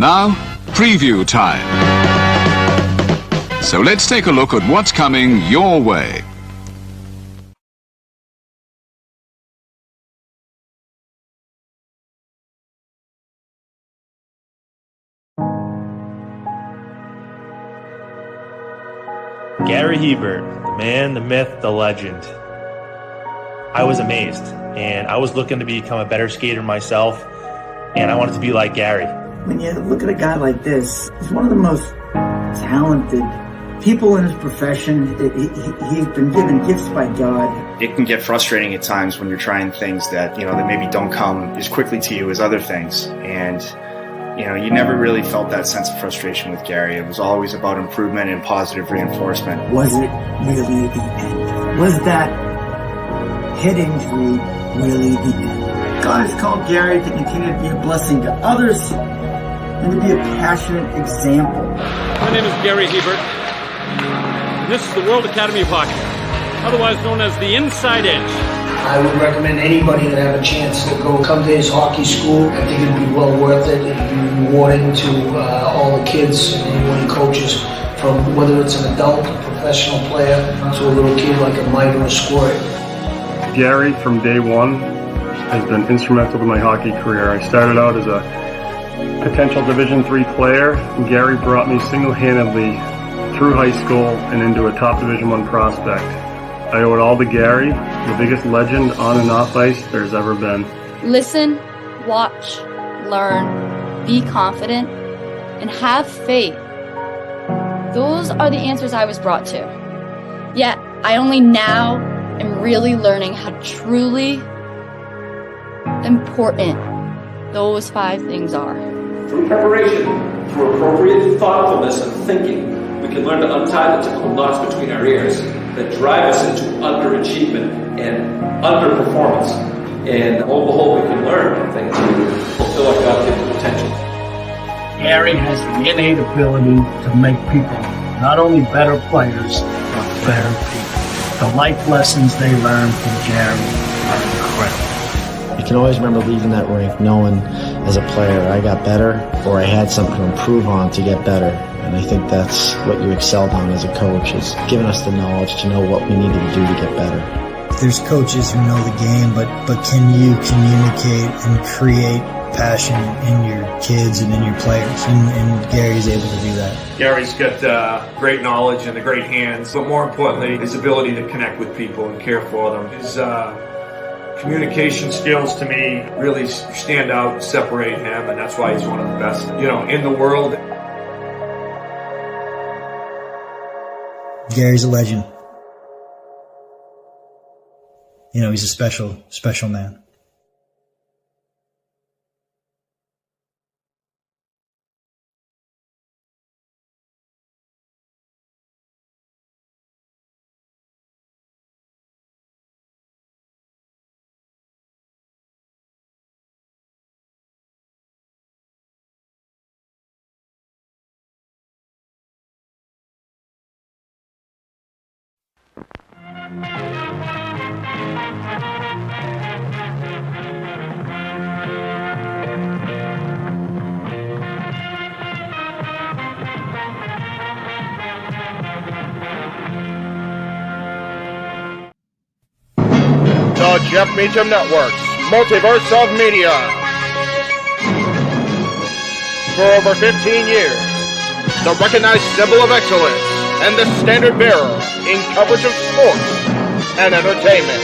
now, preview time. So let's take a look at what's coming your way. Gary Hebert, the man, the myth, the legend. I was amazed, and I was looking to become a better skater myself, and I wanted to be like Gary. When you look at a guy like this, he's one of the most talented people in his profession. He's been given gifts by God. It can get frustrating at times when you're trying things that, that maybe don't come as quickly to you as other things. And, you never really felt that sense of frustration with Gary. It was always about improvement and positive reinforcement. Was it really the end? Was that head injury really the end? God has called Gary to continue to be a blessing to others and to be a passionate example. My name is Gary Hebert, and this is the World Academy of Hockey, otherwise known as the Inside Edge. I would recommend anybody that have a chance to come to his hockey school. I think it'd be well worth it. It'd be rewarding to all the kids and anyone he coaches, from whether it's an adult, a professional player, to a little kid like a Mike or a Squirt. Gary, from day one, has been instrumental to my hockey career. I started out as a potential Division III player, and Gary brought me single-handedly through high school and into a top Division I prospect. I owe it all to Gary, the biggest legend on and off ice there's ever been. Listen, watch, learn, be confident, and have faith. Those are the answers I was brought to. Yet, I only now am really learning how truly important those 5 things are. Through preparation, through appropriate thoughtfulness and thinking, we can learn to untie the typical knots between our ears that drive us into underachievement and underperformance. And lo and behold, we can learn things to fulfill our God-given potential. Gary has the innate ability to make people not only better players, but better people. The life lessons they learn from Gary are incredible. You can always remember leaving that rink knowing as a player I got better, or I had something to improve on to get better. And I think that's what you excelled on as a coach, is giving us the knowledge to know what we needed to do to get better. There's coaches who know the game, but can you communicate and create passion in your kids and in your players? And Gary's able to do that. Gary's got great knowledge and the great hands, but more importantly, his ability to connect with people and care for them. His communication skills, to me, really stand out and separate him, and that's why he's one of the best, in the world. Gary's a legend. He's a special man. The Jeff Meacham Network's Multiverse of Media. For over 15 years, the recognized symbol of excellence and the standard bearer in coverage of sports and entertainment.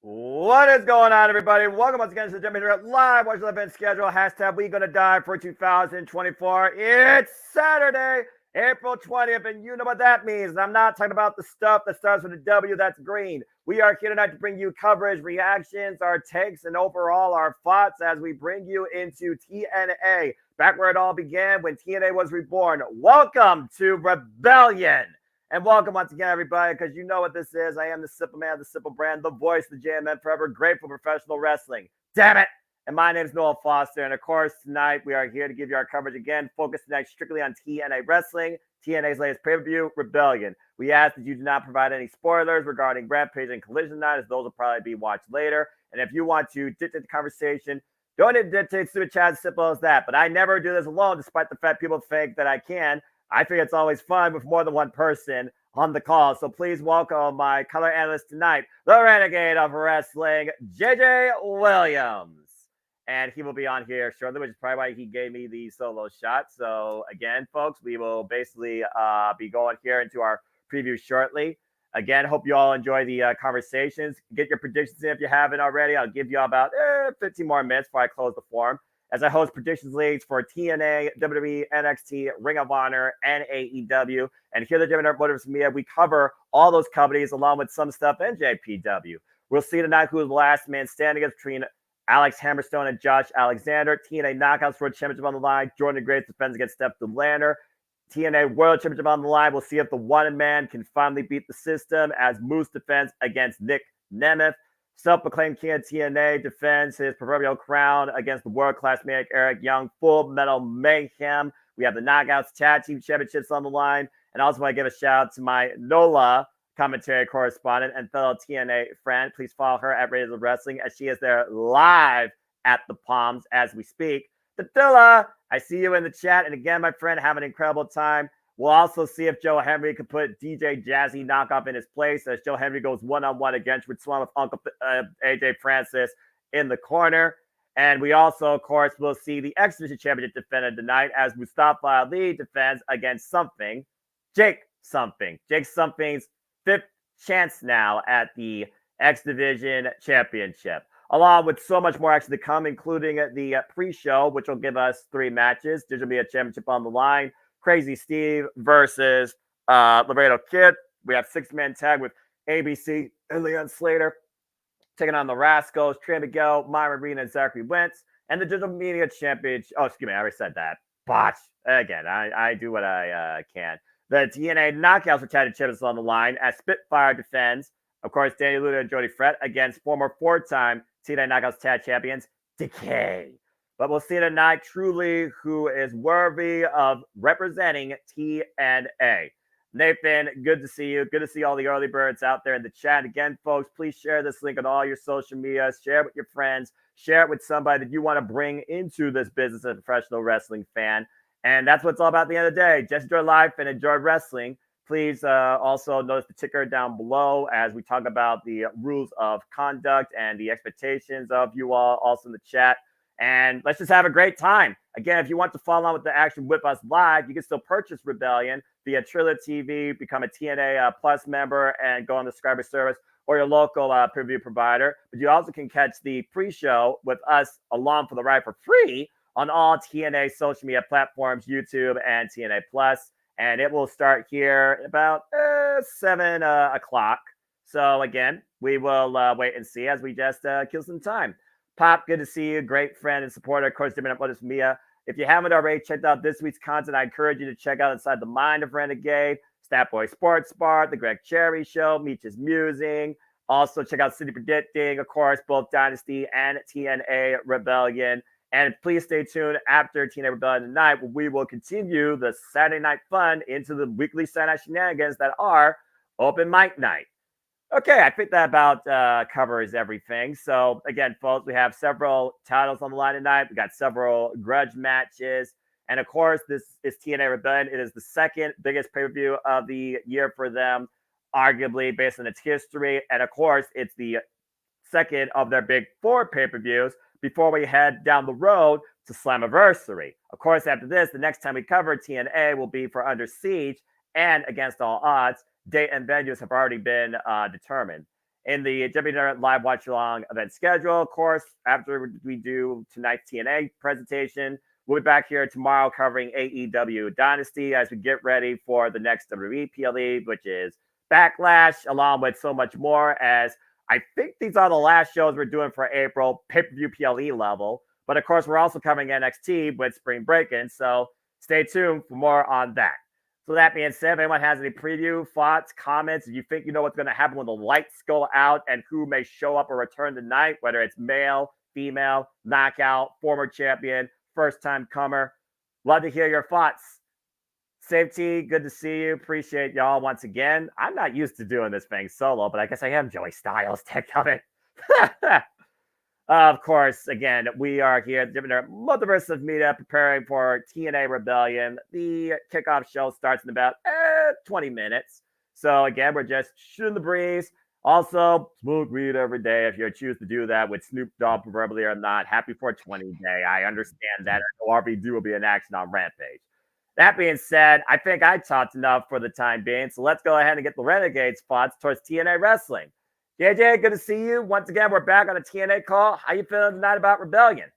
What is going on, everybody? Welcome once again to the Jeff Meacham Live Watch the Event Schedule. Hashtag We Gonna Die for 2024. It's Saturday, April 20th, and you know what that means. And I'm not talking about the stuff that starts with a W, that's green. We are here tonight to bring you coverage, reactions, our takes, and overall our thoughts as we bring you into TNA, back where it all began when TNA was reborn. Welcome to Rebellion. And welcome once again, everybody, because you know what this is. I am the Simple Man, the Simple Brand, the voice, the JMN Forever, grateful professional wrestling. Damn it. And my name is Noel Foster. And of course, tonight we are here to give you our coverage again, focused tonight strictly on TNA Wrestling, TNA's latest pay-per-view, Rebellion. We ask that you do not provide any spoilers regarding Rampage and Collision Night, as those will probably be watched later. And if you want to dictate the conversation, don't need to dictate super chat, as simple as that. But I never do this alone, despite the fact people think that I can. I think it's always fun with more than one person on the call. So please welcome my color analyst tonight, the renegade of wrestling, JJ Williams. And he will be on here shortly, which is probably why he gave me the solo shot. So again, folks, we will basically be going here into our preview shortly. Again, hope you all enjoy the conversations. Get your predictions in if you haven't already. I'll give you about 15 more minutes before I close the forum, as I host predictions leagues for TNA, WWE, NXT, Ring of Honor, and AEW. And here at the JMN Multiverse of Media, we cover all those companies along with some stuff in JPW. We'll see tonight who is the last man standing between Alex Hammerstone and Josh Alexander. TNA Knockouts World Championship on the line. Jordan Grace defends against Steph DeLander. TNA World Championship on the line. We'll see if the one man can finally beat the system, as Moose defends against Nick Nemeth. Self-proclaimed king of TNA defends his proverbial crown against the world-class maniac Eric Young. Full Metal Mayhem. We have the Knockouts Tag Team Championships on the line. And I also want to give a shout out to my NOLA commentary correspondent and fellow TNA friend. Please follow her at Raiders of Wrestling, as she is there live at the Palms as we speak. Tatilla, I see you in the chat. And again, my friend, have an incredible time. We'll also see if Joe Henry can put DJ Jazzy Knockoff in his place, as Joe Henry goes one-on-one against Rich Swan with Uncle AJ Francis in the corner. And we also, of course, will see the X Division Championship defended tonight, as Mustafa Ali defends against Jake Something's fifth chance now at the X Division Championship, along with so much more action to come, including the pre-show, which will give us 3 matches. There'll be a championship on the line. Crazy Steve versus Laredo Kid. We have 6-man tag with ABC and Leon Slater taking on the Rascals, Trey Miguel, Myra Reed, and Zachary Wentz. And the Digital Media Championship. Oh, excuse me, I already said that. Botch. Again, I do what I can. The TNA Knockouts for Tag Champions on the line, as Spitfire defends, of course, Danny Luda and Jody Frett against former 4-time TNA Knockouts Tag Champions, Decay. But we'll see tonight truly who is worthy of representing TNA. Nathan, good to see you. Good to see all the early birds out there in the chat. Again, folks, please share this link on all your social media. Share it with your friends. Share it with somebody that you want to bring into this business as a professional wrestling fan. And that's what it's all about at the end of the day. Just enjoy life and enjoy wrestling. Please also notice the ticker down below as we talk about the rules of conduct and the expectations of you all also in the chat. And let's just have a great time. Again, if you want to follow on with the action with us live, you can still purchase Rebellion via Trilla TV, become a TNA Plus member, and go on the subscriber service or your local preview provider. But you also can catch the pre-show with us along for the ride for free on all TNA social media platforms, YouTube and TNA Plus. And it will start here about 7 o'clock. So again, we will wait and see as we just kill some time. Pop, good to see you. Great friend and supporter. Of course, JMN Multiverse of Media. If you haven't already checked out this week's content, I encourage you to check out Inside the Mind of Renegade, Statboy Sports Bar, The Greg Cherry Show, Meech's Musing. Also, check out City Predicting, of course, both Dynasty and TNA Rebellion. And please stay tuned after TNA Rebellion tonight, where we will continue the Saturday night fun into the weekly Saturday night shenanigans that are Open Mic Night. Okay, I think that about covers everything. So, again, folks, we have several titles on the line tonight. We got several grudge matches. And, of course, this is TNA Rebellion. It is the second biggest pay-per-view of the year for them, arguably, based on its history. And, of course, it's the second of their big 4 pay-per-views before we head down the road to Slammiversary. Of course, after this, the next time we cover TNA will be for Under Siege and Against All Odds. Date and venues have already been determined. In the JMN Live Watch Along event schedule, of course, after we do tonight's TNA presentation, we'll be back here tomorrow covering AEW Dynasty as we get ready for the next WWE PLE, which is Backlash, along with so much more, as I think these are the last shows we're doing for April, pay-per-view PLE level. But, of course, we're also covering NXT with Spring Break-In, so stay tuned for more on that. So that being said, if anyone has any preview, thoughts, comments, if you think you know what's going to happen when the lights go out and who may show up or return tonight, whether it's male, female, knockout, former champion, first-time comer. Love to hear your thoughts. Safety, good to see you. Appreciate y'all once again. I'm not used to doing this thing solo, but I guess I am Joey Styles. Tech of it. Of course, again, we are here at JMN Multiverse of Media preparing for TNA Rebellion. The kickoff show starts in about 20 minutes. So, again, we're just shooting the breeze. Also, smoke weed every day if you choose to do that with Snoop Dogg, proverbially or not. Happy 420 day. I understand that. RVD will be in action on Rampage. That being said, I think I talked enough for the time being. So let's go ahead and get the Renegade spots towards TNA Wrestling. JJ, good to see you. Once again, we're back on a TNA call. How you feeling tonight about Rebellion?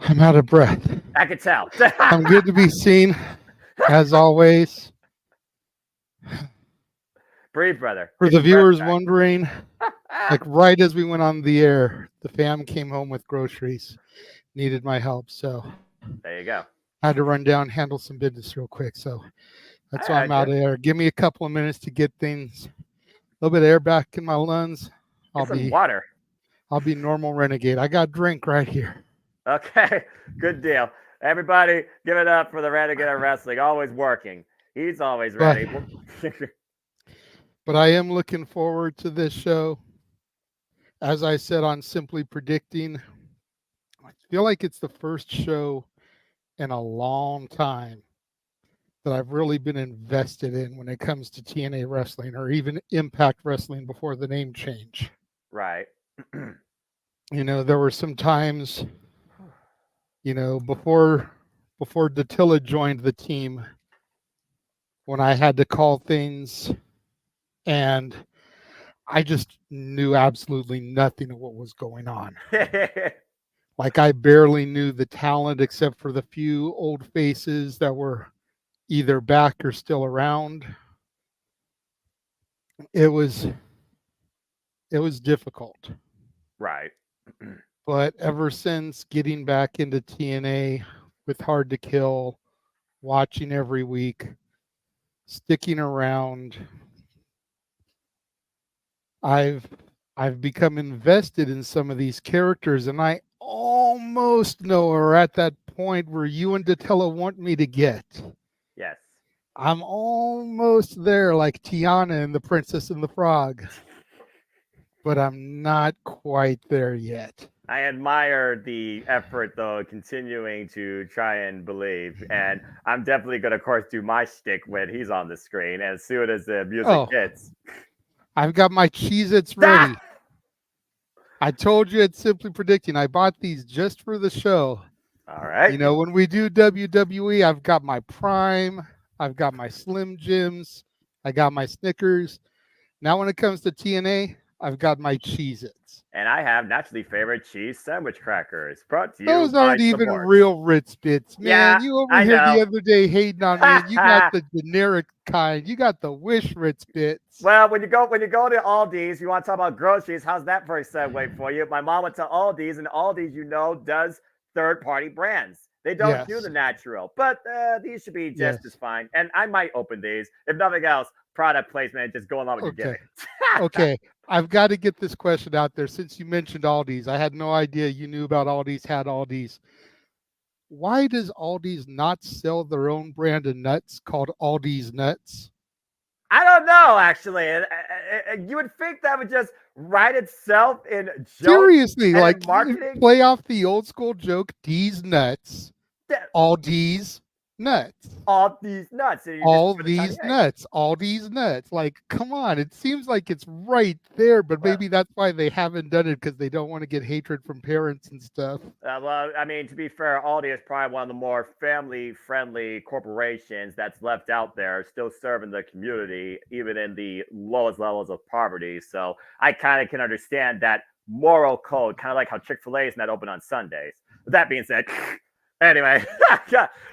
I'm out of breath. I could tell. I'm good to be seen, as always. Breathe, brother. For the viewers wondering, like right as we went on the air, the fam came home with groceries, needed my help. So there you go. I had to run down, handle some business real quick. So that's why I'm out of there. Give me a couple of minutes to get things, a little bit of air back in my lungs. Get some water. I'll be normal renegade. I got drink right here. Okay, good deal. Everybody, give it up for the Renegade of Wrestling. Always working. He's always ready. But I am looking forward to this show. As I said on Simply Predicting, I feel like it's the first show in a long time that I've really been invested in when it comes to TNA Wrestling or even Impact Wrestling before the name change. Right. You know, there were some times, you know, before Dattila joined the team, when I had to call things and I just knew absolutely nothing of what was going on. Like I barely knew the talent except for the few old faces that were either back or still around. It was difficult. Right. But ever since getting back into TNA with Hard to Kill, watching every week, sticking around, I've become invested in some of these characters, and I almost know we're at that point where you and Dattila want me to get. Yes. I'm almost there, like Tiana and the Princess and the Frog. But I'm not quite there yet. I admire the effort, though, continuing to try and believe. And I'm definitely going to, of course, do my shtick when he's on the screen as soon as the music hits. I've got my Cheez-Its ready. I told you it's Simply Predicting. I bought these just for the show. All right. You know, when we do WWE, I've got my Prime. I've got my Slim Jims. I got my Snickers. Now when it comes to TNA, I've got my Cheez-Its. And I have naturally favorite cheese sandwich crackers. Brought to you Those aren't even real Ritz Bits, man. Yeah, you over here the other day hating on me. You got the generic kind. You got the Wish Ritz Bits. Well, when you go to Aldi's, you want to talk about groceries. How's that for a segue for you? My mom went to Aldi's, and Aldi's, you know, does third-party brands. They don't do the natural, but these should be just as fine. And I might open these. If nothing else, product placement, just go along with your gimmick. Okay. I've got to get this question out there. Since you mentioned Aldi's, I had no idea you knew about Aldi's, had Aldi's. Why does Aldi's not sell their own brand of nuts called Aldi's Nuts? I don't know, actually. You would think that would just write itself in jokes. Seriously, like marketing. Play off the old school joke, D's Nuts. Aldi's Nuts. All these nuts. All these nuts. All these nuts. Like, come on. It seems like it's right there, but maybe that's why they haven't done it, because they don't want to get hatred from parents and stuff. Well, I mean, to be fair, Aldi is probably one of the more family-friendly corporations that's left out there, still serving the community, even in the lowest levels of poverty. So I kind of can understand that moral code, kind of like how Chick-fil-A is not open on Sundays. With that being said, anyway,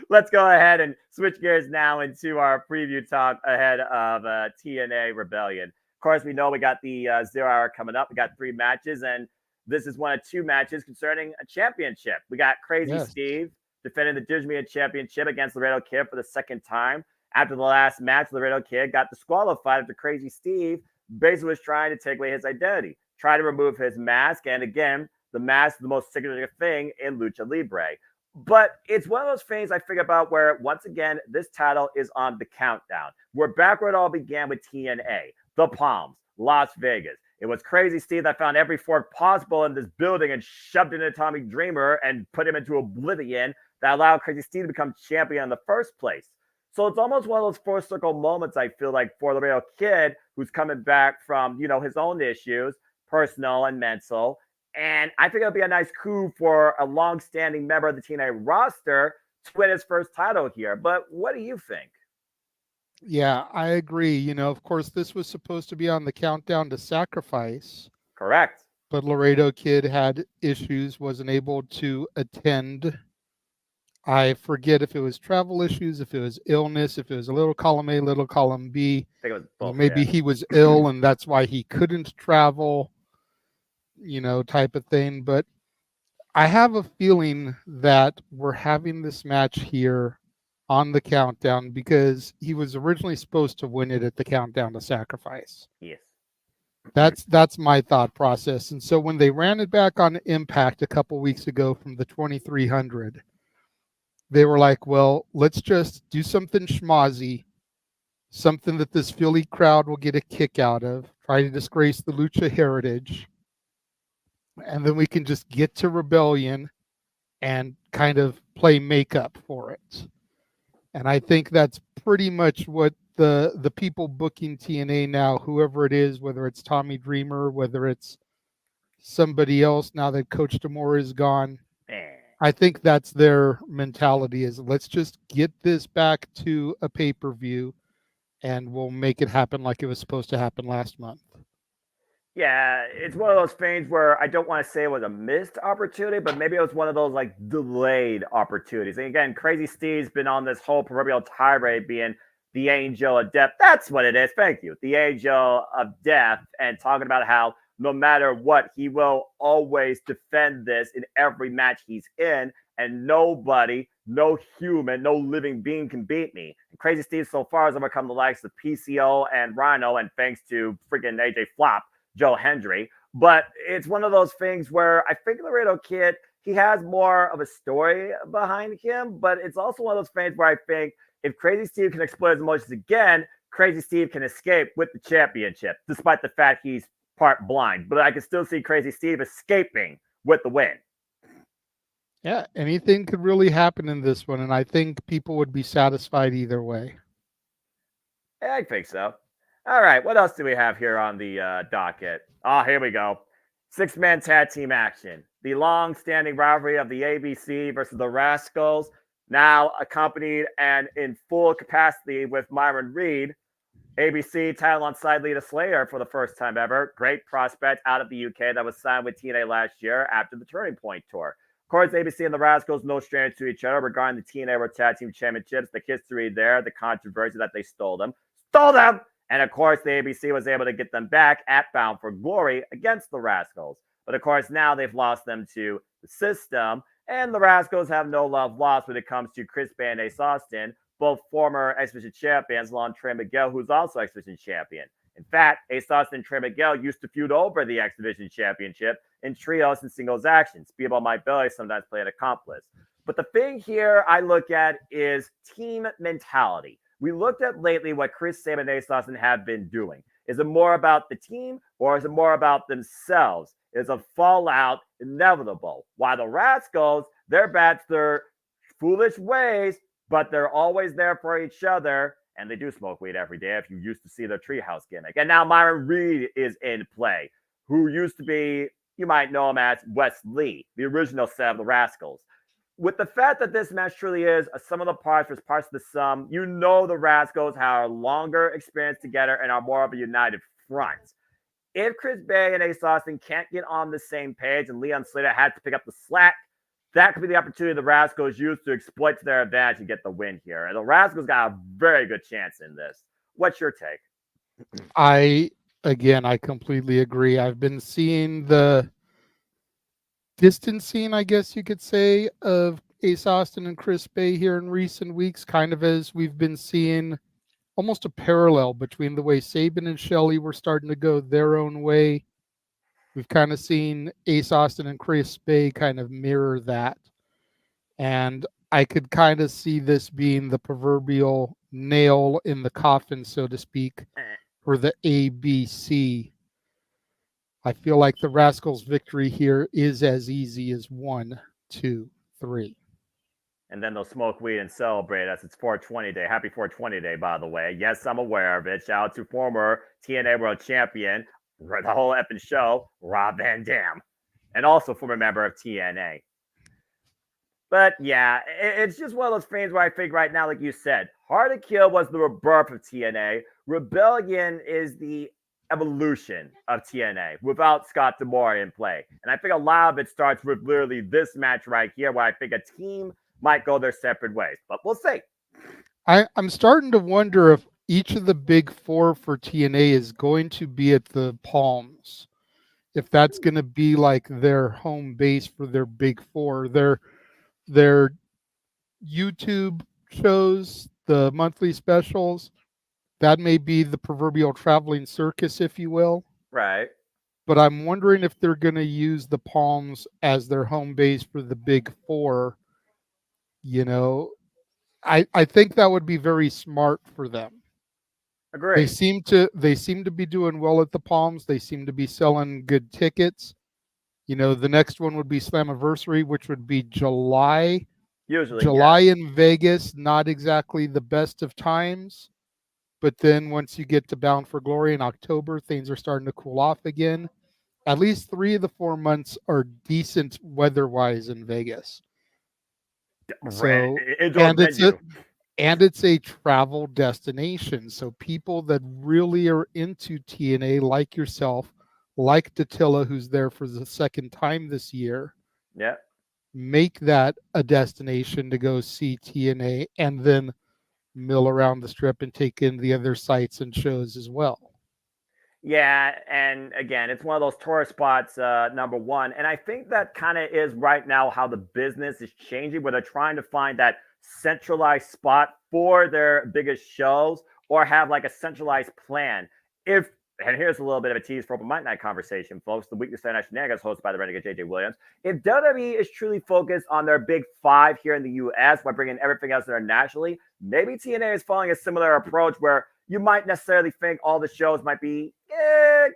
let's go ahead and switch gears now into our preview talk ahead of TNA Rebellion. Of course, we know we got the 0 hour coming up. We got 3 matches, and this is one of 2 matches concerning a championship. We got Crazy Steve defending the Digimon Championship against Laredo Kid for the 2nd time. After the last match, Laredo Kid got disqualified after Crazy Steve basically was trying to take away his identity, try to remove his mask, and again, the mask is the most significant thing in Lucha Libre. But it's one of those things I figure about where, once again, this title is on the countdown. We're back where it all began with TNA, the Palms, Las Vegas. It was Crazy Steve that found every fork possible in this building and shoved it into Tommy Dreamer and put him into oblivion that allowed Crazy Steve to become champion in the first place. So it's almost one of those full circle moments, I feel like, for the real kid who's coming back from, his own issues, personal and mental. And I think it'll be a nice coup for a long-standing member of the TNA roster to win his first title here. But what do you think? Yeah, I agree. Of course, this was supposed to be on the countdown to Sacrifice. Correct. But Laredo Kid had issues, wasn't able to attend. I forget if it was travel issues, if it was illness, if it was a little column A, little column B. I think it was both, maybe he was ill and that's why he couldn't travel, type of thing. But I have a feeling that we're having this match here on the countdown because he was originally supposed to win it at the countdown to Sacrifice. Yes. That's my thought process. And so when they ran it back on Impact a couple weeks ago from the 2300, they were like, well, let's just do something schmozzy, something that this Philly crowd will get a kick out of, try to disgrace the Lucha heritage, and then we can just get to Rebellion and kind of play makeup for it. And I think that's pretty much what the people booking TNA now, whoever it is, whether it's Tommy Dreamer, whether it's somebody else now that Coach D'Amore is gone, I think that's their mentality is let's just get this back to a pay-per-view and we'll make it happen like it was supposed to happen last month. Yeah, it's one of those things where I don't want to say it was a missed opportunity, but maybe it was one of those like delayed opportunities. And again, Crazy Steve's been on this whole proverbial tirade being the angel of death. That's what it is. Thank you. The angel of death, and talking about how no matter what, he will always defend this in every match he's in, and nobody, no human, no living being can beat me. And Crazy Steve so far has overcome the likes of PCO and Rhino, and thanks to freaking AJ Flop, Joe Hendry. But it's one of those things where I think Laredo Kid, he has more of a story behind him, but it's also one of those things where I think if Crazy Steve can explode his emotions again, Crazy Steve can escape with the championship, despite the fact he's part blind. But I can still see Crazy Steve escaping with the win. Yeah, anything could really happen in this one, and I think people would be satisfied either way. Yeah, I think so. All right, what else do we have here on the docket? Oh, here we go. Six-man tag team action. The long-standing rivalry of the ABC versus the Rascals, now accompanied and in full capacity with Myron Reed. ABC title on side Lita Slayer for the first time ever. Great prospect out of the UK that was signed with TNA last year after the Turning Point tour. Of course, ABC and the Rascals no strangers to each other regarding the TNA World Tag Team Championships, the history there, the controversy that they stole them. And of course, the ABC was able to get them back at Bound for Glory against the Rascals. But of course, now they've lost them to the system, and the Rascals have no love lost when it comes to Chris Bay and Ace Austin, both former X Division champions, along Trey Miguel, who's also X Division champion. In fact, Ace Austin and Trey Miguel used to feud over the X Division championship in trios and singles action. Speedball Mike Bailey sometimes played accomplice. But the thing here I look at is team mentality. We looked at lately what Chris Sabin and Ace Austin have been doing. Is it more about the team or is it more about themselves? Is a fallout inevitable? While the Rascals, they're back to their foolish ways, but they're always there for each other, and they do smoke weed every day if you used to see their treehouse gimmick. And now Myron Reed is in play, who used to be, you might know him as Wes Lee, the original set of the Rascals. With the fact that this match truly is a sum of the parts versus parts of the sum, you know the Rascals have a longer experience together and are more of a united front. If Chris Bay and Ace Austin can't get on the same page and Leon Slater had to pick up the slack, that could be the opportunity the Rascals use to exploit to their advantage and get the win here. And the Rascals got a very good chance in this. What's your take? I completely agree. I've been seeing the distancing, I guess you could say, of Ace Austin and Chris Bay here in recent weeks, kind of as we've been seeing almost a parallel between the way Sabin and Shelley were starting to go their own way We've kind of seen Ace Austin and Chris Bay kind of mirror that. And I could kind of see this being the proverbial nail in the coffin, so to speak, for the ABC. I feel like the Rascals' victory here is as easy as 1, 2, 3. And then they'll smoke weed and celebrate us. It's 420 Day. Happy 420 Day, by the way. Yes, I'm aware of it. Shout out to former TNA World Champion, the whole effing show, Rob Van Dam, and also former member of TNA. But yeah, it's just one of those things where I think right now, like you said, Hard to Kill was the rebirth of TNA. Rebellion is the evolution of TNA without Scott D'Amore in play. And I think a lot of it starts with literally this match right here, where I think a team might go their separate ways. But we'll see. I'm starting to wonder if each of the big four for TNA is going to be at the Palms. If that's going to be like their home base for their big four. Their YouTube shows, the monthly specials, that may be the proverbial traveling circus, if you will. Right. But I'm wondering if they're going to use the Palms as their home base for the big four. You know, I think that would be very smart for them. Agree. They seem to be doing well at the Palms. They seem to be selling good tickets. You know, the next one would be Slammiversary, which would be July. July in Vegas, not exactly the best of times. But then once you get to Bound for Glory in October, things are starting to cool off again. At least 3 of the 4 months are decent weather-wise in Vegas. So, and it's a travel destination. So people that really are into TNA, like yourself, like Dattila, who's there for the second time this year, make that a destination to go see TNA and then mill around the strip and take in the other sites and shows as well. Yeah, and again, it's one of those tourist spots, number one. And I think that kind of is right now how the business is changing, where they're trying to find that centralized spot for their biggest shows or have like a centralized plan. And here's a little bit of a tease for Open Mic Night conversation, folks. The Weekly Saturday Night Shenanigans, hosted by the Renegade JJ Williams. If WWE is truly focused on their big five here in the U.S. by bringing everything else internationally, maybe TNA is following a similar approach where you might necessarily think all the shows might be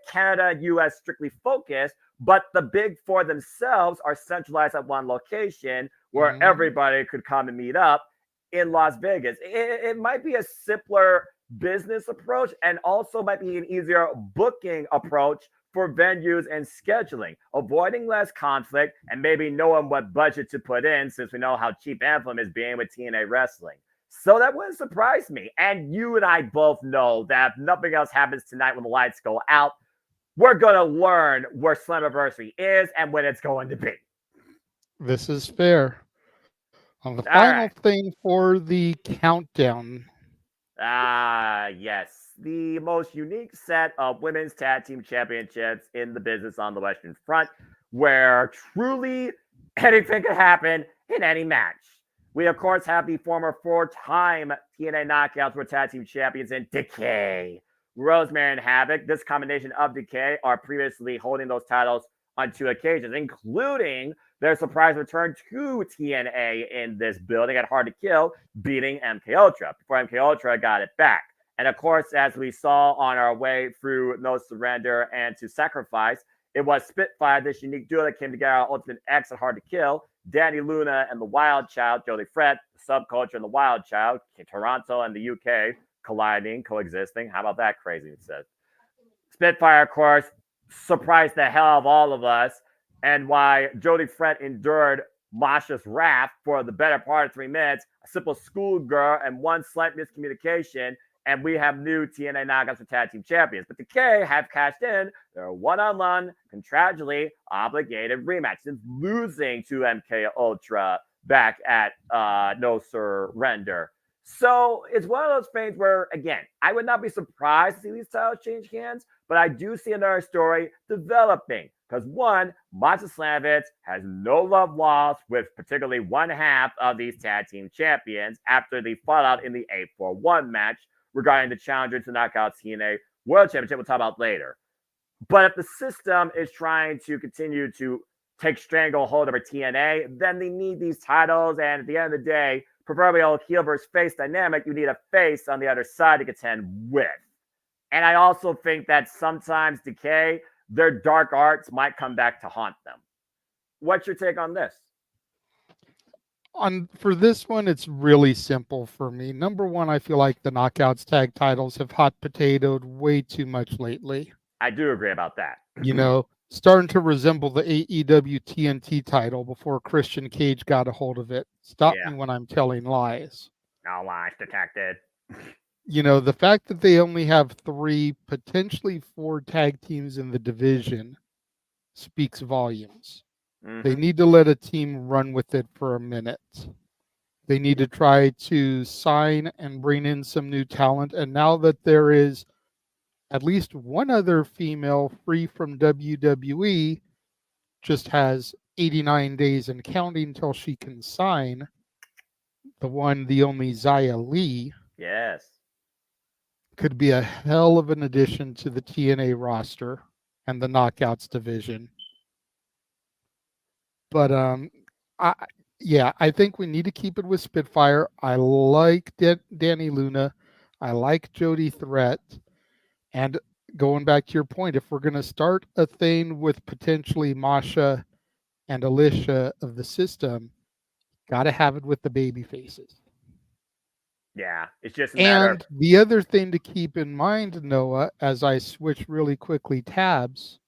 Canada, U.S. strictly focused, but the big four themselves are centralized at one location where everybody could come and meet up in Las Vegas. It might be a simpler business approach and also might be an easier booking approach for venues and scheduling, avoiding less conflict and maybe knowing what budget to put in, since we know how cheap Anthem is being with TNA Wrestling. So that wouldn't surprise me. And you and I both know that if nothing else happens tonight when the lights go out, we're going to learn where Slammiversary is and when it's going to be. This is fair. On the final thing for the countdown. Yes. The most unique set of women's tag team championships in the business on the Western Front, where truly anything could happen in any match. We, of course, have the former 4-time TNA Knockouts World Tag Team Champions in Decay, Rosemary and Havoc. This combination of Decay are previously holding those titles on 2 occasions, including their surprise return to TNA in this building at Hard to Kill, beating MK Ultra before MK Ultra got it back. And of course, as we saw on our way through No Surrender and to Sacrifice, it was Spitfire, this unique duo that came together, Ultimate X at Hard to Kill, Danny Luna and the Wild Child, Jody Fred, Subculture and the Wild Child, Toronto and the UK, colliding, coexisting. How about that craziness? Spitfire, of course, surprised the hell of all of us, and why Jody Fred endured Masha's wrath for the better part of 3 minutes, a simple schoolgirl and one slight miscommunication, and we have new TNA Knockouts for Tag Team Champions. But Decay have cashed in their one-on-one, contractually obligated rematch since losing to MK Ultra back at No Surrender. So it's one of those things where, again, I would not be surprised to see these titles change hands, but I do see another story developing. Because one, Masha Slamovich has no love lost with particularly one half of these tag team champions after the fallout in the 8-4-1 match regarding the challenger to knock out TNA World Championship. We'll talk about later. But if the system is trying to continue to take stranglehold over TNA, then they need these titles. And at the end of the day, proverbial heel versus face dynamic, you need a face on the other side to contend with. And I also think that sometimes Decay, their dark arts might come back to haunt them. What's your take on this? For this one, it's really simple for me. Number one, I feel like the Knockouts tag titles have hot potatoed way too much lately. I do agree about that. You know, starting to resemble the AEW TNT title before Christian Cage got a hold of it. Stop me when I'm telling lies. No lies detected. You know, the fact that they only have 3, potentially 4 tag teams in the division speaks volumes. They need to let a team run with it for a minute. They need to try to sign and bring in some new talent. And now that there is at least one other female free from WWE, just has 89 days and counting until she can sign, the one, the only Xia Li. Yes. Could be a hell of an addition to the TNA roster and the Knockouts division. But I think we need to keep it with Spitfire. I like Danny Luna. I like Jody Threat. And going back to your point, if we're going to start a thing with potentially Masha and Alicia of the system, got to have it with the baby faces. Yeah, it's just a matter And the other thing to keep in mind, Noah, as I switch really quickly tabs,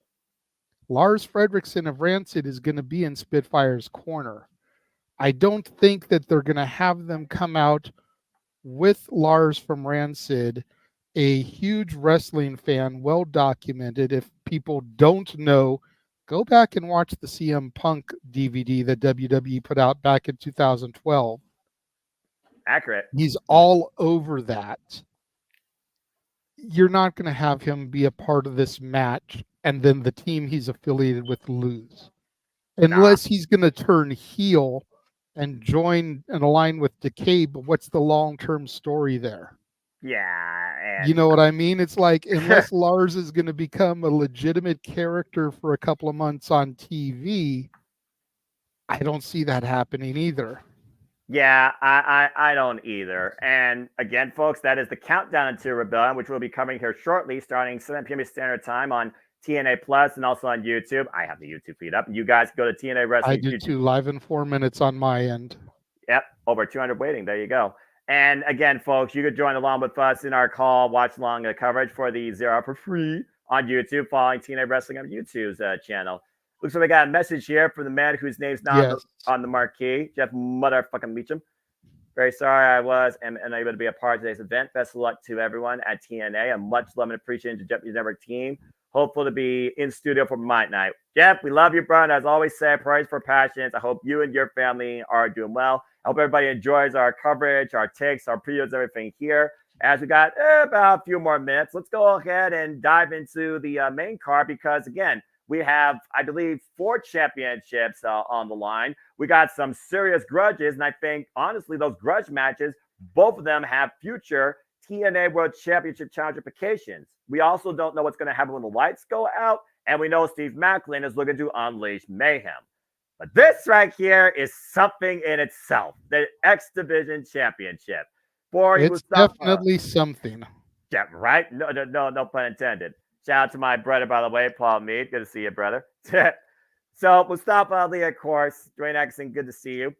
Lars Fredrickson of Rancid is going to be in Spitfire's corner. I don't think that they're going to have them come out with Lars from Rancid, a huge wrestling fan, well documented. If people don't know, go back and watch the CM Punk DVD that WWE put out back in 2012. Accurate. He's all over that. You're not going to have him be a part of this match and then the team he's affiliated with lose. Unless he's going to turn heel and join and align with Decay, but what's the long-term story there? Yeah. You know what I mean? It's like, unless Lars is going to become a legitimate character for a couple of months on TV, I don't see that happening either. Yeah, I don't either. And again, folks, that is the countdown to Rebellion, which will be coming here shortly, starting 7 p.m. Standard Time on TNA Plus and also on YouTube. I have the YouTube feed up. You guys go to TNA Wrestling. I do too. Live in 4 minutes on my end. Yep, over 200 waiting. There you go. And again, folks, you could join along with us in our call, watch along coverage for the 0 hour for free on YouTube, following TNA Wrestling on YouTube's channel. Looks like we got a message here from the man whose name's not on the marquee, Jeff Motherfucking Meacham. Very sorry I was unable to be a part of today's event. Best of luck to everyone at TNA. A much love and appreciation to Japanese Network team. Hopeful to be in studio for Might Night. Jeff, we love you, bro. And as always say, praise for passions. I hope you and your family are doing well. I hope everybody enjoys our coverage, our takes, our previews, everything here. As we got about a few more minutes, let's go ahead and dive into the main card because, again, we have, I believe, 4 championships on the line. We got some serious grudges, and I think, honestly, those grudge matches, both of them have future TNA World Championship challenge implications. We also don't know what's going to happen when the lights go out, and we know Steve Macklin is looking to unleash mayhem. But this right here is something in itself, the X Division Championship. It's definitely something. Yeah, right? No pun intended. Shout out to my brother, by the way, Paul Mead. Good to see you, brother. So Mustafa Ali, of course, Dwayne Atkinson, good to see you.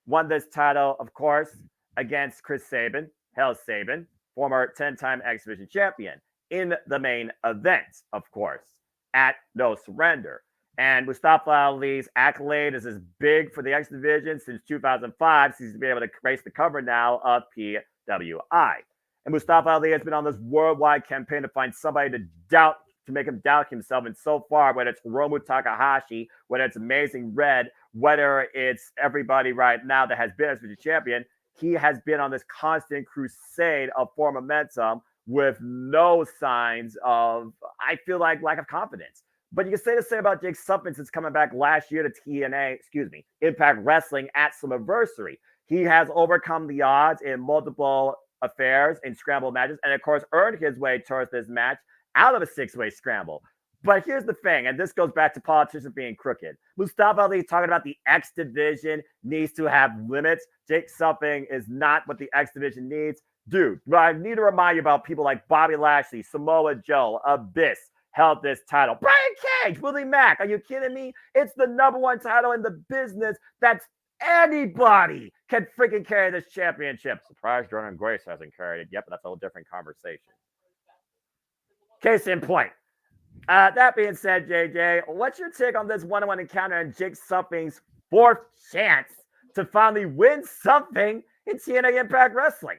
Won this title, of course, against Chris Sabin, Hell Sabin, former 10-time X Division champion, in the main event, of course, at No Surrender. And Mustafa Ali's accolade is as big for the X Division since 2005. He's been able to grace the cover now of PWI. And Mustafa Ali has been on this worldwide campaign to find somebody to make him doubt himself. And so far, whether it's Hiromu Takahashi, whether it's Amazing Red, whether it's everybody right now that has been as a champion, he has been on this constant crusade of form momentum with no signs of, I feel like, lack of confidence. But you can say the same about Jake Suffin since coming back last year to Impact Wrestling at Slammiversary. He has overcome the odds in multiple affairs and scramble matches, and of course earned his way towards this match out of a 6-way scramble. But here's the thing, and this goes back to politicians being crooked. Mustafa Ali talking about the X division needs to have limits. Jake Something is not what the X division needs. Dude, I need to remind you about people like Bobby Lashley, Samoa Joe, Abyss held this title. Brian Cage, Willie Mack, are you kidding me? It's the #1 title in the business that's anybody can freaking carry this championship. Surprised Jordan Grace hasn't carried it yet, but that's a whole different conversation. Case in point. That being said, JJ, what's your take on this one-on-one encounter and Jake Something's 4th chance to finally win something in TNA Impact Wrestling?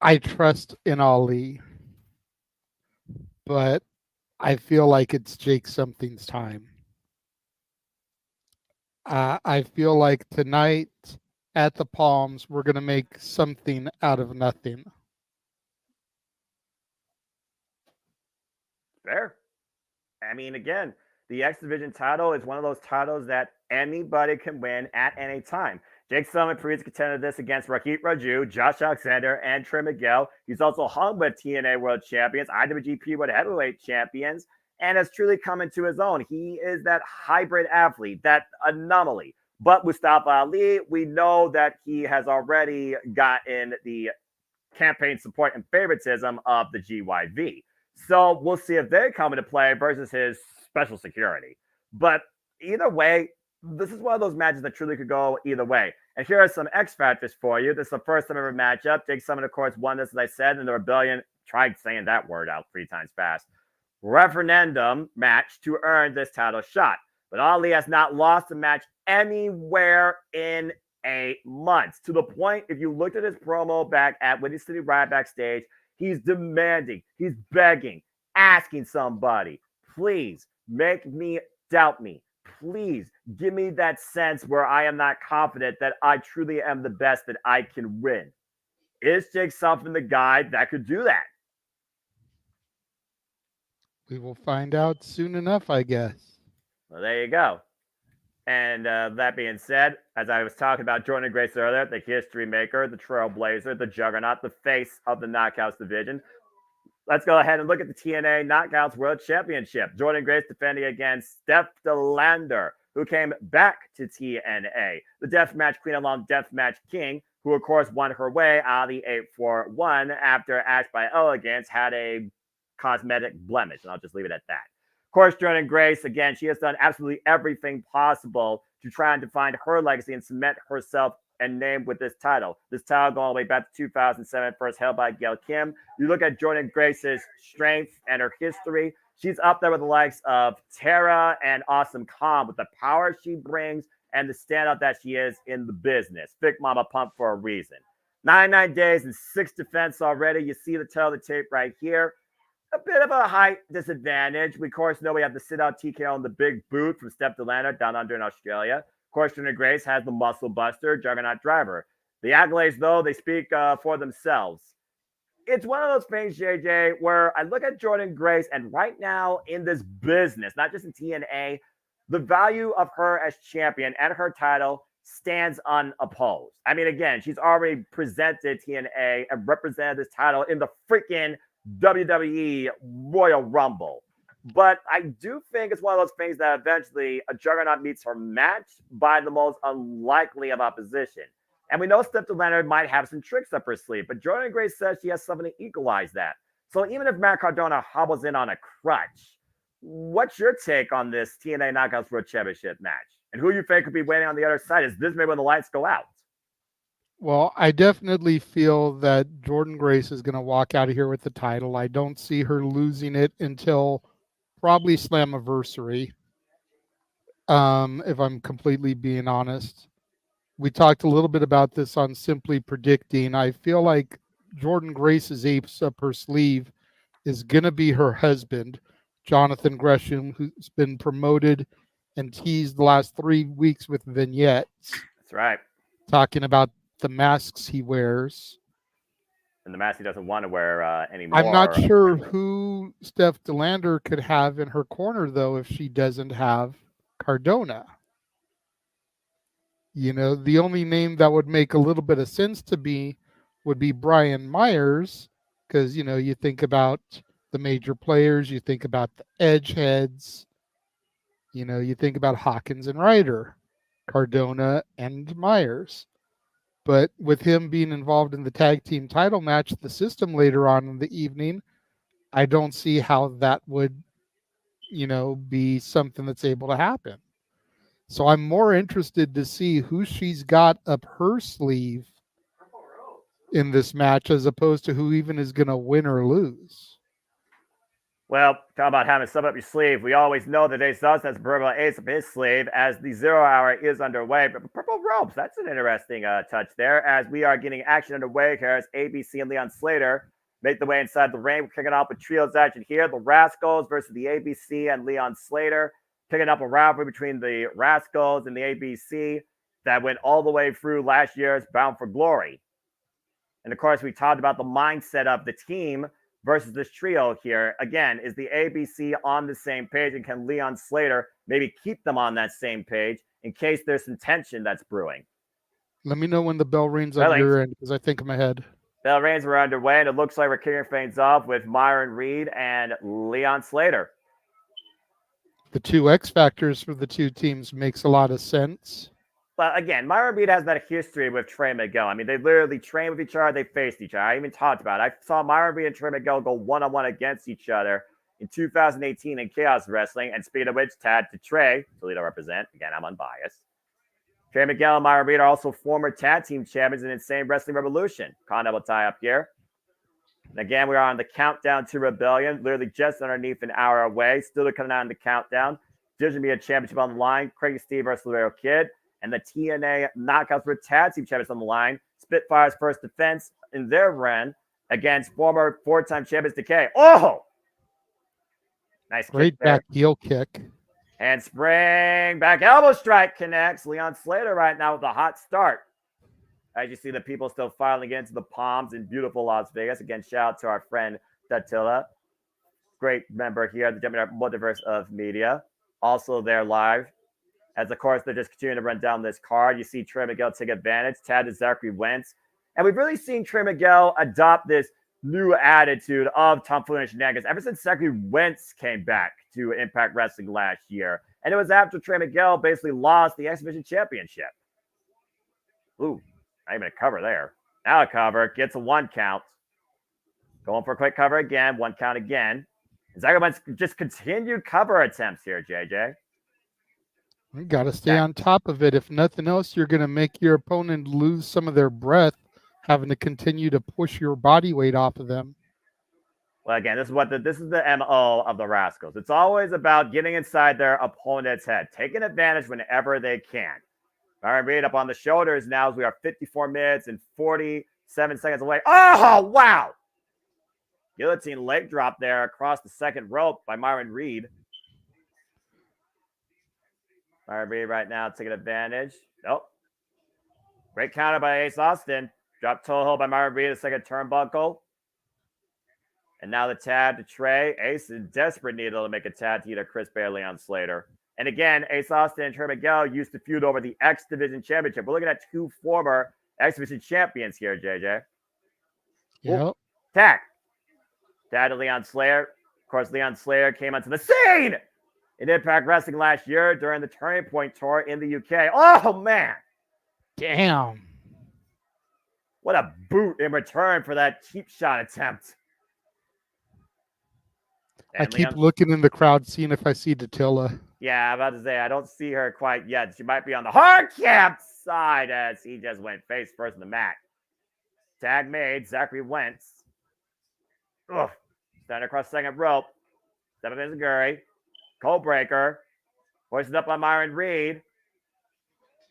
I trust in Ali, but I feel like it's Jake Something's time. I feel like tonight at the Palms, we're going to make something out of nothing. Fair. I mean, again, the X Division title is one of those titles that anybody can win at any time. Jake Summit previous contended this against Rakit Raju, Josh Alexander, and Trey Miguel. He's also hung with TNA World Champions, IWGP World Heavyweight Champions, and has truly come into his own. He is that hybrid athlete, that anomaly. But Mustafa Ali, we know that he has already gotten the campaign support and favoritism of the GYV. So we'll see if they come into play versus his special security. But either way, this is one of those matches that truly could go either way. And here are some X factors for you. This is the first time ever matchup. Jake Summit, of course, won this, as I said, and the Rebellion tried saying that word out 3 times fast. Referendum match to earn this title shot. But Ali has not lost a match anywhere in a month. To the point, if you looked at his promo back at Windy City Riot backstage, he's demanding, he's begging, asking somebody, please make me doubt me. Please give me that sense where I am not confident that I truly am the best that I can win. Is Jake Something the guy that could do that? We will find out soon enough, I guess. Well, there you go. And that being said, as I was talking about Jordan Grace earlier, the history maker, the trailblazer, the juggernaut, the face of the Knockouts division, let's go ahead and look at the TNA Knockouts World Championship. Jordan Grace defending against Steph DeLander, who came back to TNA. The Deathmatch Queen along Deathmatch King, who of course won her way out of the 841 after Ash by Elegance had a cosmetic blemish. And I'll just leave it at that. Of course, Jordan Grace, again, she has done absolutely everything possible to try and define her legacy and cement herself and name with this title. This title going all the way back to 2007, first held by Gail Kim. You look at Jordan Grace's strength and her history, she's up there with the likes of Tara and Awesome Khan with the power she brings and the standout that she is in the business. Thick Mama Pump for a reason. 99 days and 6 defense already. You see the tail of the tape right here. A bit of a height disadvantage. We, of course, know we have the sit-out TKO on the big boot from Steph DeLander down under in Australia. Of course, Jordan Grace has the muscle buster, juggernaut driver. The accolades, though, they speak for themselves. It's one of those things, JJ, where I look at Jordan Grace, and right now in this business, not just in TNA, the value of her as champion and her title stands unopposed. I mean, again, she's already presented TNA and represented this title in the freaking WWE Royal Rumble. But I do think it's one of those things that eventually a juggernaut meets her match by the most unlikely of opposition. And we know Steph DeLander might have some tricks up her sleeve, but Jordan Grace says she has something to equalize that. So even if Matt Cardona hobbles in on a crutch, what's your take on this TNA Knockouts World Championship match? And who you think could be waiting on the other side? Is this maybe when the lights go out? Well, I definitely feel that Jordan Grace is going to walk out of here with the title. I don't see her losing it until probably Slammiversary, if I'm completely being honest. We talked a little bit about this on Simply Predicting. I feel like Jordan Grace's ace up her sleeve is going to be her husband, Jonathan Gresham, who's been promoted and teased the last 3 weeks with vignettes. That's right. Talking about the masks he wears. And the mask he doesn't want to wear anymore. I'm not sure who Steph DeLander could have in her corner, though, if she doesn't have Cardona. You know, the only name that would make a little bit of sense to me would be Brian Myers, because, you know, you think about the major players. You think about the edge heads. You think about Hawkins and Ryder, Cardona and Myers. But with him being involved in the tag team title match, the system later on in the evening, I don't see how that would, be something that's able to happen. So I'm more interested to see who she's got up her sleeve in this match as opposed to who even is going to win or lose. Well, talk about having stuff up your sleeve. We always know that Ace Austin has a purple ace up his sleeve as the 0 hour is underway. But purple ropes, that's an interesting touch there as we are getting action underway here as ABC and Leon Slater make the way inside the ring. We're kicking off with trios action here. The Rascals versus the ABC and Leon Slater. Picking up a rivalry between the Rascals and the ABC that went all the way through last year's Bound for Glory. And of course, we talked about the mindset of the team versus this trio here. Again, is the ABC on the same page? And can Leon Slater maybe keep them on that same page in case there's some tension that's brewing? Let me know when the bell rings on your end because I think I'm ahead. Bell rings were underway, and it looks like we're kicking things off with Myron Reed and Leon Slater. The two X factors for the two teams makes a lot of sense. But again, Myron Reed has that history with Trey Miguel. I mean, they literally trained with each other. They faced each other. I even talked about it. I saw Myron Reed and Trey Miguel go one-on-one against each other in 2018 in Chaos Wrestling. And speaking of which, Tad to Trey, Toledo represent. Again, I'm unbiased. Trey Miguel and Myron Reed are also former tag team champions in Insane Wrestling Revolution. Continental tie up here. And again, we are on the countdown to Rebellion, literally just underneath an hour away. Still coming out on the countdown. Division Media Championship on the line. Craig Steve versus Laredo Kid. And the TNA Knockouts for Tag Team Champions on the line. Spitfire's first defense in their run against former four-time champions Decay. Oh! Nice great back heel kick. And spring back elbow strike connects. Leon Slater right now with a hot start. As you see the people still filing into the Palms in beautiful Las Vegas. Again, shout out to our friend Datilla. Great member here at the JMN Multiverse of Media. Also there live. As, of course, they're just continuing to run down this card. You see Trey Miguel take advantage. Tad to Zachary Wentz. And we've really seen Trey Miguel adopt this new attitude of tomfoolery and shenanigans ever since Zachary Wentz came back to Impact Wrestling last year. And it was after Trey Miguel basically lost the X Division Championship. Ooh, not even a cover there. Now a cover. Gets a 1 count. Going for a quick cover again. 1 count again. And Zachary Wentz just continued cover attempts here, JJ. You got to stay on top of it. If nothing else, you're going to make your opponent lose some of their breath, having to continue to push your body weight off of them. Well, again, this is the MO of the Rascals. It's always about getting inside their opponent's head, taking advantage whenever they can. All right, Reed up on the shoulders now as we are 54 minutes and 47 seconds away. Oh, wow! Guillotine leg drop there across the second rope by Myron Reed. Myron Reed right now taking advantage. Nope. Great counter by Ace Austin. Drop toe hold by Myron Reed, a second turnbuckle. And now the tab to Trey. Ace in desperate need to make a tab to either Chris Bailey on Slater. And again, Ace Austin and Trey Miguel used to feud over the X Division Championship. We're looking at 2 former X Division champions here, JJ. Yep. Tag. Tag to Leon Slater. Of course, Leon Slater came onto the scene in Impact Wrestling last year during the Turning Point Tour in the UK. Oh, man. Damn. What a boot in return for that cheap shot attempt. And I keep looking in the crowd, seeing if I see Datilla. Yeah, I'm about to say, I don't see her quite yet. She might be on the hard cap side as he just went face first in the mat. Tag made, Zachary Wentz. Ugh. Standing across the second rope. 7 minutes of Gurry. Cold breaker. Hoisted up by Myron Reed.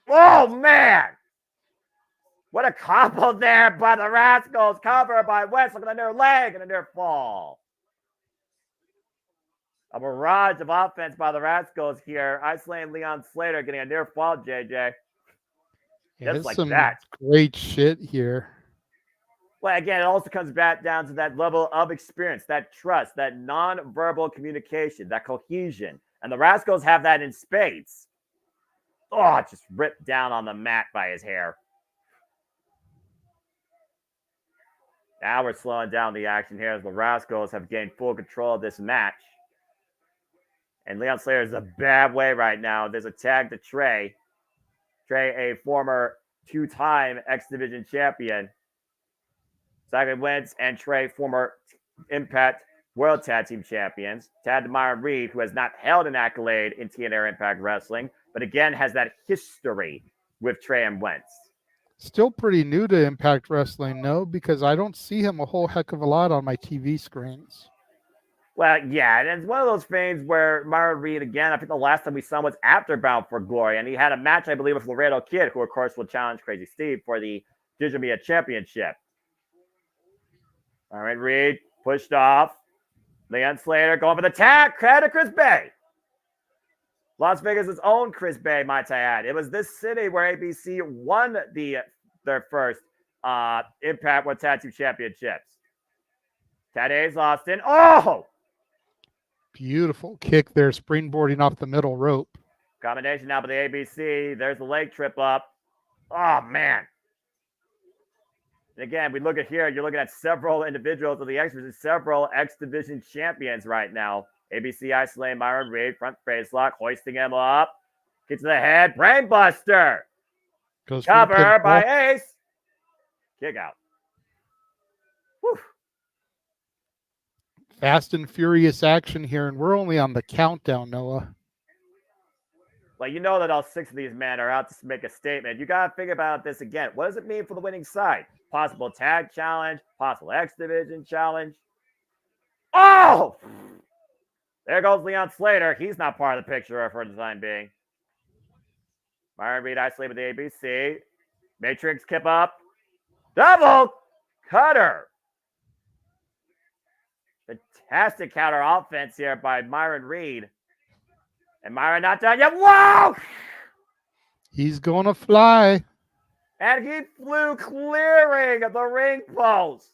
Oh, man! What a combo there by the Rascals. Cover by West. Look at the near leg and a near fall. A barrage of offense by the Rascals here. Isolating Leon Slater getting a near fall, JJ. Yeah, just like some that. Great shit here. Well, again, it also comes back down to that level of experience, that trust, that non-verbal communication, that cohesion. And the Rascals have that in spades. Oh, just ripped down on the mat by his hair. Now we're slowing down the action here as the Rascals have gained full control of this match. And Leon Slater is a bad way right now. There's a tag to Trey. Trey, a former 2-time X Division champion. Second wins, and Trey, former Impact World Tag Team Champions. Tag to Myron Reed, who has not held an accolade in TNA Impact Wrestling, but again has that history with Trey and Wentz. Still pretty new to Impact Wrestling, no? Because I don't see him a whole heck of a lot on my TV screens. Well, yeah, and it's one of those things where Myron Reed, again, I think the last time we saw him was after Bound for Glory, and he had a match, I believe, with Laredo Kid, who, of course, will challenge Crazy Steve for the Digital Media Championship. Myron Reed pushed off. Leon Slater going for the tag. Credit to Chris Bay. Las Vegas' own Chris Bay, might I add. It was this city where ABC won their first Impact World Tag Team Championships. Tadeusz Austin. Oh! Beautiful kick there, springboarding off the middle rope. Combination now by the ABC. There's the leg trip up. Oh, man. And again, we look at here, you're looking at several individuals of the X Division, several X Division champions right now. ABC isolating Myron Reed, front face lock, hoisting him up. Gets to the head, brainbuster. Cover by Ace. Kick out. Whew. Fast and furious action here, and we're only on the countdown, Noah. Well, you know that all 6 of these men are out to make a statement. You got to think about this again. What does it mean for the winning side? Possible tag challenge, possible X Division challenge. Oh! There goes Leon Slater. He's not part of the picture for the time being. Myron Reed isolated with the ABC. Matrix kip up. Double cutter. Fantastic counter offense here by Myron Reed. And Myron not done yet. Whoa! He's going to fly. And he flew clearing the ring post.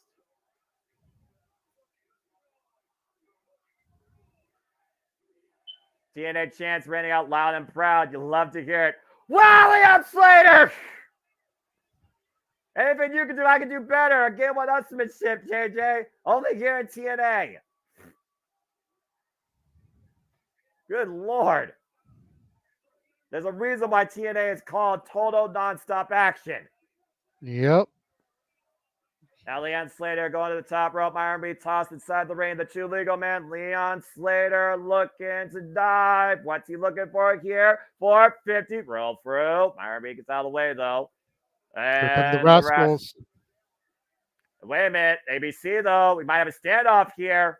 TNA chants raining out loud and proud. You love to hear it. Wow, Leon Slater! Anything you can do, I can do better. Again, what usmanship, JJ. Only here in TNA. Good Lord. There's a reason why TNA is called Total Nonstop Action. Yep. Now Leon Slater going to the top rope. Myron Reed tossed inside the ring. The 2 legal men. Leon Slater looking to dive. What's he looking for here? 450. Roll through. Myron Reed gets out of the way, though. And here come the Rascals. Wait a minute. ABC, though. We might have a standoff here.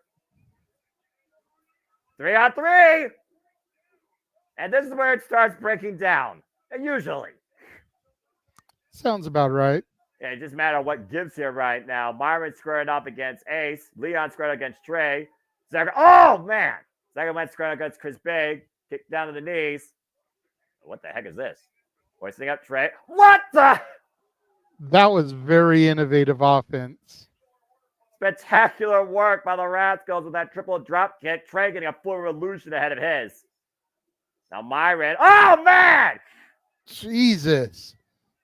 3-on-3. And this is where it starts breaking down. Usually. Sounds about right. Yeah, it just matter what gives here right now. Myron squaring up against Ace. Leon squaring against Trey. Oh, man. Second went squaring against Chris Big. Kicked down to the knees. What the heck is this? Hoisting up Trey. What the? That was very innovative offense. Spectacular work by the Rascals with that triple drop kick. Trey getting a full revolution ahead of his. Now Myron. Oh, man! Jesus.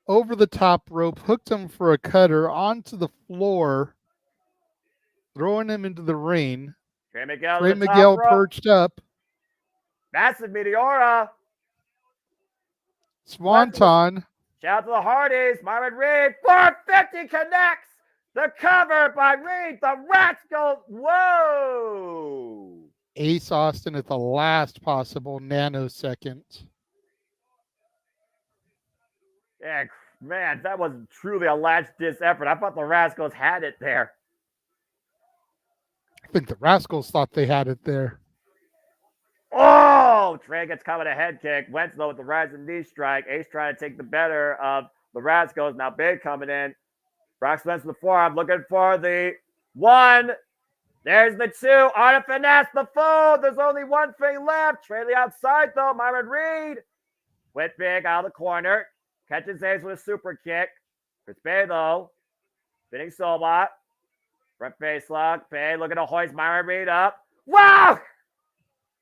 Over the top rope, hooked him for a cutter onto the floor, throwing him into the ring. Trey Miguel, Trey Miguel perched up. Massive Meteora. Swanton. Shout out to the Hardys. Myron Reed. 450 connects. The cover by Reed. The Rascals. Whoa. Ace Austin at the last possible nanosecond. Yeah, man, that was truly a last-ditch effort. I thought the Rascals had it there. I think the Rascals thought they had it there. Oh! Trey gets caught with a head kick. Wentz, though, with the rising knee strike. Ace trying to take the better of the Rascals. Now Big coming in. Brock Spence with the forearm, looking for the 1. There's the 2. On a finesse, the fold. There's only one thing left. Trey the outside, though. Myron Reed. With Big out of the corner. Catches Ace with a super kick. Chris Bay, though. Spinning Sobot. Front face lock. Bay looking to hoist Myron Reed up. Wow!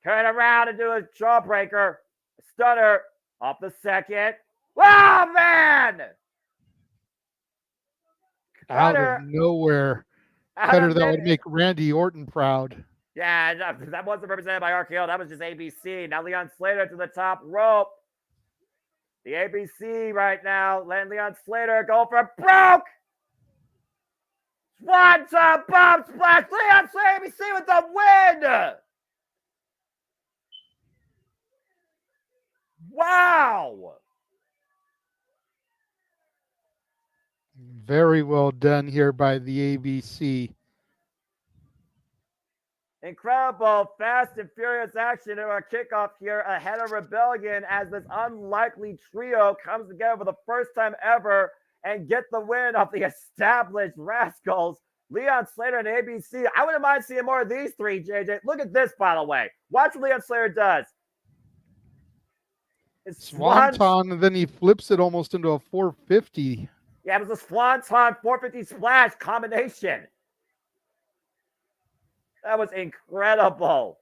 Turn around and do a jawbreaker. A stunner off the second. Wow, man! Out of Cutter. nowhere. Out Cutter of that mid- would make Randy Orton proud. Yeah, that wasn't represented by RKO. That was just ABC. Now Leon Slater to the top rope. The ABC right now, letting Leon Slater go for broke. Swanton bomb splash. Leon Slater ABC with the win. Wow. Very well done here by the ABC. Incredible, fast and furious action in our kickoff here ahead of Rebellion as this unlikely trio comes together for the first time ever and get the win off the established Rascals, Leon Slater and ABC. I wouldn't mind seeing more of these three, JJ. Look at this, by the way. Watch what Leon Slater does. It's Swanton, and then he flips it almost into a 450. Yeah, it was a Swanton 450 splash combination. That was incredible.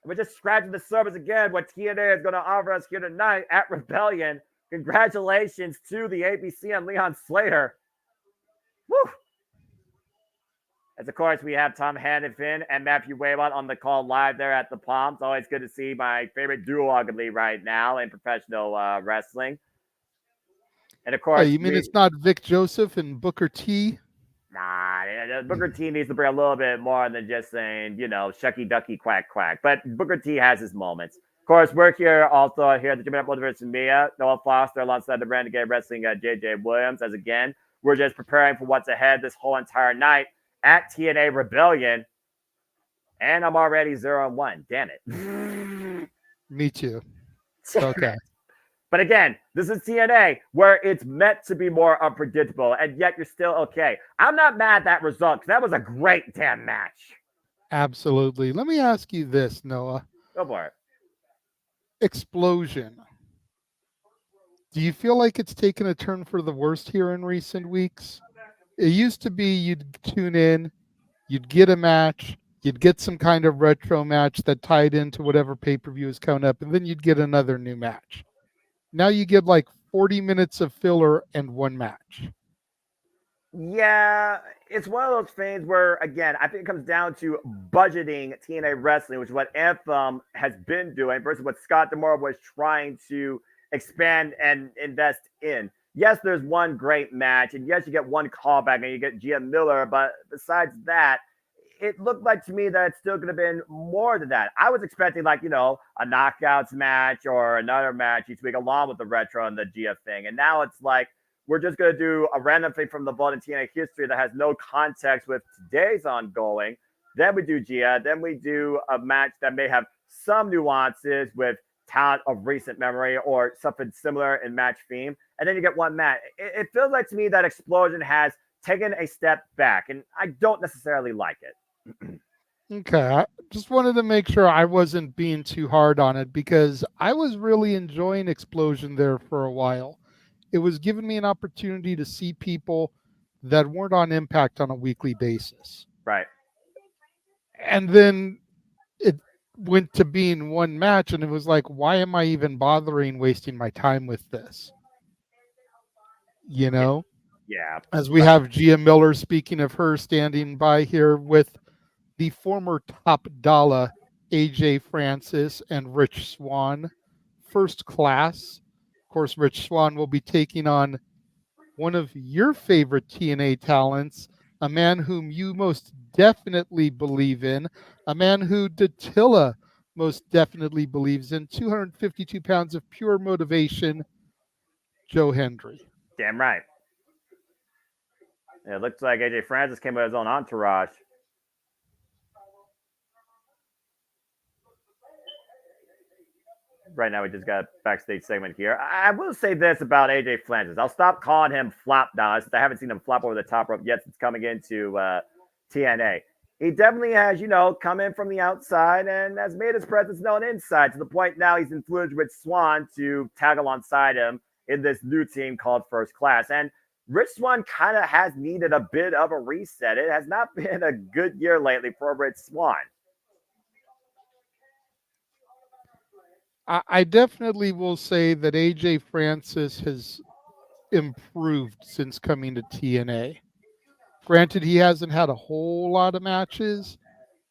We're just scratching the surface again. What TNA is going to offer us here tonight at Rebellion. Congratulations to the ABC and Leon Slater. Woo! As of course, we have Tom Hannafin and Matthew Wayward on the call live there at the Palms. Always good to see my favorite duo, arguably, right now in professional wrestling. And of course, you mean it's not Vic Joseph and Booker T? Nah, Booker T needs to bring a little bit more than just saying, shucky ducky quack quack. But Booker T has his moments. Of course, we're here also here at the JMN Multiverse of Media. Noah Foster alongside the Renegade Wrestling JJ Williams. As again, we're just preparing for what's ahead this whole entire night at TNA Rebellion. And I'm already 0-1. Damn it. Me too. Okay. But again, this is TNA where it's meant to be more unpredictable, and yet you're still okay. I'm not mad at that result because that was a great damn match. Absolutely. Let me ask you this, Noah. Go for it. Explosion. Do you feel like it's taken a turn for the worst here in recent weeks? It used to be you'd tune in, you'd get a match, you'd get some kind of retro match that tied into whatever pay-per-view is coming up, and then you'd get another new match. Now you get like 40 minutes of filler and one match. Yeah, it's one of those things where, again, I think it comes down to budgeting TNA Wrestling, which is what Anthem has been doing versus what Scott D'Amore was trying to expand and invest in. Yes, there's one great match, and yes, you get one callback and you get Gia Miller, but besides that, it looked like to me that it's still going to be more than that. I was expecting a knockouts match or another match each week along with the retro and the Gia thing. And now it's like, we're just going to do a random thing from the vault in TNA history that has no context with today's ongoing. Then we do Gia. Then we do a match that may have some nuances with talent of recent memory or something similar in match theme. And then you get one match. It feels like to me that Explosion has taken a step back, and I don't necessarily like it. Okay, I just wanted to make sure I wasn't being too hard on it because I was really enjoying Explosion there for a while. It was giving me an opportunity to see people that weren't on Impact on a weekly basis. Right. And then it went to being one match, and it was like, why am I even bothering wasting my time with this? Yeah. As we have Gia Miller, speaking of her, standing by here with the former Top Dollar AJ Francis and Rich Swann, first class. Of course, Rich Swann will be taking on one of your favorite TNA talents, a man whom you most definitely believe in, a man who Dattila most definitely believes in, 252 pounds of pure motivation, Joe Hendry. Damn right. It looks like AJ Francis came with his own entourage. Right now, we just got a backstage segment here. I will say this about AJ Francis. I'll stop calling him flop now, since I haven't seen him flop over the top rope yet since coming into TNA. He definitely has, come in from the outside and has made his presence known inside to the point now he's influenced Rich Swann to tag alongside him in this new team called First Class. And Rich Swann kind of has needed a bit of a reset. It has not been a good year lately for Rich Swann. I definitely will say that AJ Francis has improved since coming to TNA. Granted, he hasn't had a whole lot of matches,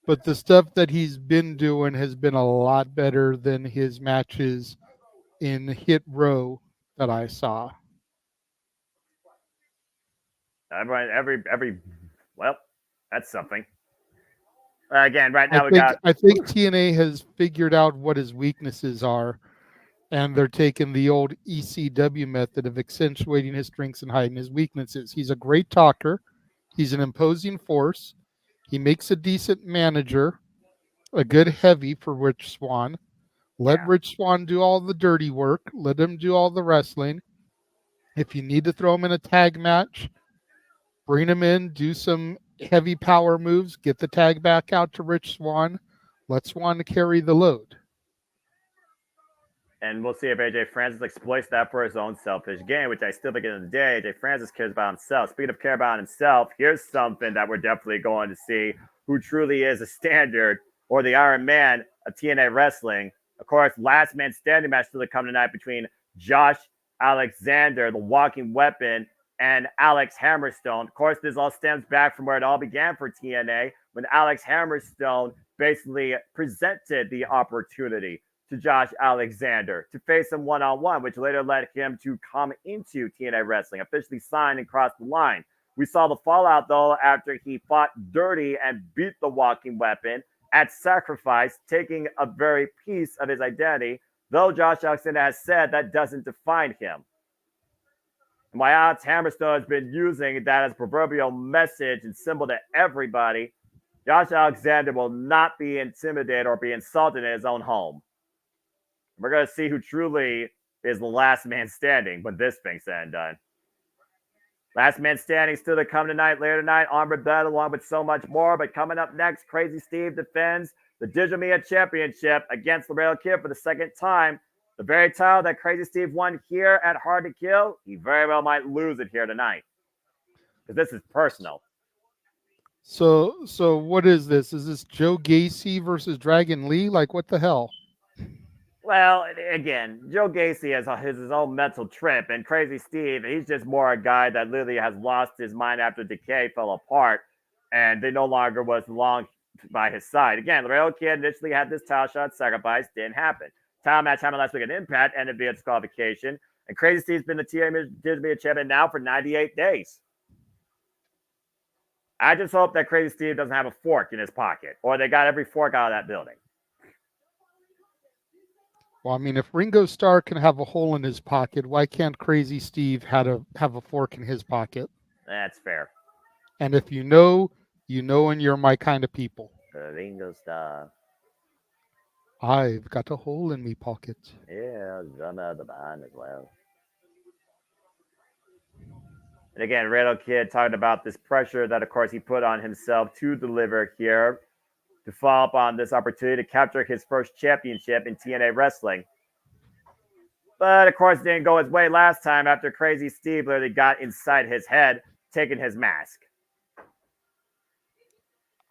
but the stuff that he's been doing has been a lot better than his matches in Hit Row that I saw. Well, that's something. Again, right now I think TNA has figured out what his weaknesses are, and they're taking the old ECW method of accentuating his strengths and hiding his weaknesses. He's a great talker. He's an imposing force. He makes a decent manager, a good heavy for Rich Swann. Let Rich Swann do all the dirty work. Let him do all the wrestling. If you need to throw him in a tag match, bring him in, do some heavy power moves, get the tag back out to Rich Swann. Let Swann carry the load. And we'll see if AJ Francis exploits that for his own selfish gain, which I still think at the end of the day, AJ Francis cares about himself. Speaking of care about himself, here's something that we're definitely going to see who truly is a standard or the Iron Man of TNA Wrestling. Of course, last man standing match still to come tonight between Josh Alexander, the walking weapon, and Alex Hammerstone. Of course, this all stems back from where it all began for TNA when Alex Hammerstone basically presented the opportunity to Josh Alexander to face him one-on-one, which later led him to come into TNA Wrestling, officially signed and crossed the line. We saw the fallout, though, after he fought dirty and beat the walking weapon at Sacrifice, taking a very piece of his identity, though Josh Alexander has said that doesn't define him. And while Alex Hammerstone has been using that as a proverbial message and symbol to everybody, Josh Alexander will not be intimidated or be insulted in his own home. We're going to see who truly is the last man standing when this thing's said and done. Last man standing still to come tonight, later tonight, Armored Battle, along with so much more. But coming up next, Crazy Steve defends the Digital Media Championship against Laredo Kid for the second time. The very title that Crazy Steve won here at Hard to Kill, he very well might lose it here tonight. Because this is personal. So what is this? Is this Joe Gacy versus Dragon Lee? Like, what the hell? Well, again, Joe Gacy has his own mental trip, and Crazy Steve, he's just more a guy that literally has lost his mind after Decay fell apart, and they no longer was long by his side. Again, Laredo Kid initially had this title shot, Sacrifice, didn't happen. Title match happened last week at Impact, ended via disqualification, and Crazy Steve's been the TNA champion now for 98 days. I just hope that Crazy Steve doesn't have a fork in his pocket, or they got every fork out of that building. Well, I mean, if Ringo Starr can have a hole in his pocket, why can't Crazy Steve have a fork in his pocket? That's fair. And if you know, and you're my kind of people. Ringo Starr. I've got a hole in me pocket. Yeah, I'm out of the band as well. And again, Laredo Kid talking about this pressure that, of course, he put on himself to deliver here, to follow up on this opportunity to capture his first championship in TNA Wrestling. But, of course, it didn't go his way last time after Crazy Steve literally got inside his head, taking his mask.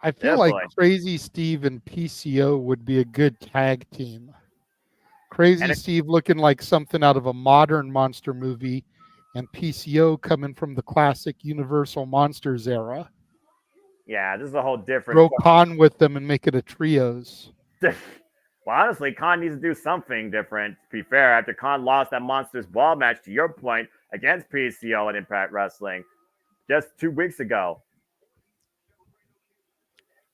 I feel like Crazy Steve and PCO would be a good tag team. Crazy Steve looking like something out of a modern monster movie, and PCO coming from the classic Universal Monsters era. Yeah, this is a whole different... Throw Khan with them and make it a trios. Well, honestly, Khan needs to do something different, to be fair, after Khan lost that Monsters Ball match, to your point, against PCO at Impact Wrestling just 2 weeks ago.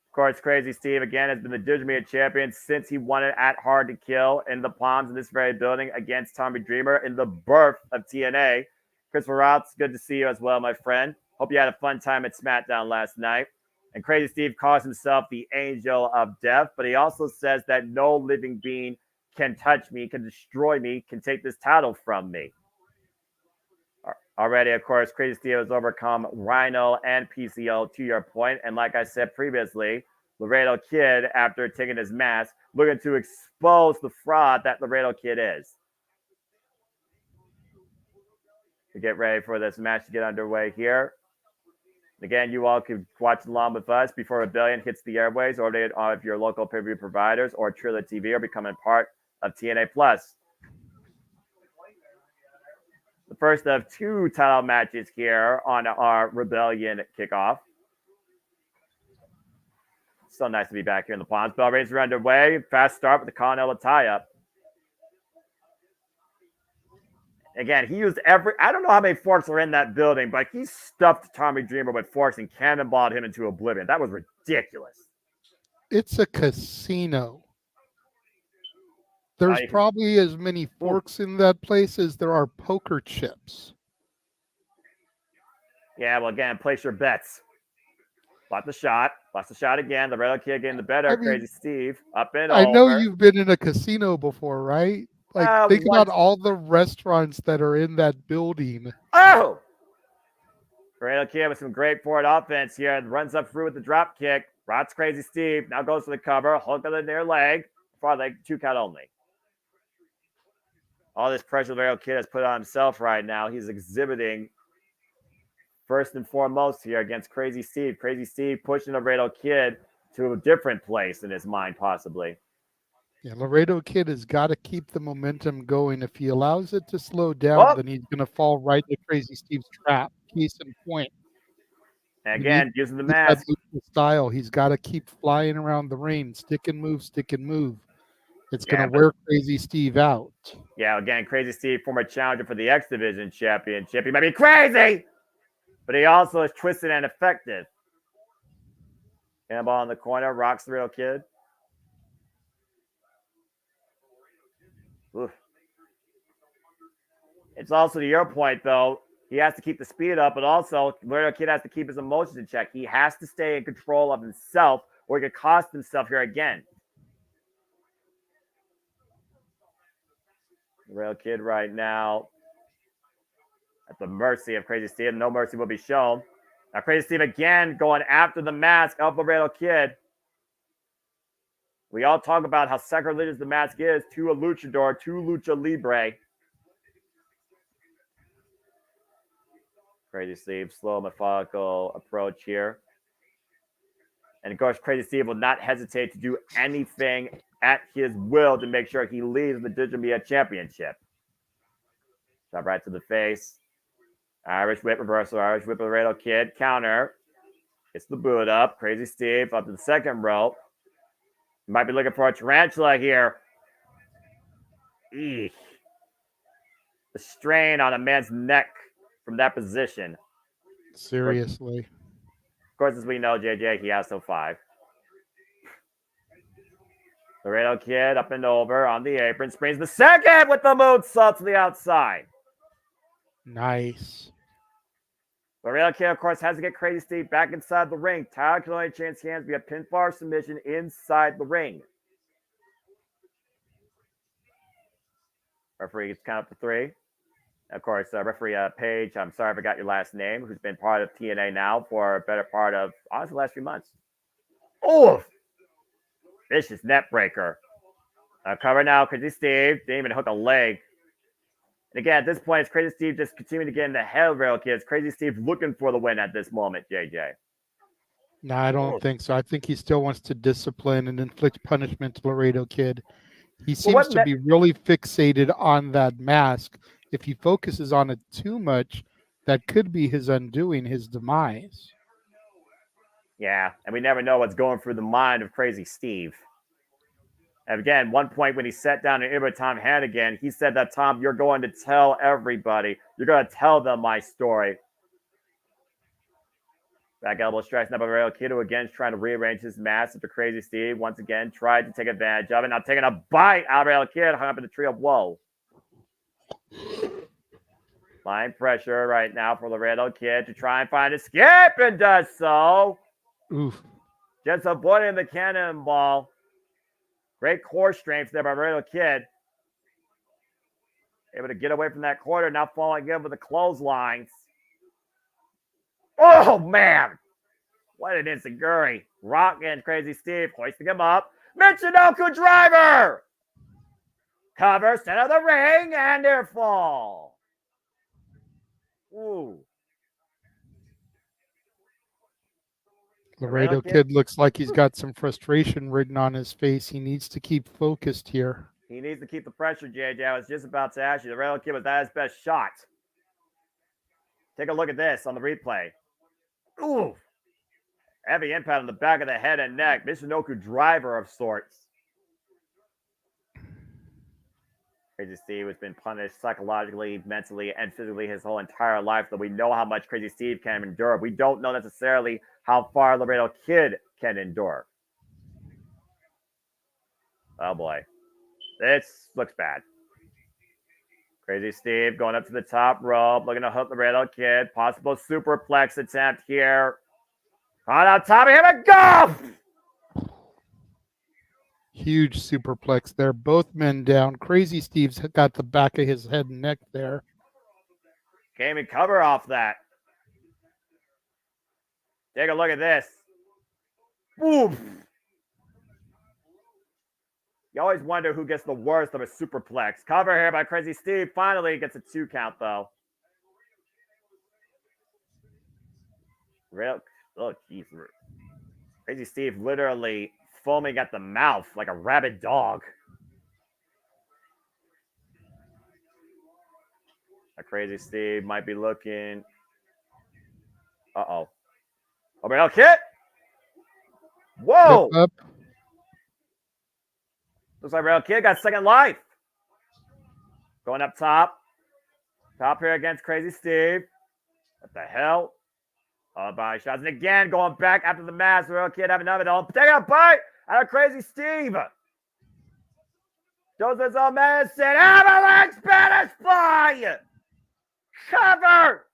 Of course, Crazy Steve, again, has been the Digital Media champion since he won it at Hard to Kill in the Palms in this very building against Tommy Dreamer in the birth of TNA. Christopher Roths, good to see you as well, my friend. Hope you had a fun time at SmackDown last night. And Crazy Steve calls himself the Angel of Death, but he also says that no living being can touch me, can destroy me, can take this title from me. Already, of course, Crazy Steve has overcome Rhino and PCO, to your point. And like I said previously, Laredo Kid, after taking his mask, looking to expose the fraud that Laredo Kid is. To get ready for this match to get underway here. Again, you all can watch along with us before Rebellion hits the airways, or they of your local pay-per-view providers or Trilla TV, or becoming part of TNA Plus. The first of 2 title matches here on our Rebellion kickoff. So nice to be back here in the Ponds. Bell rings are underway. Fast start with the Continental tie-up. Again, he used I don't know how many forks are in that building, but he stuffed Tommy Dreamer with forks and cannonballed him into oblivion. That was ridiculous. It's a casino. There's probably as many forks in that place as there are poker chips. Yeah, well, again, place your bets. Lost the shot. Lost the shot again. The Rail Kid getting the better. Crazy Steve up and over. I know you've been in a casino before, right? Like, think about all the restaurants that are in that building. Oh! Rail Kid with some great forward offense here. Runs up through with the drop kick. Rots Crazy Steve. Now goes for the cover. Hook on the near leg. Far leg, 2 count only. All this pressure the Rail Kid has put on himself right now. He's exhibiting first and foremost here against Crazy Steve. Crazy Steve pushing the Laredo Kid to a different place in his mind, possibly. Yeah, Laredo Kid has got to keep the momentum going. If he allows it to slow down, then he's going to fall right into Crazy Steve's trap. Case in point. And again, using the mask. Style, he's got to keep flying around the ring. Stick and move, stick and move. It's going to wear Crazy Steve out. Yeah, again, Crazy Steve, former challenger for the X Division Championship. He might be crazy, but he also is twisted and effective. Cannonball in the corner, rocks the Real Kid. Oof. It's also to your point, though, he has to keep the speed up, but also Laredo Kid has to keep his emotions in check. He has to stay in control of himself, or he could cost himself here again. Laredo Kid right now at the mercy of Crazy Steve. No mercy will be shown. Now Crazy Steve again going after the mask of Laredo Kid. We all talk about how sacrilegious the mask is to a luchador, to lucha libre. Crazy Steve, slow, methodical approach here. And of course, Crazy Steve will not hesitate to do anything at his will to make sure he leads the Digital Media Championship. Shot right to the face. Irish whip reversal, Irish whip Laredo Kid. Counter. It's the boot up. Crazy Steve up to the second rope. Might be looking for a tarantula here. Eesh. The strain on a man's neck from that position. Seriously. Of course, as we know, JJ, he has no 5. Laredo Kid up and over on the apron. Springs the second with the moonsault to the outside. Nice. Laredo Kid, of course, has to get Crazy Steve back inside the ring. Tyler can only change hands via pinfall submission inside the ring. Referee gets count up to 3. Of course, referee Paige, I'm sorry I forgot your last name, who's been part of TNA now for a better part of, honestly, the last few months. Oh! Vicious net breaker. Cover now, Crazy Steve. Didn't even hook a leg. And again, at this point, it's Crazy Steve just continuing to get in the head of Rail Kids. Crazy Steve looking for the win at this moment, JJ. No, I don't think so. I think he still wants to discipline and inflict punishment to Laredo Kid. He seems to be really fixated on that mask. If he focuses on it too much, that could be his undoing, his demise. Yeah, and we never know what's going through the mind of Crazy Steve. And again, one point when he sat down and interviewed Tom Hannigan, he said that, Tom, you're going to tell everybody. You're going to tell them my story. Back elbow strikes up by Rail Kid, who again is trying to rearrange his mask after Crazy Steve once again tried to take advantage of it. Now taking a bite out of Rail Kid, hung up in the tree of woe. Line pressure right now for Laredo Kid to try and find escape, and does so. Oof. Just avoiding the cannonball. Great core strength there by Laredo Kid. Able to get away from that corner, now falling in with the clotheslines. Oh, man. What an enziguri. Rock and Crazy Steve hoisting him up. Michinoku driver. Cover, center of the ring, and near fall. Ooh. Laredo Kid looks like he's got some frustration written on his face. He needs to keep focused here. He needs to keep the pressure, JJ. I was just about to ask you. The Laredo Kid was at his best shot. Take a look at this on the replay. Ooh. Heavy impact on the back of the head and neck. Michinoku driver of sorts. Crazy Steve has been punished psychologically, mentally, and physically his whole entire life, so we know how much Crazy Steve can endure. We don't know necessarily how far Laredo Kid can endure. Oh boy. This looks bad. Crazy Steve going up to the top rope, looking to hook Laredo Kid. Possible superplex attempt here. On top of him and go! Huge superplex there. Both men down. Crazy Steve's got the back of his head and neck there. Can't even cover off that. Take a look at this. Oof. You always wonder who gets the worst of a superplex. Cover here by Crazy Steve. Finally gets a 2 count, though. Oh, jeez. Crazy Steve literally foaming at the mouth like a rabid dog. A Crazy Steve might be looking. Uh-oh. Overhead kick. Whoa. Up. Looks like Rail Kid got second life. Going up top. Top here against Crazy Steve. What the hell? Body shots. And again, going back after the match. Rail Kid having another. Taking a bite out of Crazy Steve. Does his own medicine. Avalanche Spanish Fly. Cover.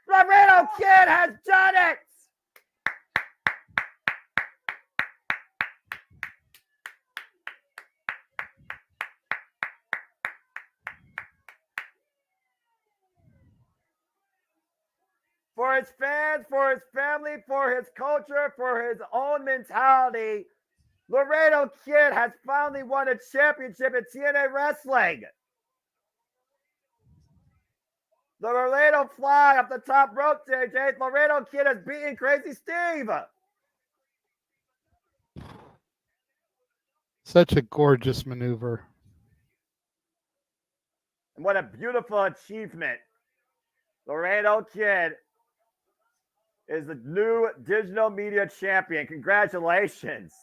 Laredo Kid has done it. For his fans, for his family, for his culture, for his own mentality, Laredo Kid has finally won a championship in TNA Wrestling. The Laredo Fly up the top rope, JJ. Laredo Kid has beaten Crazy Steve. Such a gorgeous maneuver. And what a beautiful achievement. Laredo Kid is the new digital media champion. Congratulations.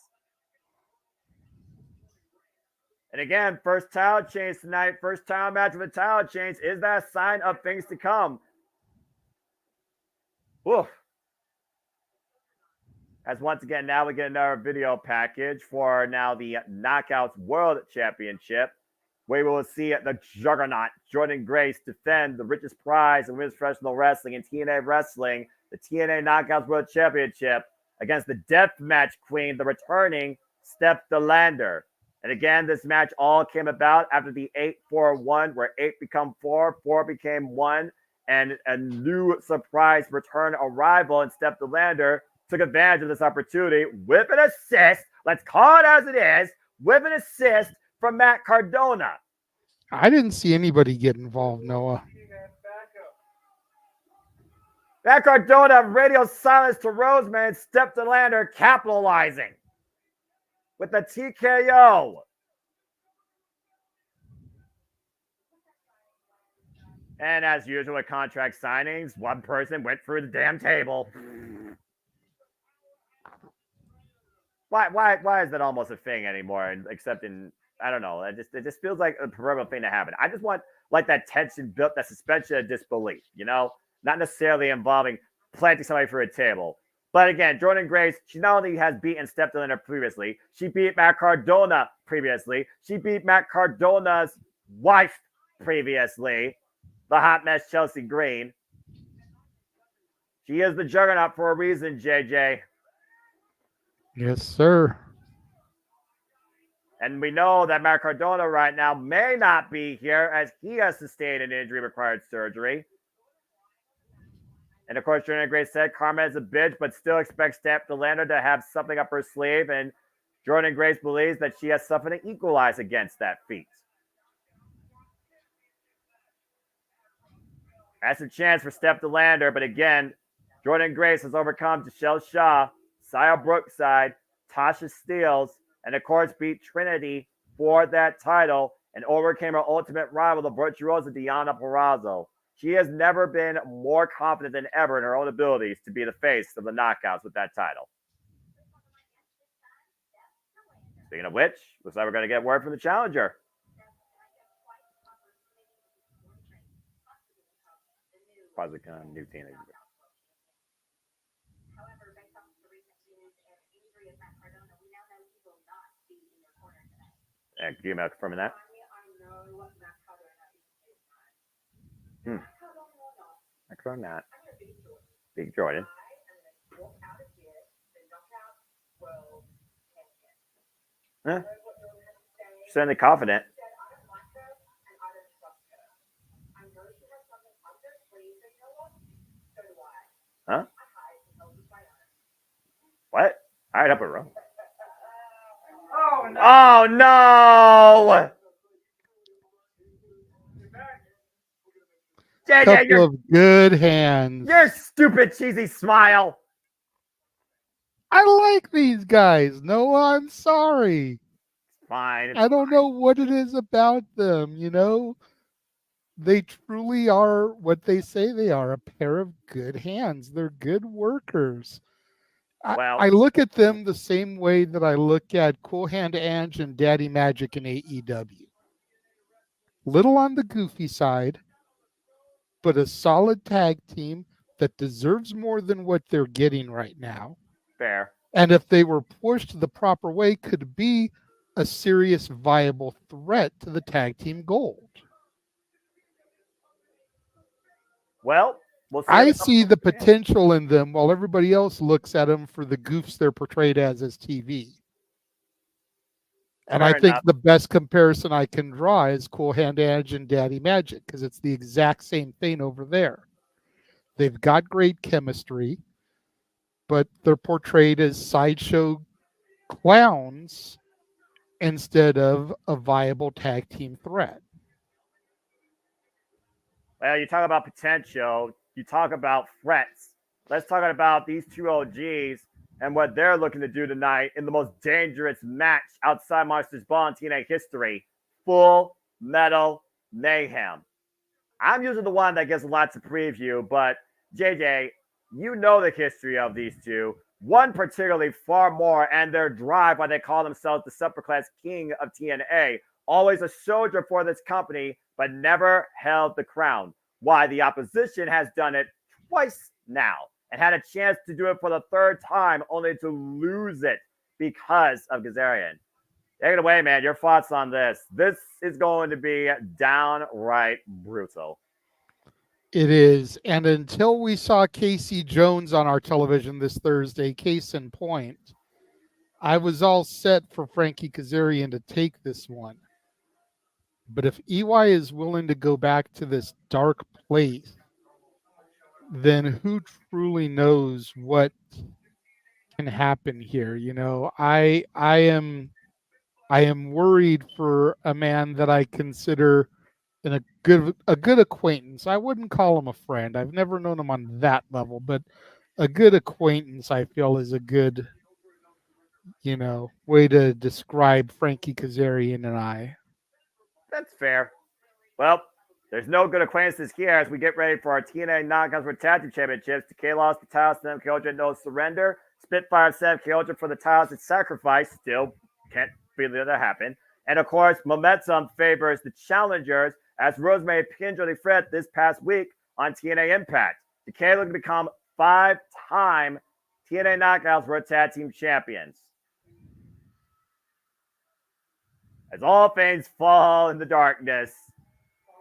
And again, first title change tonight. First title match with a title change. Is that a sign of things to come? Oof. As once again, now we get another video package for now the Knockouts World Championship, where we will see the juggernaut Jordan Grace defend the richest prize in women's professional wrestling in TNA Wrestling, the TNA Knockouts World Championship, against the Deathmatch Queen, the returning Steph DeLander. And again, this match all came about after the 8-4-1, where 8 become 4, 4 became 1, and a new surprise return arrival in Steph DeLander took advantage of this opportunity with an assist. Let's call it as it is, with an assist from Matt Cardona. I didn't see anybody get involved, Noah. Matt Cardona, radio silence to Roseman, Steph DeLander capitalizing with the TKO. And as usual with contract signings, one person went through the damn table. Why is that almost a thing anymore? Except in, I don't know. It just feels like a proverbial thing to happen. I just want like that tension built, that suspension of disbelief, you know? Not necessarily involving planting somebody through a table. But again, Jordan Grace, she not only has beaten Steph DeLander previously, she beat Matt Cardona previously. She beat Matt Cardona's wife previously, the hot mess Chelsea Green. She is the juggernaut for a reason, JJ. Yes, sir. And we know that Matt Cardona right now may not be here as he has sustained an injury, required surgery. And of course, Jordan Grace said karma is a bitch, but still expects Steph DeLander to have something up her sleeve. And Jordan Grace believes that she has something to equalize against that feat. That's a chance for Steph DeLander, but again, Jordan Grace has overcome Michelle Shaw, Saya Brookside, Tasha Steeles, and of course beat Trinity for that title and overcame her ultimate rival, the virtuosa Deonna Purrazzo. She has never been more confident than ever in her own abilities to be the face of the Knockouts with that title. Speaking of which, looks like we're going to get word from the challenger. Probably new TNA. And do you mind confirming that? I confirm that. Big Jordan. Huh? Certainly confident. Huh? What? All right, up a row. Oh no! Oh no! JJ, Couple of good hands. Your stupid cheesy smile. I like these guys. Noah, I'm sorry. Fine. I don't know what it is about them, you know. They truly are what they say they are, a pair of good hands. They're good workers. I look at them the same way that I look at Cool Hand Ange and Daddy Magic in AEW. Little on the goofy side, but a solid tag team that deserves more than what they're getting right now. Fair. And if they were pushed the proper way, could be a serious, viable threat to the tag team gold. Well, we'll see. I see the potential in them while everybody else looks at them for the goofs they're portrayed as TV. And I think the best comparison I can draw is Cool Hand Edge and Daddy Magic, because it's the exact same thing over there. They've got great chemistry, but they're portrayed as sideshow clowns instead of a viable tag team threat. Well, you talk about potential, you talk about threats. Let's talk about these two OGs and what they're looking to do tonight in the most dangerous match outside Monsters Ball in TNA history, Full Metal Mayhem. I'm usually the one that gets a lot to preview, but JJ, you know the history of these two. One particularly far more, and their drive, why they call themselves the Separate Class King of TNA. Always a soldier for this company, but never held the crown. Why the opposition has done it twice now and had a chance to do it for the third time, only to lose it because of Kazarian. Take it away, man. Your thoughts on this? This is going to be downright brutal. It is. And until we saw Casey Jones on our television this Thursday, case in point, I was all set for Frankie Kazarian to take this one. But if EY is willing to go back to this dark place, then who truly knows what can happen here? You know, I am worried for a man that I consider a good acquaintance. I wouldn't call him a friend. I've never known him on that level, but a good acquaintance I feel is a good, you know, way to describe Frankie Kazarian and I. That's fair. Well, there's no good acquaintances here as we get ready for our TNA Knockouts for Tag Team Championships. Decay lost the titles to Sam Kyoja, no surrender. Spitfire Sam Kyoja for the titles at Sacrifice. Still can't believe that happened. And of course, momentum favors the challengers as Rosemary pinned Jody Fred this past week on TNA Impact. Decay looking to become 5-time TNA Knockouts for Tag Team Champions. As all things fall in the darkness,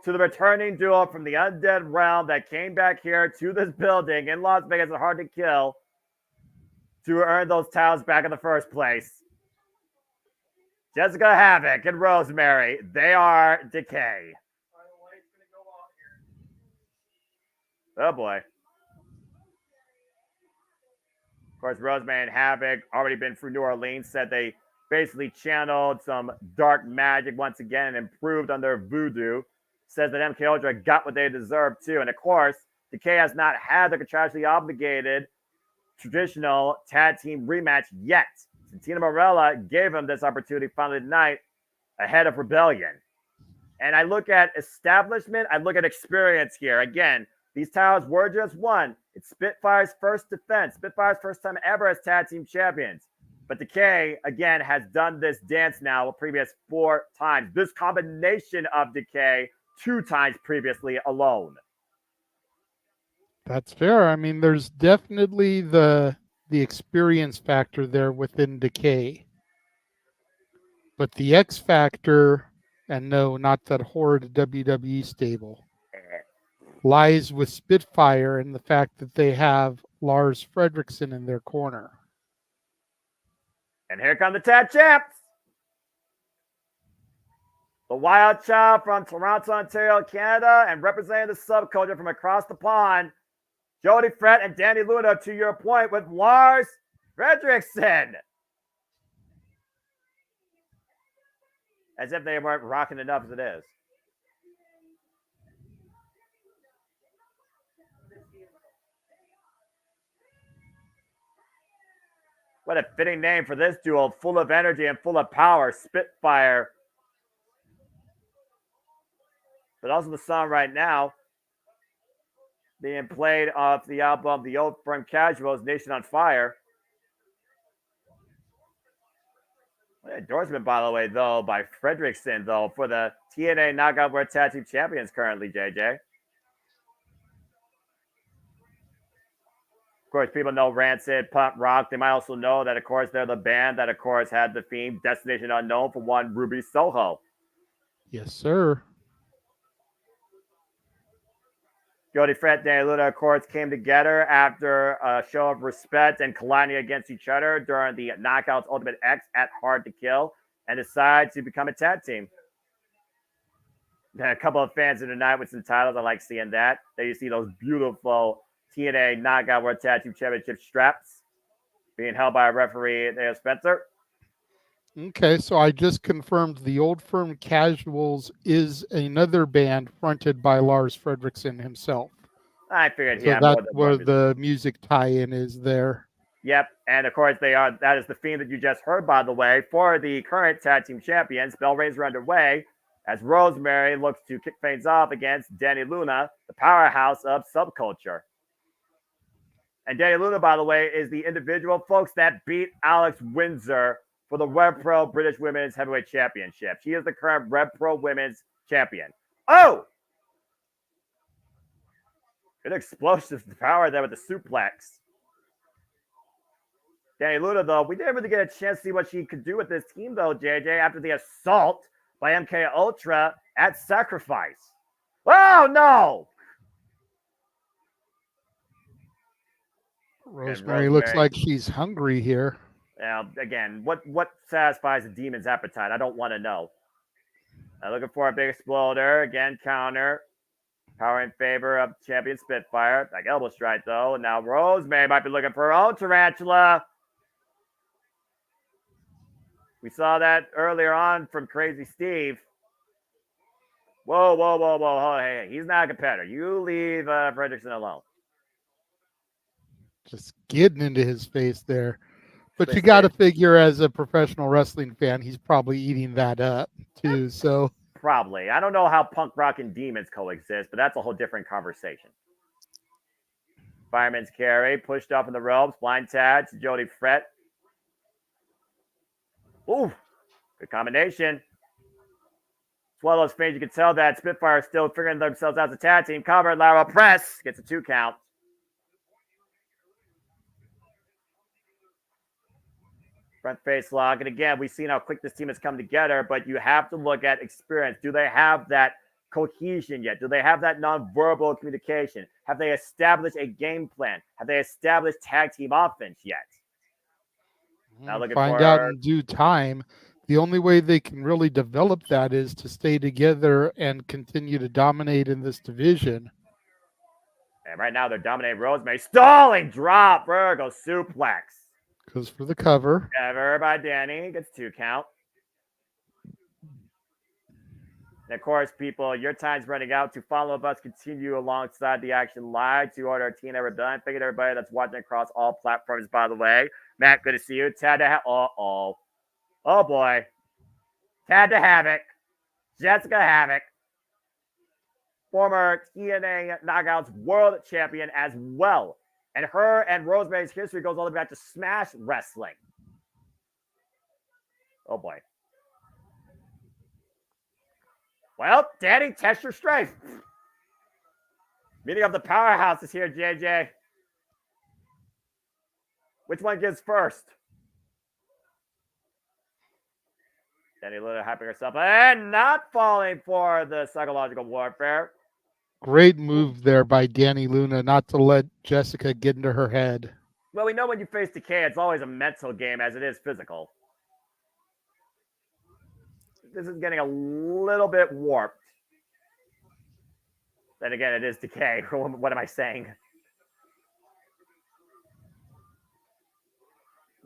to the returning duo from the undead realm that came back here to this building in Las Vegas at Hard to Kill to earn those titles back in the first place. Jessica Havoc and Rosemary, they are Decay. Oh boy. Of course, Rosemary and Havoc already been through New Orleans, said they basically channeled some dark magic once again and improved on their voodoo. Says that MK Ultra got what they deserved too. And of course, Decay has not had the contractually obligated traditional tag team rematch yet. Santina Morella gave him this opportunity finally tonight ahead of Rebellion. And I look at establishment, I look at experience here. Again, these titles were just won. It's Spitfire's first defense, Spitfire's first time ever as tag team champions. But Decay, again, has done this dance now the previous 4 times. This combination of Decay 2 times previously alone. That's fair. I mean, there's definitely the experience factor there within Decay. But the X factor, and no, not that horrid WWE stable, lies with Spitfire and the fact that they have Lars Fredrickson in their corner. And here come the tag champs. The Wild Child from Toronto, Ontario, Canada, and representing the subculture from across the pond, Jody Fred and Danny Luna, to your point, with Lars Fredrickson. As if they weren't rocking enough as it is. What a fitting name for this duo, full of energy and full of power, Spitfire. But also the song right now being played off the album The Old Firm Casuals, Nation on Fire. What an endorsement, by the way, though, by Fredrickson, though, for the TNA Knockout World Tag Team Champions currently, JJ. Of course, people know Rancid, Punk Rock. They might also know that, of course, they're the band that, of course, had the theme Destination Unknown for one Ruby Soho. Yes, sir. Jody Fred and Danny Luna, of course, came together after a show of respect and colliding against each other during the Knockouts Ultimate X at Hard to Kill and decided to become a tag team. And a couple of fans in the night with some titles. I like seeing that. There you see those beautiful TNA Knockout World Tag Team Championship straps being held by a referee, Dale Spencer. Okay, so I just confirmed the Old Firm Casuals is another band fronted by Lars Fredrickson himself. I figured he so had that's more than where one. the music tie-in is there. Yep, and of course they are. That is the theme that you just heard, by the way, for the current tag team champions. Bell rings are underway as Rosemary looks to kick things off against Danny Luna, the powerhouse of subculture. And Danny Luna, by the way, is the individual, folks, that beat Alex Windsor for the Rev Pro British Women's Heavyweight Championship. She is the current Rev Pro Women's Champion. Oh! Good explosive power there with the suplex. Danny Luna, though, we didn't really get a chance to see what she could do with this team, though, JJ, after the assault by MK Ultra at Sacrifice. Oh, no! Rosemary looks like she's hungry here. Now, again, what satisfies a demon's appetite? I don't want to know. Looking for a big exploder. Again, counter. Power in favor of champion Spitfire. Like elbow strike, though. Now Rosemary might be looking for her own tarantula. We saw that earlier on from Crazy Steve. Whoa, whoa, whoa, whoa. Oh, hey, he's not a competitor. You leave Fredrickson alone. Just getting into his face there. But you got to figure, as a professional wrestling fan, he's probably eating that up too. So probably. I don't know how punk rock and demons coexist, but that's a whole different conversation. Fireman's carry, pushed up in the ropes, blind tag to Jody Fret. Ooh, good combination. It's one of those things you can tell that Spitfire is still figuring themselves out as a tag team. Cover, lateral press, gets a 2 count. Front face lock. And again, we've seen how quick this team has come together, but you have to look at experience. Do they have that cohesion yet? Do they have that nonverbal communication? Have they established a game plan? Have they established tag team offense yet? Now looking find out in due time. The only way they can really develop that is to stay together and continue to dominate in this division. And right now they're dominating Rosemary. Stalling drop. Virgo suplex. Goes for the cover. Cover by Danny. Gets 2 count. And of course, people, your time's running out. To follow us, continue alongside the action live to order TNA Rebellion. Thank you to everybody that's watching across all platforms, by the way. Matt, good to see you. Tad to oh boy. Tad to Havoc. Jessica Havoc. former TNA Knockouts World Champion as well. And her and Rosemary's history goes all the way back to Smash Wrestling. Oh boy. Well, Danny, test your strength. Meeting of the powerhouses here, JJ. Which one gives first? Danny Luna hyping herself and not falling for the psychological warfare. Great move there by Danny Luna not to let Jessica get into her head. Well, we know when you face Decay, it's always a mental game as it is physical. This is getting a little bit warped. Then again, it is Decay. What am I saying?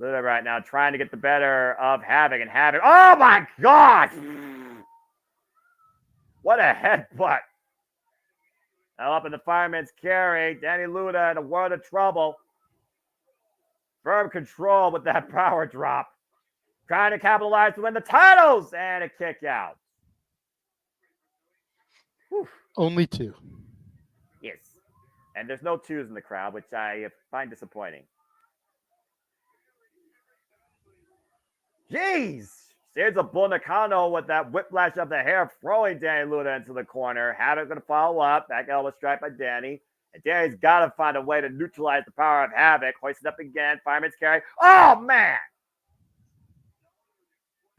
Luna right now trying to get the better of Havoc and Havoc. Oh my God! What a headbutt. Now up in the fireman's carry. Danny Luna in a world of trouble. Firm control with that power drop. Trying to capitalize to win the titles and a kick out. Whew. Only 2. Yes. And there's no 2s in the crowd, which I find disappointing. Jeez! There's a Bull Nakano with that whiplash of the hair, throwing Danny Luna into the corner. Havoc going to follow up. Back elbow strike by Danny. And Danny's got to find a way to neutralize the power of Havoc. Hoisted up again. Fireman's carry. Oh, man!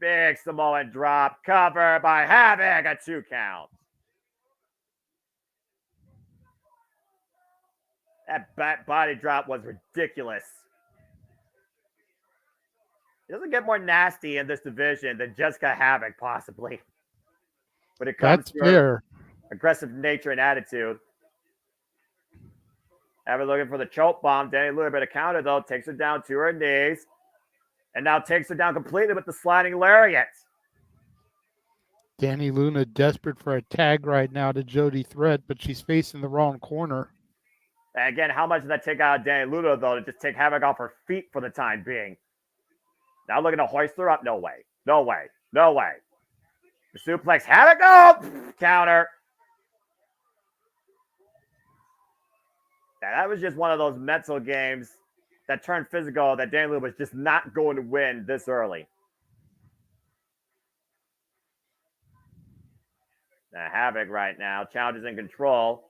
Big Samoan drop. Cover by Havoc. A 2 count. That back body drop was ridiculous. It doesn't get more nasty in this division than Jessica Havoc, possibly. When it comes to her aggressive nature and attitude. Havoc looking for the choke bomb. Danny Luna better counter, though. Takes her down to her knees. And now takes her down completely with the sliding lariat. Danny Luna desperate for a tag right now to Jody Threat, but she's facing the wrong corner. And again, how much does that take out of Danny Luna, though, to just take Havoc off her feet for the time being? Now looking to hoist her up. No way. No way. No way. The suplex. Havoc. Oh! Counter. Yeah, that was just one of those mental games that turned physical that Danny Luna was just not going to win this early. Now Havoc right now. Challenges in control.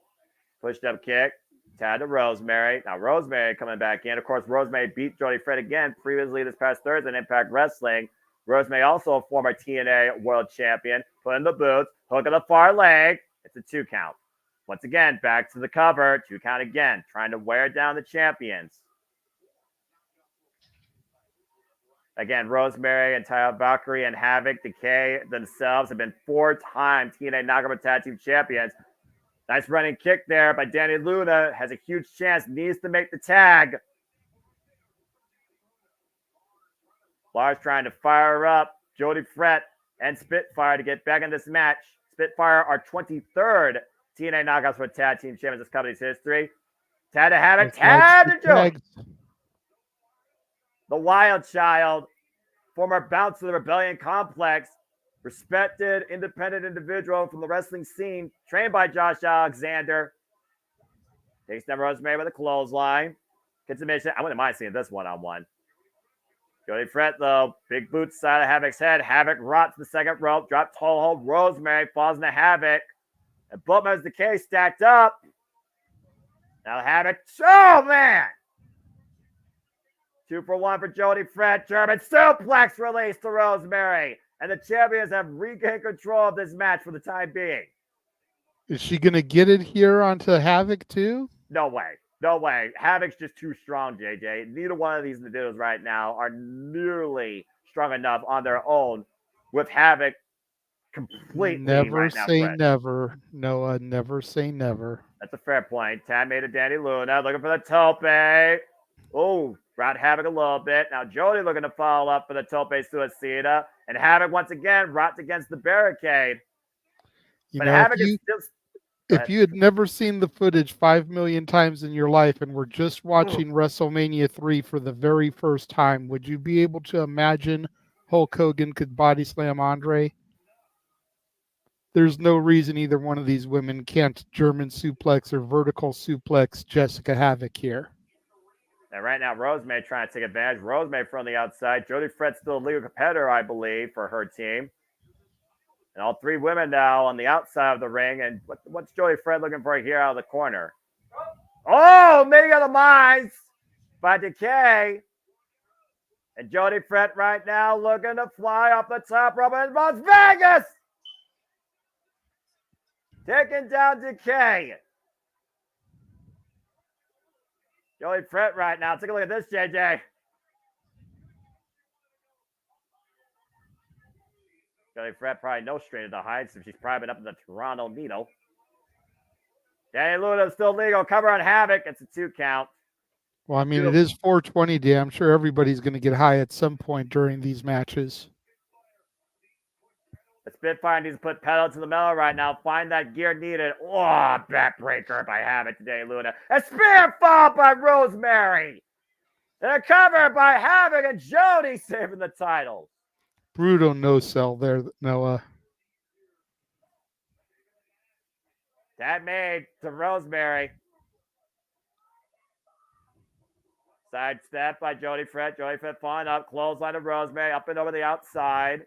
Pushed up kick. Tied to Rosemary. Now Rosemary coming back in. Of course, Rosemary beat Jody Fred again previously this past Thursday in Impact Wrestling. Rosemary also a former TNA World Champion. Put in the boots. Hook on the far leg. It's a 2 count. Once again, back to the cover. 2 count again. Trying to wear down the champions. Again, Rosemary and Taya Valkyrie and Havoc Decay themselves have been 4-time TNA Knockouts Tag Team Champions. Nice running kick there by Danny Luna. Has a huge chance. Needs to make the tag. Lars trying to fire up Jody Fret and Spitfire to get back in this match. Spitfire are 23rd TNA Knockouts for Tag Team Champions in this company's history. Tag to Havoc. Tag to Jody. The Wild Child. Former bouncer of the Rebellion Complex. Respected, independent individual from the wrestling scene, trained by Josh Alexander. Takes down Rosemary with a clothesline. Gets a mission. I wouldn't mind seeing this one-on-one. Jody Fret, though. Big boots side of Havoc's head. Havoc rots the second rope. Drop toe hold. Rosemary falls into Havoc. And Butler's Decay stacked up. Now Havoc. Oh, man! 2 for 1 for Jody Fret. German suplex release to Rosemary. And the champions have regained control of this match for the time being. Is she going to get it here onto Havoc too? No way. No way. Havoc's just too strong, JJ. Neither one of these individuals right now are nearly strong enough on their own with Havoc completely Never right now. say never, Noah. Never say never. That's a fair point. Tad made a Danny Luna. Looking for the tope. Oh, brought Havoc a little bit. Now Jody looking to follow up for the tope suicida. And Havoc once again rocked against the barricade. But Havoc is still... If you had never seen the footage 5 million times in your life and were just watching WrestleMania 3 for the very first time, would you be able to imagine Hulk Hogan could body slam Andre? there's no reason either one of these women can't German suplex or vertical suplex Jessica Havoc here. And right now, Rosemary trying to take advantage. Rosemary from the outside. Jody Fred's still a legal competitor, I believe, for her team. And all three women now on the outside of the ring. And what's Jody Fred looking for here out of the corner? Oh, meeting of the minds by Decay. And Jody Fred right now looking to fly off the top rope in Las Vegas. Taking down Decay. Jody Fred right now. Take a look at this, JJ. Jody Fred probably no straight into heights if she's probably been up in the Toronto Needle. Danny Luna still legal. Cover on Havoc. It's a 2 count. Well, I mean, it is 420 day. I'm sure everybody's going to get high at some point during these matches. The Spitfire needs to put pedal to the metal right now. Find that gear needed. Oh, backbreaker by Havoc today, Luna. A spear fall by Rosemary. And a cover by Havoc and Jody saving the title. Brutal no sell there, Noah. That made to Rosemary. Side step by Jody Fred. Jody Fred falling up. Clothesline of Rosemary. Up and over the outside.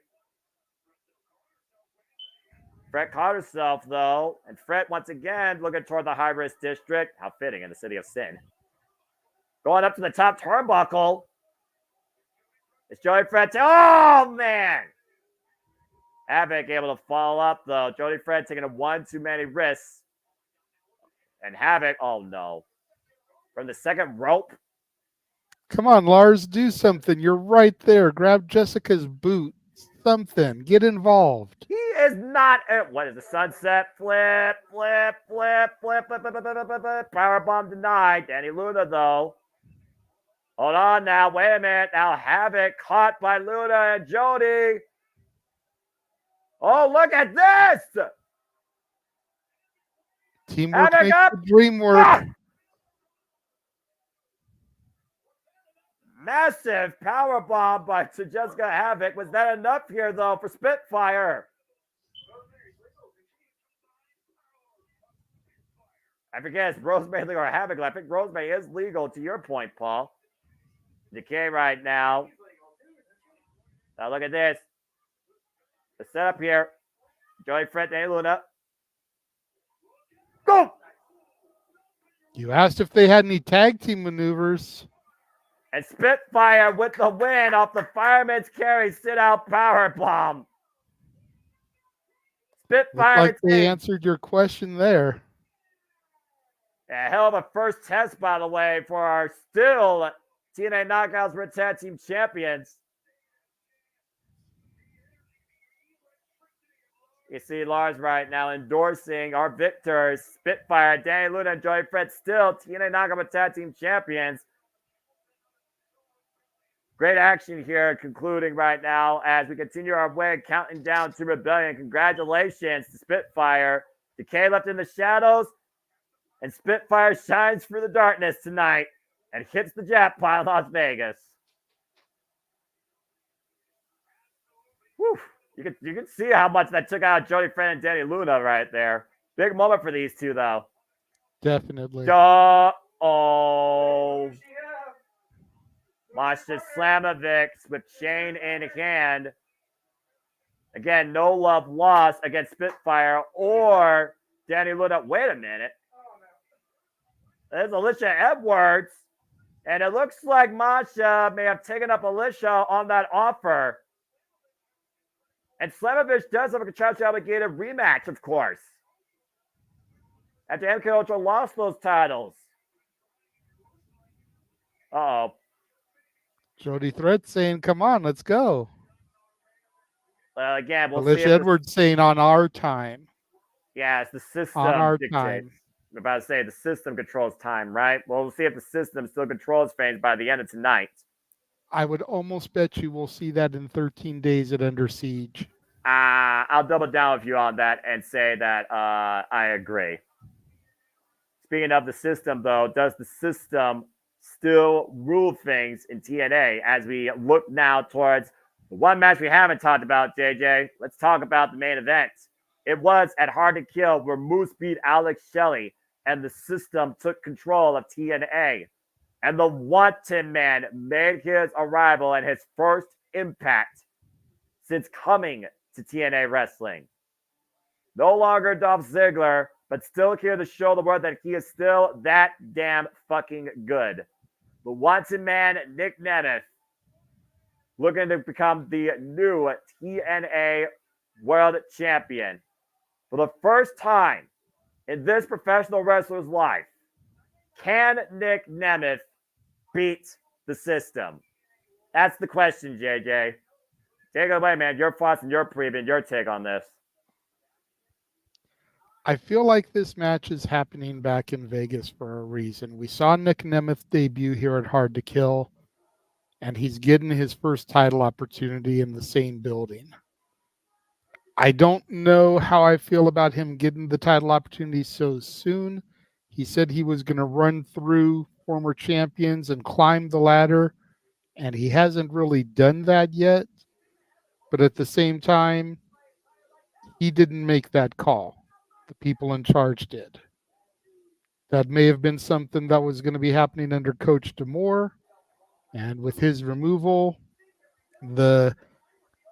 Fred caught herself, though. And Fred, once again, looking toward the high-risk district. How fitting in the city of sin. Going up to the top turnbuckle. It's Jody Fred. Oh, man. Havoc able to follow up, though. Jody Fred taking a one too many risks. And Havoc, oh, no. From the second rope. Come on, Lars, do something. You're right there. Grab Jessica's boot. Something. Get involved. He is not. What is the sunset? Flip. Powerbomb denied. Danny Luna, though. Hold on now. Wait a minute. Now Havoc caught by Luna and Jody. Oh, look at this. Teamwork Havoc makes up. the dream work. Ah! Massive power bomb by Jessica Havoc. Was that enough here, though, for Spitfire? I forget, it's Rosemary legal or Havoc. I think Rosemary is legal, to your point, Paul. Decay right now. Now look at this. The setup here. Joey Fred, Danny Luna. Go! You asked if they had any tag team maneuvers. And Spitfire with the win off the Fireman's Carry sit-out powerbomb. Spitfire. Looks like they answered your question there. A hell of a first test, by the way, for our still TNA Knockouts Red Tag Team Champions. You see Lars right now endorsing our victors, Spitfire, Danny Luna, and Joey Fred, still TNA Knockouts Red Tag Team Champions. Great action here, concluding right now as we continue our way, counting down to Rebellion. Congratulations to Spitfire. Decay left in the shadows, and Spitfire shines through the darkness tonight and hits the jackpot in Las Vegas. Whew. You can see how much that took out Jody Fred and Danny Luna right there. Big moment for these two, though. Definitely. Masha Slamovic with chain in hand. Again, no love lost against Spitfire or Danny Luna. Wait a minute. There's Alicia Edwards. And it looks like Masha may have taken up Alicia on that offer. And Slamovic does have a contractually obligated rematch, of course. After MK Ultra lost those titles. Uh-oh. Jody Threat saying, come on, let's go. Well, again, we'll Alicia see. Edwards saying on our time. Yeah, it's the system. On our dictates. time. I'm about to say the system controls time, right? Well, we'll see if the system still controls things by the end of tonight. I would almost bet you we'll see that in 13 days at Under Siege. I'll double down with you on that and say that I agree. Speaking of the system, though, does the system still rule things in TNA as we look now towards the one match we haven't talked about, JJ? Let's talk about the main event. It was at Hard to Kill where Moose beat Alex Shelley and the system took control of TNA. And the Wanted Man made his arrival and his first impact since coming to TNA Wrestling. No longer Dolph Ziggler, but still here to show the world that he is still that damn fucking good. The Wanted Man, Nick Nemeth, looking to become the new TNA World Champion. For the first time in this professional wrestler's life, can Nick Nemeth beat the system? That's the question, JJ. Take it away, man. Your thoughts and your preview and your take on this. I feel like this match is happening back in Vegas for a reason. We saw Nick Nemeth debut here at Hard to Kill, and he's getting his first title opportunity in the same building. I don't know how I feel about him getting the title opportunity so soon. He said he was going to run through former champions and climb the ladder, and he hasn't really done that yet. But at the same time, he didn't make that call. The people in charge did. That may have been something that was going to be happening under Coach DeMore, and with his removal, the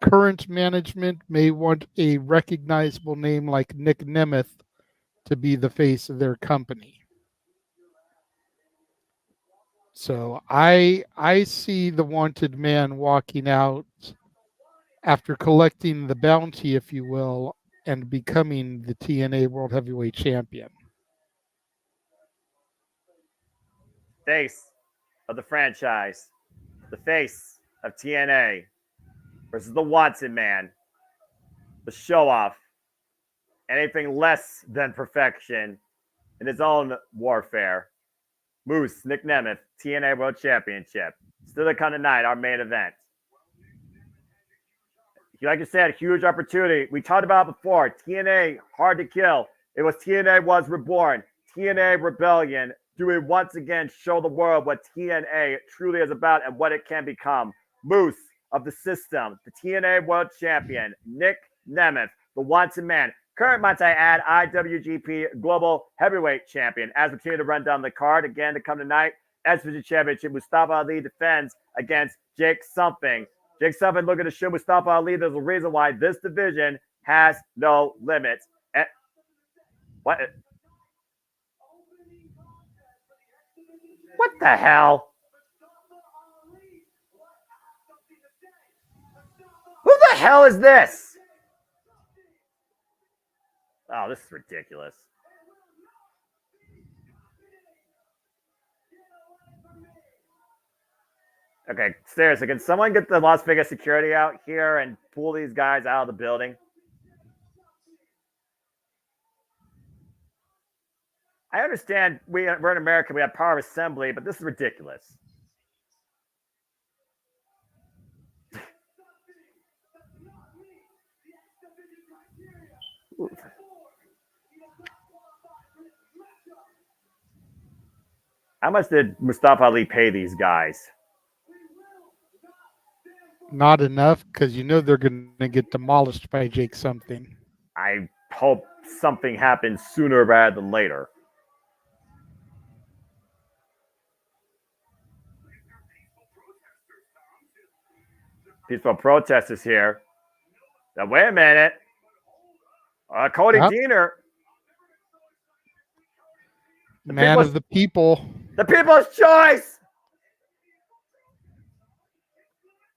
current management may want a recognizable name like Nick Nemeth to be the face of their company. So I see the Wanted Man walking out after collecting the bounty, if you will, and becoming the TNA World Heavyweight Champion. Face of the franchise, the face of TNA versus the Wanted Man, the show off, anything less than perfection in his own warfare. Moose, Nick Nemeth, TNA World Championship. Still to come tonight, our main event. Like you said, huge opportunity. We talked about it before. TNA, Hard to Kill. It was TNA Was Reborn. TNA Rebellion. Do we once again show the world what TNA truly is about and what it can become? Moose of the system, the TNA World Champion, Nick Nemeth, the Wanted Man. Current, might I add, IWGP Global Heavyweight Champion. As we continue to run down the card, again to come tonight, SVG Championship, Mustafa Ali defends against Jake Something. Jake Something looking to show Mustafa Ali there's a reason why this division has no limits. And what the hell? Who the hell is this? Oh, this is ridiculous. Okay, seriously, can someone get the Las Vegas security out here and pull these guys out of the building? I understand we're in America, we have power of assembly, but this is ridiculous. How much did Mustafa Ali pay these guys? Not enough, because you know they're going to get demolished by Jake Something. I hope something happens sooner rather than later. Peaceful protesters here. Now, wait a minute. Cody Deaner. Man of the people. The people's choice.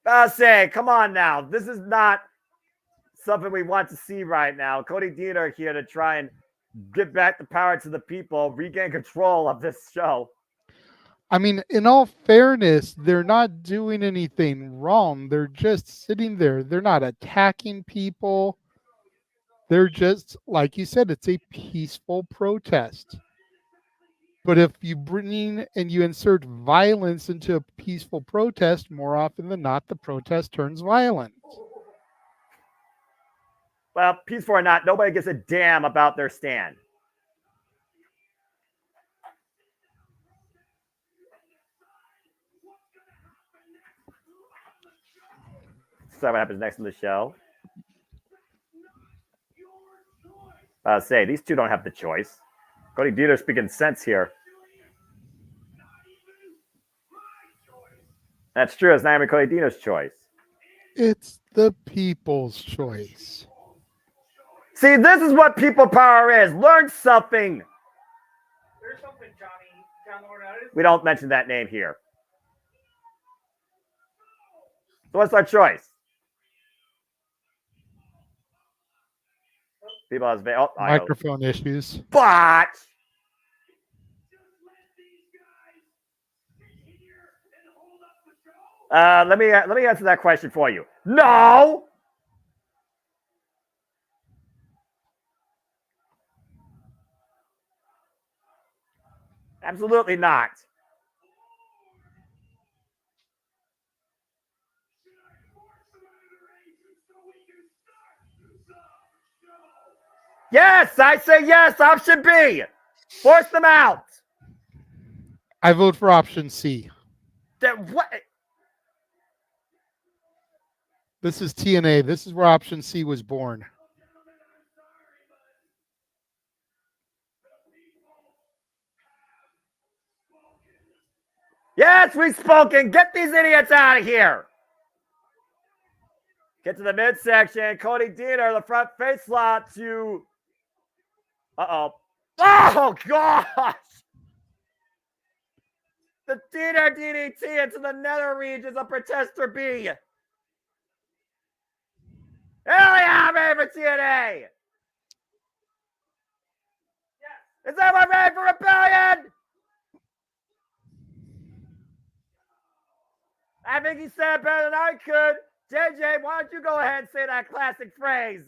I'll say, come on now. This is not something we want to see right now. Cody Deaner here to try and get back the power to the people, regain control of this show. I mean, in all fairness, they're not doing anything wrong. They're just sitting there. They're not attacking people. They're just, like you said, it's a peaceful protest. But if you bring and you insert violence into a peaceful protest, more often than not, the protest turns violent. Well, peaceful or not, nobody gives a damn about their stand. So what happens next in the show? I'll say these two don't have the choice. Cody Dieter speaking sense here. That's true. It's not even Cody Dieter's choice. It's the people's choice. See, this is what people power is. Learn something. There's something, Johnny. We don't mention that name here. So what's our choice? People has Microphone issues. But let me answer that question for you. No. Absolutely not. Yes, I say yes. Option B. Force them out. I vote for option C. What? This is TNA. This is where option C was born. Yes, we've spoken. Get these idiots out of here. Get to the midsection. Cody Dieter, the front face slot to. Uh-oh. Oh, gosh. The Dieter DDT into the nether regions of Protester B. Hell yeah, I'm ready for TNA. Is everyone ready for Rebellion? I think he said it better than I could. JJ, why don't you go ahead and say that classic phrase?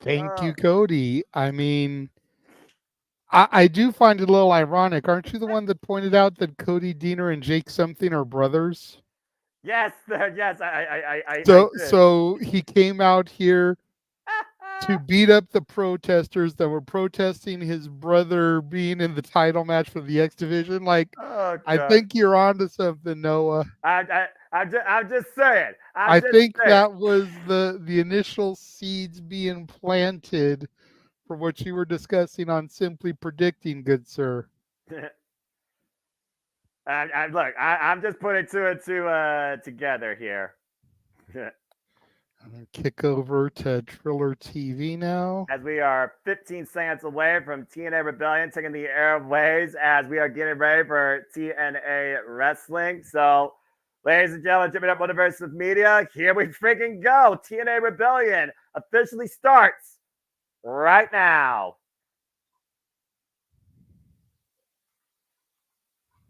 Thank you, Cody. I mean, I do find it a little ironic. Aren't you the one that pointed out that Cody Deaner and Jake something are brothers? Yes, yes. I So he came out here to beat up the protesters that were protesting his brother being in the title match for the X Division. Like, I think you're onto something, Noah. I'm just saying. I think that was the initial seeds being planted for what you were discussing on Simply Predicting, good sir. Look, I'm just putting two and two together here. I'm going to kick over to Triller TV now. As we are 15 seconds away from TNA Rebellion taking the airways as we are getting ready for TNA Wrestling. So, ladies and gentlemen, JMN Multiverse of Media, here we freaking go. TNA Rebellion officially starts right now.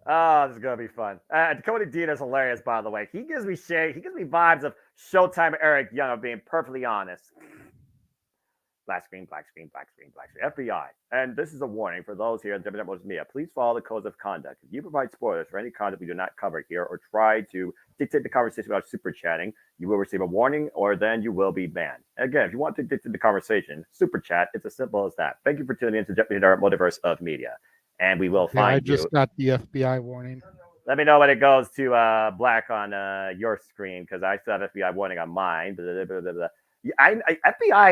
Oh, this is gonna be fun. Cody Dean is hilarious, by the way. He gives me shade. He gives me vibes of Showtime Eric Young, of being perfectly honest. Black screen, black screen, black screen, black screen. FBI. And this is a warning for those here at JMN Multiverse of Media. Please follow the codes of conduct. If you provide spoilers for any content we do not cover here or try to dictate the conversation without super chatting, you will receive a warning or then you will be banned. Again, if you want to dictate the conversation, super chat. It's as simple as that. Thank you for tuning in to JMN Multiverse of Media. And we will find I just got the FBI warning. Let me know when it goes to black on your screen, because I still have FBI warning on mine. FBI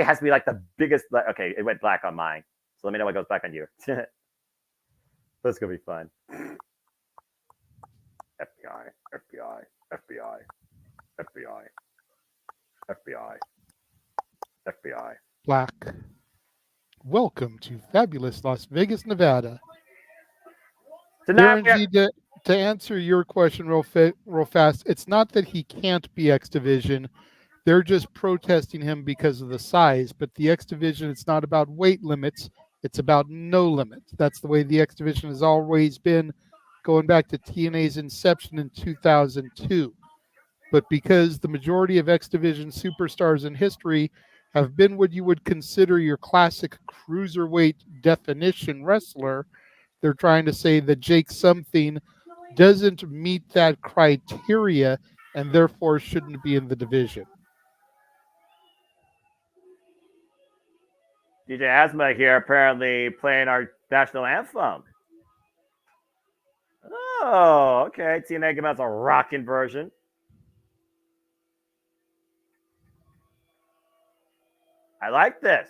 has to be like the biggest. Okay, it went black on mine. So let me know when it goes black on you. That's going to be fun. FBI, FBI, FBI, FBI, FBI, FBI. Black. Welcome to fabulous Las Vegas, Nevada. Guaranteed to answer your question real fast, it's not that he can't be X Division. They're just protesting him because of the size. But the X Division, it's not about weight limits. It's about no limits. That's the way the X Division has always been, going back to TNA's inception in 2002. But because the majority of X Division superstars in history have been what you would consider your classic cruiserweight definition wrestler, they're trying to say that Jake something doesn't meet that criteria and therefore shouldn't be in the division. DJ Asma here apparently playing our national anthem. Oh, okay. TNA giving us a rocking version. I like this.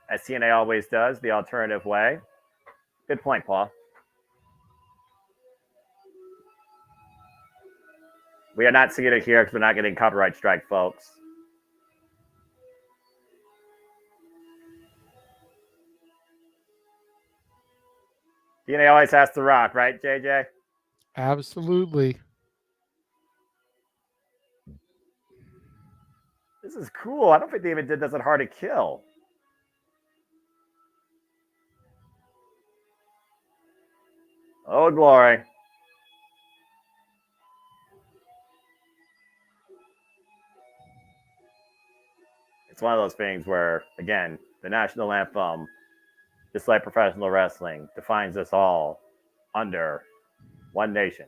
As TNA always does, the alternative way. Good point, Paul. We are not seeing it here because we're not getting copyright strike, folks. TNA always has to rock, right, JJ? Absolutely. This is cool. I don't think they even did this at Hard to Kill. Oh, glory. It's one of those things where, again, the national anthem, just like professional wrestling, defines us all under one nation,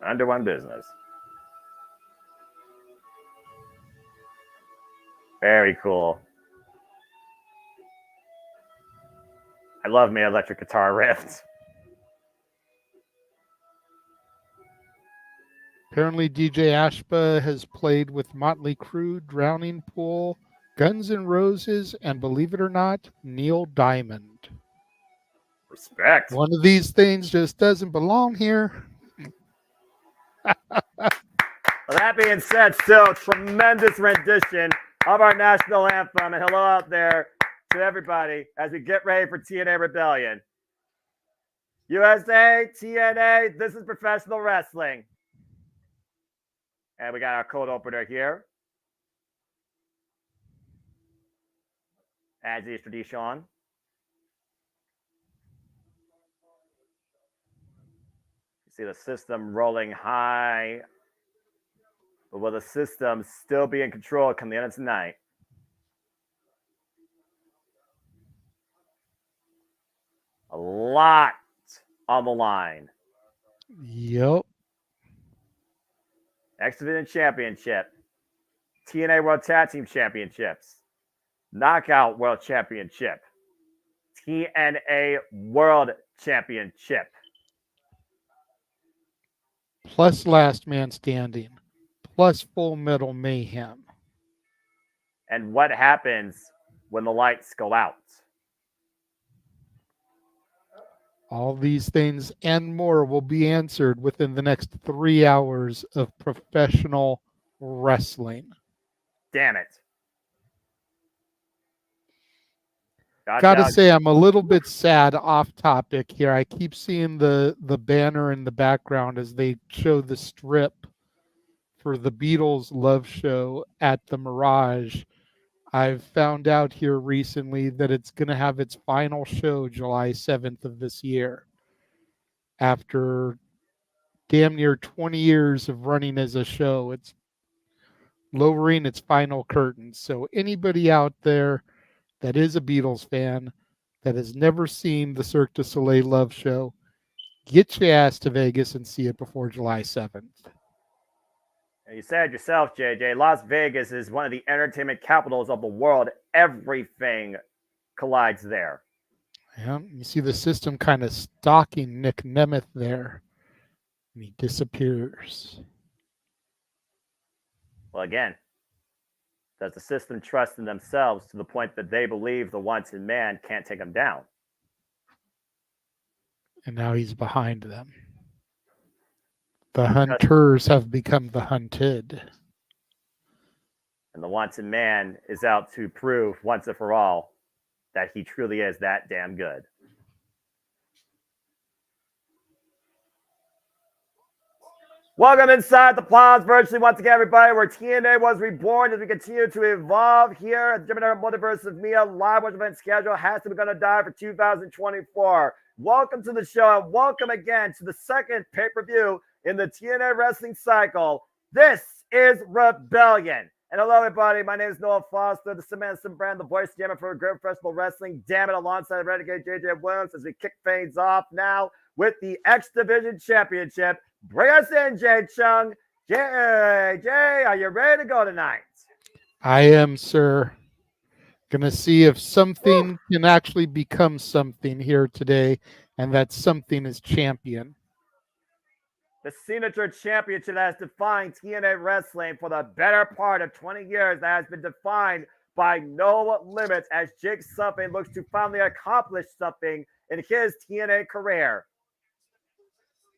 under one business. Very cool. I love me electric guitar riffs. Apparently, DJ Ashba has played with Motley Crue, Drowning Pool, Guns N' Roses, and believe it or not, Neil Diamond. Respect. One of these things just doesn't belong here. Well, that being said, still tremendous rendition of our national anthem. And hello out there to everybody as we get ready for TNA Rebellion. USA, TNA, this is professional wrestling. And we got our cold opener here. As is tradition. You see the system rolling high. But will the system still be in control come the end of tonight? A lot on the line. Yep. X Division Championship, TNA World Tag Team Championships, Knockout World Championship, TNA World Championship. Plus Last Man Standing. Plus Full Metal Mayhem. And what happens when the lights go out? All these things and more will be answered within the next 3 hours of professional wrestling. Damn it. Gotta say, I'm a little bit sad off topic here. I keep seeing the banner in the background as they show the strip for the Beatles Love Show at the Mirage. I've found out here recently that it's going to have its final show July 7th of this year. After damn near 20 years of running as a show, it's lowering its final curtains. So anybody out there that is a Beatles fan that has never seen the Cirque du Soleil Love Show, get your ass to Vegas and see it before July 7th. You said yourself, JJ, Las Vegas is one of the entertainment capitals of the world. Everything collides there. Yeah, you see the system kind of stalking Nick Nemeth there. And he disappears. Well, again, does the system trust in themselves to the point that they believe the once in man can't take them down? And now he's behind them. The hunters have become the hunted. And the once in man is out to prove once and for all that he truly is that damn good. Welcome inside the Plows virtually once again, everybody, where TNA was reborn as we continue to evolve here at JMN Multiverse of Media. Live watch event schedule has to be gonna die for 2024. Welcome to the show and welcome again to the second pay-per-view in the TNA wrestling cycle. This is Rebellion. And hello, everybody. My name is Noah Foster, the Samantha brand, the voice jammer for Great Professional Wrestling. Damn it, alongside Renegade JJ Williams as we kick things off now with the X Division Championship. Bring us in, Jay Chung. Jay, are you ready to go tonight? I am, sir. Gonna see if something can actually become something here today, and that something is champion. The signature championship that has defined TNA Wrestling for the better part of 20 years, that has been defined by no limits as Jake Something looks to finally accomplish something in his TNA career.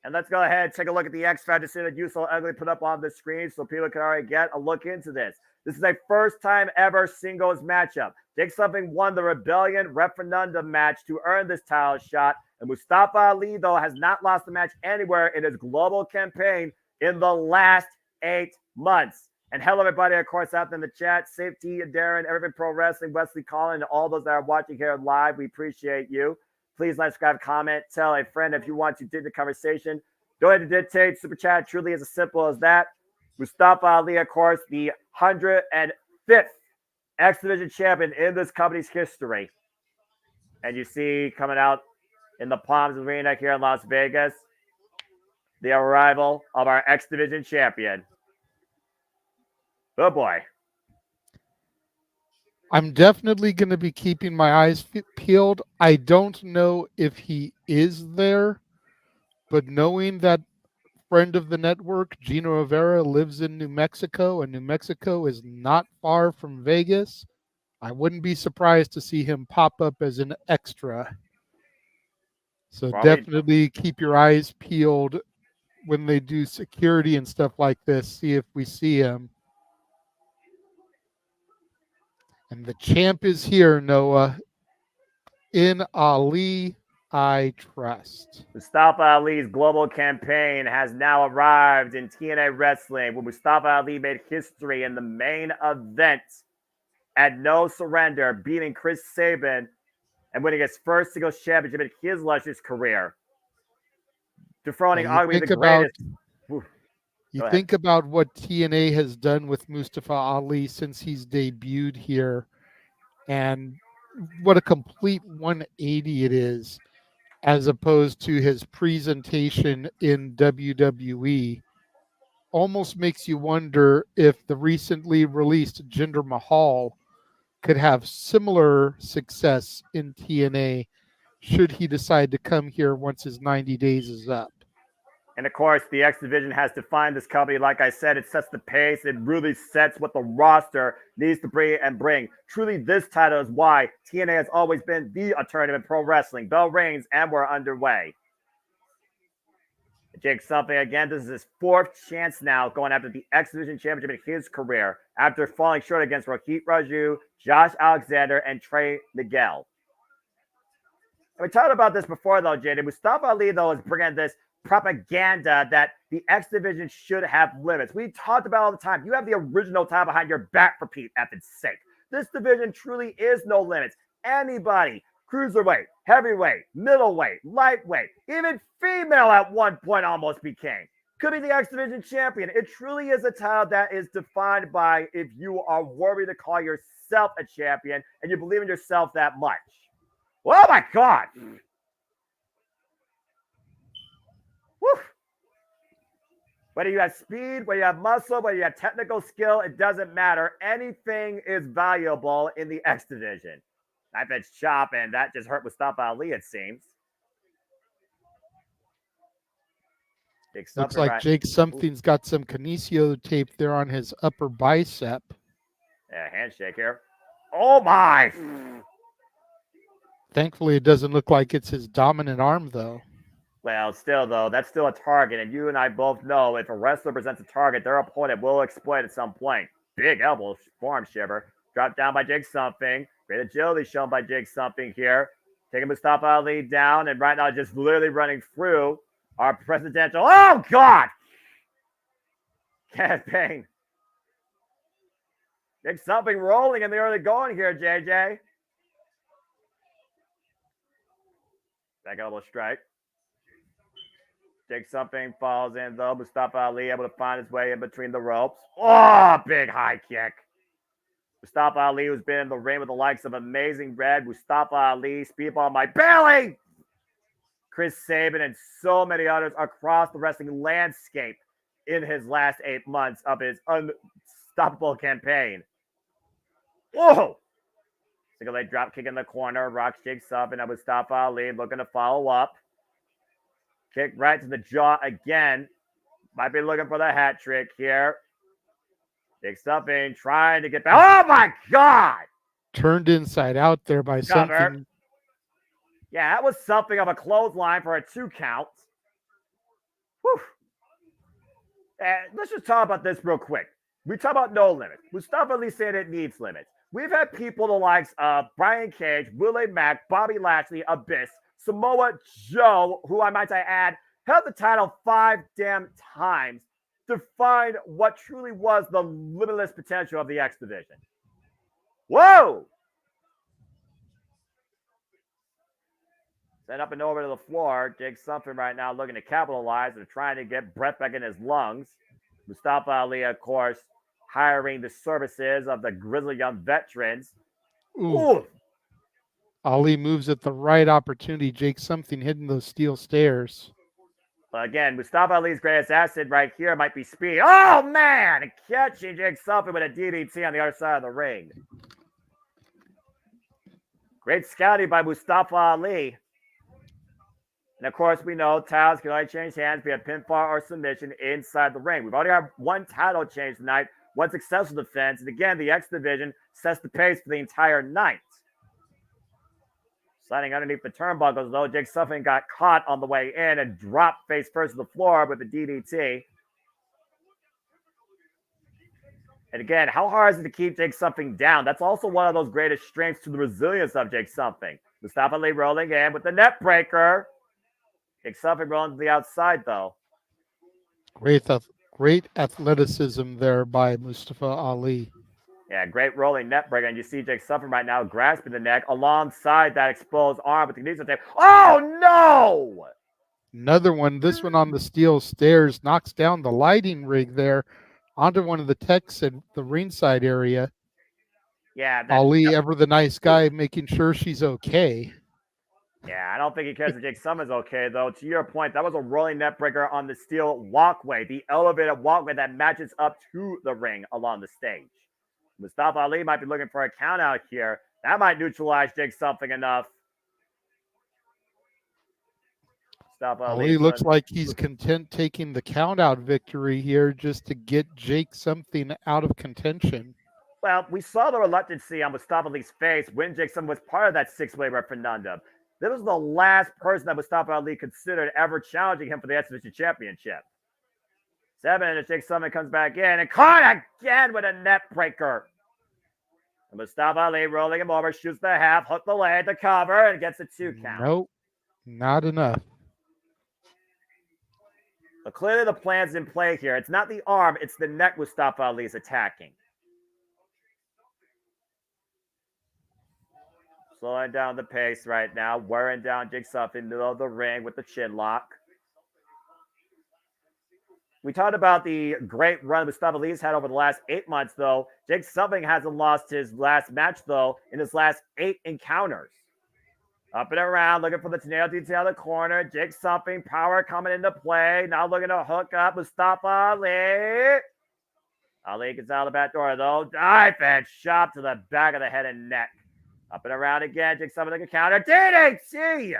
And let's go ahead and take a look at the X Factor that you so ugly put up on the screen so people can already get a look into this. This is a first time ever singles matchup. Jake Something won the Rebellion referendum match to earn this title shot. And Mustafa Ali, though, has not lost a match anywhere in his global campaign in the last 8 months. And hello, everybody, of course, out in the chat. Safety, Darren, Everything Pro Wrestling, Wesley Collin, and all those that are watching here live. We appreciate you. Please like, subscribe, comment, tell a friend if you want to dig the conversation. Go ahead and dictate. Super chat truly is as simple as that. Mustafa Ali, of course, the 105th X Division champion in this company's history. And you see coming out in the Palms Arena here in Las Vegas, the arrival of our X Division champion. Oh boy. I'm definitely going to be keeping my eyes peeled. I don't know if he is there, but knowing that friend of the network, Gino Rivera, lives in New Mexico, and New Mexico is not far from Vegas, I wouldn't be surprised to see him pop up as an extra. So definitely keep your eyes peeled when they do security and stuff like this. See if we see him. And the champ is here, Noah. In Ali, I trust. Mustafa Ali's global campaign has now arrived in TNA Wrestling, where Mustafa Ali made history in the main event at No Surrender, beating Chris Sabin and winning his first singles championship in his illustrious career. Dethroning arguably the greatest. You think about what TNA has done with Mustafa Ali since he's debuted here, and what a complete 180 it is, as opposed to his presentation in WWE. Almost makes you wonder if the recently released Jinder Mahal could have similar success in TNA should he decide to come here once his 90 days is up. And of course, the X Division has defined this company. Like I said, it sets the pace. It really sets what the roster needs to bring. Truly, this title is why TNA has always been the alternative in pro wrestling. Bell reigns, and we're underway. Jake Something, again, this is his 4th chance now going after the X Division Championship in his career after falling short against Rohit Raju, Josh Alexander, and Trey Miguel. And we talked about this before, though, JD. Mustafa Ali, though, is bringing this propaganda that the X Division should have limits. We talked about all the time. You have the original title behind your back, for Pete Eff's sake. This division truly is no limits. Anybody, cruiserweight, heavyweight, middleweight, lightweight, even female at one point almost became, could be the X Division champion. It truly is a title that is defined by if you are worthy to call yourself a champion and you believe in yourself that much. Oh my God. Woo. Whether you have speed, whether you have muscle, whether you have technical skill, it doesn't matter. Anything is valuable in the X Division. Knife edge chop, and that just hurt Mustafa Ali, it seems. Looks like Jake Something's got some kinesio tape there on his upper bicep. Yeah, handshake here. Oh my! Thankfully, it doesn't look like it's his dominant arm, though. Well, still, though, that's still a target. And you and I both know if a wrestler presents a target, their opponent will exploit at some point. Big elbow, forearm shiver. Dropped down by Jake Something. Great agility shown by Jake Something here. Taking Mustafa Ali down. And right now, just literally running through our presidential. Oh, God! Campaign. Jake Something rolling in the early going here, JJ. Back elbow strike. Jake Something falls in, though. Mustafa Ali able to find his way in between the ropes. Oh, big high kick. Mustafa Ali, who's been in the ring with the likes of Amazing Red, Mustafa Ali, Speedball Mike Bailey, Chris Sabin, and so many others across the wrestling landscape in his last 8 months of his unstoppable campaign. Whoa! Single leg drop kick in the corner. Rocks Jake Something and Mustafa Ali looking to follow up. Kick right to the jaw again. Might be looking for the hat trick here. Jake something trying to get back. Oh my God! Turned inside out there by Cover. something. Yeah, that was something of a clothesline for a 2 count. Whew. Let's just talk about this real quick. We talk about no limits. Mustafa Ali said it needs limits. We've had people the likes of Brian Cage, Willie Mack, Bobby Lashley, Abyss, Samoa Joe, who I might add, held the title 5 damn times to find what truly was the limitless potential of the X Division. Whoa! Sent up and over to the floor. Jake something right now looking to capitalize and trying to get breath back in his lungs. Mustafa Ali, of course, hiring the services of the Grizzly Young veterans. Ooh. Ali moves at the right opportunity. Jake something hitting those steel stairs. But again, Mustafa Ali's greatest asset right here might be speed. Oh, man! Catching Jake something with a DDT on the other side of the ring. Great scouting by Mustafa Ali. And of course, we know titles can only change hands via pinfall or submission inside the ring. We've already had one title change tonight, one successful defense. And again, the X Division sets the pace for the entire night. Sliding underneath the turnbuckles, though, Jake Something got caught on the way in and dropped face first to the floor with the DDT. And again, how hard is it to keep Jake Something down? That's also one of those greatest strengths to the resilience of Jake Something. Mustafa Ali rolling in with the net breaker. Jake Something rolling to the outside, though. Great athleticism there by Mustafa Ali. Yeah, great rolling net breaker. And you see Jake Something right now grasping the neck alongside that exposed arm with the knees. Oh, no! Another one. This one on the steel stairs knocks down the lighting rig there onto one of the techs in the ringside area. Yeah. Ali, ever the nice guy, making sure she's okay. Yeah, I don't think he cares if Jake Something's okay, though. To your point, that was a rolling net breaker on the steel walkway, the elevated walkway that matches up to the ring along the stage. Mustafa Ali might be looking for a count out here. That might neutralize Jake Something enough. Mustafa Ali looks like he's content taking the count out victory here just to get Jake Something out of contention. Well, we saw the reluctancy on Mustafa Ali's face when Jake Something was part of that 6-way referendum. This was the last person that Mustafa Ali considered ever challenging him for the X Division Championship. 7, and Jake Something comes back in and caught again with a net breaker. And Mustafa Ali rolling him over, shoots the half, hook the leg to cover, and gets a 2 count. Nope, not enough. But clearly the plan's in play here. It's not the arm, it's the neck Mustafa Ali is attacking. Slowing down the pace right now, wearing down Jake Something in the middle of the ring with the chin lock. We talked about the great run Mustafa Ali's had over the last 8 months, though. Jake Something hasn't lost his last match, though, in his last 8 encounters. Up and around, looking for the nail detail in the corner. Jake Something, power coming into play. Now looking to hook up Mustafa Ali. Ali gets out of the back door, though. Dive and shot to the back of the head and neck. Up and around again. Jake Something looking counter. DDT!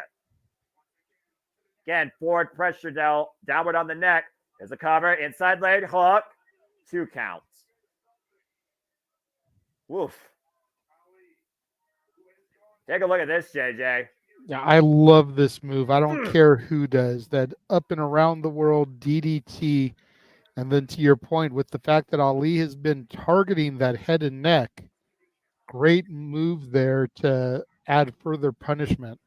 Again, forward pressure downward on the neck. There's a cover. Inside leg hook. 2 counts. Woof. Take a look at this, JJ. Yeah, I love this move. I don't care who does that. Up and around the world DDT. And then to your point, with the fact that Ali has been targeting that head and neck, great move there to add further punishment.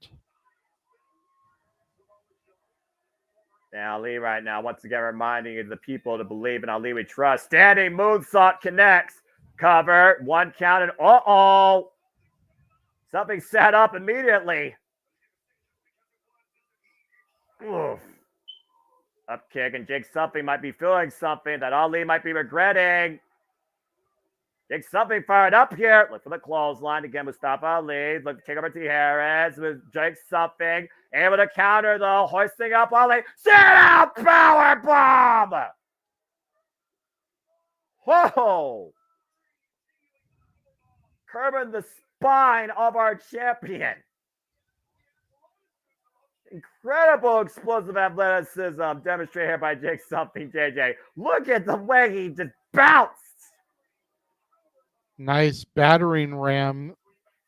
Now Ali right now, once again, reminding the people to believe in Ali we trust. Standing moonsault connects. Cover. 1 count and uh-oh. Something set up immediately. Oof. Up kick, and Jake Something might be feeling something that Ali might be regretting. Jake Something fired up here. Look for the clothesline again. Mustafa Ali. Look to kick over to Harris with Jake Something. Able to counter, though. Hoisting up Ali. Sit out power bomb. Whoa. Curbing the spine of our champion. incredible explosive athleticism demonstrated here by Jake Something, JJ. Look at the way he just bounced. Nice battering ram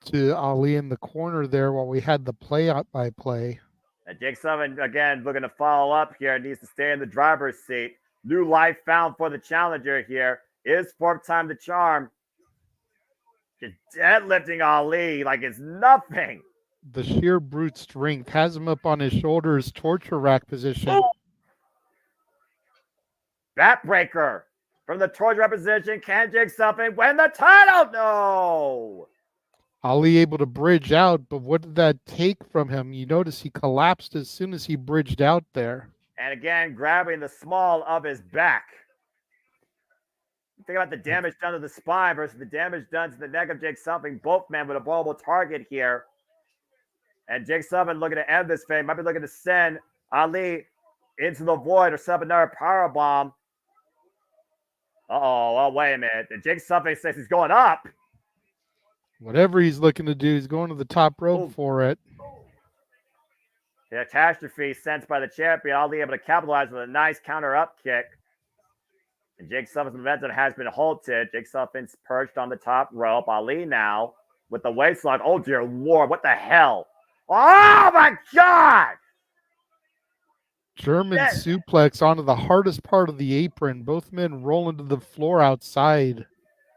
to Ali in the corner there while we had the play-by-play. And Jake Something, again, looking to follow up here, needs to stay in the driver's seat. New life found for the challenger here. Is fourth time the charm. Just deadlifting Ali like it's nothing. The sheer brute strength has him up on his shoulders, torture rack position. Oh. Backbreaker from the torture rack position. Can Jake Something win the title? No. Ali able to bridge out, but what did that take from him? You notice he collapsed as soon as he bridged out there. And again, grabbing the small of his back. Think about the damage done to the spine versus the damage done to the neck of Jake Something. Both men with a vulnerable target here. And Jake Something looking to end this fame. Might be looking to send Ali into the void or set up another powerbomb. Oh, wait a minute. Jake Something says he's going up. Whatever he's looking to do, he's going to the top rope for it. The catastrophe sensed by the champion. Ali able to capitalize with a nice counter up kick. And Jake Something's momentum has been halted. Jake Something's perched on the top rope. Ali now with the waistlock. Oh, dear Lord. What the hell? Oh, my God. German suplex onto the hardest part of the apron. Both men rolling to the floor outside.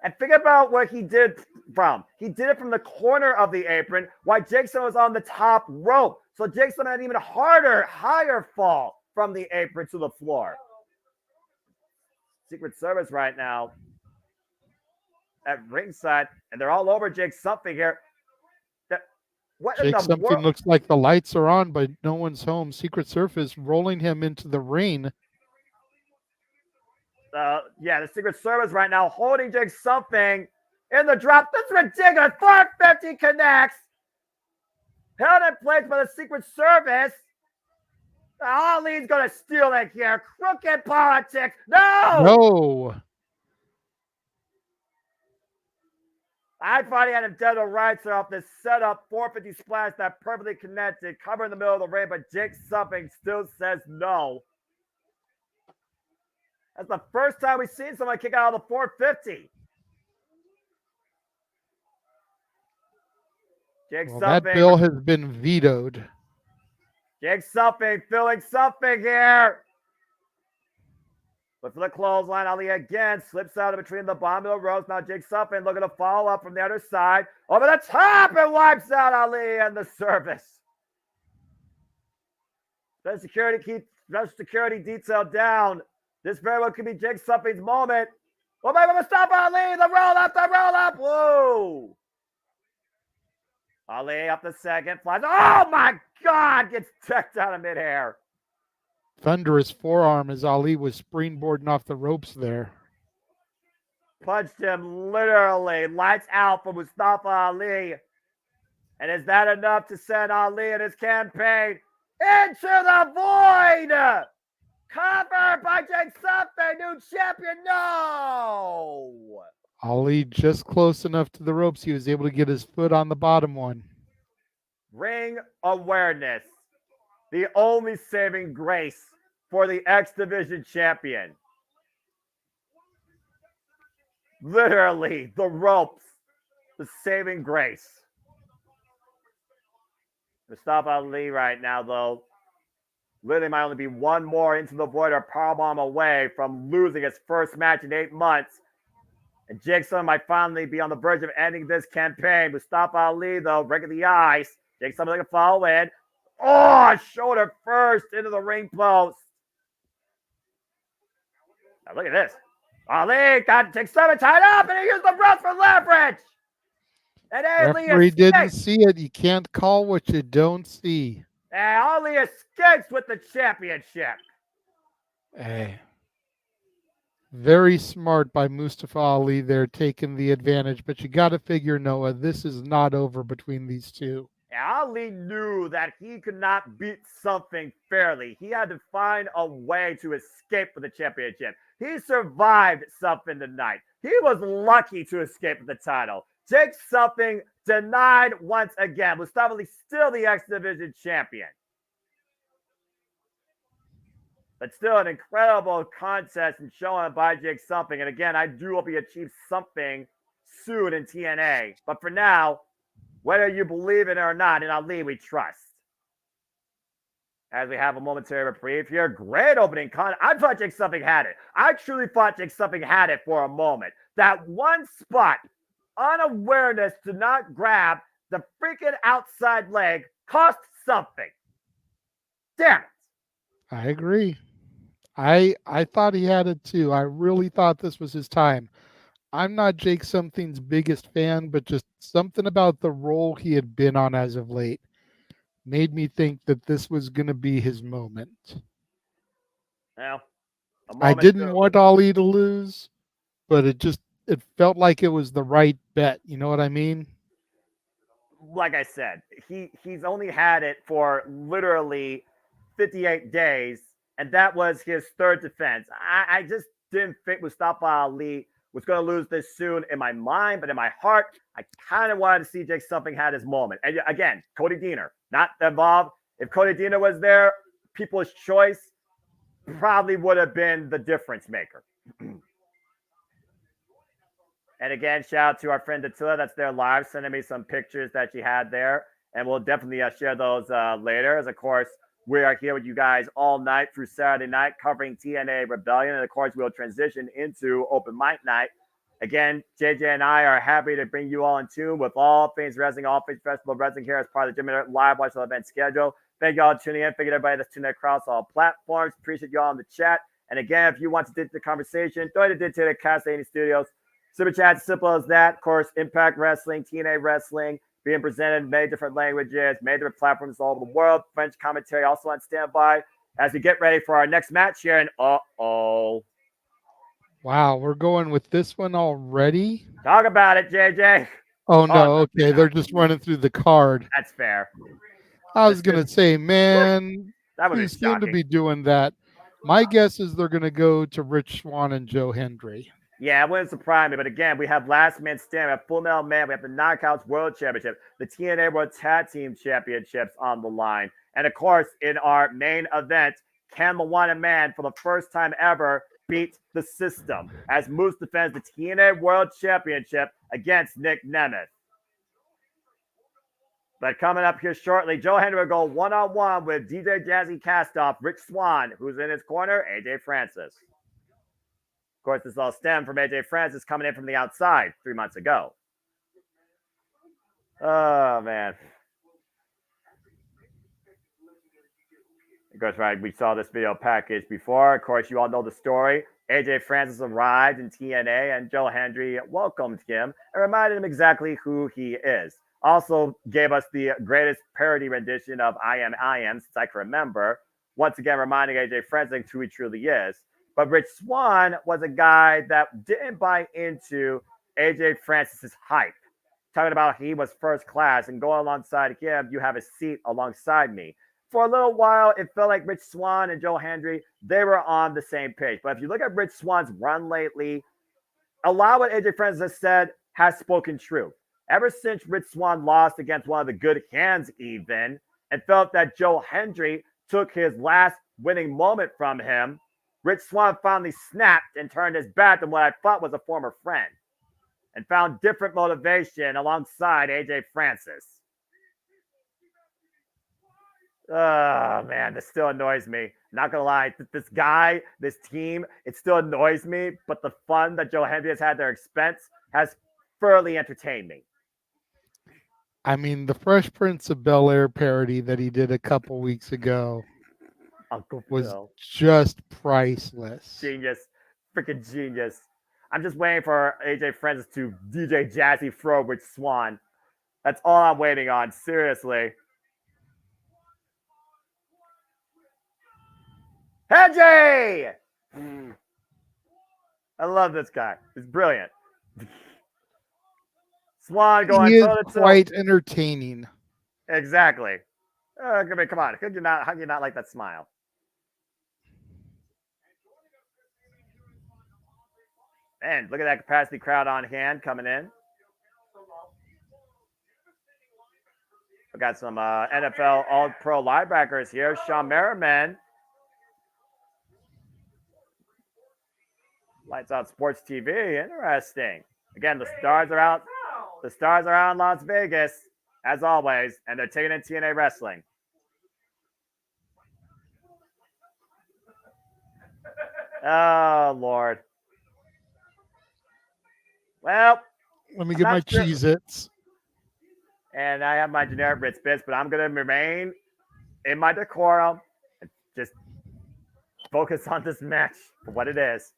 And think about what he did from. He did it from the corner of the apron while Jake Something was on the top rope. So Jake Something had an even higher fall from the apron to the floor. Secret Service right now at ringside, and they're all over Jake Something here. Jake Something looks like the lights are on, but no one's home. Secret Service rolling him into the ring. The Secret Service right now holding Jake Something in the drop. That's ridiculous. 450 connects. Held in place by the Secret Service. Ali's going to steal it here. Crooked politics. No! I thought he had him dead to rights off this setup. 450 splash that perfectly connected. Cover in the middle of the ring, but Jake Something still says no. That's the first time we've seen someone kick out of the 450. That bill has been vetoed. Jake Something feeling something here. But for the clothesline, Ali again slips out of between the bottom of the ropes. Now Jake Something looking to follow up from the other side. Over the top and wipes out Ali and the service. Special security detail down. This very well could be Jake Something's moment. Oh, maybe we'll stop Ali. The roll up. Whoa. Ali up the second. Flies. Oh, my God. Gets checked out of midair. Thunderous forearm as Ali was springboarding off the ropes there. Punched him literally. Lights out for Mustafa Ali. And is that enough to send Ali and his campaign into the void? Covered by Jake Something, new champion. No! Ali just close enough to the ropes. He was able to get his foot on the bottom one. Ring awareness. The only saving grace for the X Division champion. Literally, the ropes. The saving grace. Mustafa Ali right now, though. Literally might only be one more into the void or powerbomb away from losing his first match in 8 months. And Jake Something might finally be on the verge of ending this campaign. Mustafa Ali, though, breaking the ice. Jake Something looking to follow in. Oh, shoulder first into the ring post. Now look at this. Ali got Jake Something tied up, and he used the ropes for leverage. And Ali didn't see it. You can't call what you don't see. And Ali escapes with the championship. Hey. Very smart by Mustafa Ali there, taking the advantage. But you got to figure, Noah, this is not over between these two. Ali knew that he could not beat Something fairly. He had to find a way to escape with the championship. He survived Something tonight. He was lucky to escape with the title. Jake Something denied once again. Mustafa Ali still the X Division champion. But still an incredible contest and showing by Jake Something. And again, I do hope he achieves something soon in TNA. But for now, whether you believe it or not, in Ali we trust. As we have a momentary reprieve here, great opening I thought Jake Something had it. I truly thought Jake Something had it for a moment. That one spot, unawareness to not grab the freaking outside leg, cost something. Damn it. I agree. I thought he had it too. I really thought this was his time. I'm not Jake Something's biggest fan, but just something about the role he had been on as of late made me think that this was going to be his moment. Well, I didn't want Ali to lose, but it felt like it was the right bet. You know what I mean? Like I said, he's only had it for literally 58 days, and that was his third defense. I just didn't think Mustafa Ali was going to lose this soon in my mind, but in my heart, I kind of wanted to see Jake Something had his moment. And again, Cody Deaner, not involved. If Cody Deaner was there, People's Choice probably would have been the difference maker. And again, shout out to our friend Attila that's there live, sending me some pictures that she had there. And we'll definitely share those later. As of course, we are here with you guys all night through Saturday night covering TNA Rebellion. And of course, we'll transition into Open Mic Night. Again, JJ and I are happy to bring you all in tune with all things wrestling, all things Festival Wrestling here as part of the JMN Live Watch event schedule. Thank you all for tuning in. Thank you to everybody that's tuning in across all platforms. Appreciate you all in the chat. And again, if you want to get the conversation, go ahead and to Castellini Studios. Super chat, simple as that. Of course, Impact Wrestling, TNA Wrestling, being presented in many different languages, many different platforms all over the world. French commentary also on standby as we get ready for our next match here. And wow, we're going with this one already? Talk about it, JJ. Oh, no. Okay, they're just running through the card. That's fair. I was going to say, man, that would too be soon to shocking. be doing that. My guess is they're going to go to Rich Swann and Joe Hendry. Yeah, it wouldn't surprise me. But again, we have Last Man Standing, we have Full Metal Man, we have the Knockouts World Championship, the TNA World Tag Team Championships on the line. And of course, in our main event, can the Wanted Man, for the first time ever, beat the system as Moose defends the TNA World Championship against Nick Nemeth. But coming up here shortly, Joe Hendry will go one-on-one with DJ Jazzy Castoff, Rich Swann, who's in his corner, AJ Francis. Of course, this all stemmed from AJ Francis coming in from the outside 3 months ago. Oh, man. Of course, right, we saw this video package before. Of course, you all know the story. AJ Francis arrived in TNA, and Joe Hendry welcomed him and reminded him exactly who he is. Also gave us the greatest parody rendition of I Am since I can remember. Once again, reminding AJ Francis who he truly is. But Rich Swann was a guy that didn't buy into AJ Francis's hype. Talking about he was first class and going alongside him, you have a seat alongside me. For a little while, it felt like Rich Swann and Joe Hendry, they were on the same page. But if you look at Rich Swann's run lately, a lot of what AJ Francis has said has spoken true. Ever since Rich Swann lost against one of the good hands even, and felt that Joe Hendry took his last winning moment from him, Rich Swann finally snapped and turned his back on what I thought was a former friend and found different motivation alongside AJ Francis. Oh, man, this still annoys me. Not going to lie, this guy, this team, it still annoys me, but the fun that Joe Hendry has had at their expense has thoroughly entertained me. I mean, the Fresh Prince of Bel-Air parody that he did a couple weeks ago was just priceless. Genius. Freaking genius. I'm just waiting for AJ Francis to DJ Jazzy throw Rich Swann. That's all I'm waiting on. Seriously. AJ! I love this guy. He's brilliant. Swann going he is quite entertaining. Exactly. Come on. How do you not like that smile? Man, look at that capacity crowd on hand coming in. We got some NFL All-Pro linebackers here. Sean Merriman Lights Out Sports TV. Interesting. Again, the stars are out. The stars are out in Las Vegas, as always, and they're taking in TNA Wrestling. Oh, Lord. Well, let me get my Cheez-Its. And I have my generic Ritz Bits, but I'm going to remain in my decorum and just focus on this match for what it is.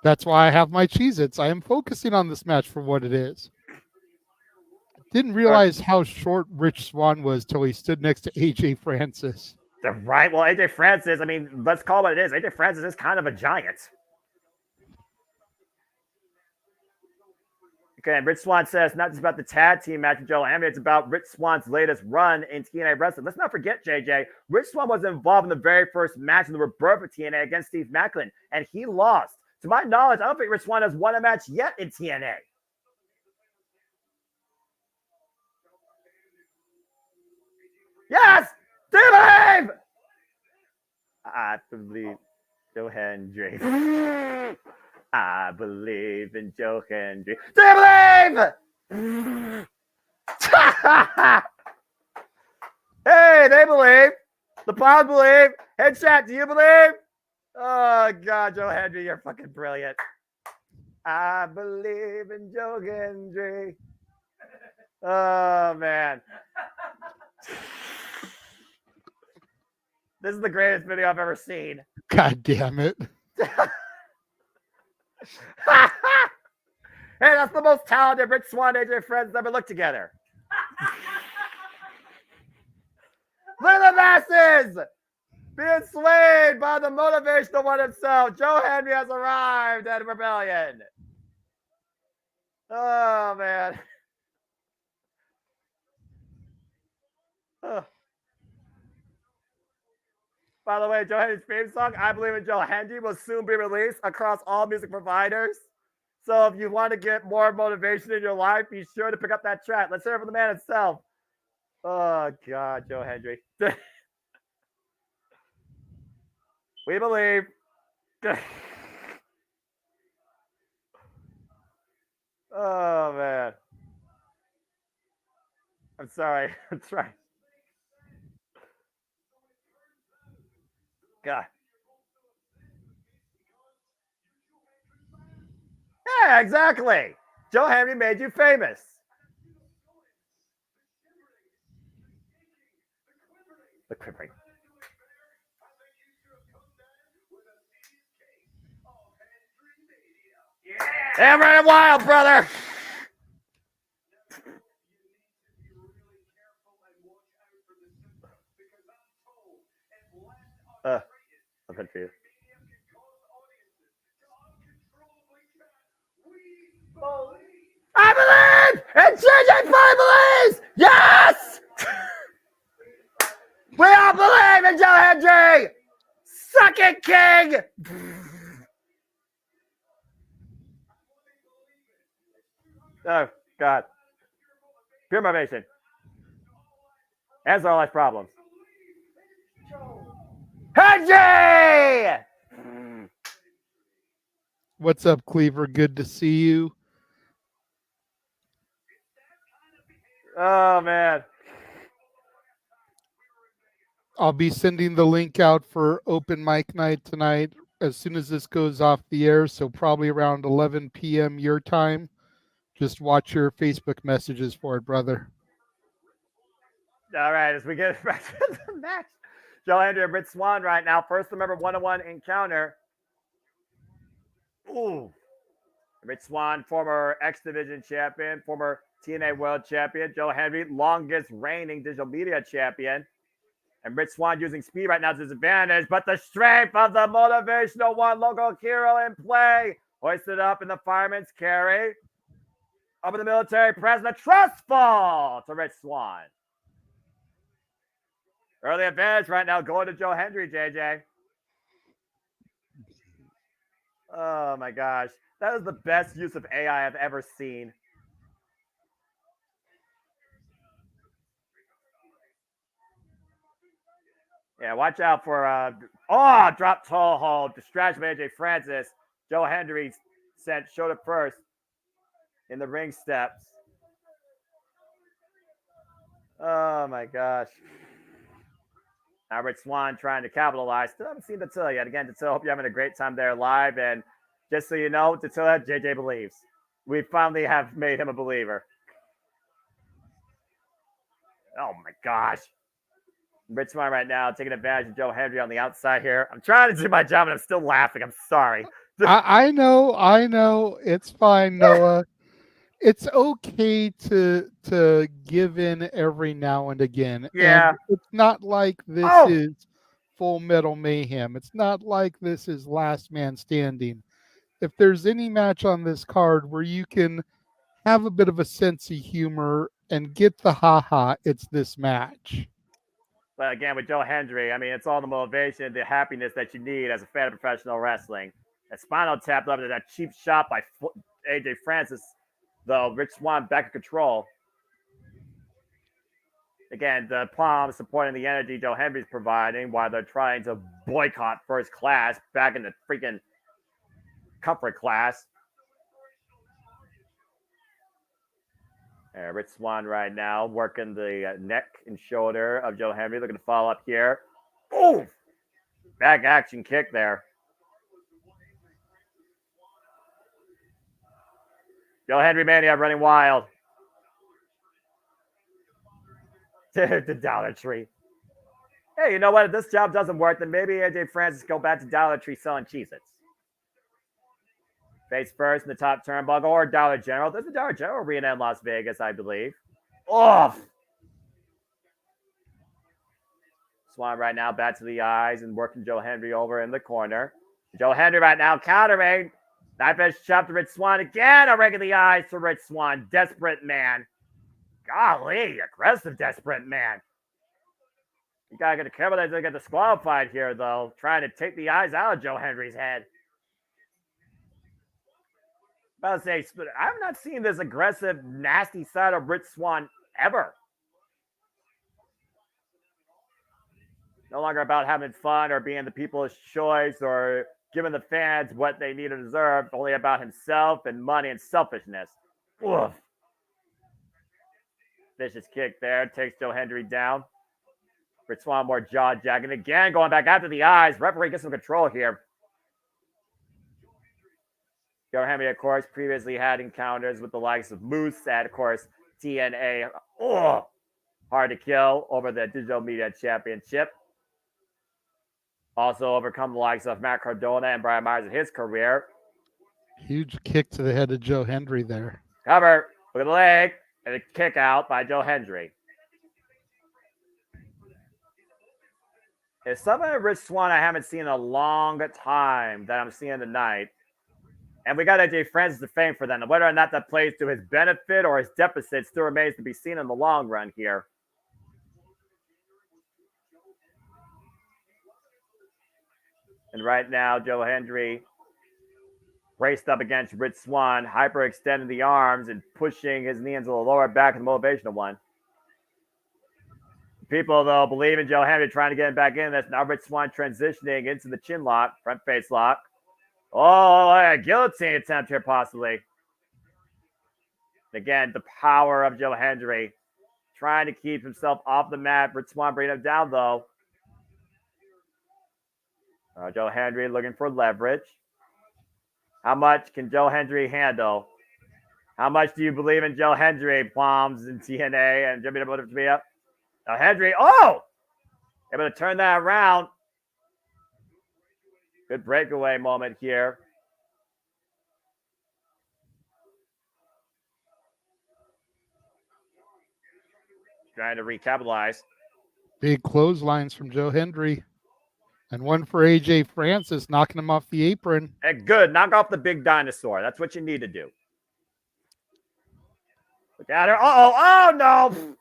That's why I have my Cheez-Its. I am focusing on this match for what it is. Didn't realize how short Rich Swann was till he stood next to AJ Francis. Right. Well, AJ Francis, I mean, let's call it what it is. AJ Francis is kind of a giant. Okay, and Rich Swann says not just about the tag team match with Joe Hammy, it's about Rich Swann's latest run in TNA Wrestling. Let's not forget, JJ, Rich Swann was involved in the very first match in the rebirth of TNA against Steve Macklin, and he lost. To my knowledge, I don't think Rich Swann has won a match yet in TNA. Yes! Do you believe? I believe Joe Hendry. I believe in Joe Hendry. Do you believe? Hey, they believe. The Pound believe. Headshot, do you believe? Oh, God, Joe Hendry, you're fucking brilliant. I believe in Joe Hendry. Oh, man. This is the greatest video I've ever seen. God damn it. Hey, that's the most talented Rich Swann AJ friends ever looked together. Look at the masses being swayed by the motivational one himself. Joe Henry has arrived at Rebellion. Oh, man. Oh. By the way, Joe Henry's theme song, I Believe in Joe Henry, will soon be released across all music providers. So if you want to get more motivation in your life, be sure to pick up that track. Let's hear it from the man himself. Oh, God, Joe Hendry. We believe. Oh, man. I'm sorry. I'm trying. God. Yeah, exactly. Joe Henry made you famous. The quivering. Yeah, I'm running wild, brother. I'm confused. I believe! And JJ finally believes! Yes! We all believe in Joe Hendry! Suck it, King! Oh, God. Pure motivation. Answer all life problems. Hendry! What's up, Cleaver? Good to see you. Oh, man. I'll be sending the link out for open mic night tonight as soon as this goes off the air, so probably around 11 p.m. your time. Just watch your Facebook messages for it, brother. All right, as we get back to the match, Joe Hendry and Rich Swann right now. First, remember, 1-on-1 encounter. Ooh. Rich Swann, former X Division champion, former TNA World Champion. Joe Hendry, longest reigning digital media champion. And Rich Swann using speed right now to his advantage, but the strength of the motivational one, local hero in play. Hoisted up in the fireman's carry. Up in the military press, the trust fall to Rich Swann. Early advantage right now going to Joe Hendry, JJ. Oh, my gosh. That is the best use of AI I've ever seen. Yeah, watch out for drop tall hold, distraction by AJ Francis. Joe Hendry sent shoulder first in the ring steps. Oh my gosh. Albert Swan trying to capitalize. Still haven't seen Dattila yet. Again, Dattila, hope you're having a great time there live. And just so you know, Dattila, JJ believes. We finally have made him a believer. Oh my gosh. Rich Swan right now taking advantage of Joe Hendry on the outside here. I'm trying to do my job and I'm still laughing. I'm sorry. I know. It's fine, Noah. It's okay to give in every now and again. Yeah. And it's not like this is Full Metal Mayhem. It's not like this is Last Man Standing. If there's any match on this card where you can have a bit of a sense of humor and get the haha, it's this match. But again, with Joe Hendry, I mean, it's all the motivation, the happiness that you need as a fan of professional wrestling. A Spinal Tap up to that cheap shot by AJ Francis, though. Rich Swann back in control. Again, the palm supporting the energy Joe Hendry's providing while they're trying to boycott first class back in the freaking comfort class. Rich Swann right now working the neck and shoulder of Joe Hendry, looking to follow up here. Oh, back action kick there. Joe Hendry Mania running wild. To Dollar Tree. Hey, you know what? If this job doesn't work, then maybe AJ Francis go back to Dollar Tree selling Cheez-Its. Face first in the top turnbuckle or Dollar General. There's a Dollar General arena in Las Vegas, I believe. Off. Swan right now back to the eyes and working Joe Hendry over in the corner. Joe Hendry right now countering. Knife edge chop to Rich Swann again. A rig of the eyes to Rich Swann. Desperate man. Golly, aggressive desperate man. You gotta get careful that they get disqualified here, though. Trying to take the eyes out of Joe Hendry's head. I was about to say, I've not seen this aggressive, nasty side of Rich Swann ever. No longer about having fun or being the people's choice or giving the fans what they need and deserve. Only about himself and money and selfishness. Oof. Vicious kick there. Takes Joe Hendry down. Rich Swann more jaw jacking. Again, going back after the eyes. Referee gets some control here. Joe Hendry, of course, previously had encounters with the likes of Moose at, of course, TNA. Oh, hard to kill over the Digital Media Championship. Also overcome the likes of Matt Cardona and Brian Myers in his career. Huge kick to the head of Joe Hendry there. Cover with a leg and a kick out by Joe Hendry. It's something of Rich Swann I haven't seen in a long time that I'm seeing tonight. And we got AJ Francis to fame for that. And whether or not that plays to his benefit or his deficit still remains to be seen in the long run here. And right now, Joe Hendry braced up against Rich Swann, hyperextending the arms and pushing his knee into the lower back of the motivational one. People, though, believe in Joe Hendry trying to get him back in this. Now Rich Swann transitioning into the chin lock, front face lock. Oh, a guillotine attempt here, possibly. Again, the power of Joe Hendry trying to keep himself off the mat. Rich Swann bringing him down, though. Joe Hendry looking for leverage. How much can Joe Hendry handle? How much do you believe in Joe Hendry, Palms and TNA and JMN Multiverse of Media? Now Hendry, able to turn that around. Good breakaway moment here. Trying to recapitalize. Big clotheslines from Joe Hendry. And one for AJ Francis, knocking him off the apron. And good. Knock off the big dinosaur. That's what you need to do. Look at her. Oh, no.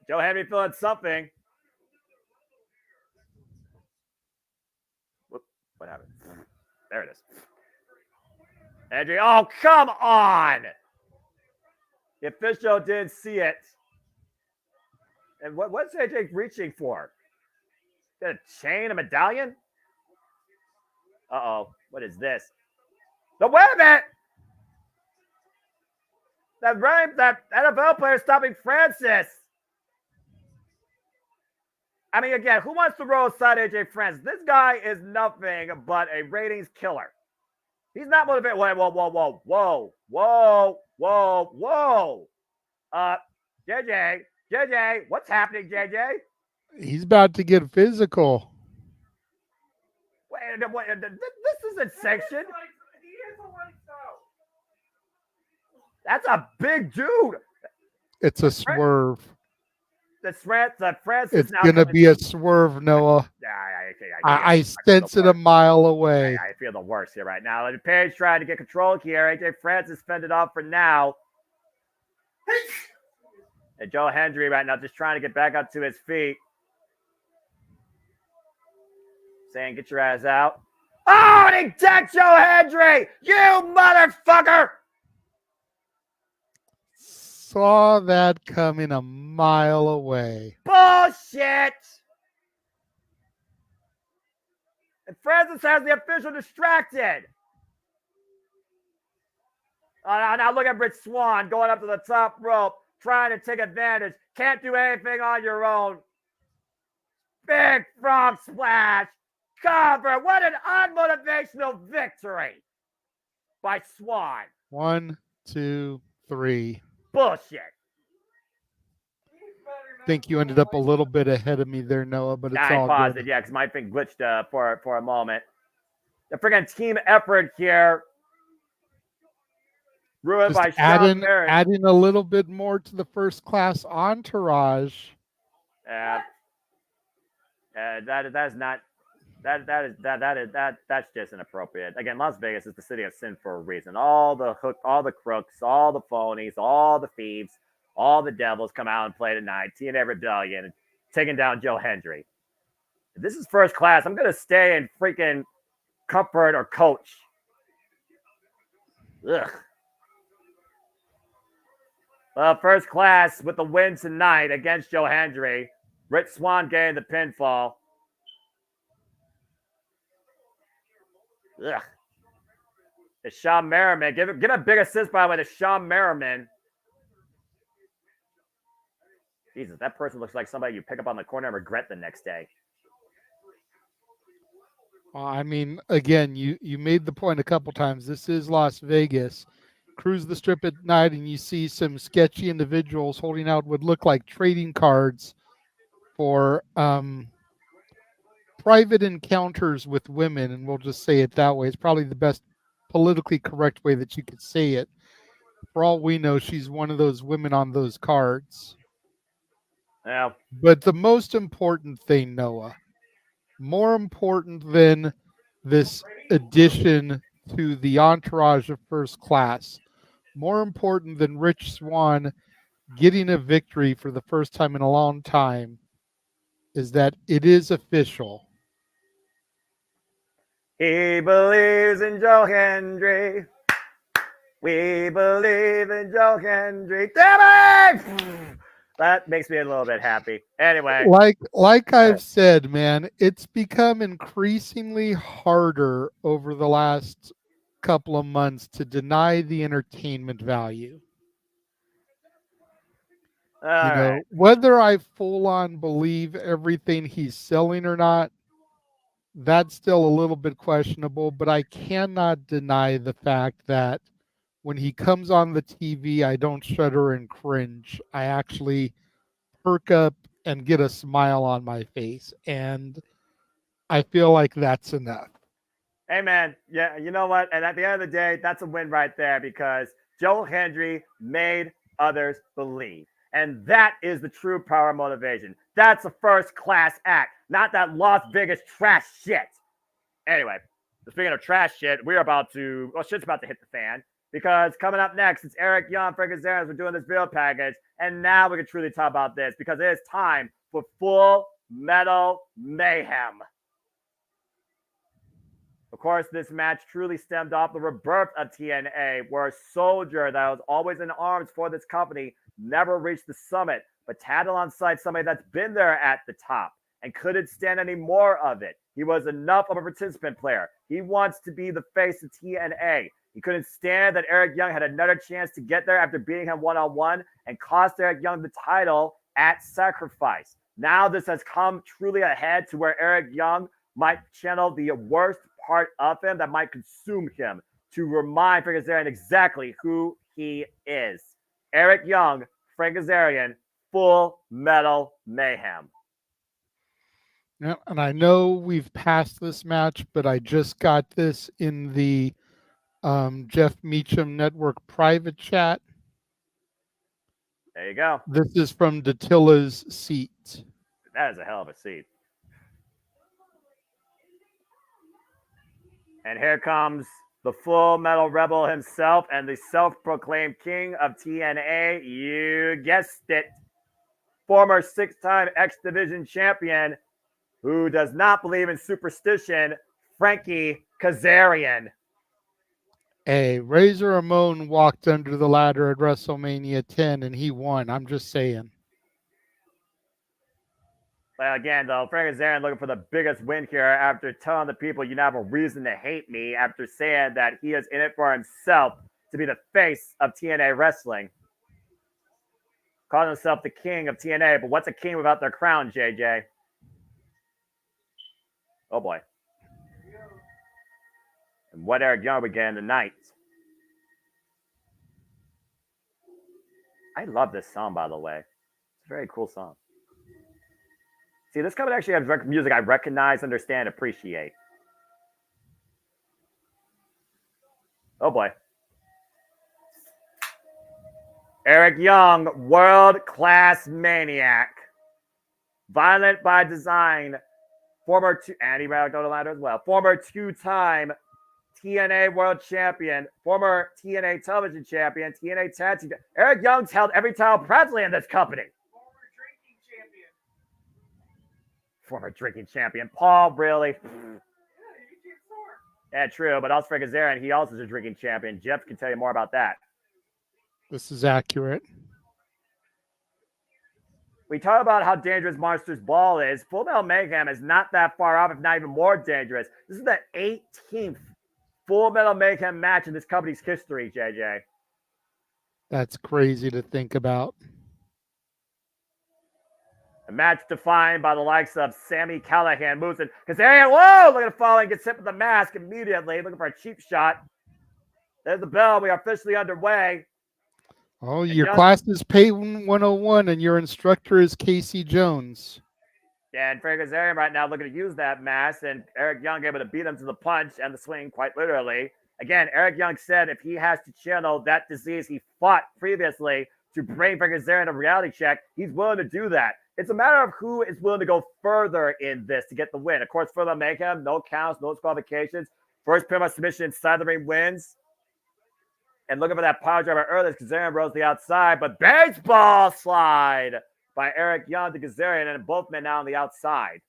Joe Hendry feeling something. Whoop, what happened? There it is. Hendry, oh, come on. The official didn't see it. And what's AJ reaching for? Is that a chain, a medallion? Uh-oh. What is this? The wait a minute! That NFL player stopping Francis. I mean, again, who wants to roll aside AJ Francis? This guy is nothing but a ratings killer. He's not motivated. Whoa. JJ, what's happening, JJ? He's about to get physical. Wait, this isn't sanctioned. That's a big dude. It's a swerve. The Francis. It's gonna be a swerve, Noah. I sense it a mile away. I feel the worst here right now. And Page trying to get control here. AJ Francis fended off for now. And Joe Hendry right now just trying to get back up to his feet. Saying, get your ass out. Oh, and he decked Joe Hendry! You motherfucker! Saw that coming a mile away. Bullshit! And Francis has the official distracted. Now look at Rich Swann going up to the top rope, trying to take advantage. Can't do anything on your own. Big frog splash. Cover. What an unmotivational victory by Swann. 1, 2, 3. Bullshit. Think you ended up a little bit ahead of me there, Noah, but it's all paused good. it, yeah, because my thing glitched for a moment. The friggin' team effort here. Ruined by Sean Merritt. Adding a little bit more to the first class entourage. That's just inappropriate. Again, Las Vegas is the city of sin for a reason. All the crooks, all the phonies, all the thieves, all the devils come out and play tonight. TNA Rebellion taking down Joe Hendry. If this is first class, I'm gonna stay in freaking comfort or coach. Ugh. Well, first class with the win tonight against Joe Hendry. Rich Swann getting the pinfall. Ugh. It's Sean Merriman. Give a big assist, by the way, to Sean Merriman. Jesus, that person looks like somebody you pick up on the corner and regret the next day. Well, I mean, again, you made the point a couple times. This is Las Vegas. Cruise the strip at night and you see some sketchy individuals holding out what look like trading cards for private encounters with women, and we'll just say it that way. It's probably the best politically correct way that you could say it. For all we know, she's one of those women on those cards. Yeah. But the most important thing, Noah, more important than this addition to the entourage of first class, more important than Rich Swann getting a victory for the first time in a long time, is that it is official. He believes in Joe Hendry. We believe in Joe Hendry. Damn it! That makes me a little bit happy. Anyway. Like I've said, man, it's become increasingly harder over the last couple of months to deny the entertainment value. Right. Whether I full on believe everything he's selling or not, that's still a little bit questionable, but I cannot deny the fact that when he comes on the TV, I don't shudder and cringe. I actually perk up and get a smile on my face, and I feel like that's enough. Hey, man. Yeah, you know what? And at the end of the day, that's a win right there because Joe Hendry made others believe. And that is the true power motivation. That's a first-class act, not that Las Vegas trash shit. Anyway, speaking of trash shit, shit's about to hit the fan because coming up next, it's Eric Young, Frank Azaris. We're doing this video package, and now we can truly talk about this because it is time for Full Metal Mayhem. Of course, this match truly stemmed off the rebirth of TNA, where a soldier that was always in arms for this company never reached the summit, but had alongside somebody that's been there at the top and couldn't stand any more of it. He was enough of a participant player. He wants to be the face of TNA. He couldn't stand that Eric Young had another chance to get there after beating him one-on-one and cost Eric Young the title at Sacrifice. Now this has come truly ahead to where Eric Young might channel the worst part of him that might consume him to remind Frank Kazarian exactly who he is. Eric Young, Frank Kazarian, Full Metal Mayhem. Yeah, and I know we've passed this match, but I just got this in the Jeff Meacham Network private chat. There you go. This is from Datilla's seat. That is a hell of a seat. And here comes the Full Metal Rebel himself and the self-proclaimed king of TNA. You guessed it. Former six-time X Division champion who does not believe in superstition, Frankie Kazarian. Hey, Razor Ramon walked under the ladder at WrestleMania 10 and he won. I'm just saying. Well, again, though, Frank Kazarian looking for the biggest win here after telling the people you now have a reason to hate me after saying that he is in it for himself to be the face of TNA Wrestling. Calling himself the king of TNA, but what's a king without their crown, JJ? Oh, boy. And what Eric Young would get in tonight. I love this song, by the way. It's a very cool song. See, this company actually has music I recognize, understand, appreciate. Oh, boy. Eric Young, world-class maniac. Violent by design. Former two-time TNA World Champion, former TNA Television Champion, TNA Tag Team. Eric Young's held every title presently in this company. Former drinking champion. Paul, really? Yeah, true, but also Frank Kazarian, he also is a drinking champion. Jeff can tell you more about that. This is accurate. We talk about how dangerous Monsters Ball is. Full Metal Mayhem is not that far off, if not even more dangerous. This is the 18th Full Metal Mayhem match in this company's history, JJ. That's crazy to think about. A match defined by the likes of Sami Callihan moves in. Kazarian, whoa! Look at it falling, gets hit with the mask immediately. Looking for a cheap shot. There's the bell. We are officially underway. Oh, your class is Payton 101 and your instructor is Casey Jones. Yeah, and Frank Kazarian right now looking to use that mask, and Eric Young able to beat him to the punch and the swing quite literally. Again, Eric Young said if he has to channel that disease he fought previously to bring Frank Kazarian a reality check, he's willing to do that. It's a matter of who is willing to go further in this to get the win. Of course, for the Mayhem, no counts, no disqualifications. First pyramid submission inside the ring wins. And looking for that power driver earlier, Kazarian rose the outside, but baseball slide by Eric Young to Kazarian, and both men now on the outside.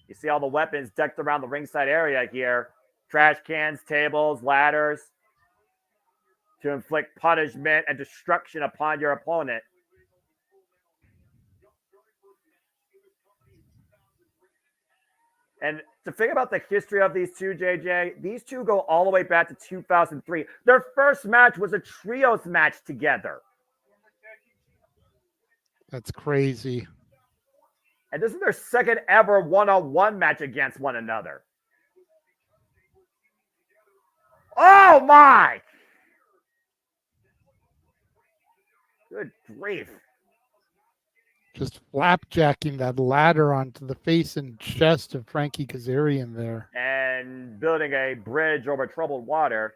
You see all the weapons decked around the ringside area here. Trash cans, tables, ladders to inflict punishment and destruction upon your opponent. And to think about the history of these two, JJ, these two go all the way back to 2003. Their first match was a trios match together. That's crazy. And this is their second ever one-on-one match against one another. Oh, my! Good grief. Just flapjacking that ladder onto the face and chest of Frankie Kazarian there. And building a bridge over troubled water.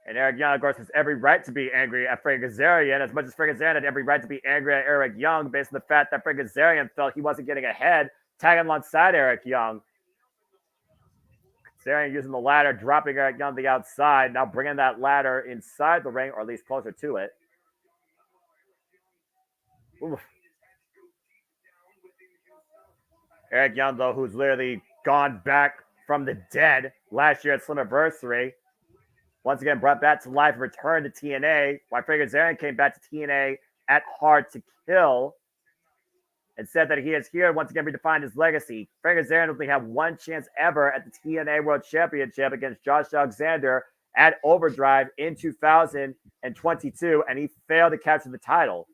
And Eric Young, of course, has every right to be angry at Frank Kazarian, as much as Frank Kazarian had every right to be angry at Eric Young based on the fact that Frank Kazarian felt he wasn't getting ahead, tagging alongside Eric Young. Kazarian using the ladder, dropping Eric Young to the outside, now bringing that ladder inside the ring, or at least closer to it. Oof. Eric Young, though, who's literally gone back from the dead last year at Slammiversary, once again brought back to life, returned to TNA, while Frank Kazarian came back to TNA at Hard to Kill. and said that he is here once again redefined his legacy. Frank Kazarian only had one chance ever at the TNA World Championship against Josh Alexander at Overdrive in 2022, and he failed to capture the title.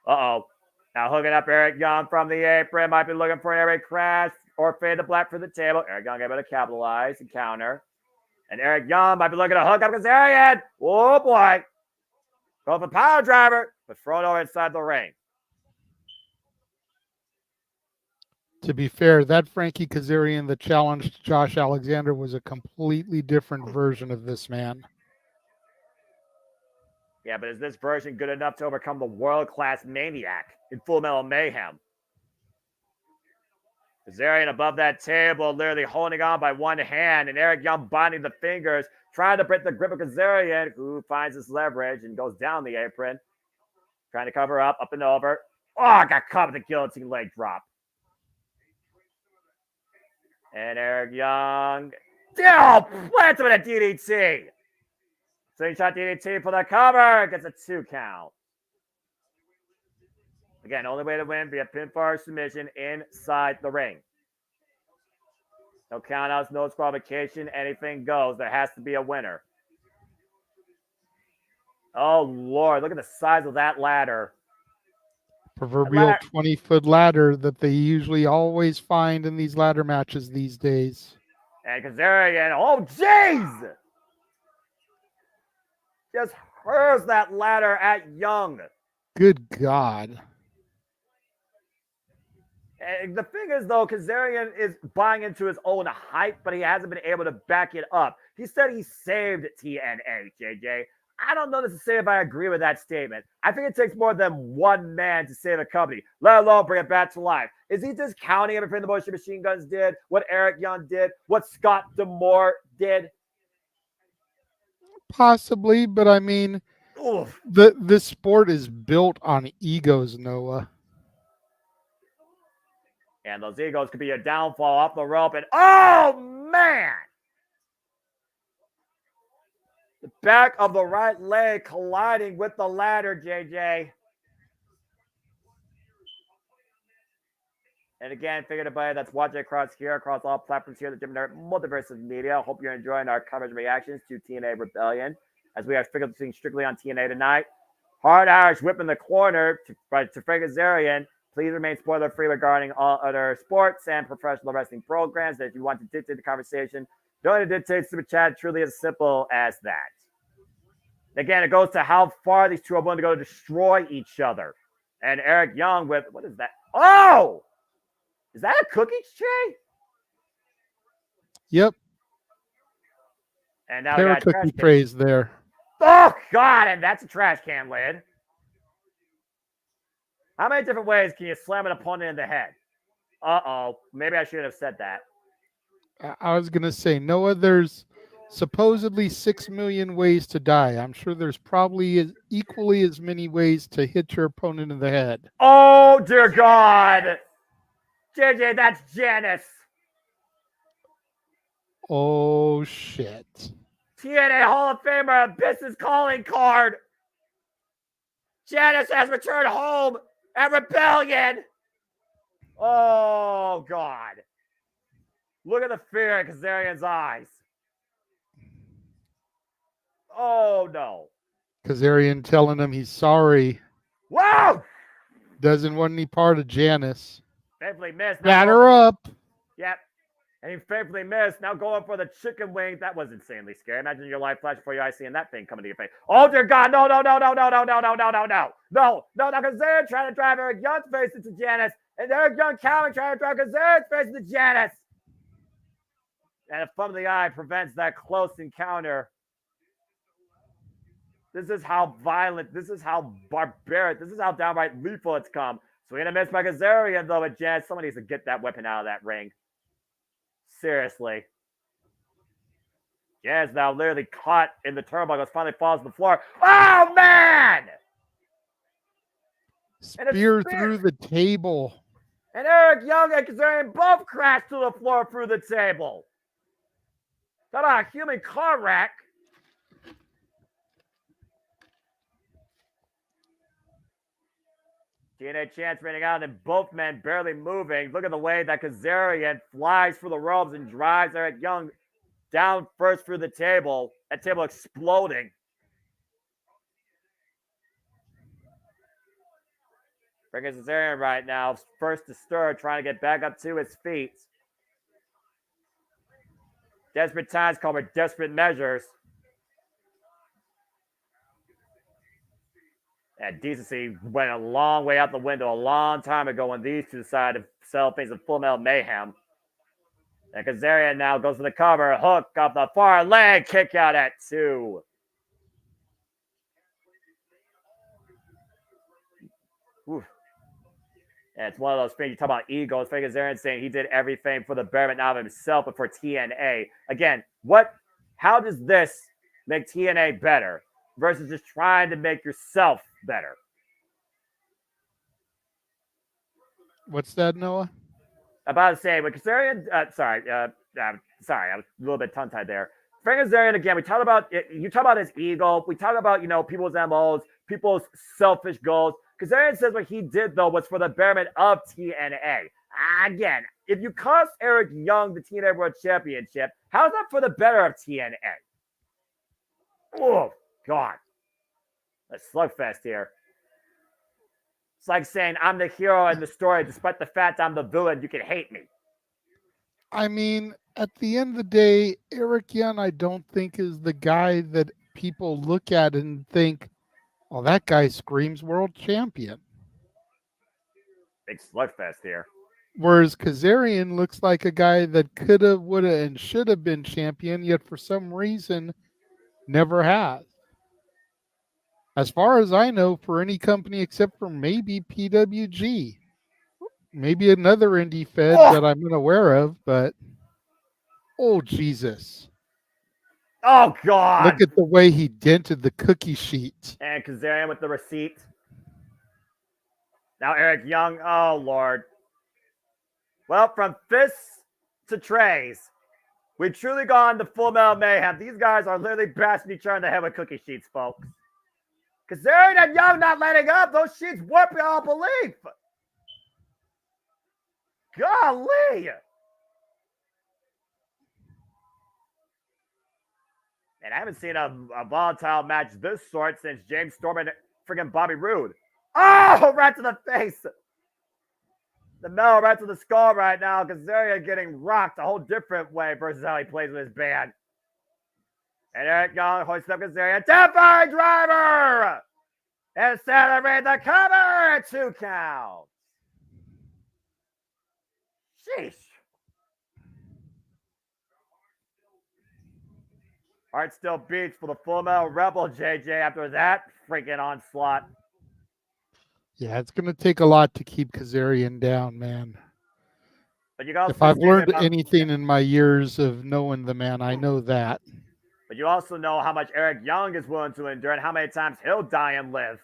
Uh-oh. Now hooking up Eric Young from the apron. Might be looking for an Eric crash or fade to black for the table. Eric Young able to capitalize and counter. And Eric Young might be looking to hook up Kazarian. Oh, boy. Go for power driver, but thrown over inside the ring. To be fair, that Frankie Kazarian that challenged Josh Alexander was a completely different version of this man. Yeah, but is this version good enough to overcome the world-class Maniac in Full Metal Mayhem? Kazarian above that table, literally holding on by one hand, and Eric Young binding the fingers, trying to break the grip of Kazarian, who finds his leverage and goes down the apron. Trying to cover up and over. Oh, got caught with the guillotine leg drop. And Eric Young, plants him with a DDT. Slingshot DDT for the cover. Gets a 2 count. Again, only way to win via pinfall or submission inside the ring. No countouts, no disqualification. Anything goes. There has to be a winner. Oh, Lord. Look at the size of that ladder. Proverbial 20-foot ladder that they usually always find in these ladder matches these days. And Kazarian, oh, jeez! Just hurls that ladder at Young. Good God. And the thing is, though, Kazarian is buying into his own hype, but he hasn't been able to back it up. He said he saved TNA, JJ. I don't know to say if I agree with that statement. I think it takes more than one man to save a company, let alone bring it back to life. Is he discounting everything the Motion Machine Guns did, what Eric Young did, what Scott D'Amore did? Possibly, but I mean, this sport is built on egos, Noah. And those egos could be a downfall off the rope. And oh, man! The back of the right leg colliding with the ladder, JJ. And again, figured everybody that's watching across all platforms here, the JMN Multiverse of Media. Hope you're enjoying our coverage and reactions to TNA Rebellion, as we are focusing strictly on TNA tonight. Hard Irish whip in the corner to Frank Kazarian. Please remain spoiler-free regarding all other sports and professional wrestling programs. If you want to dictate the conversation, don't dictate super chat. Truly as simple as that. Again, it goes to how far these two are willing to go to destroy each other. And Eric Young with, what is that? Oh! Is that a cookie tray? Yep. And now Terra we got cookie trays there. Oh, God, and that's a trash can lid. How many different ways can you slam an opponent in the head? Uh-oh. Maybe I should have said that. I was going to say, Noah, there's supposedly 6 million ways to die. I'm sure there's probably equally as many ways to hit your opponent in the head. Oh, dear God. JJ, that's Janice. Oh, shit. TNA Hall of Famer business calling card. Janice has returned home at Rebellion. Oh, God. Look at the fear in Kazarian's eyes. Oh, no. Kazarian telling him he's sorry. Wow! Doesn't want any part of Janice. Faithfully missed. Batter up. Yep. And he faithfully missed. Now going for the chicken wing. That was insanely scary. Imagine your life flash before your eyes seeing that thing coming to your face. Oh, dear God. No. Kazarian trying to drive Eric Young's face into Janice. And Eric Young trying to drive Kazarian's face into Janice. And a thumb of the eye prevents that close encounter. This is how violent, this is how barbaric, this is how downright lethal it's come. Swing and a miss by Kazarian, though, with Janice. Someone needs to get that weapon out of that ring. Seriously. Janice now literally caught in the turnbuckles, finally falls to the floor. Oh, man! Spear through the table. And Eric Young and Kazarian both crashed to the floor through the table. Talk about a human car wreck. TNA chance raining out, and both men barely moving. Look at the way that Kazarian flies for the ropes and drives Eric Young down first through the table. That table exploding. Frankie Kazarian right now, first to stir, trying to get back up to his feet. Desperate times call for desperate measures. And decency went a long way out the window a long time ago when these two decided to sell things in Full Metal Mayhem. And Kazarian now goes for the cover. Hook off the far leg. Kick out at 2. Oof. And it's one of those things you talk about egos. Frankie Kazarian saying he did everything for the betterment not of himself, but for TNA. Again, how does this make TNA better versus just trying to make yourself better? What's that, Noah? About to say, but Kazarian, sorry, I was a little bit tongue-tied there. Frank Kazarian, again, we talk about it, you talk about his ego. We talk about, people's MOs, people's selfish goals. Kazarian says what he did, though, was for the betterment of TNA. Again, if you cost Eric Young the TNA World Championship, how's that for the better of TNA? Oh, God. A slugfest here. It's like saying I'm the hero in the story, despite the fact I'm the villain. You can hate me. I mean, at the end of the day, Eric Young, I don't think is the guy that people look at and think, "Oh, that guy screams world champion." Big slugfest here. Whereas Kazarian looks like a guy that could have, would have, and should have been champion, yet for some reason never has. As far as I know, for any company except for maybe PWG. Maybe another indie fed that I'm unaware of, but oh, Jesus. Oh, God. Look at the way he dented the cookie sheet. And Kazarian with the receipt. Now Eric Young. Oh, Lord. Well, from fists to trays, we've truly gone to Full Metal Mayhem. These guys are literally bashing each other in the head with cookie sheets, folks. Kazarian and Young not letting up. Those sheets warp beyond belief. Golly. And I haven't seen a volatile match this sort since James Storm and friggin' Bobby Roode. Oh, right to the face. The metal right to the skull right now. Kazarian getting rocked a whole different way versus how he plays with his band. And Eric Young hoists up Kazarian. Deathfire driver! And celebrate the cover. 2 counts. Sheesh. Heart still beats for the Full Metal Rebel, JJ, after that freaking onslaught. Yeah, it's going to take a lot to keep Kazarian down, man. But you also if I've learned anything in my years of knowing the man, I know that. But you also know how much Eric Young is willing to endure and how many times he'll die and live.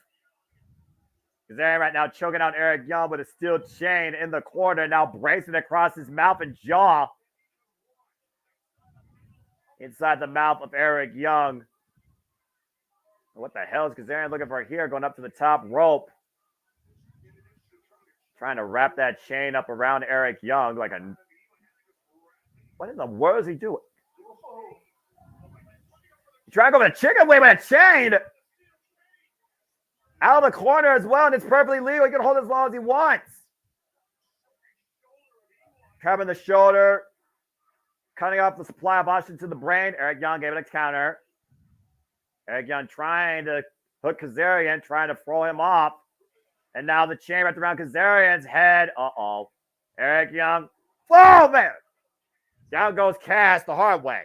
Kazarian right now choking out Eric Young with a steel chain in the corner, now bracing across his mouth and jaw. Inside the mouth of Eric Young. What the hell is Kazarian looking for here? Going up to the top rope. Trying to wrap that chain up around Eric Young like a... What in the world is he doing? He's trying to go with a chicken wing with a chain. Out of the corner as well, and it's perfectly legal. He can hold it as long as he wants. Grabbing the shoulder. Cutting off the supply of oxygen to the brain. Eric Young gave it a counter. Eric Young trying to hook Kazarian, trying to throw him off. And now the chain wrapped around Kazarian's head. Uh-oh. Eric Young. Oh, man. Down goes Cass the hard way.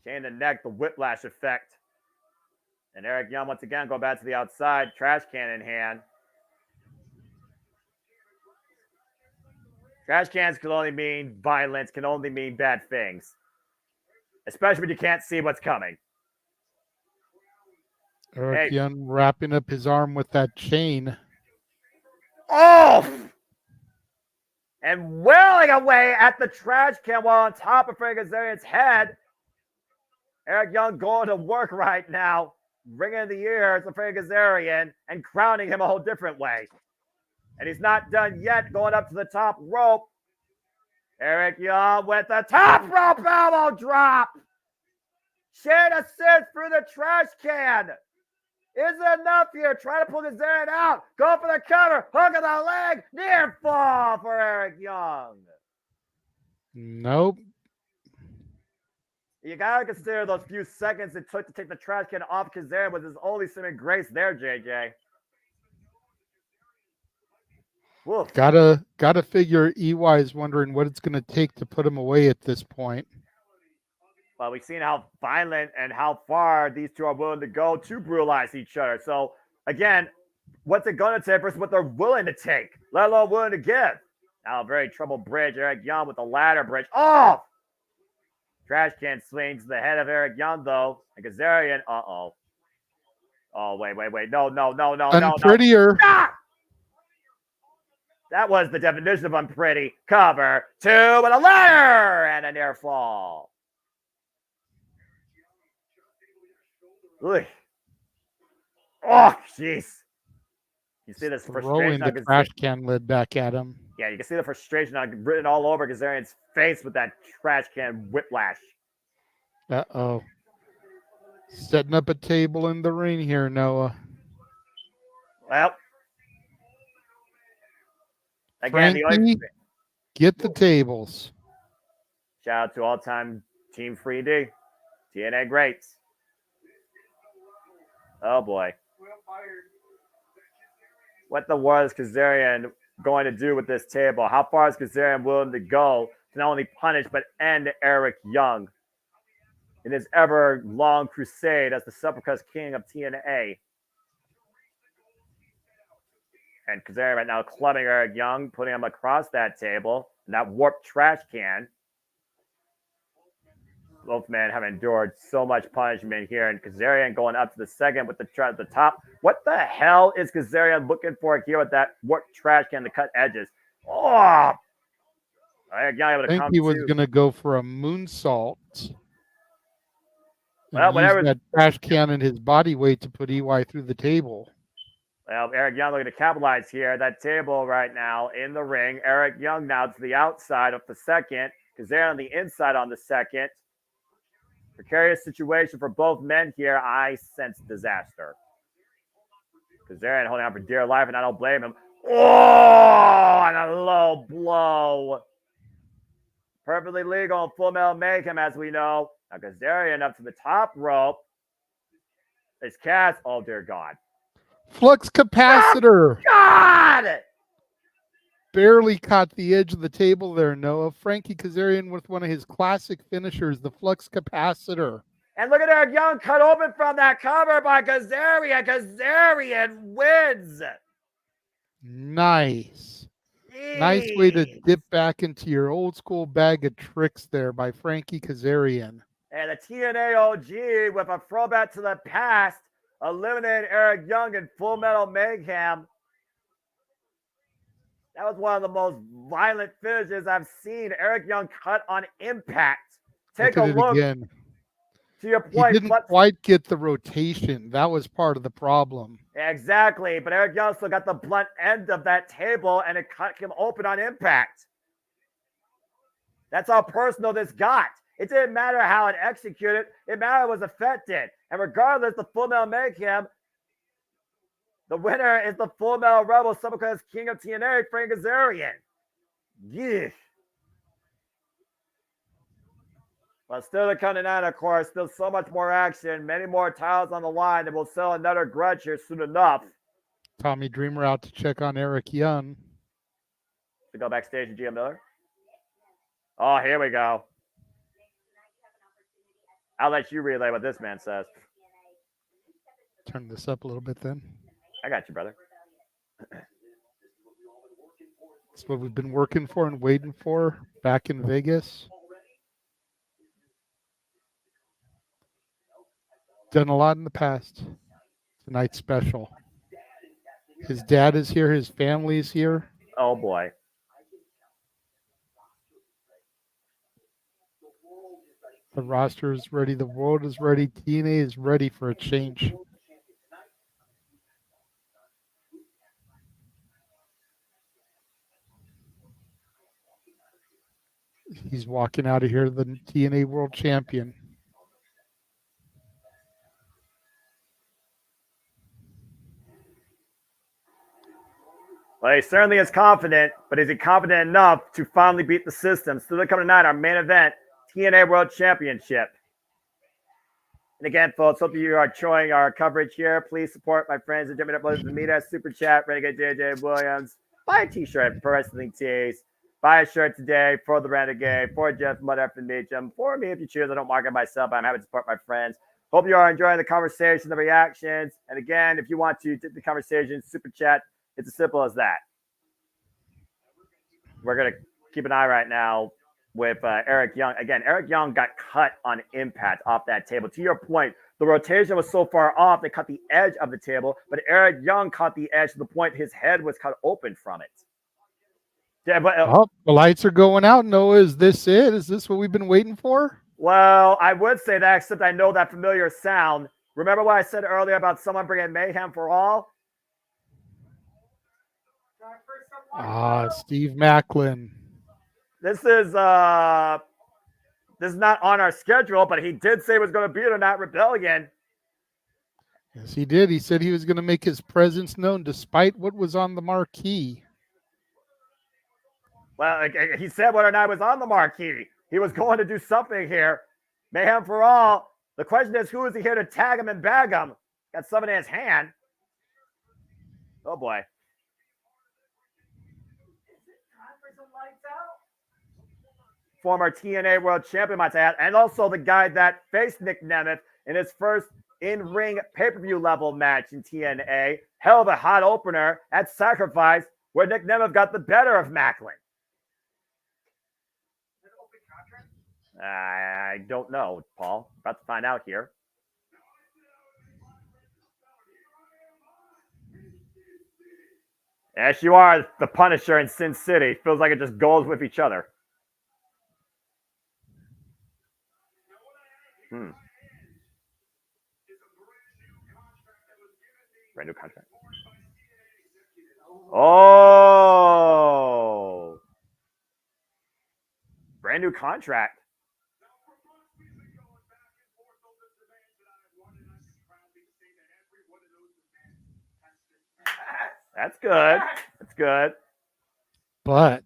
Chain the neck, the whiplash effect. And Eric Young once again going back to the outside. Trash can in hand. Trash cans can only mean violence, can only mean bad things. Especially when you can't see what's coming. Eric Young wrapping up his arm with that chain. Oh! And wailing away at the trash can while on top of Frank Kazarian's head. Eric Young going to work right now. ringing in the ears of Frank Kazarian and crowning him a whole different way. And he's not done yet, going up to the top rope. Eric Young with the top rope elbow drop. Chain assist through the trash can. Is it enough here? Try to pull Kazarian out. Go for the cover. Hook of the leg. Near fall for Eric Young. Nope. You got to consider those few seconds it took to take the trash can off Kazarian with his only seeming grace there, JJ. Woof. Gotta figure EY is wondering what it's going to take to put him away at this point. Well, we've seen how violent and how far these two are willing to go to brutalize each other. So, again, what's it going to take versus what they're willing to take, let alone willing to give. Now, a very troubled bridge. Eric Young with the ladder bridge. Oh! Trash can swings to the head of Eric Young, though. And Kazarian, uh-oh. Oh, wait. No. Unprettier. Ah! That was the definition of unpretty. Cover, two, and a ladder, and a near fall. Ugh. Oh, jeez. You see this frustration Throwing the trash can lid back at him. Yeah, you can see the frustration written all over Kazarian's face with that trash can whiplash. Uh-oh. Setting up a table in the ring here, Noah. Well. Again, Frankie, get the tables. Shout out to all-time Team 3D. TNA greats. Oh, boy. What the world is Kazarian going to do with this table? How far is Kazarian willing to go to not only punish but end Eric Young in his ever-long crusade as the Supercross King of TNA? And Kazarian right now clubbing Eric Young, putting him across that table, and that warped trash can. Both men have endured so much punishment here, and Kazarian going up to the second with the top. What the hell is Kazarian looking for here with that warped trash can to cut edges? Oh! Eric Young able to I think come he was to. going to go for a moonsault. Well, whatever. Use that trash can and his body weight to put EY through the table. Well, Eric Young looking to capitalize here. That table right now in the ring. Eric Young now to the outside of the second. Kazarian on the inside on the second. Precarious situation for both men here. I sense disaster. Kazarian holding on for dear life, and I don't blame him. Oh, and a low blow. Perfectly legal and Full Metal Mayhem, as we know. Now Kazarian up to the top rope. It's cast. Oh, dear God. Flux capacitor. Oh, God! Barely caught the edge of the table there, Noah. Frankie Kazarian with one of his classic finishers, the flux capacitor. And look at Eric Young cut open from that cover by Kazarian. Kazarian wins. Nice. Jeez. Nice way to dip back into your old school bag of tricks there by Frankie Kazarian. And the TNA OG with a throwback to the past, eliminated Eric Young in Full Metal Mayhem. That was one of the most violent finishes I've seen. Eric Young cut on impact. Take a look. Again. To your point. He didn't quite get the rotation. That was part of the problem. Exactly. But Eric Young still got the blunt end of that table, and it cut him open on impact. That's how personal this got. It didn't matter how it executed. It mattered it was affected. And regardless, the Full Metal Mayhem, the winner is the Full Metal Rebel Supercross King of TNA, Frank Kazarian. Yeah. Well, still the coming out, of course. Still so much more action. Many more titles on the line. And we'll sell another grudge here soon enough. Tommy Dreamer out to check on Eric Young. To go backstage to GM Miller. Oh, here we go. I'll let you relay what this man says. Turn this up a little bit then. I got you, brother. It's what we've been working for and waiting for back in Vegas. Done a lot in the past. Tonight's special. His dad is here. His family is here. Oh, boy. The roster is ready. The world is ready. TNA is ready for a change. He's walking out of here, the TNA World Champion. Well, he certainly is confident, but is he confident enough to finally beat the system? Still to come tonight, our main event, TNA World Championship. And again, folks, hope you are enjoying our coverage here. Please support my friends at JMN Multiverse of Media, Super Chat, Renegade JJ Williams. Buy a t-shirt for Wrestling Tees. Buy a shirt today for the Renegade, for Jeff Mudder from Meacham, for me if you choose. I don't market myself. I'm happy to support my friends. Hope you are enjoying the conversation, the reactions. And again, if you want to tip the conversation, Super Chat, it's as simple as that. We're going to keep an eye right now with Eric Young. Again, Eric Young got cut on impact off that table. To your point, the rotation was so far off, they cut the edge of the table, but Eric Young caught the edge to the point his head was cut open from it. Yeah, but, the lights are going out. Noah, is this it? Is this what we've been waiting for? Well, I would say that, except I know that familiar sound. Remember what I said earlier about someone bringing mayhem for all? Steve Macklin. This is not on our schedule, but he did say he was going to be in that Rebellion. Yes, he did. He said he was going to make his presence known despite what was on the marquee. Well, he said whether or not it was on the marquee. He was going to do something here. Mayhem for all. The question is, who is he here to tag him and bag him? Got something in his hand. Oh, boy. Former TNA World Champion, might add, and also the guy that faced Nick Nemeth in his first in-ring pay-per-view level match in TNA. Hell of a hot opener at Sacrifice, where Nick Nemeth got the better of Macklin. I don't know, Paul. About to find out here. Yes, you are the Punisher in Sin City. Feels like it just goes with each other. Brand new contract. Oh. Brand new contract. That's good. That's good. But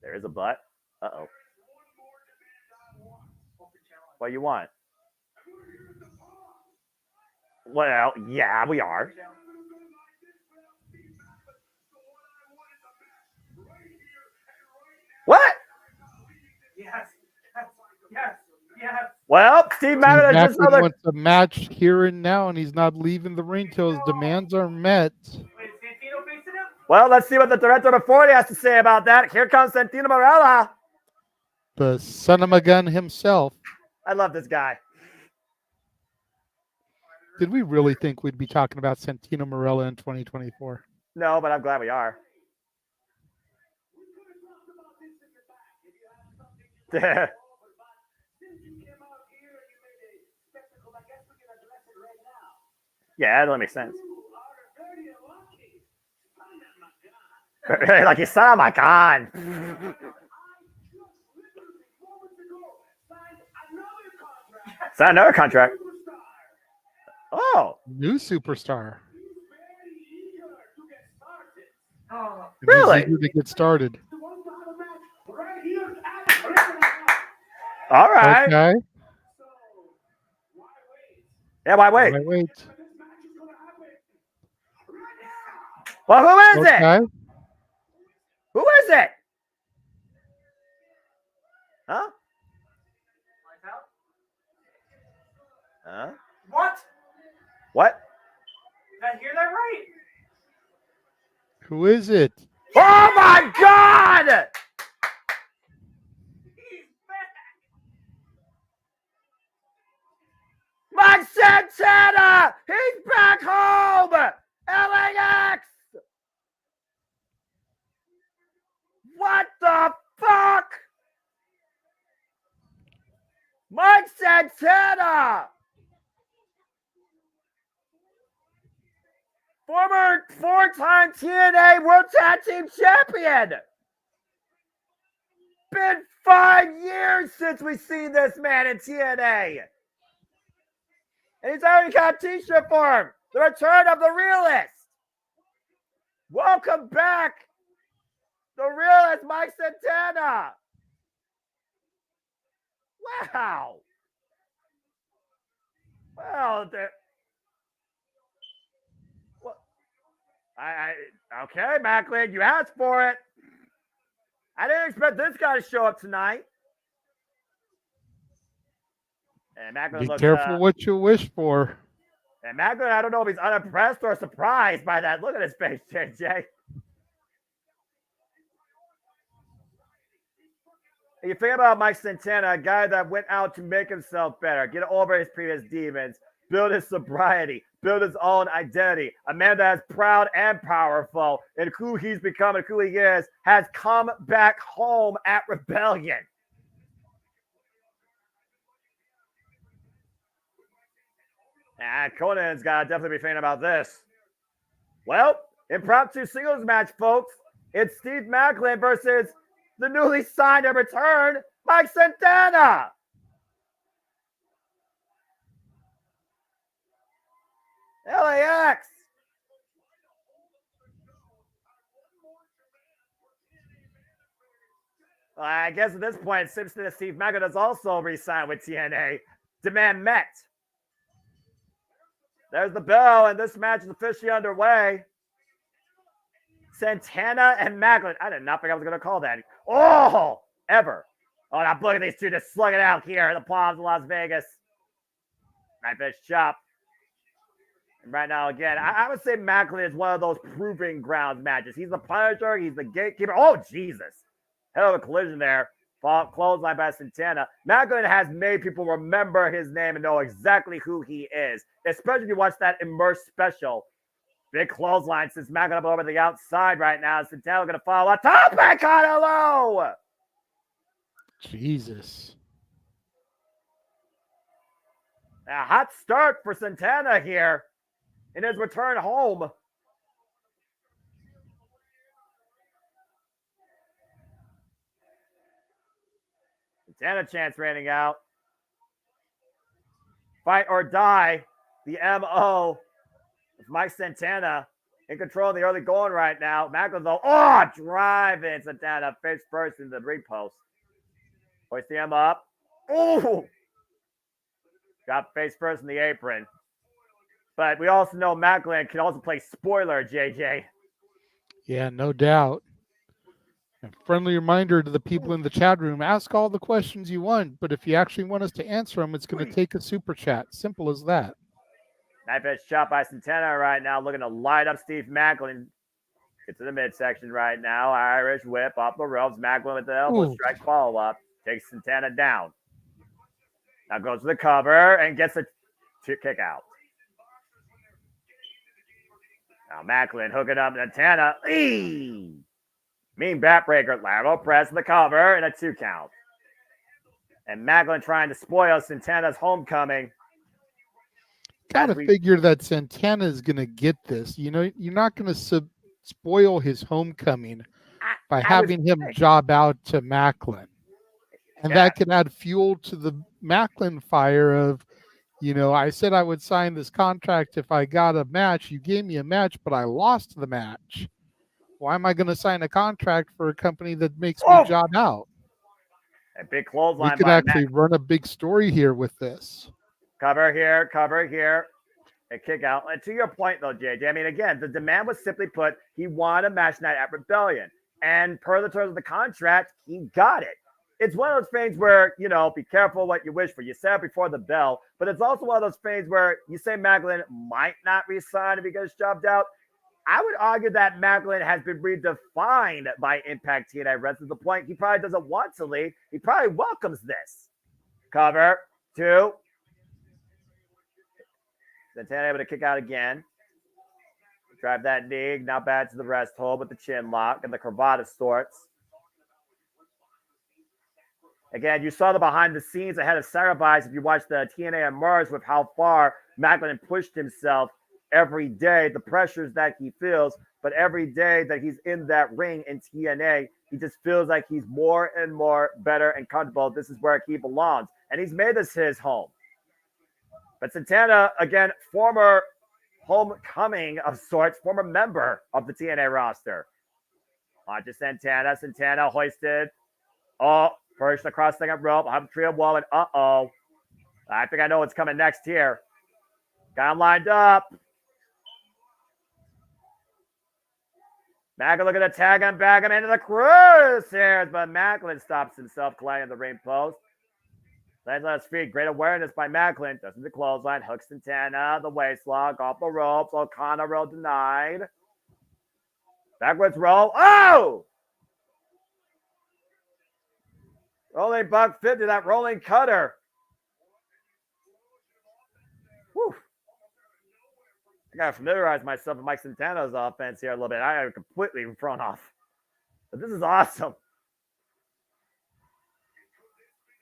there is a but. Uh-oh. What do you want? Well, yeah, we are. What? Yes. Well, Steve Macklin just Macklin wants a match here and now, and he's not leaving the ring till his demands are met. Well, let's see what the director of 40 has to say about that. Here comes Santino Marella. The son of a gun himself. I love this guy. Did we really think we'd be talking about Santino Marella in 2024? No, but I'm glad we are. Yeah, that doesn't make sense. Like you saw my gun. Sign another contract. Oh, new superstar. Really? He's eager to get started. All right. Okay. Yeah, why wait? Why wait? Well, who is Okay. it? Who is it? Huh? Huh? What? What? Did I hear that right? Who is it? Oh my God! Mike Santana! He's back home! LAX! What the fuck? Mike Santana! Former four-time TNA World Tag Team Champion! been 5 years since we've seen this man in TNA. And he's already got a t-shirt for him. The return of the realist. Welcome back, the realist Mike Santana. Wow. Well, okay, Macklin, you asked for it. I didn't expect this guy to show up tonight. And Macklin Be looks, careful what you wish for. And Macklin, I don't know if he's unimpressed or surprised by that. Look at his face, JJ. You think about Mike Santana, a guy that went out to make himself better, get over his previous demons, build his sobriety, build his own identity. A man that is proud and powerful in who he's become and who he is, has come back home at Rebellion. And Conan's got to definitely be thinking about this. Well, impromptu singles match, folks. It's Steve Macklin versus the newly signed and returned Mike Santana. LAX. Well, I guess at this point, Simpson and Steve Macklin has also re-signed with TNA. Demand met. There's the bell, and this match is officially underway. Santana and Macklin. I did not think I was going to call that. Oh, ever. Oh, now look at these two just slugging it out here in the Palms of Las Vegas. Knife edge chop. And right now, again, I would say Macklin is one of those proving grounds matches. He's the Punisher. He's the gatekeeper. Oh, Jesus. Hell of a collision there. Clothesline by Santana. Macklin has made people remember his name and know exactly who he is, especially if you watch that Immersed special. Big clothesline since Macklin up over the outside right now. Santana going to follow a top back on a low. Jesus. A hot start for Santana here in his return home. Santana chance raining out. Fight or die. The MO of Mike Santana in control of the early going right now. Macklin though, driving Santana face first in the ring post. Hoist him up. Oh! Got face first in the apron. But we also know Macklin can also play spoiler, JJ. Yeah, no doubt. A friendly reminder to the people in the chat room, ask all the questions you want, but if you actually want us to answer them, it's going to take a super chat. Simple as that. Knife edge chop by Santana right now, looking to light up Steve Macklin. Get to the midsection right now. Irish whip up the ropes. Macklin with the elbow strike follow-up. Takes Santana down. Now goes to the cover and gets a kick out. Now Macklin hooking up Santana. Mean backbreaker, lateral press the cover, and a 2 count. And Macklin trying to spoil Santana's homecoming. Gotta figure that Santana is going to get this. You know, you're not going to spoil his homecoming by having him job out to Macklin. And that could add fuel to the Macklin fire of, you know, I said I would sign this contract if I got a match. You gave me a match, but I lost the match. Why am I going to sign a contract for a company that makes me job out? A big clothesline. We could actually run a big story here with this. Cover here, a kick out. And to your point, though, JJ, I mean, again, the demand was simply put, he wanted a match night at Rebellion. And per the terms of the contract, he got it. It's one of those things where, you know, be careful what you wish for. You said it before the bell, but it's also one of those things where you say Macklin might not resign if he gets jobbed out. I would argue that Macklin has been redefined by Impact TNA Wrestling to the point he probably doesn't want to leave. He probably welcomes this. Cover, 2. Santana able to kick out again. Drive that knee, now back to the rest hold with the chin lock and the cravat of sorts. Again, you saw the behind the scenes ahead of Sacrifice if you watched the TNA Emerge with how far Macklin pushed himself every day, the pressures that he feels. but every day that he's in that ring in TNA, he just feels like he's more and more better and comfortable. This is where he belongs. And he's made this his home. But Santana, again, former homecoming of sorts, former member of the TNA roster. On to Santana. Santana hoisted. Oh, first across second rope. I'll have a trio wall, and uh-oh. I think I know what's coming next here. Got him lined up. Macklin looking to tag him, back him into the crosshairs, but Macklin stops himself, colliding the ring post. Lands on his feet. Great awareness by Macklin. Doesn't the clothesline. Hooks Santana. The waist lock. Off the ropes. O'Connor roll denied. Backwards roll. Oh! Rolling buck 50. That rolling cutter. Whew. I got to familiarize myself with Mike Santana's offense here a little bit. I am completely thrown off. But this is awesome.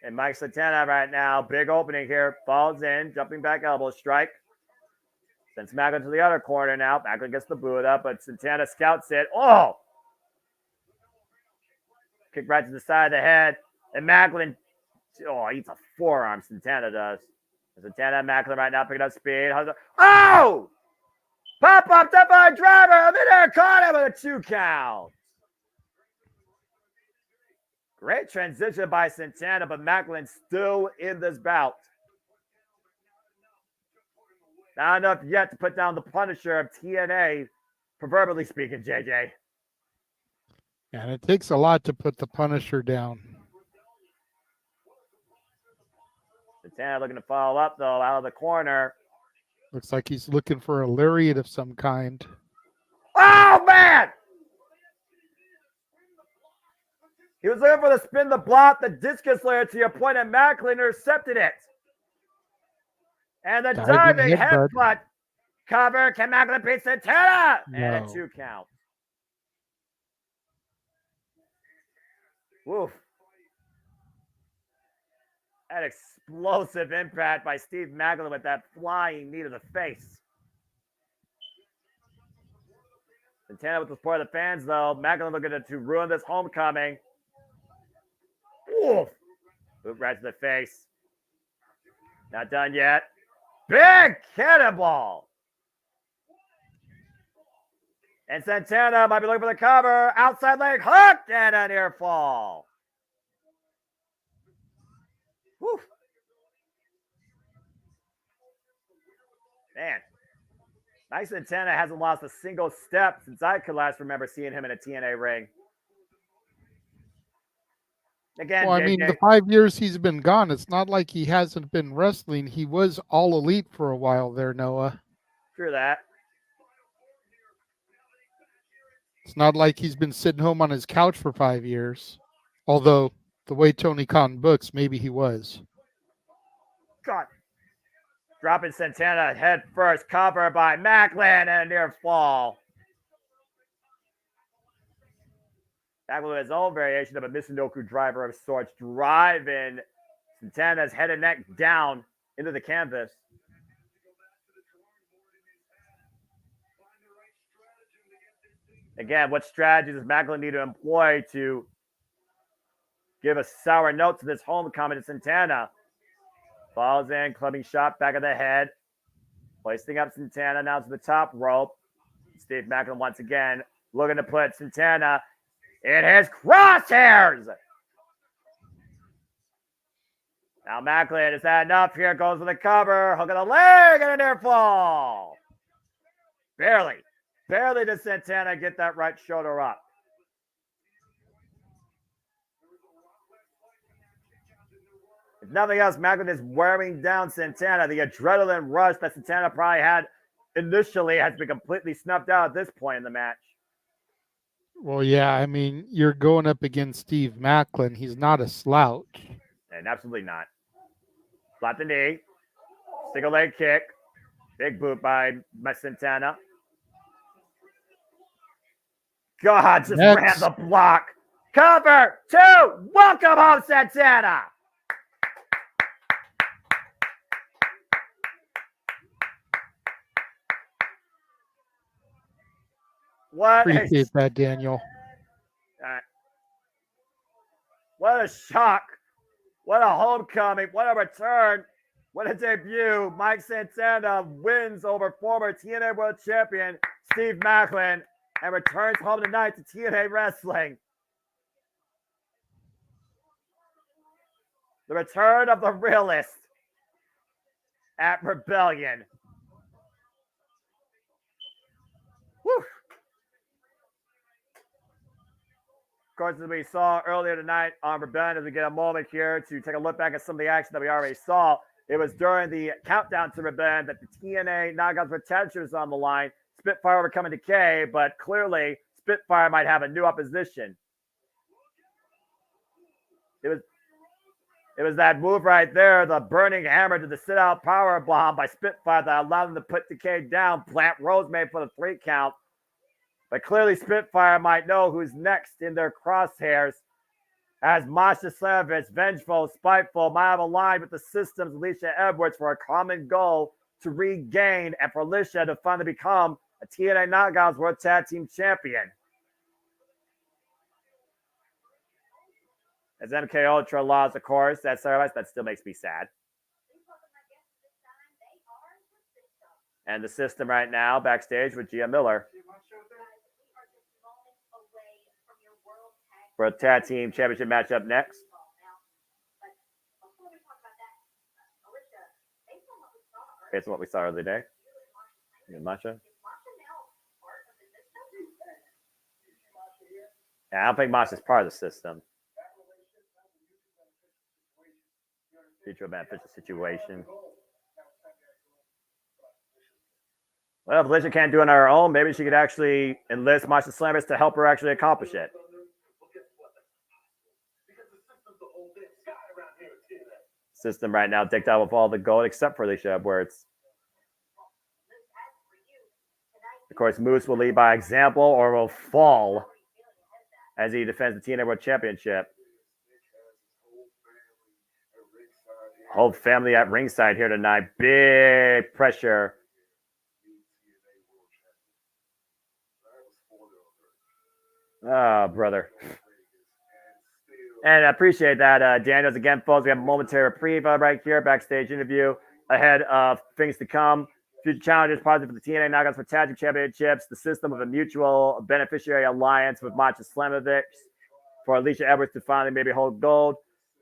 And Mike Santana right now, big opening here, falls in, jumping back elbow strike. Sends Macklin to the other corner now. Macklin gets the boot up, but Santana scouts it. Oh! Kick right to the side of the head. And Macklin, eats a forearm, Santana does. Santana and Macklin right now picking up speed. Oh! Pop-up, double driver. I'm in there, caught him with a 2 count. Great transition by Santana, but Macklin still in this bout. Not enough yet to put down the Punisher of TNA, proverbially speaking, JJ. And it takes a lot to put the Punisher down. Santana looking to follow up, though, out of the corner. Looks like he's looking for a lariat of some kind. Oh, man! He was looking for the spin, the block, the discus layer to your point, and Macklin intercepted it. And the diving headbutt cover. Can Macklin beat Santana? No. And a 2 count. Woof. That explosive impact by Steve Macklin with that flying knee to the face. Santana with the support of the fans, though. Macklin looking to ruin this homecoming. Woof. Boot right to the face. Not done yet. Big cannonball. And Santana might be looking for the cover. Outside leg hook and a near fall. Whew. Man. Mike Santana hasn't lost a single step since I could last remember seeing him in a TNA ring. Again, well, I mean, the 5 years he's been gone, it's not like he hasn't been wrestling. He was all elite for a while there, Noah. True that. It's not like he's been sitting home on his couch for 5 years. Although, the way Tony Khan books, maybe he was. God. Dropping Santana head first, cover by Macklin and a near fall. Macklin with his own variation of a Michinoku driver of sorts, driving Santana's head and neck down into the canvas. Again, what strategies does Macklin need to employ to give a sour note to this homecoming to Santana? Falls in, clubbing shot, back of the head. Placing up Santana now to the top rope. Steve Macklin once again looking to put Santana in his crosshairs. Now Macklin, is that enough? Here goes for the cover. Hook of the leg and a near fall. Barely does Santana get that right shoulder up. If nothing else, Macklin is wearing down Santana. The adrenaline rush that Santana probably had initially has been completely snuffed out at this point in the match. Well, yeah, I mean, you're going up against Steve Macklin. He's not a slouch. And absolutely not. Flat the knee. Single leg kick. Big boot by Santana. God, just ran the block. Cover 2. Welcome home, Santana. What Appreciate that, Daniel. What a shock. What a homecoming. What a return. What a debut. Mike Santana wins over former TNA World Champion Steve Macklin and returns home tonight to TNA Wrestling. The return of the realist at Rebellion. Whew. Of course, as we saw earlier tonight on Rebellion, as we get a moment here to take a look back at some of the action that we already saw, it was during the countdown to Rebellion that the TNA Knockouts for Tag was on the line. Spitfire overcoming Decay, but clearly Spitfire might have a new opposition. It was that move right there, the burning hammer to the sit-out power bomb by Spitfire that allowed them to put Decay down. Plant Rosemary for the 3 count. But clearly Spitfire might know who's next in their crosshairs, as Masha Slamovich, vengeful, spiteful, might have aligned with the system's Alicia Edwards for a common goal to regain and for Alicia to finally become a TNA Knockouts World Tag Team Champion. As MK Ultra lost, of course, that still makes me sad. And the system right now backstage with Gia Miller for a tag team championship matchup next. Based on what we saw earlier today. Masha. Yeah, I don't think Masha's part of the system. Future beneficial situation. Well, if Alicia can't do it on her own, maybe she could actually enlist Masha Slammers to help her actually accomplish it. System right now decked out with all the gold except for Alicia Edwards. Of course, Moose will lead by example or will fall as he defends the TNA World Championship. Whole family at ringside here tonight. Big pressure. Oh, brother. And I appreciate that, Daniels. Again, folks, we have a momentary reprieve right here, backstage interview ahead of things to come. Future challenges positive for the TNA Knockouts for Tag Team Championships, the system of a mutual beneficiary alliance with Masha Slamovich for Alicia Edwards to finally maybe hold gold.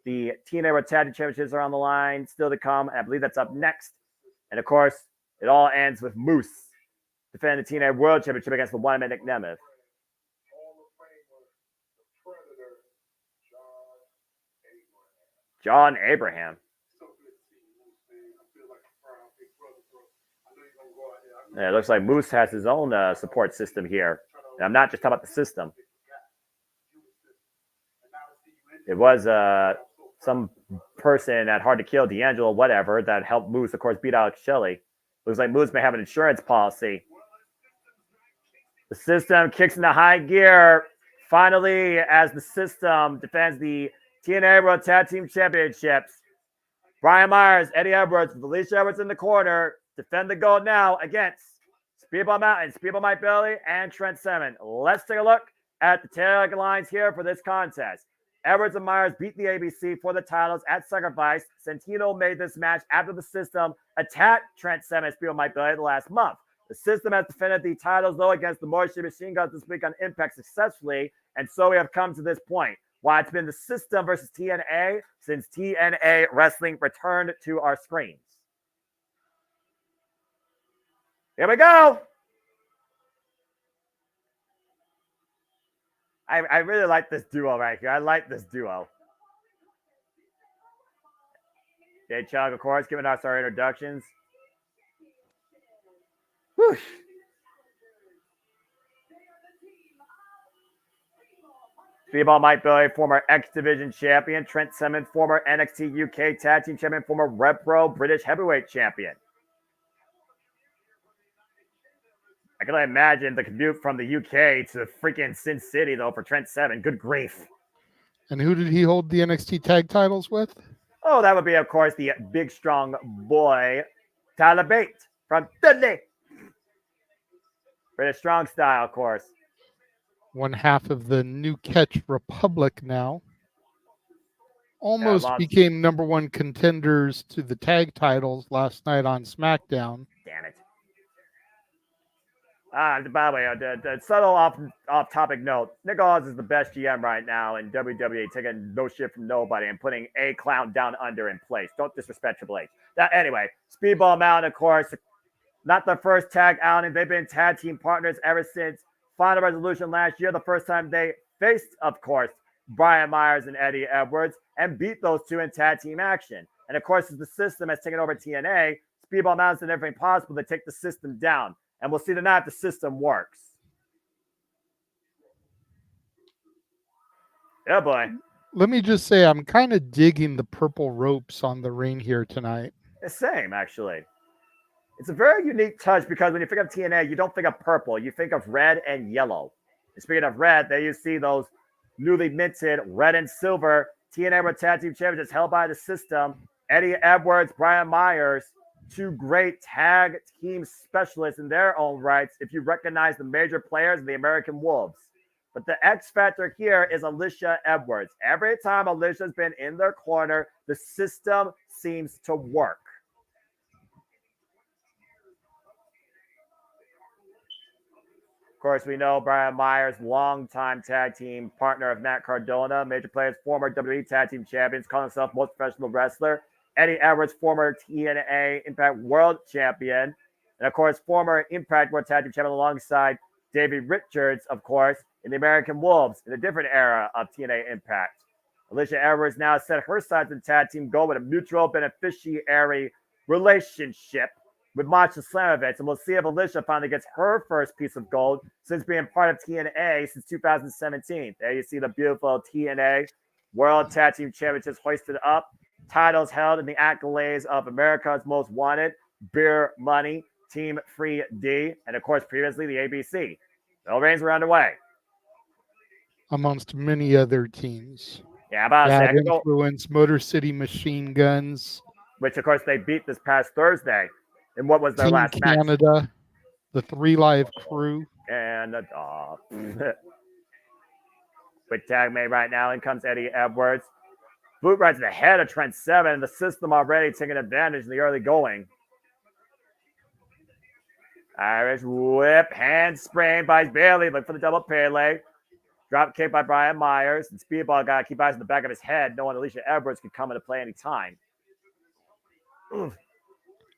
The TNA World Tag Team Championships are on the line, still to come. And I believe that's up next. And of course, it all ends with Moose defending the TNA World Championship against the one-man Nick Nemeth. John Abraham. Yeah, it looks like Moose has his own support system here. And I'm not just talking about the system. It was some person at Hard to Kill, D'Angelo, whatever, that helped Moose, of course, beat Alex Shelley. Looks like Moose may have an insurance policy. The system kicks into high gear. Finally, as the system defends the TNA World Tag Team Championships. Brian Myers, Eddie Edwards, with Alicia Edwards in the corner. Defend the gold now against Speedball Mountain, Speedball Mike Bailey, and Trent Seven. Let's take a look at the tag lines here for this contest. Edwards and Myers beat the ABC for the titles at Sacrifice. Santino made this match after the system attacked Trent Seven and Speedball Mike Bailey last month. The system has defended the titles, though, against the Moisture Machine Guns this week on Impact successfully, and so we have come to this point. Why it's been the system versus TNA since TNA Wrestling returned to our screens. Here we go. I really like this duo right here. I like this duo. Jay Chug, of course, giving us our introductions. Whew. Speedball Mike Bailey, former X Division champion. Trent Seven, former NXT UK Tag Team champion, former Repro British Heavyweight champion. I can only imagine the commute from the UK to freaking Sin City, though, for Trent Seven. Good grief. And who did he hold the NXT tag titles with? Oh, that would be, of course, the big, strong boy, Tyler Bate from Dudley. British Strong Style, of course. one half of the New Catch Republic now. Almost lost. became number one contenders to the tag titles last night on SmackDown. Damn it. By the way, the subtle off-topic note, Nick Aldis is the best GM right now in WWE, taking no shit from nobody and putting a clown down under in place. Don't disrespect Triple H. Anyway, Speedball Mountain, of course, not the first tag outing. They've been tag team partners ever since Final Resolution last year, the first time they faced, of course, Brian Myers and Eddie Edwards, and beat those two in tag team action. And of course, as the system has taken over TNA, Speedball Mountain's done everything possible to take the system down. And we'll see tonight if the system works. Yeah, boy. Let me just say, I'm kind of digging the purple ropes on the ring here tonight. The same, actually. It's a very unique touch because when you think of TNA, you don't think of purple. You think of red and yellow. And speaking of red, there you see those newly minted red and silver TNA World Tag Team Championships held by the system. Eddie Edwards, Brian Myers, two great tag team specialists in their own rights if you recognize the major players of the American Wolves. But the X factor here is Alicia Edwards. Every time Alicia's been in their corner, the system seems to work. Of course, we know Brian Myers, longtime tag team partner of Matt Cardona, major players, former WWE tag team champions, calling himself most professional wrestler. Eddie Edwards, former TNA Impact World Champion. And of course, former Impact World Tag Team Champion alongside Davey Richards, of course, in the American Wolves in a different era of TNA Impact. Alicia Edwards now set her sights on tag team goal with a mutual beneficiary relationship with Masha Slamovich, and we'll see if Alicia finally gets her first piece of gold since being part of TNA since 2017. There you see the beautiful TNA World Tag Team Championships hoisted up, titles held in the accolades of America's Most Wanted, Beer Money, Team Free D, and of course previously the ABC. The reigns were underway. Amongst many other teams. Yeah, about Bad Influence, Motor City Machine Guns. Which of course they beat this past Thursday. And what was their Team last match? Canada, the 3 Live Crew. And with tag made right now, in comes Eddie Edwards. Boot right to the head of Trent Seven. The system already taking advantage in the early going. Irish whip, hand sprained by Bailey, look for the double Pele. Drop kick by Brian Myers. And Speedball got to keep eyes on the back of his head, knowing Alicia Edwards could come into play anytime. Oof.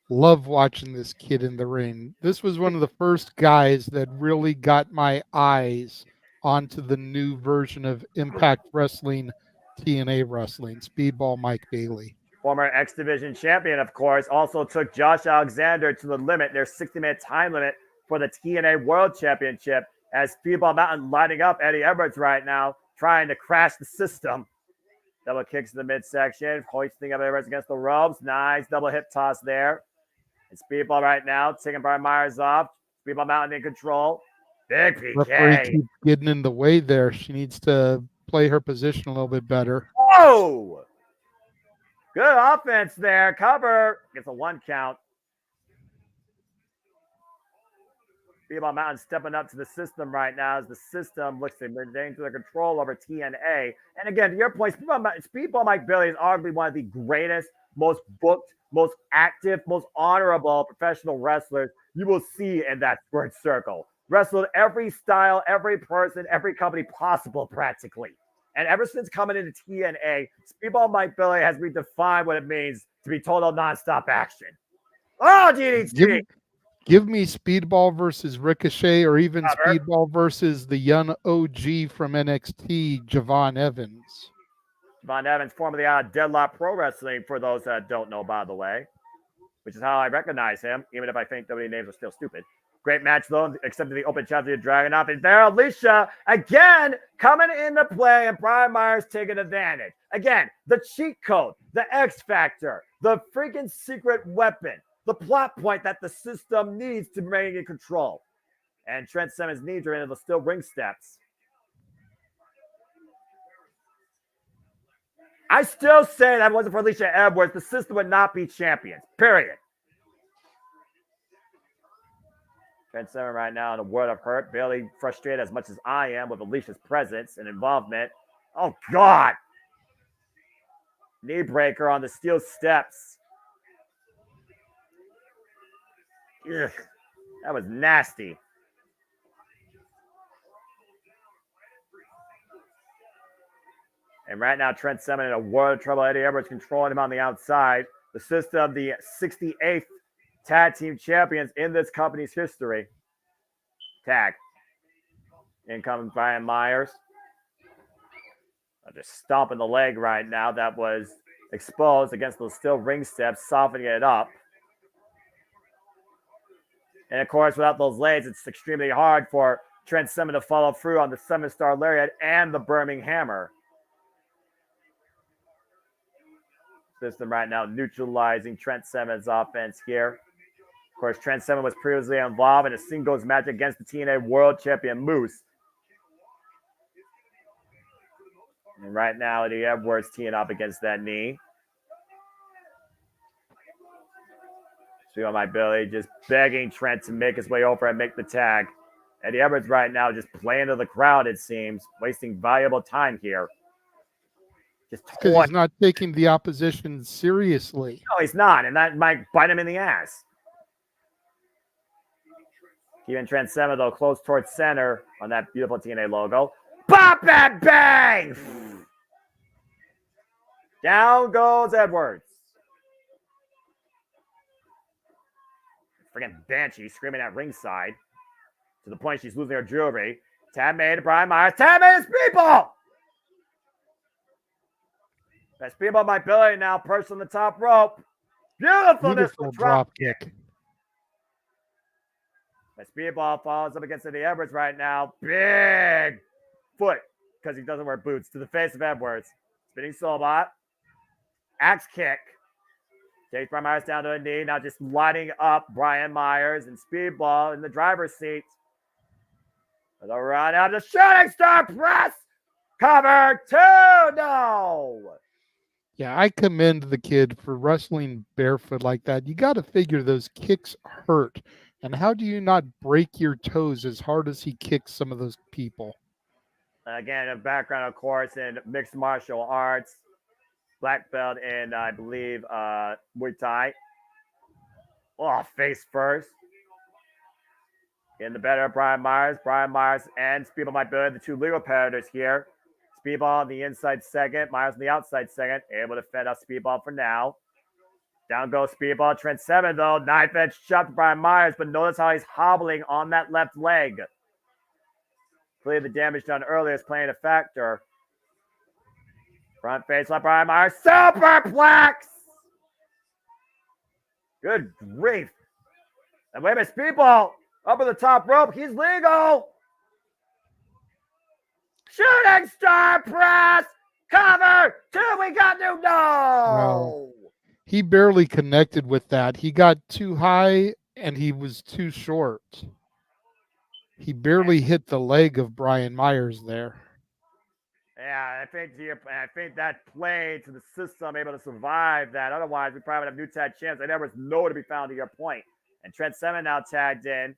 Love watching this kid in the ring. This was one of the first guys that really got my eyes onto the new version of Impact Wrestling, TNA Wrestling, Speedball Mike Bailey. Former X Division champion, of course, also took Josh Alexander to the limit, their 60-minute time limit for the TNA World Championship, as Speedball Mountain lighting up Eddie Edwards right now, trying to crash the system. Double kicks in the midsection, hoisting up Edwards against the ropes. Nice double hip toss there. And Speedball right now, taking Brian Myers off. Speedball Mountain in control. Big PK. Referee keeps getting in the way there. She needs to play her position a little bit better. Whoa! Good offense there. Cover. Gets a 1 count. Speedball Mountain stepping up to the system right now as the system looks to maintain their control over TNA. And again, to your point, Speedball Mike Bailey is arguably one of the greatest, most booked, most active, most honorable professional wrestlers you will see in that squared circle. Wrestled every style, every person, every company possible practically. And ever since coming into TNA, Speedball Mike Bailey has redefined what it means to be total nonstop action. Oh, DDT! Give me Speedball versus Ricochet, or even Speedball versus the young OG from NXT, Javon Evans. Javon Evans, formerly out of Deadlock Pro Wrestling, for those that don't know, by the way, which is how I recognize him, even if I think WWE names are still stupid. Great match, though, accepting the open challenge of Dragunov. And there, Alicia, again, coming into play, and Brian Myers taking advantage. Again, the cheat code, the X Factor, the freaking secret weapon, the plot point that the system needs to remain in control. And Trent Simmons' knees are into the steel ring steps. I still say that if it wasn't for Alicia Edwards, the system would not be champions, period. Trent Seven right now in a world of hurt. Bailey frustrated as much as I am with Alicia's presence and involvement. Oh, God. Knee breaker on the steel steps. Ugh, that was nasty. And right now, Trent Seven in a world of trouble. Eddie Edwards controlling him on the outside. The system, the 68th tag team champions in this company's history. Tag. Incoming Brian Myers. Just stomping the leg right now that was exposed against those steel ring steps, softening it up. And of course, without those legs, it's extremely hard for Trent Seven to follow through on the 7-star lariat and the Birmingham hammer. System right now neutralizing Trent Seven's offense here. Of course, Trent Seven was previously involved in a singles match against the TNA World Champion Moose. And right now, Eddie Edwards teeing up against that knee. See on my Billy just begging Trent to make his way over and make the tag. Eddie Edwards right now just playing to the crowd, it seems, wasting valuable time here. Because he's not taking the opposition seriously. No, he's not, and that might bite him in the ass. Keeping Trent Seven, though, close towards center on that beautiful TNA logo. Pop and bang! Down goes Edwards. Freaking Banshee screaming at ringside to the point she's losing her jewelry. Tab made to Brian Myers. Tab made his people! That's people my Billy now perched on the top rope. Beautiful drop kick. That speedball falls up against Eddie Edwards right now. Big foot, because he doesn't wear boots, to the face of Edwards. Spinning soulbot. Axe kick. Takes Brian Myers down to a knee. Now just lighting up Brian Myers and speedball in the driver's seat. With a run out of the shooting star press. Cover 2. No. Yeah, I commend the kid for wrestling barefoot like that. You got to figure those kicks hurt. And how do you not break your toes as hard as he kicks some of those people? Again, a background, of course, in mixed martial arts. Black belt in, I believe, Muay Thai. Oh, face first. Getting the better of Brian Myers. Brian Myers and Speedball might be the two legal competitors here. Speedball on the inside second. Myers on the outside second. Able to fend off Speedball for now. Down goes Speedball. Trent Seven, though. Knife edge shot to Brian Myers, but notice how he's hobbling on that left leg. Clearly, the damage done earlier is playing a factor. Front face like Brian Myers. Superplex! Good grief. And wait a minute, Speedball up at the top rope. He's legal. Shooting star press. Cover 2. We got no. No. He barely connected with that. He got too high and he was too short. He barely hit the leg of Brian Myers there. Yeah, I think that played to the system, able to survive that. Otherwise, we probably would have new tag champs. They never know to be found to your point. And Trent Seven now tagged in.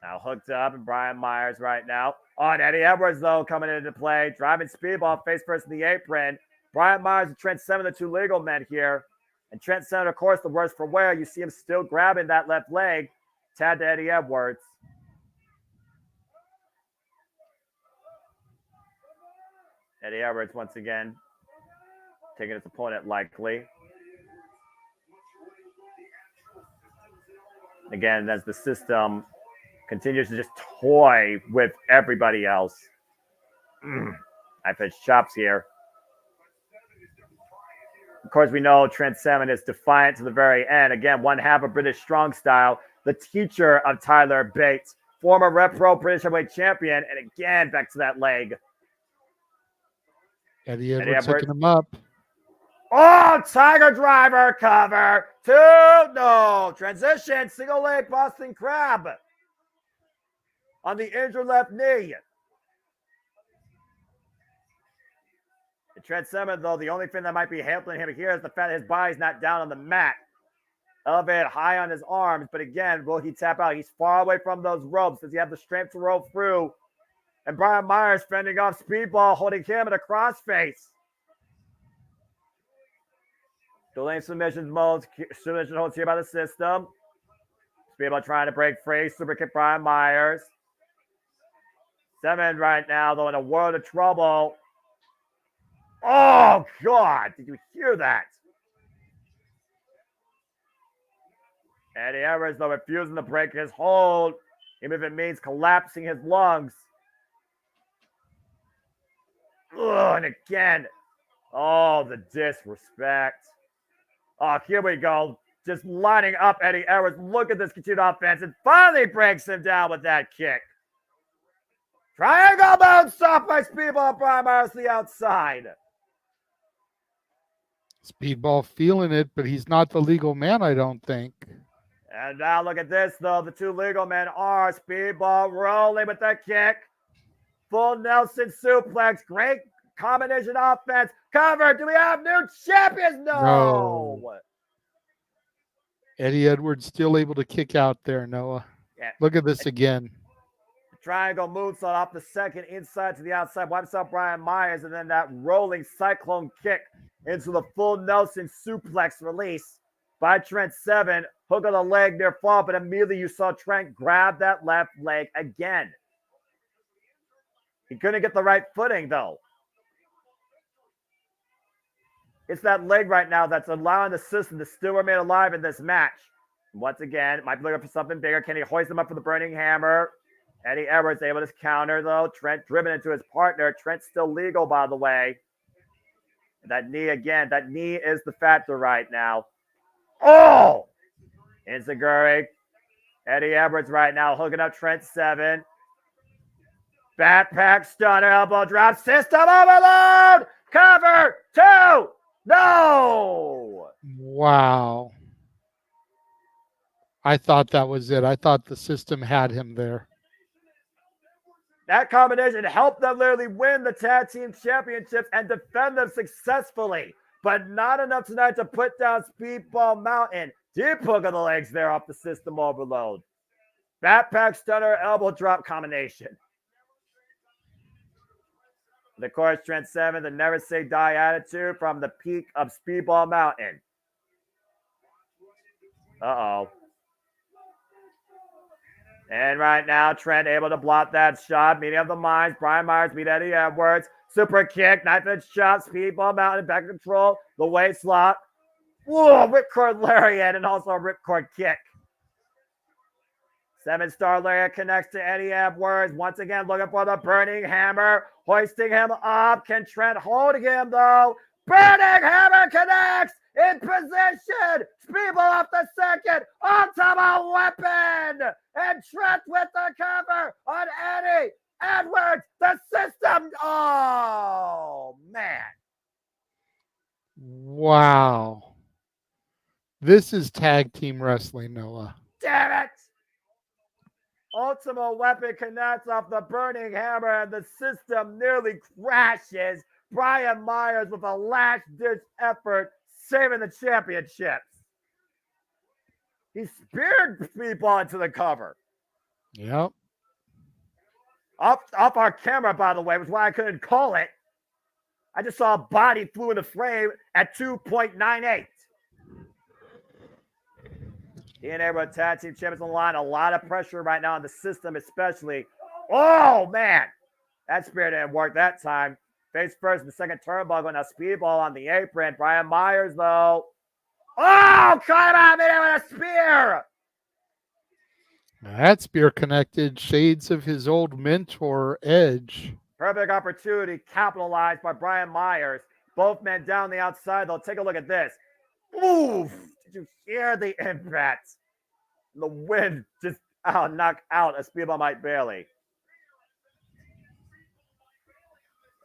Now hooked up, and Brian Myers right now. On Eddie Edwards, though, coming into play. Driving Speedball face first in the apron. Brian Myers and Trent Seven, the two legal men here. And Trent Seven, of course, the worst for wear. You see him still grabbing that left leg. Tagged to Eddie Edwards. Eddie Edwards, once again, taking his opponent likely. Again, as the system continues to just toy with everybody else. I've had chops here. Of course, we know Trent Seven is defiant to the very end. Again, one half of British Strong Style, the teacher of Tyler Bates, former Rep Pro British Heavyweight Champion, and again, back to that leg. Eddie Edwards hooking him up. Oh, Tiger Driver cover 2. No. Transition. Single leg Boston Crab. On the injured left knee. And Trent Seven, though, the only thing that might be helping him here is the fact that his body's not down on the mat. elevated high on his arms. But again, will he tap out? He's far away from those ropes. Does he have the strength to roll through? And Brian Myers fending off Speedball, holding him in a crossface. Delaying submission holds here by the system. Speedball trying to break free. Super kick Brian Myers. 7 right now, though, in a world of trouble. Oh, God. Did you hear that? Eddie Edwards, though, refusing to break his hold, even if it means collapsing his lungs. Ugh, and again. Oh, the disrespect. Oh, here we go. Just lining up Eddie Edwards. Look at this continued offense. And finally breaks him down with that kick. Triangle moonsault by Speedball. Brian Myers to the outside. Speedball feeling it, but he's not the legal man, I don't think. And now look at this, though. The two legal men are Speedball rolling with that kick. Full Nelson suplex. Great combination offense. Cover. Do we have new champions? No. Eddie Edwards still able to kick out there, Noah. Yeah. Look at this again. Triangle moonsault off the second, inside to the outside. Wipes out Brian Myers, and then that rolling cyclone kick into the full Nelson suplex release by Trent Seven. Hook of the leg near fall, but immediately you saw Trent grab that left leg again. He couldn't get the right footing, though. It's that leg right now that's allowing the system to still remain alive in this match. Once again, might be looking for something bigger. Can he hoist him up for the burning hammer? Eddie Edwards able to counter, though. Trent driven into his partner. Trent's still legal, by the way. That knee again. That knee is the factor right now. Oh! Enziguri. Eddie Edwards right now hooking up Trent Seven. Backpack stunner, elbow drop, system overload! Cover! 2! No! Wow. I thought that was it. I thought the system had him there. That combination helped them literally win the tag team championships and defend them successfully, but not enough tonight to put down Speedball Mountain. Deep hook of the legs there off the system overload. Backpack stunner, elbow drop combination. Of course, Trent Seven, the never say die attitude from the peak of Speedball Mountain. Uh-oh. And right now, Trent able to block that shot. Meeting of the minds. Brian Myers beat Eddie Edwards. Super kick. Knife edge shot. Speedball Mountain back in control. The waist lock. Whoa, ripcord lariat and also a ripcord kick. 7-star lariat connects to Eddie Edwards. Once again, looking for the burning hammer. Hoisting him up. Can Trent hold him, though? Burning hammer connects. In position. Speedball off the second. On top of a weapon. And Trent with the cover on Eddie Edwards. The system. Oh, man. Wow. This is tag team wrestling, Noah. Damn it. Ultimate weapon connects off the burning hammer, and the system nearly crashes. Brian Myers with a last-ditch effort, saving the championships. He speared Speedball into the cover. Yep. Off our camera, by the way, was why I couldn't call it. I just saw a body flew in the frame at 2.98. TNA World Tag Team Champions on the line. A lot of pressure right now on the system, especially. Oh, man. That spear didn't work that time. Face first in the second turnbuckle. Now Speedball on the apron. Brian Myers, though. Oh, caught him out with a spear. That spear connected shades of his old mentor, Edge. Perfect opportunity capitalized by Brian Myers. Both men down the outside, though. Take a look at this. Oof. Did you hear the impact? The wind just knocked out a Speedball Mike Bailey.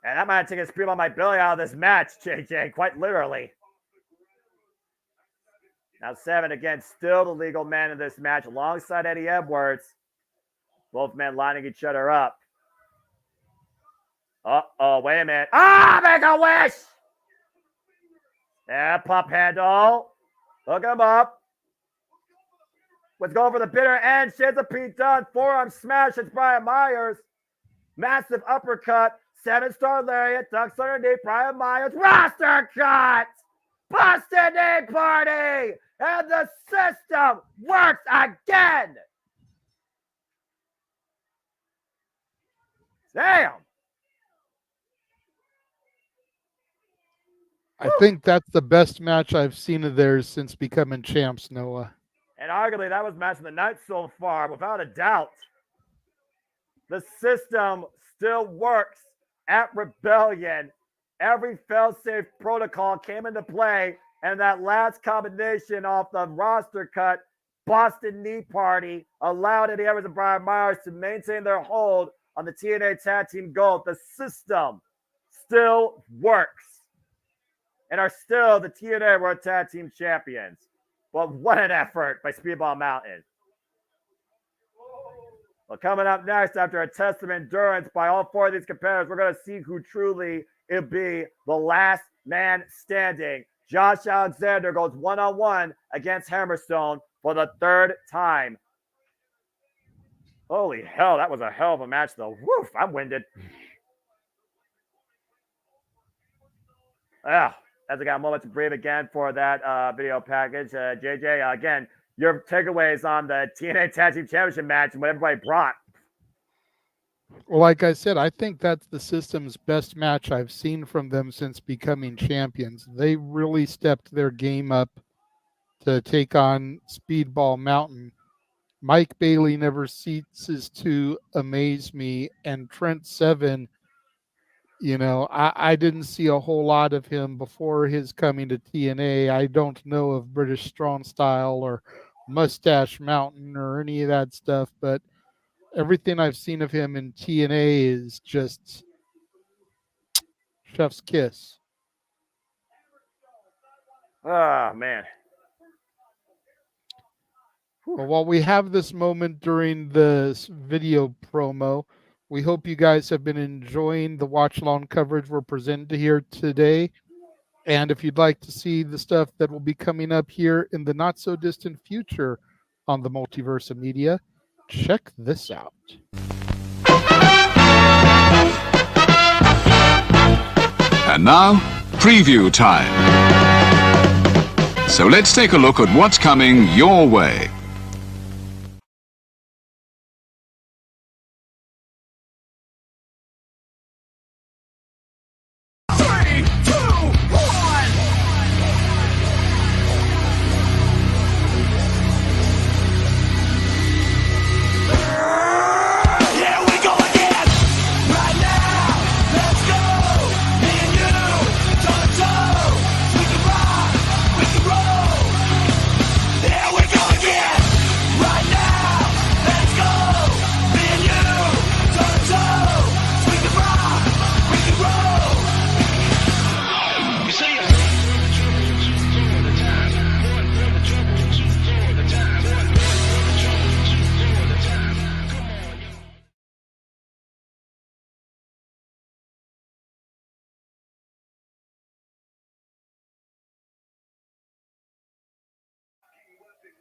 And that might have taken Speedball Mike Bailey out of this match, JJ, quite literally. Now 7, again, still the legal man in this match alongside Eddie Edwards. Both men lining each other up. Uh-oh, wait a minute. Make a wish! Yeah, pop handle. Hook him up. Let's go for the bitter end. Shades of Pete Dunne. Forearm smash. It's Brian Myers. Massive uppercut. 7-star lariat. Ducks underneath. Brian Myers. Roster cut. Busted Knee Party. And the system works again. Damn. I think that's the best match I've seen of theirs since becoming champs, Noah. And arguably, that was match of the night so far, without a doubt. The system still works at Rebellion. Every fail-safe protocol came into play, and that last combination off the roster cut, Boston Knee Party, allowed Eddie Edwards and Brian Myers to maintain their hold on the TNA Tag Team Gold. The system still works and are still the TNA World Tag Team Champions. But what an effort by Speedball Mountain. Well, coming up next, after a test of endurance by all four of these competitors, we're going to see who truly will be the last man standing. Josh Alexander goes one-on-one against Hammerstone for the third time. Holy hell, that was a hell of a match, though. Woof, I'm winded. As I got a moment to breathe again for that video package. JJ, again, your takeaways on the TNA Tag Team Championship match and what everybody brought. Well, like I said, I think that's the system's best match I've seen from them since becoming champions. They really stepped their game up to take on Speedball Mountain. Mike Bailey never ceases to amaze me, and Trent Seven, you know, I didn't see a whole lot of him before his coming to TNA. I don't know of British Strong Style or Mustache Mountain or any of that stuff, but everything I've seen of him in TNA is just chef's kiss. Oh, man. Well, while we have this moment during the video promo, we hope you guys have been enjoying the watch-along coverage we're presenting here today. And if you'd like to see the stuff that will be coming up here in the not-so-distant future on the Multiverse of Media, check this out. And now, preview time. So let's take a look at what's coming your way.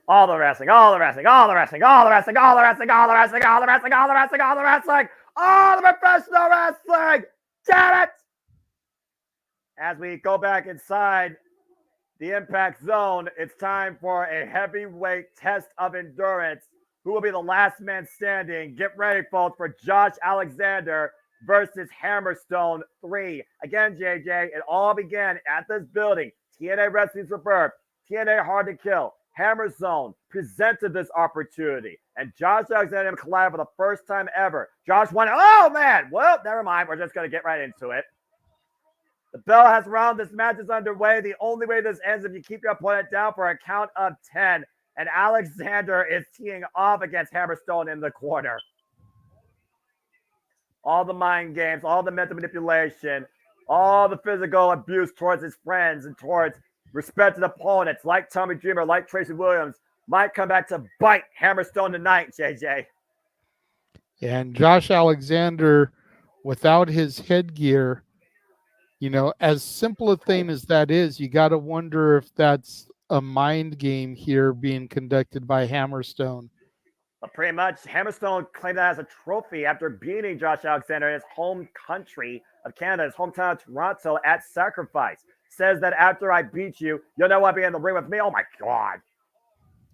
All the wrestling, all the wrestling, all the wrestling, all the wrestling, all the wrestling, all the wrestling, all the wrestling, all the wrestling, all the wrestling, all the professional wrestling. Damn it! As we go back inside the Impact Zone, it's time for a heavyweight test of endurance. Who will be the last man standing? Get ready, folks, for Josh Alexander versus Hammerstone 3. Again, JJ, it all began at this building. TNA Wrestling's Rebirth, TNA Hard to Kill. Hammer Zone presented this opportunity, and Josh Alexander collided for the first time ever. Josh won. Oh, man. Well, never mind. We're just going to get right into it. The bell has rung. This match is underway. The only way this ends is if you keep your opponent down for a count of 10, and Alexander is teeing off against Hammerstone in the corner. All the mind games, all the mental manipulation, all the physical abuse towards his friends and towards respected opponents like Tommy Dreamer, like Tracy Williams, might come back to bite Hammerstone tonight, JJ. And Josh Alexander, without his headgear, you know, as simple a thing as that is, you got to wonder if that's a mind game here being conducted by Hammerstone. But pretty much, Hammerstone claimed that as a trophy after beating Josh Alexander in his home country of Canada, his hometown of Toronto at Sacrifice. Says that after I beat you, you'll know what be in the ring with me. Oh my God.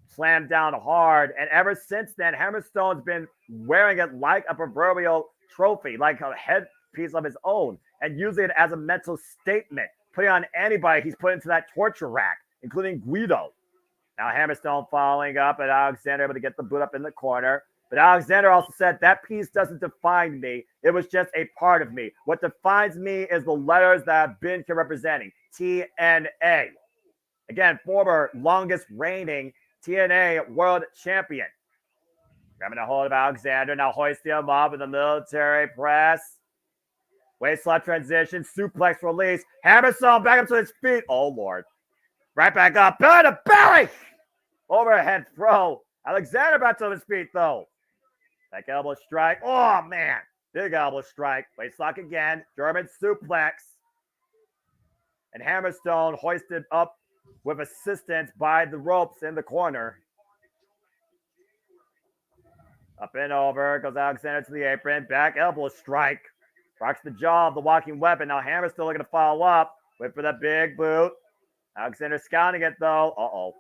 Slammed down hard. And ever since then, Hammerstone's been wearing it like a proverbial trophy, like a headpiece of his own, and using it as a mental statement, putting on anybody he's put into that torture rack, including Guido. Now Hammerstone following up and Alexander able to get the boot up in the corner. But Alexander also said that piece doesn't define me. It was just a part of me. What defines me is the letters that I've been representing. TNA. Again, former longest reigning TNA World Champion. Grabbing a hold of Alexander. Now hoisting him up in the military press. Waist slot transition. Suplex release. Hammerstone back up to his feet. Oh, Lord. Right back up. Belly to belly. Overhead throw. Alexander back to his feet, though. Back elbow strike. Oh, man. Big elbow strike. Waist lock again. German suplex. And Hammerstone hoisted up with assistance by the ropes in the corner. Up and over. Goes Alexander to the apron. Back elbow strike. Rocks the jaw of the walking weapon. Now Hammer's still looking to follow up. Wait for that big boot. Alexander scouting it, though. Uh-oh.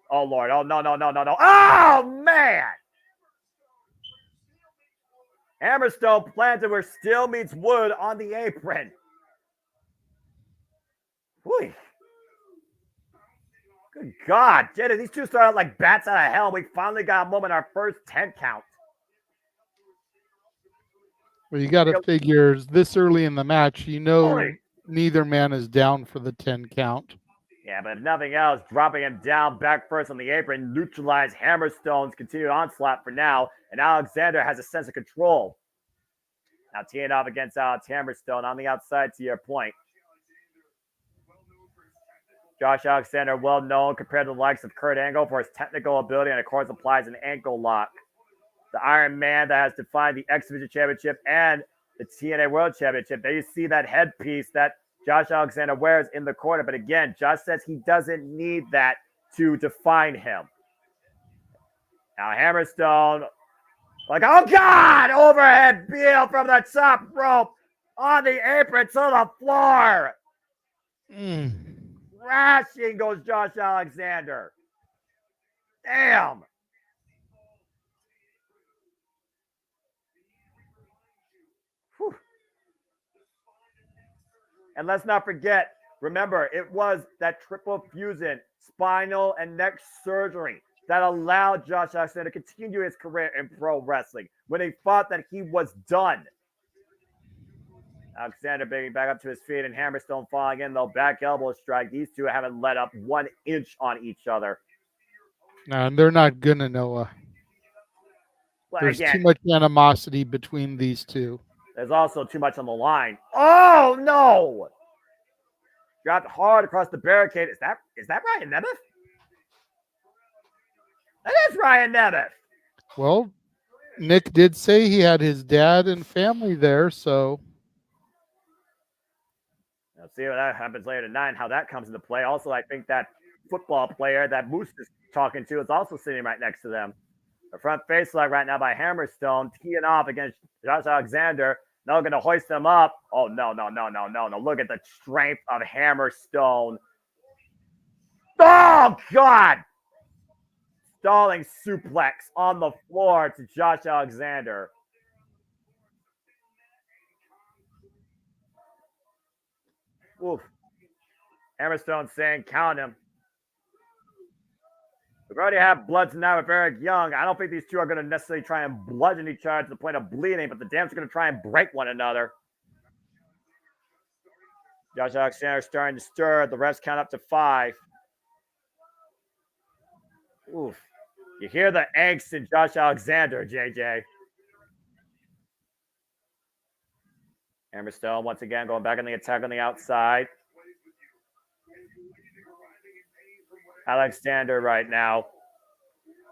Oh, Lord. Oh, no. Oh, man! Hammerstone planted where steel meets wood on the apron. Whew. Good God. Jada, these two started like bats out of hell. We finally got a moment, our first 10 count. Well, you got to figure this early in the match, neither man is down for the 10 count. Yeah, but if nothing else, dropping him down back first on the apron, neutralize Hammerstone's continued onslaught for now, and Alexander has a sense of control. Now teeing off against Alex Hammerstone on the outside, to your point. Josh Alexander, well known compared to the likes of Kurt Angle for his technical ability, and of course applies an ankle lock. The Iron Man that has defined the X Division Championship and the TNA World Championship. There you see that headpiece that Josh Alexander wears in the corner. But again, Josh says he doesn't need that to define him. Now Hammerstone, like, oh God, overhead heel from the top rope on the apron to the floor. Crashing goes Josh Alexander. Damn. Whew. And let's not forget, remember, it was that triple fusion, spinal and neck surgery that allowed Josh Alexander to continue his career in pro wrestling when he thought that he was done. Alexander bringing back up to his feet and Hammerstone falling in, though. Back elbow strike. These two haven't let up 1 inch on each other. No, and they're not going to, Noah. There's too much animosity between these two. There's also too much on the line. Oh, no! Dropped hard across the barricade. Is that Ryan Nemeth? That is Ryan Nemeth. Well, Nick did say he had his dad and family there, so... Let's see what that happens later tonight, how that comes into play. Also, I think that football player that Moose is talking to is also sitting right next to them. The front face lock right now by Hammerstone, teeing off against Josh Alexander. Now going to hoist him up. Oh, no. Look at the strength of Hammerstone. Oh, God. Stalling suplex on the floor to Josh Alexander. Oof. Hammerstone saying, count him. We've already had bloods now with Eric Young. I don't think these two are going to necessarily try and bludgeon each other to the point of bleeding, but the Dams are going to try and break one another. Josh Alexander starting to stir. The refs count up to 5. Oof. You hear the angst in Josh Alexander, JJ. Hammerstone once again going back on the attack on the outside. Alexander right now.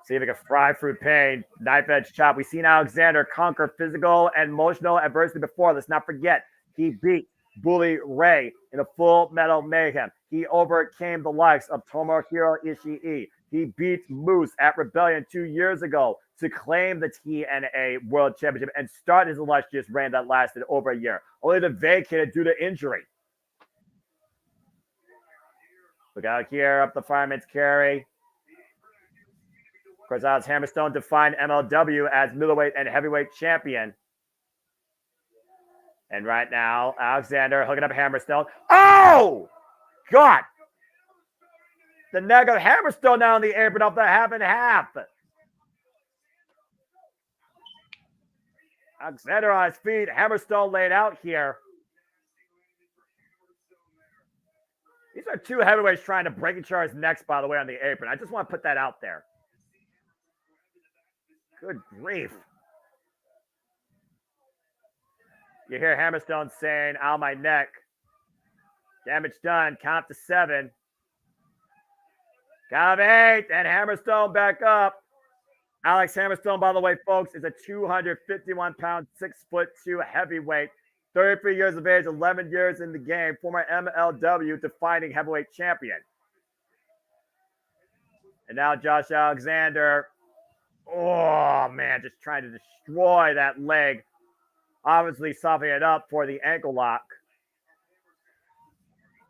See if he can fry through pain. Knife edge chop. We've seen Alexander conquer physical and emotional adversity before. Let's not forget, he beat Bully Ray in a Full Metal Mayhem. He overcame the likes of Tomohiro Ishii. He beat Moose at Rebellion 2 years ago to claim the TNA World Championship and start his illustrious reign that lasted over a year, only to vacate it due to injury. Look out here, up the fireman's carry. Of course, Alex Hammerstone defined MLW as middleweight and heavyweight champion. And right now, Alexander hooking up Hammerstone. Oh! God! The neck of Hammerstone now in the apron off the half and half. Alexander on his feet. Hammerstone laid out here. These are two heavyweights trying to break each other's necks, by the way, on the apron. I just want to put that out there. Good grief. You hear Hammerstone saying, ow, my neck. Damage done. Count to 7. Count of 8. And Hammerstone back up. Alex Hammerstone, by the way, folks, is a 251-pound, 6'2" heavyweight. 33 years of age, 11 years in the game. Former MLW defining heavyweight champion. And now Josh Alexander. Oh, man, just trying to destroy that leg. Obviously softening it up for the ankle lock.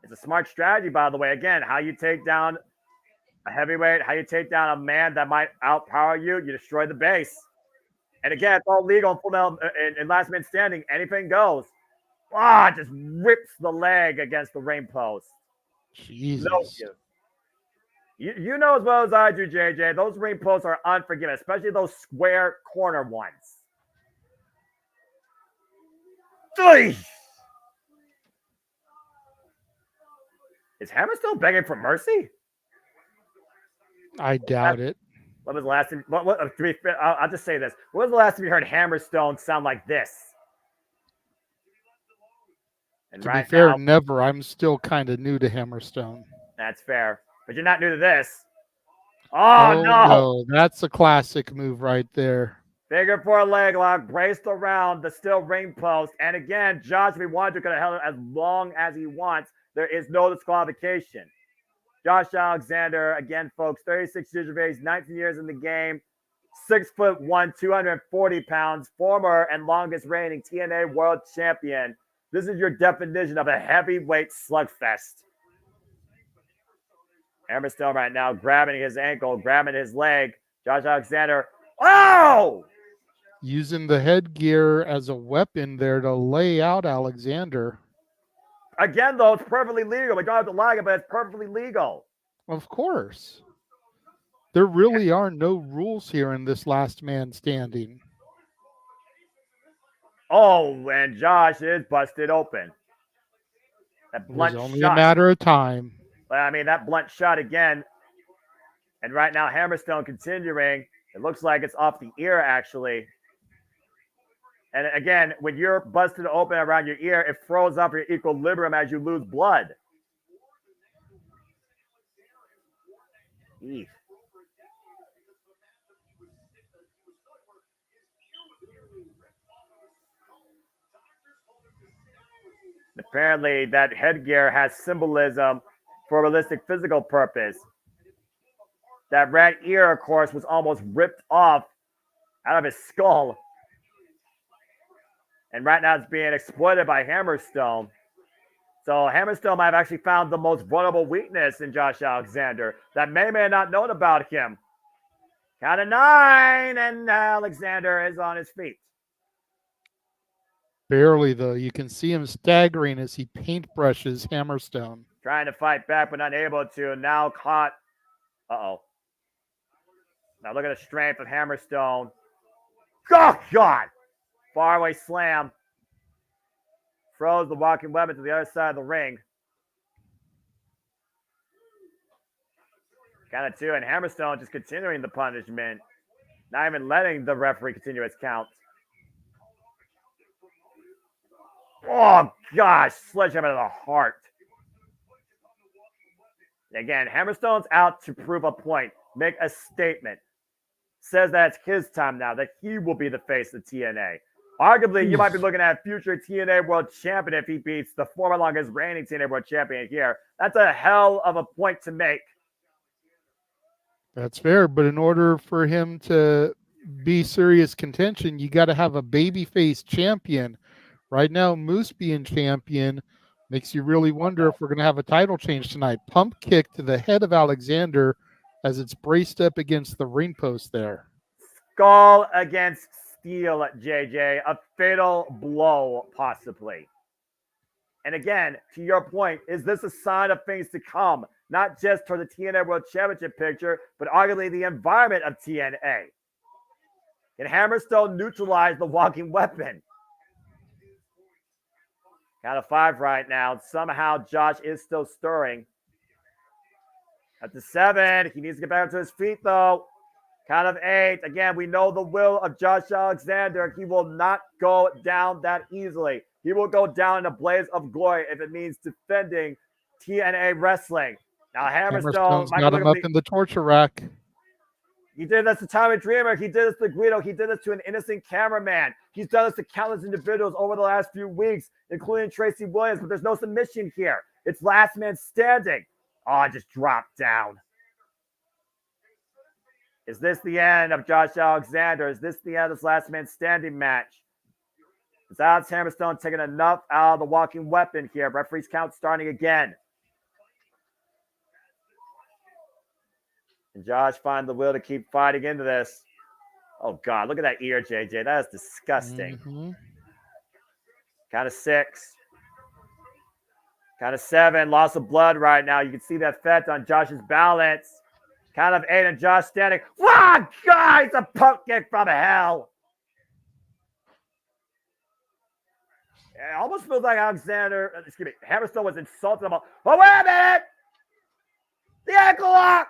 It's a smart strategy, by the way. Again, how you take down a heavyweight, how you take down a man that might outpower you, you destroy the base. And again, it's all legal in Full Metal in Last Man Standing. Anything goes. Ah, just rips the leg against the ring post. Jesus. No, you know as well as I do, JJ, those ring posts are unforgiving, especially those square corner ones. Is Hammer still begging for mercy? I doubt it. When was the last time? I'll just say this. When was the last time you heard Hammerstone sound like this? And To right be fair, now, never. I'm still kind of new to Hammerstone. that's fair. But you're not new to this. Oh, no. That's a classic move right there. Figure 4 leg lock, braced around the still ring post. And again, Josh, if he wanted to, could have held it as long as he wants. There is no disqualification. Josh Alexander, again, folks, 36 years of age, 19 years in the game, 6'1", 240 pounds, former and longest reigning TNA World Champion. This is your definition of a heavyweight slugfest. Hammerstone right now grabbing his ankle, grabbing his leg. Josh Alexander, oh! Using the headgear as a weapon there to lay out Alexander. Again, though, it's perfectly legal. We don't have to like it, but it's perfectly legal. Of course. There really are no rules here in this Last Man Standing. Oh, and Josh is busted open. That blunt It was only shot. a matter of time. I mean, that blunt shot again. And right now, Hammerstone continuing. It looks like it's off the ear, actually. And again, when you're busted open around your ear, it throws off your equilibrium as you lose blood. Eef. Apparently, that headgear has symbolism for a realistic physical purpose. That red ear, of course, was almost ripped off out of his skull. And right now it's being exploited by Hammerstone. So Hammerstone might have actually found the most vulnerable weakness in Josh Alexander that may or may not known about him. Count of 9, and Alexander is on his feet. Barely, though. You can see him staggering as he paintbrushes Hammerstone. Trying to fight back, but unable to. Now caught. Uh-oh. Now look at the strength of Hammerstone. Oh, God! Faraway slam. Throws the walking weapon to the other side of the ring. Count of 2, and Hammerstone just continuing the punishment. Not even letting the referee continue his count. Oh, gosh. Sledgehammer to the heart. Again, Hammerstone's out to prove a point. Make a statement. Says that it's his time now, that he will be the face of TNA. Arguably, you might be looking at future TNA World Champion if he beats the former longest reigning TNA World Champion here. That's a hell of a point to make. That's fair, but in order for him to be serious contention, you got to have a babyface champion. Right now, Moose being champion makes you really wonder if we're going to have a title change tonight. Pump kick to the head of Alexander as it's braced up against the ring post there. Skull against steel, JJ. A fatal blow, possibly. And again, to your point, is this a sign of things to come? Not just for the TNA World Championship picture, but arguably the environment of TNA. Can Hammerstone neutralize the walking weapon? Count of 5 right now. Somehow Josh is still stirring. At the 7, he needs to get back up to his feet, though. Count of 8. Again, we know the will of Josh Alexander. He will not go down that easily. He will go down in a blaze of glory if it means defending TNA Wrestling. Now, Hammerstone got him up in the torture rack. He did this to Tommy Dreamer. He did this to Guido. He did this to an innocent cameraman. He's done this to countless individuals over the last few weeks, including Tracy Williams. But there's no submission here. It's last man standing. Oh, I just dropped down. Is this the end of Josh Alexander? Is this the end of this last man standing match? Is Alex Hammerstone taking enough out of the walking weapon here? Referee's count starting again. And Josh finds the will to keep fighting into this. Oh, God. Look at that ear, JJ. That is disgusting. Count of 6. Count of 7. Loss of blood right now. You can see the effect on Josh's balance. Count of 8 and Josh standing. Oh, God. It's a pump kick from hell. It almost feels like Hammerstone was insulted about. Oh, wait a minute. The ankle lock.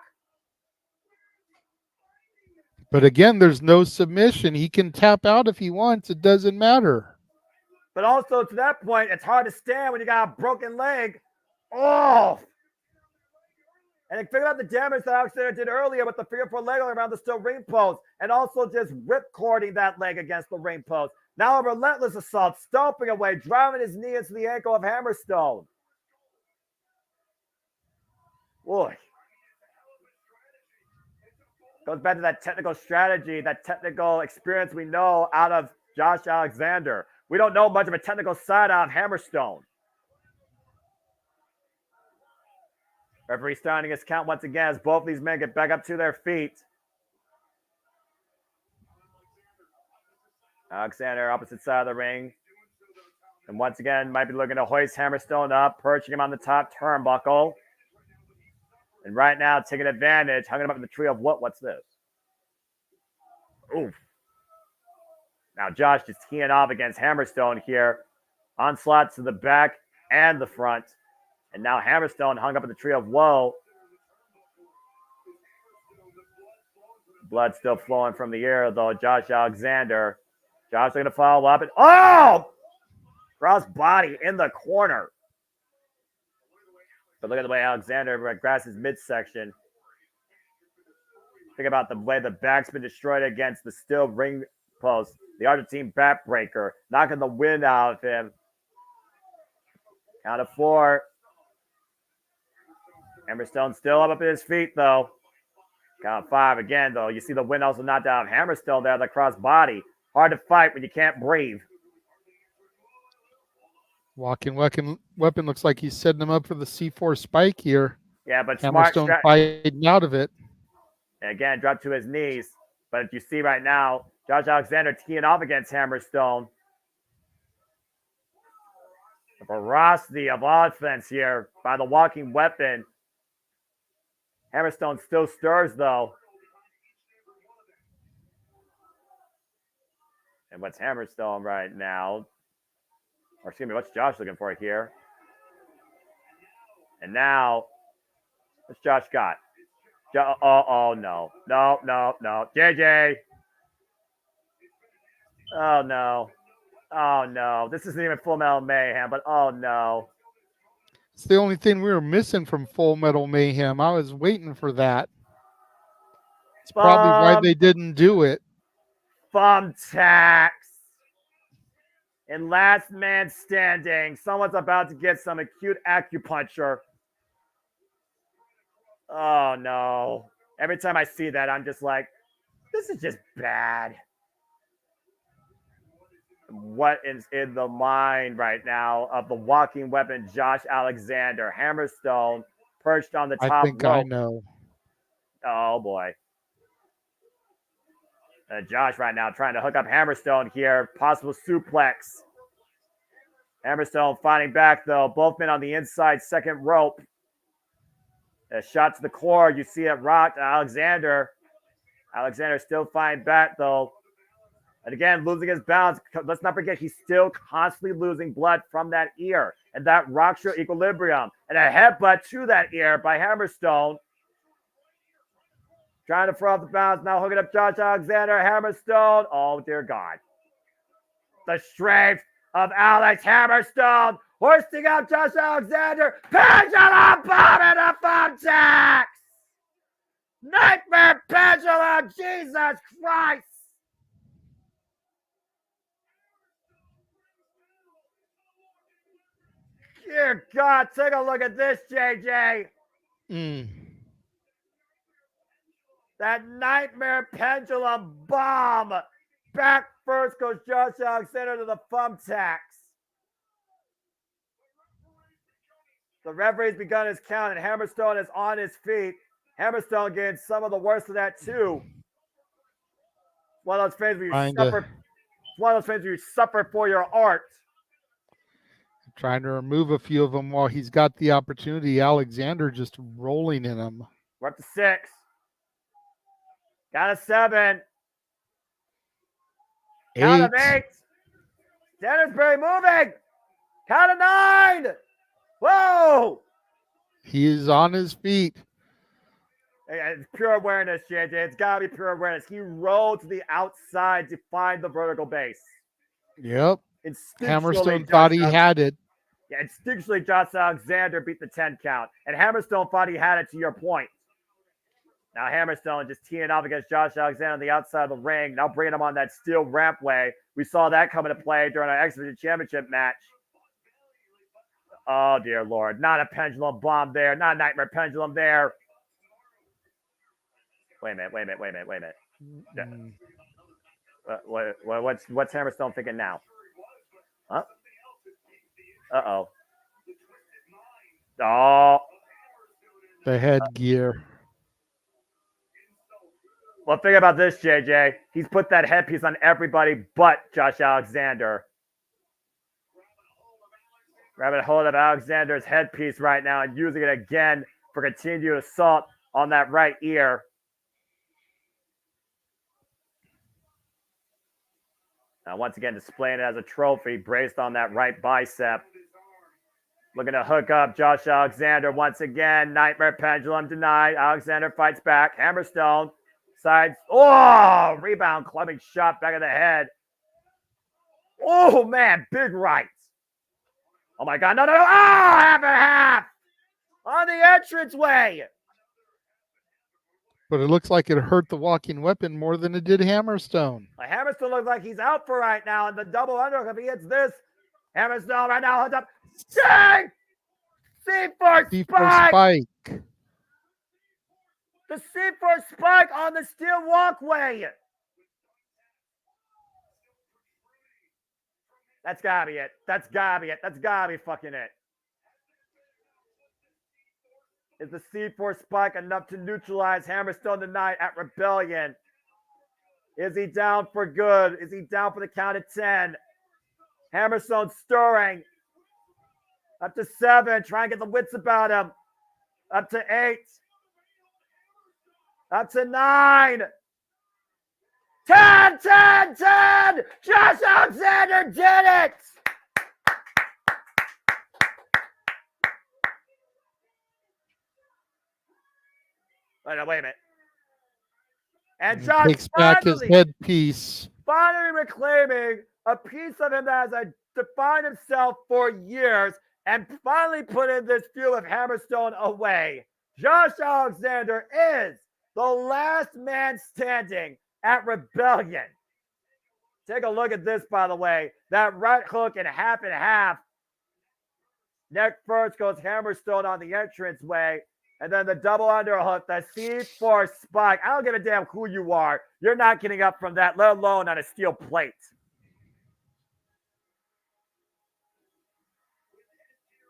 But again, there's no submission. He can tap out if he wants. It doesn't matter. But also, to that point, it's hard to stand when you got a broken leg. Oh! And then figure out the damage that Alexander did earlier with the figure 4 leg around the steel ring post. And also just ripcording that leg against the ring post. Now a relentless assault, stomping away, driving his knee into the ankle of Hammerstone. Boy. Goes back to that technical strategy, that technical experience we know out of Josh Alexander. We don't know much of a technical side out of Hammerstone. Referee starting his count once again as both these men get back up to their feet. Alexander, opposite side of the ring. And once again, might be looking to hoist Hammerstone up, perching him on the top turnbuckle. And right now, taking advantage, hung him up in the tree of what? What's this? Oof. Now, Josh just teeing off against Hammerstone here. Onslaught to the back and the front. And now Hammerstone hung up in the tree of woe. Blood still flowing from the ear, though. Josh Alexander. Josh going to follow up. And oh! Cross body in the corner. But look at the way Alexander grasps his midsection. Think about the way the back's been destroyed against the steel ring post. The Argentine backbreaker, knocking the wind out of him. Count of 4. Hammerstone still up at his feet, though. Count of 5 again, though. You see the wind also knocked out of Hammerstone there, the cross body. Hard to fight when you can't breathe. Walking weapon looks like he's setting him up for the C4 spike here. Yeah, but Hammerstone fighting out of it. And again, drop to his knees. But if you see right now, Josh Alexander teeing off against Hammerstone. The ferocity of offense here by the walking weapon. Hammerstone still stirs, though. And what's Hammerstone right now? Or excuse me, what's Josh looking for here? And now, what's Josh got? Oh, no. No. JJ. Oh, no. Oh, no. This isn't even Full Metal Mayhem, but oh, no. It's the only thing we were missing from Full Metal Mayhem. I was waiting for that. It's probably why they didn't do it. Thumbtacks. And last man standing. Someone's about to get some acute acupuncture. Oh, no. Every time I see that, I'm just like, this is just bad. What is in the mind right now of the walking weapon, Josh Alexander? Hammerstone perched on the top I think rope. I know. Oh, boy. Josh right now trying to hook up Hammerstone here. Possible suplex. Hammerstone fighting back, though. Both men on the inside second rope. A shot to the core. You see it rocked. Alexander still fighting back, though. And again, losing his balance. Let's not forget, he's still constantly losing blood from that ear. And that rocks your equilibrium. And a headbutt to that ear by Hammerstone. Trying to throw off the balance. Now hooking up Josh Alexander. Hammerstone. Oh, dear God. The strength of Alex Hammerstone. Hoisting up Josh Alexander. Pendulum bomb and a thumbtacks. Nightmare pendulum. Jesus Christ. Dear God, take a look at this, JJ. That nightmare pendulum bomb. Back first goes Josh Alexander to the thumbtacks. The referee's begun his count, and Hammerstone is on his feet. Hammerstone getting some of the worst of that, too. One of those things where you suffer. One of those things where you suffer for your art. Trying to remove a few of them while he's got the opportunity. Alexander just rolling in them. We're up to 6. Got a 7. 8. Count of 8. Dennisbury moving. Count of 9. Whoa. He is on his feet. It's pure awareness, JJ. It's got to be pure awareness. He rolled to the outside to find the vertical base. Yep. Hammerstone thought he had it. Yeah, instinctually, Josh Alexander beat the 10 count. And Hammerstone thought he had it, to your point. Now Hammerstone just teeing off against Josh Alexander on the outside of the ring. Now bringing him on that steel rampway. We saw that come into play during our X Division Championship match. Oh, dear Lord. Not a pendulum bomb there. Not a nightmare pendulum there. Wait a minute. What's Hammerstone thinking now? Huh? Uh-oh. Oh. The headgear. Well, think about this, JJ. He's put that headpiece on everybody but Josh Alexander. Grabbing a hold of Alexander's headpiece right now and using it again for continued assault on that right ear. Now, once again, displaying it as a trophy, braced on that right bicep. Looking to hook up Josh Alexander once again. Nightmare pendulum denied. Alexander fights back. Hammerstone. Sides. Oh, rebound clubbing shot back of the head. Oh, man, big right. Oh, my God. No. Oh, half and half. On the entranceway. But it looks like it hurt the walking weapon more than it did Hammerstone. Hammerstone looks like he's out for right now. And the double underhook, if he hits this, Hammerstone right now holds up. C4 spike. The C4 spike on the steel walkway. That's gotta be it. That's gotta be fucking it. Is the C4 spike enough to neutralize Hammerstone tonight at Rebellion? Is he down for good? Is he down for the count of 10? Hammerstone stirring. Up to 7. Try and get the wits about him. Up to 8. Up to 9. 10. Josh Alexander did it. Wait a minute. And Josh takes back his headpiece. Finally reclaiming a piece of him that has defined himself for years and finally putting this feud of Hammerstone away. Josh Alexander is the last man standing at Rebellion Take a look at this, by the way. That right hook and half. Neck first goes Hammerstone on the entranceway. And then the double underhook, the C4 spike. I don't give a damn who you are. You're not getting up from that, let alone on a steel plate.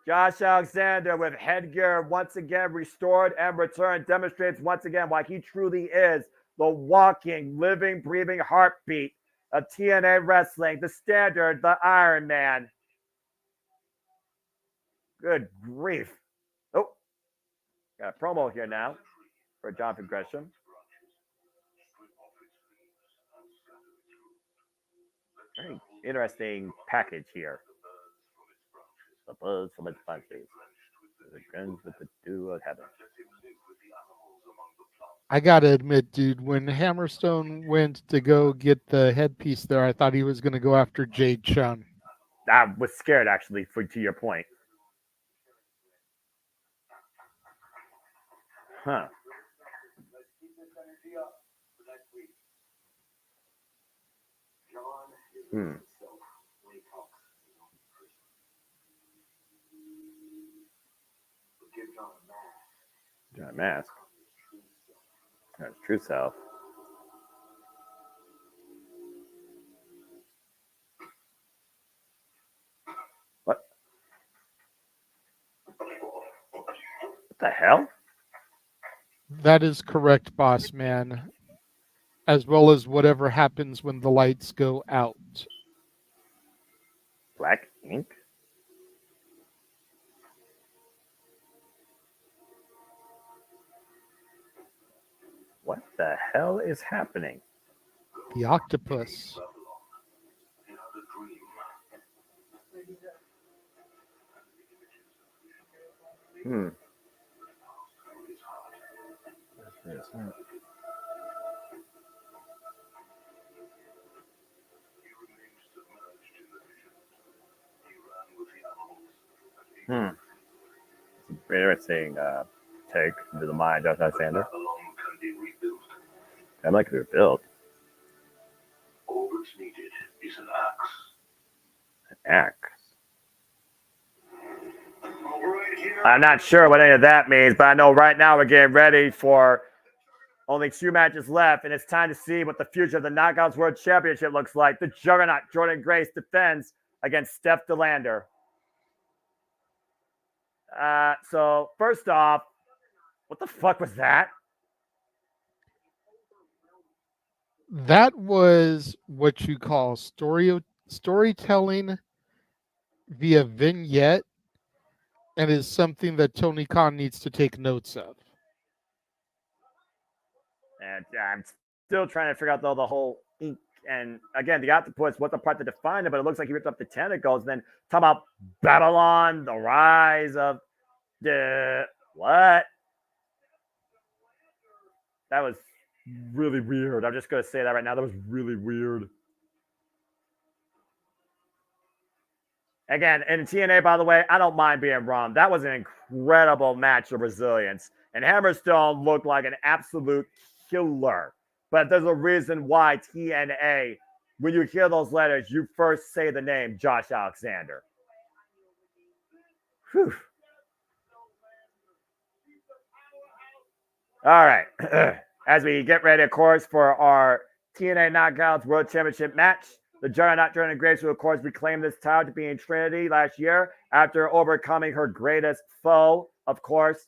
Josh Alexander with headgear once again restored and returned demonstrates once again why he truly is the walking, living, breathing heartbeat of TNA Wrestling, the Standard, the Iron Man. Good grief. Oh, got a promo here now for Jonathan Gresham. Very interesting package here. The buzz from its bunches. The guns with the dew of heaven. I gotta admit, dude, when Hammerstone went to go get the headpiece there, I thought he was gonna go after Jade Chun. I was scared, actually, to your point. Huh. John a mask. That's true self. What? What the hell? That is correct, boss man. As well as whatever happens when the lights go out. Black ink? What the hell is happening? The octopus. Interesting take into the mind of Alexander. I'd like to rebuild. All that's needed is an axe. An axe? I'm not sure what any of that means, but I know right now we're getting ready for only 2 matches left, and it's time to see what the future of the Knockouts World Championship looks like. The Juggernaut Jordan Grace defends against Steph DeLander. So first off, what the fuck was that? That was what you call storytelling via vignette, and is something that Tony Khan needs to take notes of. And I'm still trying to figure out the whole ink. And again, the octopus, what the part that defined it, but it looks like he ripped up the tentacles. And then talk about Babylon, the rise of the what? That was really weird. I'm just going to say that right now. That was really weird. Again, in TNA, by the way, I don't mind being wrong. That was an incredible match of resilience. And Hammerstone looked like an absolute killer. But there's a reason why TNA, when you hear those letters, you first say the name Josh Alexander. Whew. All right. As we get ready, of course, for our TNA Knockouts World Championship match, the Juggernaut Jordan Grace, who, of course, reclaimed this title to be in Trinity last year after overcoming her greatest foe, of course,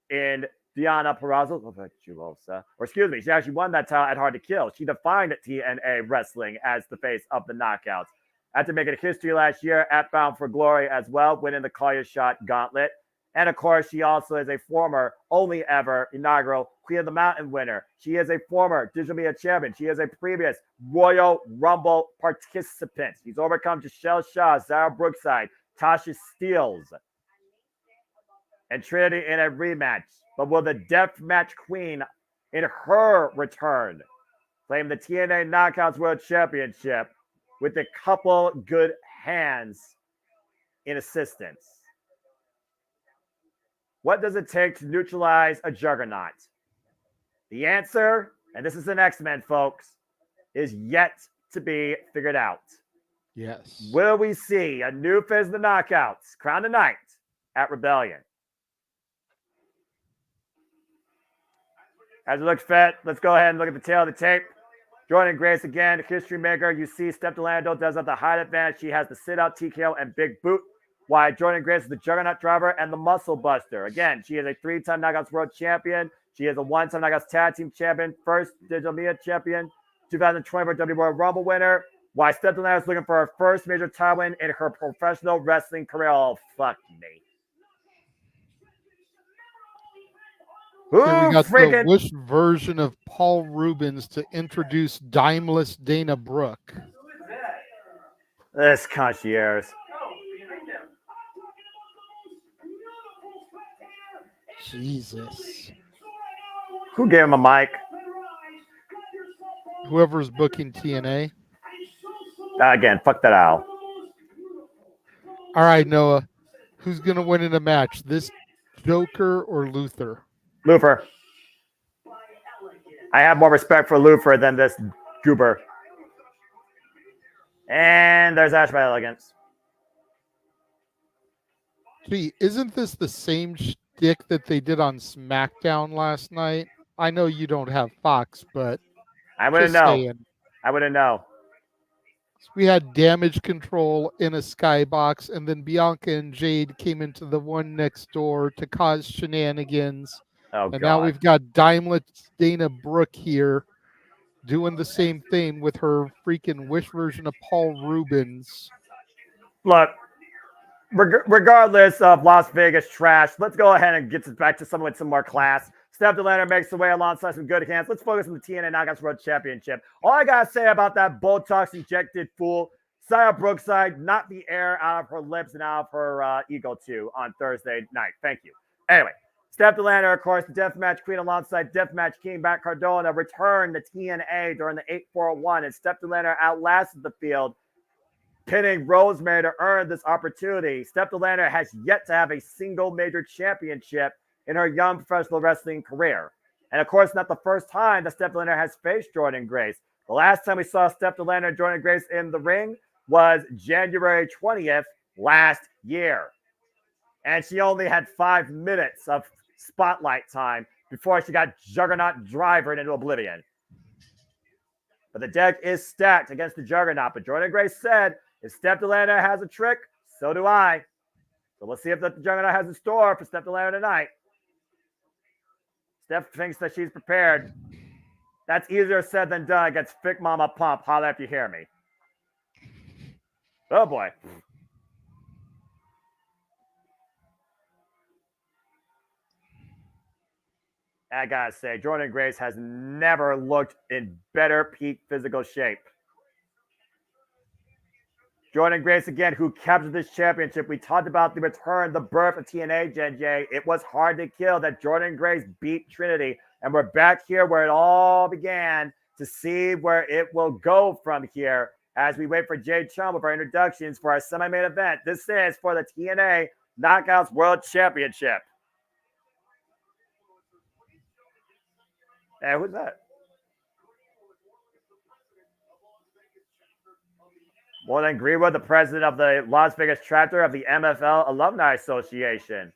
in Diana Purrazzo. Or excuse me, she actually won that title at Hard to Kill. She defined TNA Wrestling as the face of the Knockouts. After making history last year at Bound for Glory as well, winning the Collier Shot Gauntlet. And, of course, she also is a former, only ever, inaugural Queen of the Mountain winner. She is a former Digital Media champion. She is a previous Royal Rumble participant. She's overcome Giselle Shaw, Zara Brookside, Tasha Steeles, and Trinity in a rematch. But will the Deathmatch Queen, in her return, claim the TNA Knockouts World Championship with a couple good hands in assistance? What does it take to neutralize a juggernaut? The answer, and this is an X-Men, folks, is yet to be figured out. Yes. Will we see a new phase of the knockouts crown tonight at Rebellion? As it looks fit, let's go ahead and look at the tail of the tape. Jordan Grace again, history maker. You see Steph Delando does have the height advantage. She has the sit-out, TKO, and big boot. Why Jordan Grace is the juggernaut driver and the muscle buster. Again, she is a 3-time Knockouts World Champion. She is a 1-time Knockouts Tag Team Champion, first Digital Media Champion, 2024 WWE Royal Rumble winner. Why Steph Delando is looking for her first major title win in her professional wrestling career. Oh, fuck me. Here we got the Wish version of Paul Rubens to introduce Dimeless Dana Brooke. This concierge. Jesus. Who gave him a mic? Whoever's booking TNA. Again, fuck that owl. All right, Noah. Who's going to win in a match? This Joker or Luther? Luther. I have more respect for Luther than this goober. And there's Ash by Elegance. Gee, isn't this the same shtick that they did on SmackDown last night? I know you don't have Fox, but I wouldn't know. Saying. I wouldn't know. We had Damage Control in a skybox, and then Bianca and Jade came into the one next door to cause shenanigans. Oh, and God. Now we've got Dimeless Dana Brooke here doing the same thing with her freaking Wish version of Paul Rubens. Look, regardless of Las Vegas trash, let's go ahead and get back to someone with some more class. Steph Delando makes the way alongside some good hands. Let's focus on the TNA Knockouts World Championship. All I got to say about that Botox injected fool, Saya Brookside, knocked the air out of her lips and out of her ego too on Thursday night. Thank you. Anyway, Steph Delando, of course, the Deathmatch Queen alongside Deathmatch King Matt Cardona returned to TNA during the 8-4-1, and Steph Delando outlasted the field, pinning Rosemary to earn this opportunity. Steph Delando has yet to have a single major championship in her young professional wrestling career. And of course, not the first time that Steph Delando has faced Jordan Grace. The last time we saw Steph Delando and Jordan Grace in the ring was January 20th last year. And she only had 5 minutes of spotlight time before she got Juggernaut drivered into oblivion. But the deck is stacked against the Juggernaut. But Jordan Grace said, if Steph Delando has a trick, so do I. So we'll see if the Juggernaut has in store for Steph Delando tonight. Steph thinks that she's prepared. That's easier said than done against Fick Mama Pump. Holla if you hear me. Oh, boy. I gotta say, Jordan Grace has never looked in better peak physical shape. Jordan Grace, again, who captured this championship. We talked about the return, the birth of TNA, Jen J. It was hard to kill that Jordan Grace beat Trinity. And we're back here where it all began to see where it will go from here as we wait for Jade Chung with our introductions for our semi-main event. This is for the TNA Knockouts World Championship. Hey, who's that? Morgan Greenwood, the president of the Las Vegas chapter of the MFL Alumni Association.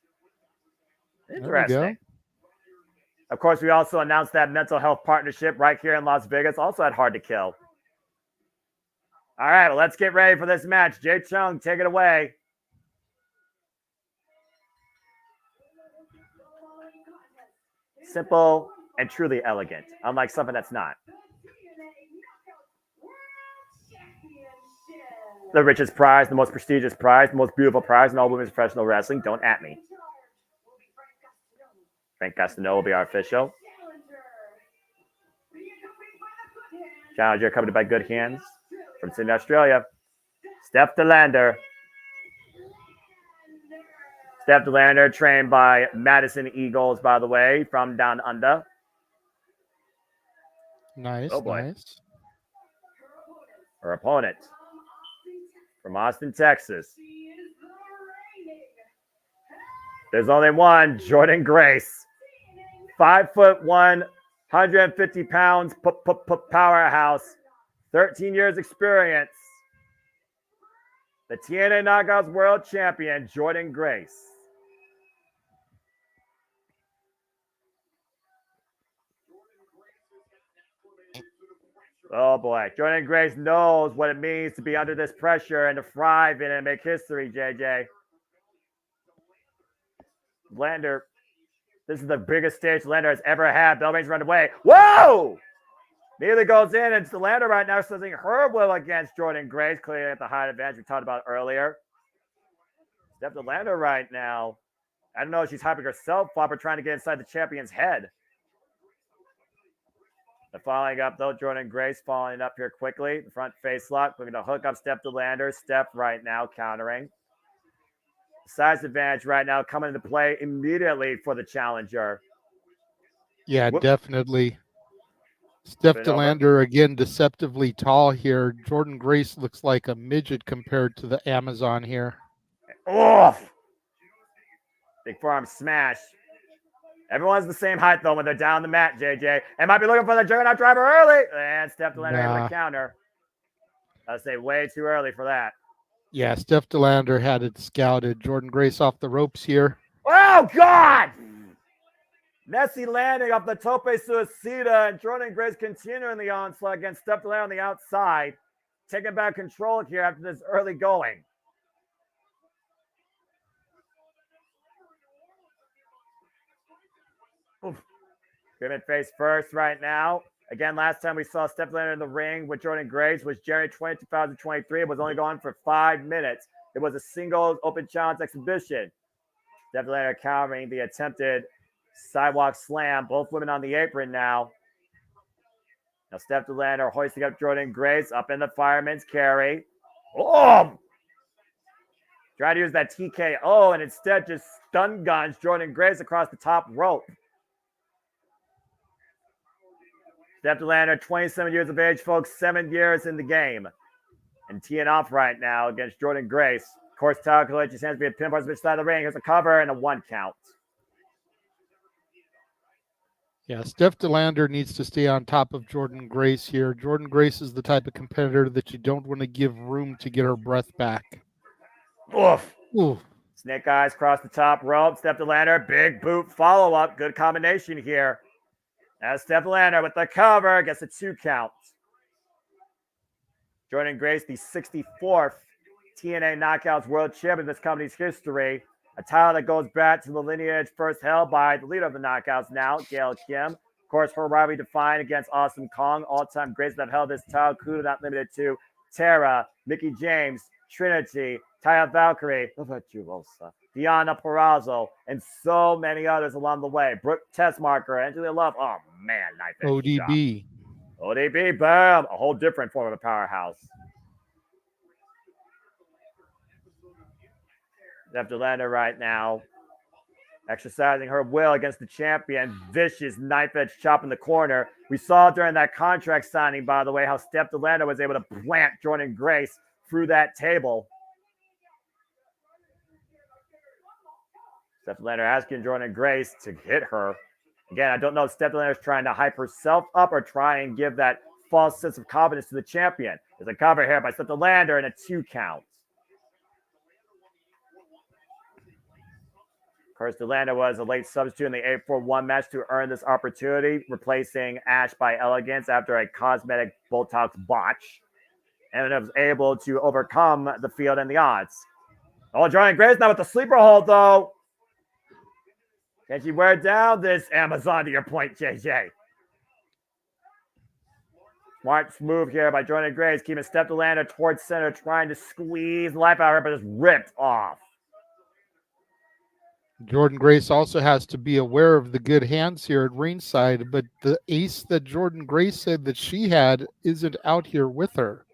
Interesting. Of course, we also announced that mental health partnership right here in Las Vegas, also at Hard to Kill. All right, well, let's get ready for this match. Jay Chung, take it away. Simple and truly elegant, unlike something that's not. The richest prize, the most prestigious prize, the most beautiful prize in all women's professional wrestling. Don't at me. Frank Castano will be our official. Challenger coming by good hands from Sydney, Australia. Steph Delando. Steph Delando, trained by Madison Eagles, by the way, from down under. Nice, oh boy. Nice. Her opponent from Austin, Texas. There's only one, Jordan Grace. 5'1", 150 pounds, powerhouse. 13 years experience. The TNA Knockouts World Champion, Jordan Grace. Oh boy, Jordan Grace knows what it means to be under this pressure and to thrive in it and make history, JJ. Lander, this is the biggest stage Lander has ever had. Bell rings run away. Whoa! Neither goes in, and Lander right now is using her will against Jordan Grace, clearly at the height advantage we talked about earlier. Step to Lander right now. I don't know if she's hyping herself up or trying to get inside the champion's head. The following up, though, Jordan Grace following up here quickly. The front face lock, looking to hook up Step to Lander. Step right now countering. Size advantage right now coming into play immediately for the challenger. Yeah, definitely. Step to Lander again, deceptively tall here. Jordan Grace looks like a midget compared to the Amazon here. Oof! Big forearm smash. Everyone's the same height, though, when they're down the mat, JJ. And might be looking for the Juggernaut driver early. And Step to Lander able to counter. I'd say way too early for that. Yeah, Steph DeLander had it scouted. Jordan Grace off the ropes here. Oh, God! Nessie landing off the tope suicida, and Jordan Grace continuing the onslaught against Steph DeLander on the outside. Taking back control here after this early going. Oof. Grimmett face first right now. Again, last time we saw Steph DeLander in the ring with Jordan Grace was January 20, 2023. It was only going for 5 minutes. It was a single open challenge exhibition. Steph DeLander countering the attempted sidewalk slam. Both women on the apron now. Now Steph DeLander hoisting up Jordan Grace up in the fireman's carry. Oh! Trying to use that TKO and instead just stun guns Jordan Grace across the top rope. Steph DeLander, 27 years of age, folks, 7 years in the game. And teeing off right now against Jordan Grace. Of course, Tyler Kalich's hands be a pin bars, which side of the ring. Here's a cover and a 1 count. Yeah, Steph DeLander needs to stay on top of Jordan Grace here. Jordan Grace is the type of competitor that you don't want to give room to get her breath back. Oof. Oof. Snake eyes across the top rope. Steph DeLander, big boot follow-up. Good combination here. Now Steph DeLander with the cover gets a 2 count. Jordan Grace, the 64th TNA Knockouts World Champion in this company's history. A title that goes back to the lineage first held by the leader of the Knockouts now, Gail Kim. Of course, her rivalry defined against Awesome Kong. All-time greats that have held this title, including not limited to Tara, Mickie James, Trinity, Taya Valkyrie, Diana Perazzo, and so many others along the way. Brooke Tessmarker, Angela Love. Oh, man. Nice ODB. Shot. ODB, bam. A whole different form of a powerhouse. Steph DeLander right now exercising her will against the champion. Vicious knife edge chop in the corner. We saw during that contract signing, by the way, how Steph DeLander was able to plant Jordan Grace through that table. Steph DeLander asking Jordan Grace to hit her. Again, I don't know if Steph DeLander is trying to hype herself up or try and give that false sense of confidence to the champion. There's a cover here by Steph DeLander and a 2 count. Of course, DeLander was a late substitute in the 8-4-1 match to earn this opportunity, replacing Ash by Elegance after a cosmetic Botox botch. And was able to overcome the field and the odds. Oh, Jordan Grace now with the sleeper hold, though. Can she wear down this Amazon to your point, JJ? Smart move here by Jordan Grace, keeping Steph DeLander towards center, trying to squeeze life out of her, but just ripped off. Jordan Grace also has to be aware of the good hands here at ringside, but the ace that Jordan Grace said that she had isn't out here with her.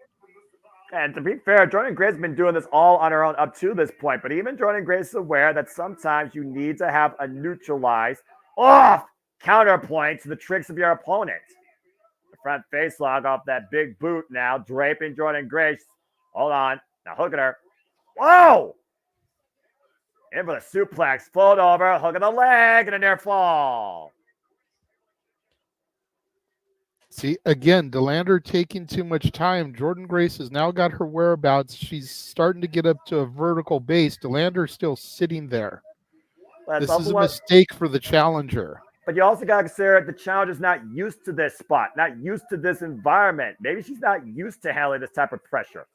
And to be fair, Jordan Grace has been doing this all on her own up to this point, but even Jordan Grace is aware that sometimes you need to have a neutralized counterpoint to the tricks of your opponent. The front face lock off that big boot now, draping Jordan Grace. Hold on. Now hook at her. Whoa! In for the suplex, fold over, hook of the leg, and a near fall. See, again, DeLander taking too much time. Jordan Grace has now got her whereabouts. She's starting to get up to a vertical base. DeLander's still sitting there. This is a mistake for the challenger. But you also got to consider the challenger's not used to this spot, not used to this environment. Maybe she's not used to handling this type of pressure.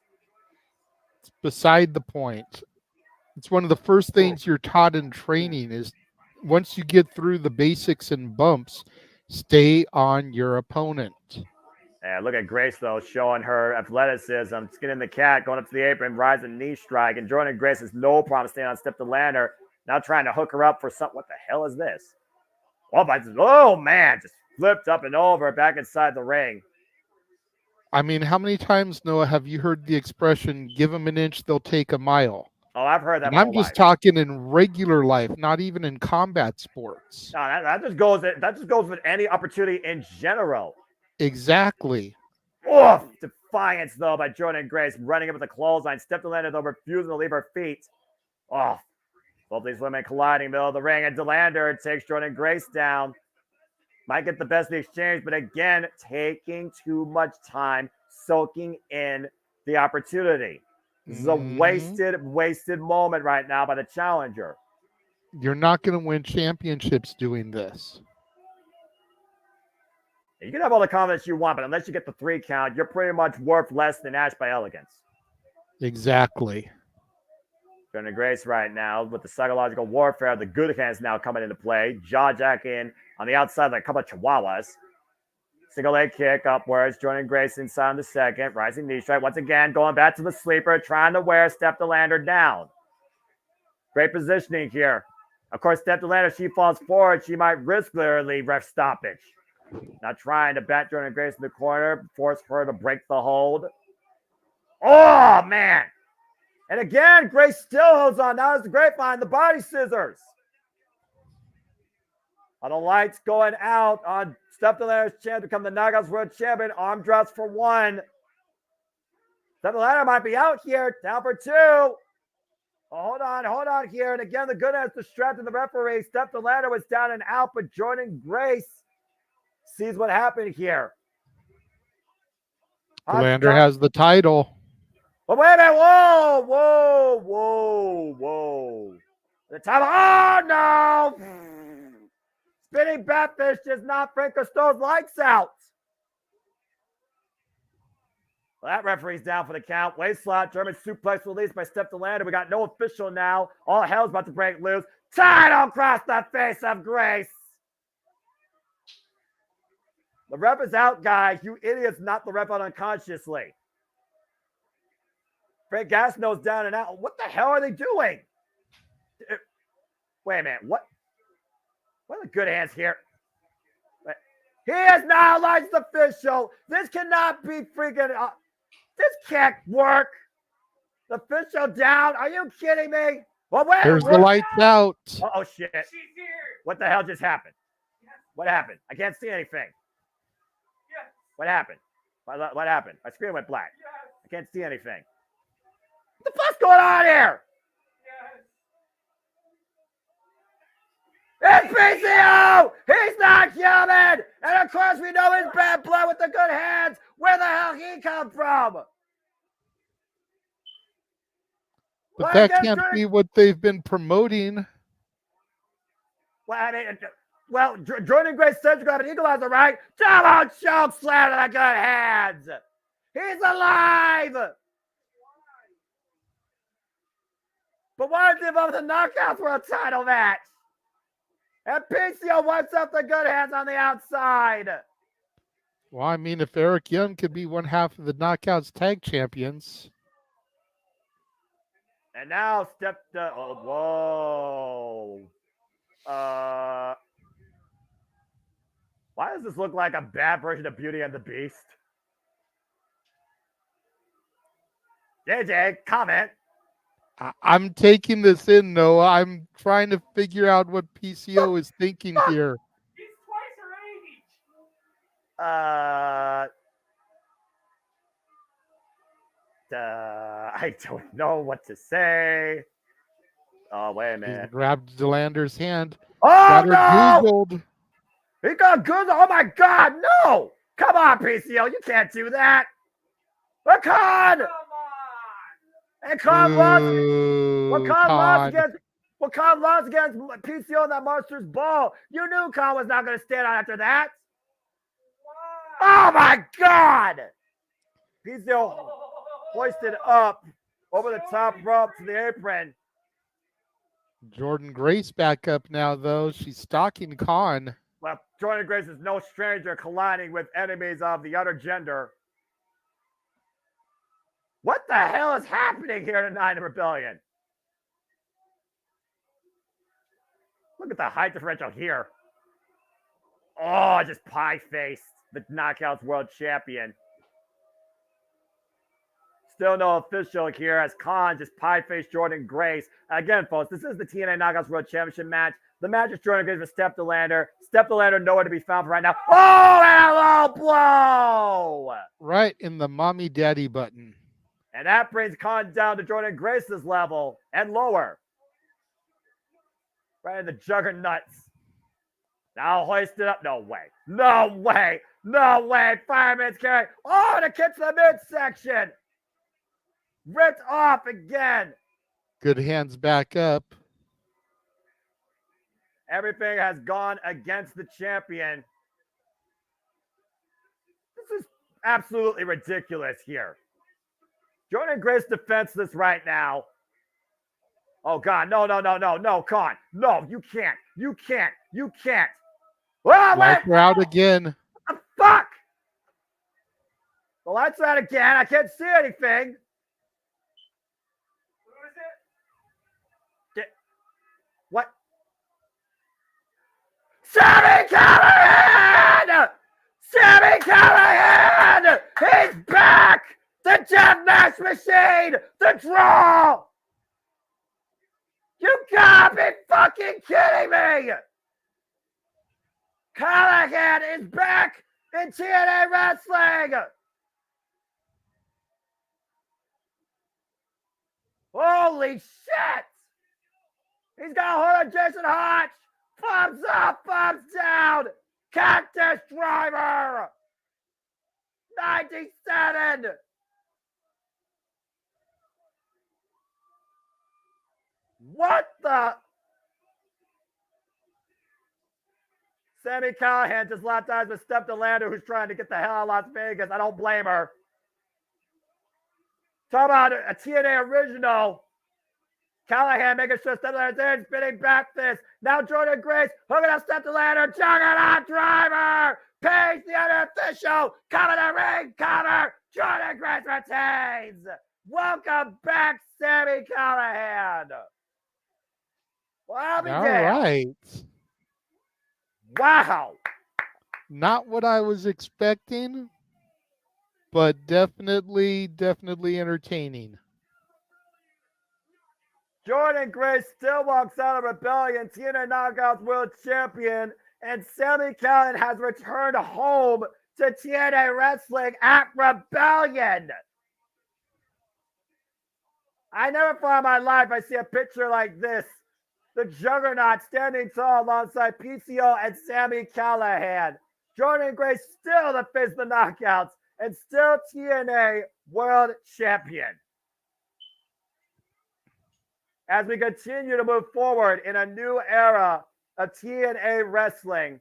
It's beside the point. It's one of the first things you're taught in training is once you get through the basics and bumps, stay on your opponent. And look at Grace, though, showing her athleticism, skinning the cat, going up to the apron, rising knee strike. And Jordan Grace has no problem staying on step to DeLander, now trying to hook her up for something. What the hell is this? Oh, man, just flipped up and over back inside the ring. I mean, how many times, Noah, have you heard the expression, give them an inch, they'll take a mile? Oh, I've heard that. And I'm just talking in regular life, not even in combat sports. No, that just goes with any opportunity in general. Exactly. Oh, defiance, though, by Jordan Grace, running up with the clothesline. Step to DeLander, though, refusing to leave her feet. Oh, both these women colliding middle of the ring, and DeLander takes Jordan Grace down. Might get the best of the exchange, but again, taking too much time, soaking in the opportunity. This is a wasted moment right now by the challenger. You're not going to win championships doing this. You can have all the confidence you want, but unless you get the 3 count, you're pretty much worth less than Ash by elegance. Exactly. Jordan Grace right now with the psychological warfare. The good hands now coming into play. Jaw jack in on the outside like a couple of chihuahuas. Single leg kick upwards. Jordan Grace inside on the second. Rising knee strike. Once again, going back to the sleeper. Trying to wear Steph DeLander down. Great positioning here. Of course, Steph DeLander, she falls forward. She might risk literally ref stoppage. Now trying to bat Jordan Grace in the corner. Force her to break the hold. Oh, man. And again, Grace still holds on. Now it's the grapevine. The body scissors. On the lights going out on Steph DeLander's chance to become the Knockouts World Champion. Arm drops for 1. Steph DeLander might be out here. Down for 2. Oh, hold on here. And again, the good has distracted the referee. Steph DeLander was down and out, but Jordan Grace sees what happened here. DeLander has the title. But wait a minute. Whoa. The title. Oh, no. Spinning Batfish just knocked Frank Costello's lights out. Well, that referee's down for the count. Waist slot, German suplex released by Steph DeLander. We got no official now. All hell's about to break loose. Title across the face of Grace. The ref is out, guys. You idiots knocked the ref out unconsciously. Frank Gastineau's down and out. What the hell are they doing? Wait a minute. What are the good hands here? He is now a licensed official. This cannot be freaking... this can't work. The official down. Are you kidding me? Well, wait. There's the lights out. Oh, shit. What the hell just happened? What happened? I can't see anything. What happened? What happened? My screen went black. I can't see anything. What the fuck's going on here? It's PCO! He's not human! And of course we know he's bad blood with the good hands. Where the hell he come from? But that can't be what they've been promoting. Well, Jordan Grace says to grab an equalizer, right? Double choke slam to the good hands. He's alive. But why is he involved in the Knockouts World title match? And PCO wipes up the good hands on the outside. Well, I mean, if Eric Young could be one half of the Knockouts Tag Champions. And now whoa. Why does this look like a bad version of Beauty and the Beast? JJ, comment. I'm taking this in, Noah. I'm trying to figure out what PCO is thinking here. He's twice her age. I don't know what to say. Oh, wait a minute. He grabbed DeLander's hand. Oh, got her no! Googled. He got Googled. Oh, my God, no! Come on, PCO. You can't do that. But Khan! And Khan lost. Well, Khan lost against PCO in that Monsters Ball. You knew Khan was not going to stand on after that. Oh, my God. PCO hoisted up over the top rope to the apron. Jordan Grace back up now, though. She's stalking Khan. Well, Jordan Grace is no stranger colliding with enemies of the other gender. What the hell is happening here tonight in Rebellion? Look at the height differential here. Oh, just pie-faced the Knockouts World Champion. Still no official here as Khan just pie-faced Jordan Grace. Again, folks, this is the TNA Knockouts World Championship match. The match is Jordan Grace with Step Delander. Step Delander nowhere to be found for right now. Oh, and a low blow! Right in the mommy daddy button. And that brings Khan down to Jordan Grace's level and lower. Right in the juggernauts. Now hoist it up. No way. No way. No way. Fireman's carry. Oh, and it gets the midsection. Ripped off again. Good hands back up. Everything has gone against the champion. This is absolutely ridiculous here. Jordan Grace defenseless right now. Oh, God. No, Khan. No, you can't. You can't. Oh, Lights are out again. What the fuck? The lights are out again. I can't see anything. Who is it? What? Sami Callihan! Sami Callihan! He's back! The Death Match Machine! The Draw! You gotta be fucking kidding me! Callihan is back in TNA Wrestling! Holy shit! He's got a hold of Jason Hotch! Thumbs up, thumbs down! Cactus Driver! 97! What the? Sami Callihan just locked eyes with Step Delander, who's trying to get the hell out of Las Vegas. I don't blame her. Talk about a TNA original. Callihan making sure Step Delander's in, spinning back fist. Now Jordan Grace hooking up Step Delander. Juggernaut Driver. Page the unofficial. Cover the ring. Cover. Jordan Grace retains. Welcome back, Sami Callihan. Well, I'll be damned. Right. Wow. Not what I was expecting, but definitely entertaining. Jordan Grace still walks out of Rebellion, TNA Knockouts World Champion, and Sami Callihan has returned home to TNA Wrestling at Rebellion. I never thought in my life I'd see a picture like this. The Juggernaut standing tall alongside PCO and Sami Callihan. Jordan Grace still the face of the Knockouts and still TNA World Champion. As we continue to move forward in a new era of TNA Wrestling,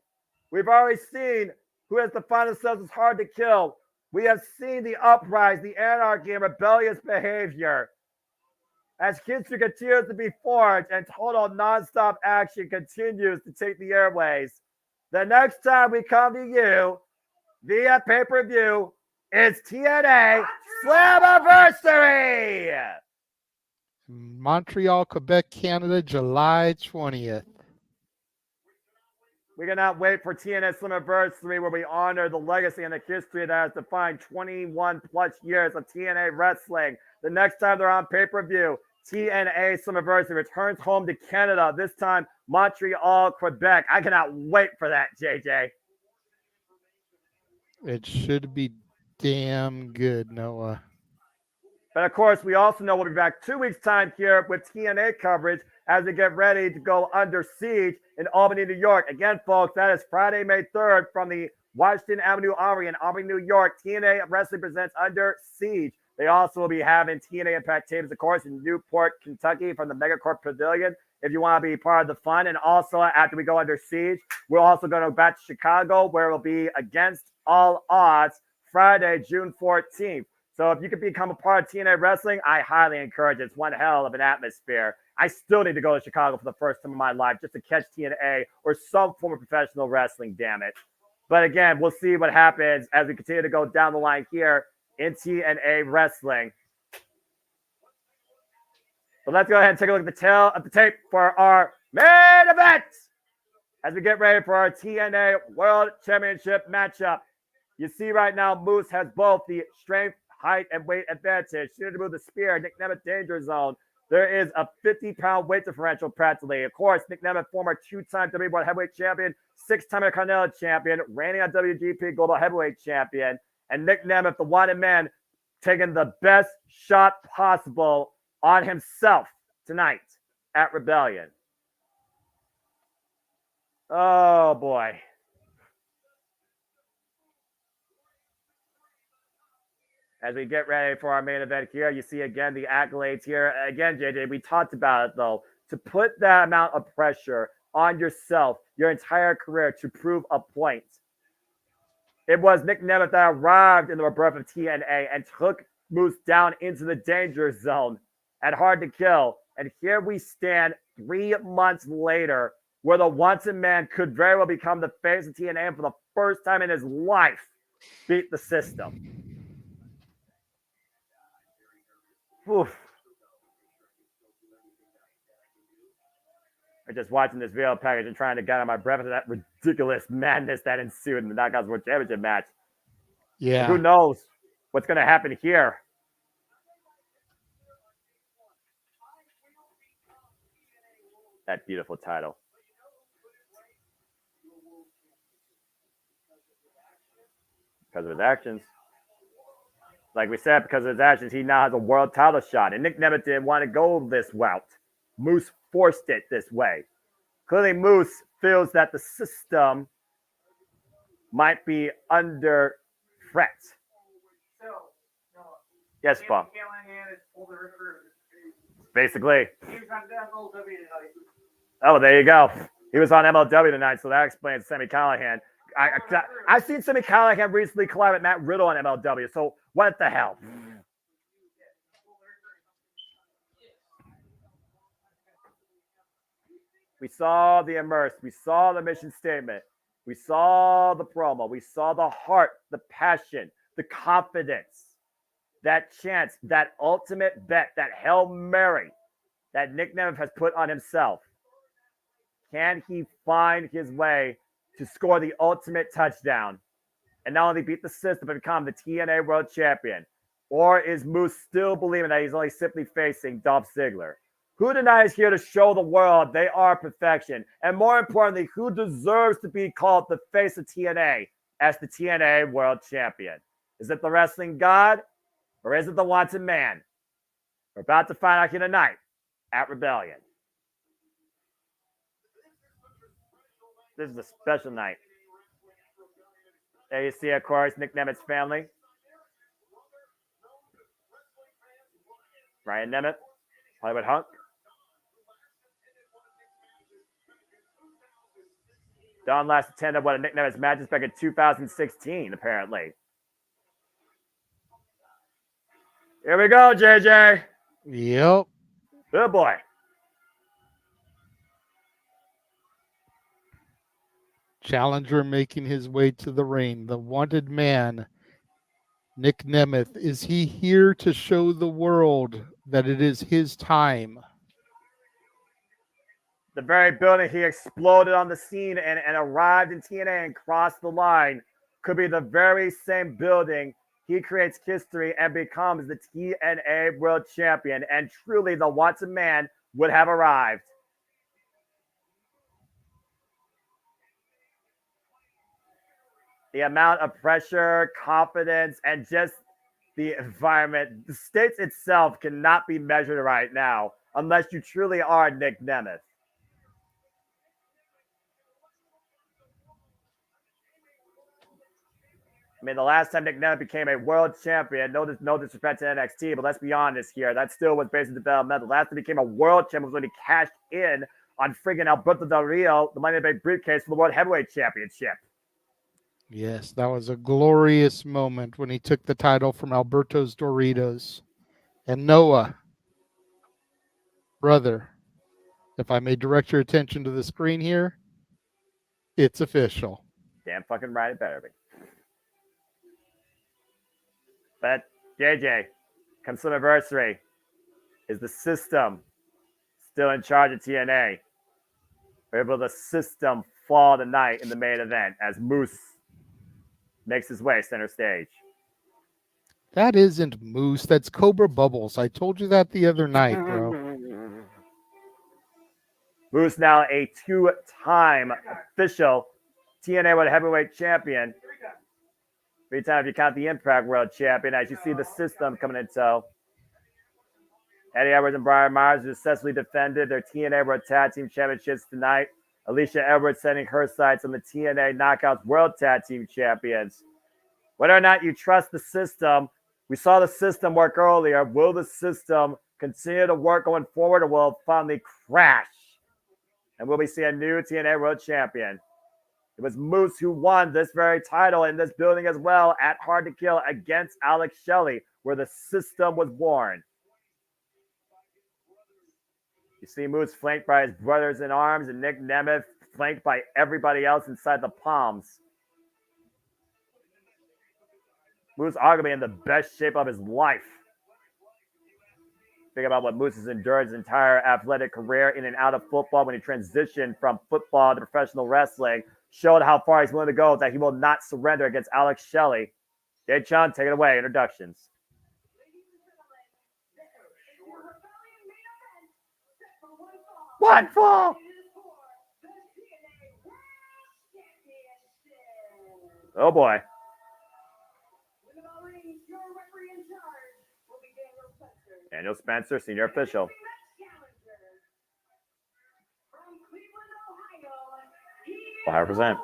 we've already seen who has defined themselves as hard to kill. We have seen the uprise, the anarchy, and rebellious behavior. As history continues to be forged and total nonstop action continues to take the airways, the next time we come to you via pay-per-view is TNA Slammiversary! Montreal, Quebec, Canada, July 20th. We cannot wait for TNA Slammiversary, where we honor the legacy and the history that has defined 21 plus years of TNA wrestling. The next time they're on pay-per-view, TNA Slammiversary returns home to Canada, this time Montreal, Quebec. I cannot wait for that, JJ. It should be damn good, Noah. But of course, we also know we'll be back 2 weeks' time here with TNA coverage as we get ready to go under siege in Albany, New York. Again, folks, that is Friday, May 3rd from the Washington Avenue Armory in Auburn, New York. TNA Wrestling presents Under Siege. They also will be having TNA Impact tapes, of course, in Newport, Kentucky from the Megacorp Pavilion if you want to be part of the fun. And also, after we go Under Siege, we're also going to go back to Chicago, where it will be Against All Odds Friday, June 14th. So if you could become a part of TNA Wrestling, I highly encourage it. It's one hell of an atmosphere. I still need to go to Chicago for the first time in my life just to catch TNA or some form of professional wrestling, damn it. But again, we'll see what happens as we continue to go down the line here in TNA Wrestling. But let's go ahead and take a look at the tail of the tape for our main event as we get ready for our TNA World Championship matchup. You see right now, Moose has both the strength, height, and weight advantage. Soon to move the spear, Nick Nemeth danger zone. There is a 50-pound weight differential practically. Of course, Nick Nemeth, former two-time WWE World Heavyweight Champion, six-time Intercontinental Champion, reigning on WGP Global Heavyweight Champion, and Nick Nemeth, the wanted man, taking the best shot possible on himself tonight at Rebellion. Oh, boy. As we get ready for our main event here, you see again the accolades here. Again, JJ, we talked about it though. To put that amount of pressure on yourself your entire career to prove a point. It was Nick Nemeth that arrived in the rebirth of TNA and took Moose down into the danger zone at Hard to Kill. And here we stand 3 months later, where the wanted man could very well become the face of TNA and for the first time in his life beat the system. Oof. I'm just watching this video package and trying to get on my breath of that ridiculous madness that ensued in the Knockouts World Championship match. Yeah. And who knows what's going to happen here? That beautiful title. Because of his actions. Like we said, because of his actions, he now has a world title shot. And Nick Nemeth didn't want to go this route. Moose forced it this way. Clearly, Moose feels that the system might be under threat. Yes, Bob. Basically. Oh, there you go. He was on MLW tonight, so that explains Sami Callihan. I've seen Sami Callihan recently collide with Matt Riddle on MLW, so what the hell? We saw the immerse. We saw the mission statement. We saw the promo. We saw the heart, the passion, the confidence, that chance, that ultimate bet, that Hail Mary that Nick Nemeth has put on himself. Can he find his way to score the ultimate touchdown and not only beat the system but become the TNA World Champion? Or is Moose still believing that he's only simply facing Dolph Ziggler? Who tonight is here to show the world they are perfection? And more importantly, who deserves to be called the face of TNA as the TNA World Champion? Is it the wrestling god or is it the wanted man? We're about to find out here tonight at Rebellion. This is a special night. There you see, of course, Nick Nemeth's family. Ryan Nemeth, Hollywood Hunk. Don last attended one of Nick Nemeth's matches back in 2016, apparently. Here we go, JJ. Yep. Good boy. Challenger making his way to the ring. The wanted man, Nick Nemeth. Is he here to show the world that it is his time? The very building he exploded on the scene and arrived in TNA and crossed the line could be the very same building he creates history and becomes the TNA World Champion. And truly, the wanted man would have arrived. The amount of pressure, confidence, and just the environment, the stage itself cannot be measured right now unless you truly are Nick Nemeth. I mean, the last time Nick Nemeth became a world champion, no disrespect to NXT, but let's be honest here, that still was basically developmental. The last time he became a world champion was when he cashed in on friggin' Alberto Del Rio, the Money in the Bank briefcase for the World Heavyweight Championship. Yes, that was a glorious moment when he took the title from Alberto's Doritos. And Noah, brother, if I may direct your attention to the screen here, it's official. Damn fucking right, it better be. But JJ, comes to anniversary. Is the system still in charge of TNA? Or will the system fall tonight in the main event as Moose makes his way center stage? That isn't Moose. That's Cobra Bubbles. I told you that the other night, bro. Moose now a two-time official TNA World Heavyweight Champion. 3 times if you count the Impact World Champion. As you see the system coming in tow. Eddie Edwards and Brian Myers successfully defended their TNA World Tag Team Championships tonight. Alicia Edwards setting her sights on the TNA Knockouts World Tag Team Champions. Whether or not you trust the system, we saw the system work earlier. Will the system continue to work going forward, or will it finally crash? And will we see a new TNA World Champion? It was Moose who won this very title in this building as well at Hard to Kill against Alex Shelley, where the system was born. You see Moose flanked by his brothers in arms and Nick Nemeth flanked by everybody else inside the Palms. Moose arguably in the best shape of his life. Think about what Moose has endured his entire athletic career in and out of football when he transitioned from football to professional wrestling. Showed how far he's willing to go, that he will not surrender against Alex Shelley. Jay Chun, take it away. Introductions. One fall. Oh boy. Daniel Spencer, senior official. Ohio present.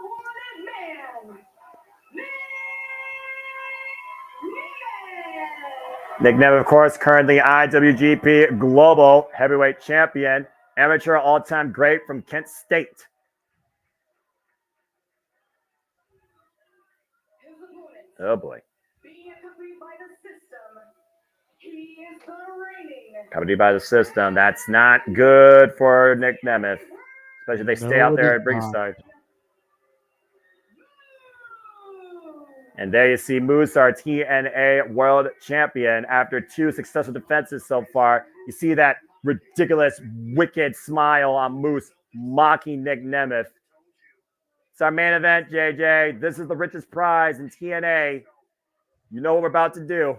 Nick Nemeth, of course, currently IWGP Global Heavyweight Champion, amateur all-time great from Kent State. Oh boy. Accompanied by the system. That's not good for Nick Nemeth, especially if they stay out there at ringside. And there you see Moose, our TNA World Champion, after 2 successful defenses so far. You see that ridiculous, wicked smile on Moose, mocking Nick Nemeth. It's our main event, JJ. This is the richest prize in TNA. You know what we're about to do.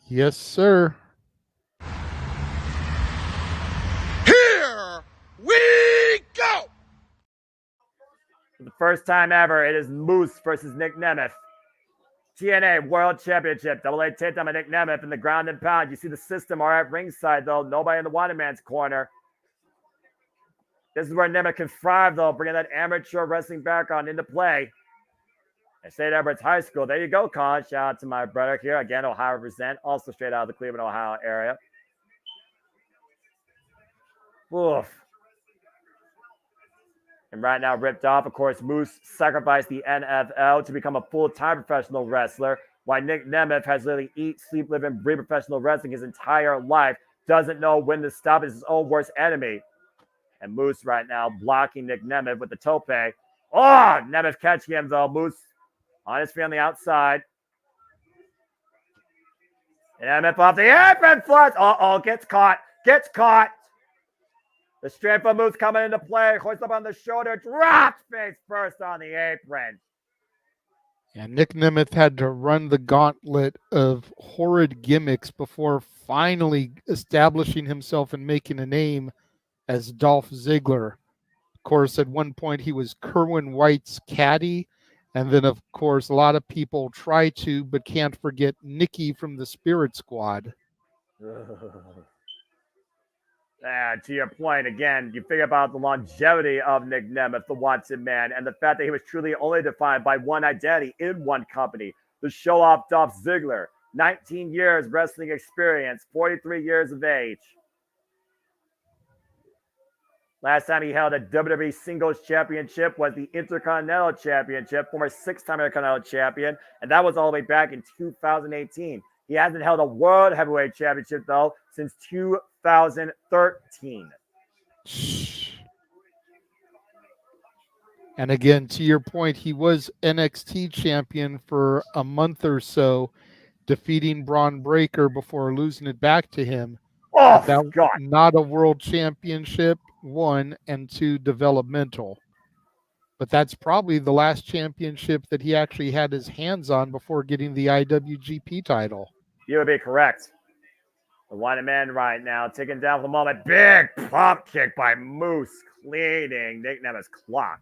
Yes, sir. Here we go! For the first time ever, it is Moose versus Nick Nemeth. TNA World Championship. Double A takedown by Nick Nemeth in the ground and pound. You see the system are at ringside, though. Nobody in the wanted man's corner. This is where Nemeth can thrive, though, bringing that amateur wrestling background into play. At St. Edward's High School. There you go, Colin. Shout out to my brother here. Again, Ohio represent. Also straight out of the Cleveland, Ohio area. Oof. And right now, ripped off. Of course, Moose sacrificed the NFL to become a full-time professional wrestler, while Nick Nemeth has literally eat, sleep, live, and breathe professional wrestling his entire life. Doesn't know when to stop. Is his own worst enemy. And Moose right now blocking Nick Nemeth with the tope. Oh, Nemeth catching him, though. Moose on his feet on the outside. And Nemeth off the apron flush. Uh-oh, gets caught. Gets caught. The straight foot Moose coming into play. Hoist up on the shoulder. Drops face first on the apron. Yeah, Nick Nemeth had to run the gauntlet of horrid gimmicks before finally establishing himself and making a name as Dolph Ziggler. Of course, at one point he was Kerwin White's caddy. And then, of course, a lot of people try to, but can't forget Nikki from the Spirit Squad. To your point, again, you think about the longevity of Nick Nemeth, the Watson man, and the fact that he was truly only defined by one identity in one company, the show-off Dolph Ziggler. 19 years wrestling experience, 43 years of age. Last time he held a WWE Singles Championship was the Intercontinental Championship, former six-time Intercontinental Champion, and that was all the way back in 2018. He hasn't held a World Heavyweight Championship, though, since 2013. And again, to your point, he was NXT champion for a month or so, defeating Braun Breaker before losing it back to him. Oh, that God. Not a world championship, 1, and 2, developmental. But that's probably the last championship that he actually had his hands on before getting the IWGP title. You would be correct. The one man right now, taking down for the moment. Big pop kick by Moose, cleaning Nick Nemeth's clock.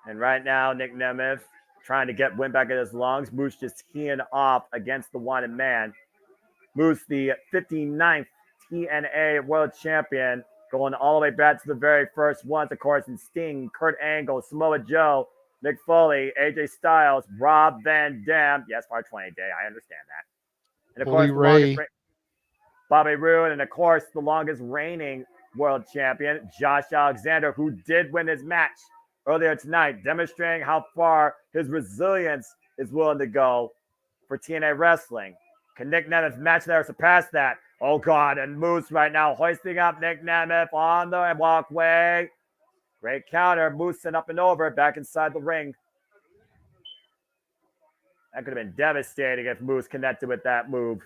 And right now, Nick Nemeth trying to get wind back in his lungs. Moose just teeing off against the wanted man. Moose, the 59th TNA World Champion, going all the way back to the very first ones, of course, in Sting, Kurt Angle, Samoa Joe, Mick Foley, AJ Styles, Rob Van Dam. Yes, 420 Day, I understand that. And of course, the longest Bobby Roode, and of course, the longest reigning world champion, Josh Alexander, who did win his match earlier tonight, demonstrating how far his resilience is willing to go for TNA Wrestling. Can Nick Nemeth match that or surpass that? Oh, God, and Moose right now hoisting up Nick Nemeth on the walkway. Great counter. Moose sent up and over, back inside the ring. That could have been devastating if Moose connected with that move.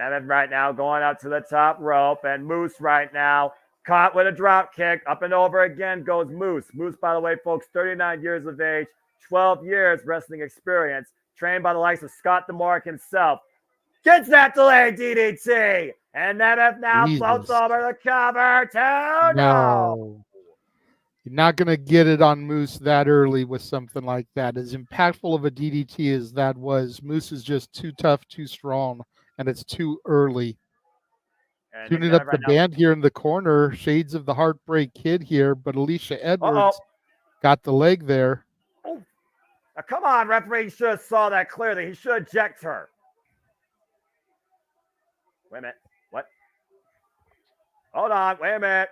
Nemeth right now going up to the top rope, and Moose right now caught with a drop kick. Up and over again goes Moose. Moose, by the way, folks, 39 years of age, 12 years wrestling experience, trained by the likes of Scott DeMark himself. Gets that delayed DDT. And Nemeth now floats over the cover. No. You're not going to get it on Moose that early with something like that. As impactful of a DDT as that was, Moose is just too tough, too strong, and it's too early. Tuning up the band here in the corner, shades of the Heartbreak Kid here, but Alicia Edwards got the leg there. Oh. Now, come on, referee should have saw that clearly. He should eject her. Wait a minute. What? Hold on. Wait a minute.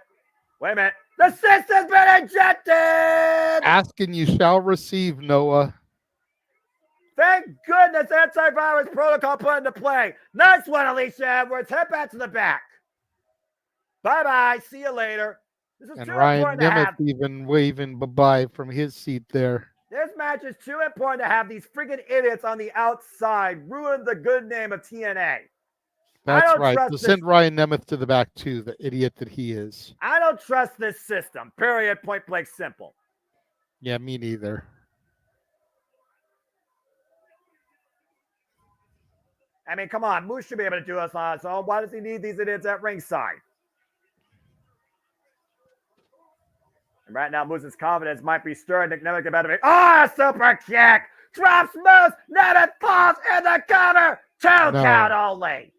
Wait a minute. The system's been ejected! Ask and you shall receive, Noah. Thank goodness antivirus protocol put into play. Nice one, Alicia Edwards. Head back to the back. Bye-bye. See you later. This is and too Ryan important to have. Nemeth even waving bye-bye from his seat there. This match is too important to have these freaking idiots on the outside ruin the good name of TNA. That's right. So send Ryan Nemeth to the back, too, the idiot that he is. I don't trust this system. Period. Point blank simple. Yeah, me neither. I mean, come on. Moose should be able to do this on his own. Why does he need these idiots at ringside? And right now, Moose's confidence might be stirred. Nick Nemeth about to make super kick. Drops Moose. Nemeth falls in the cover. Two count only.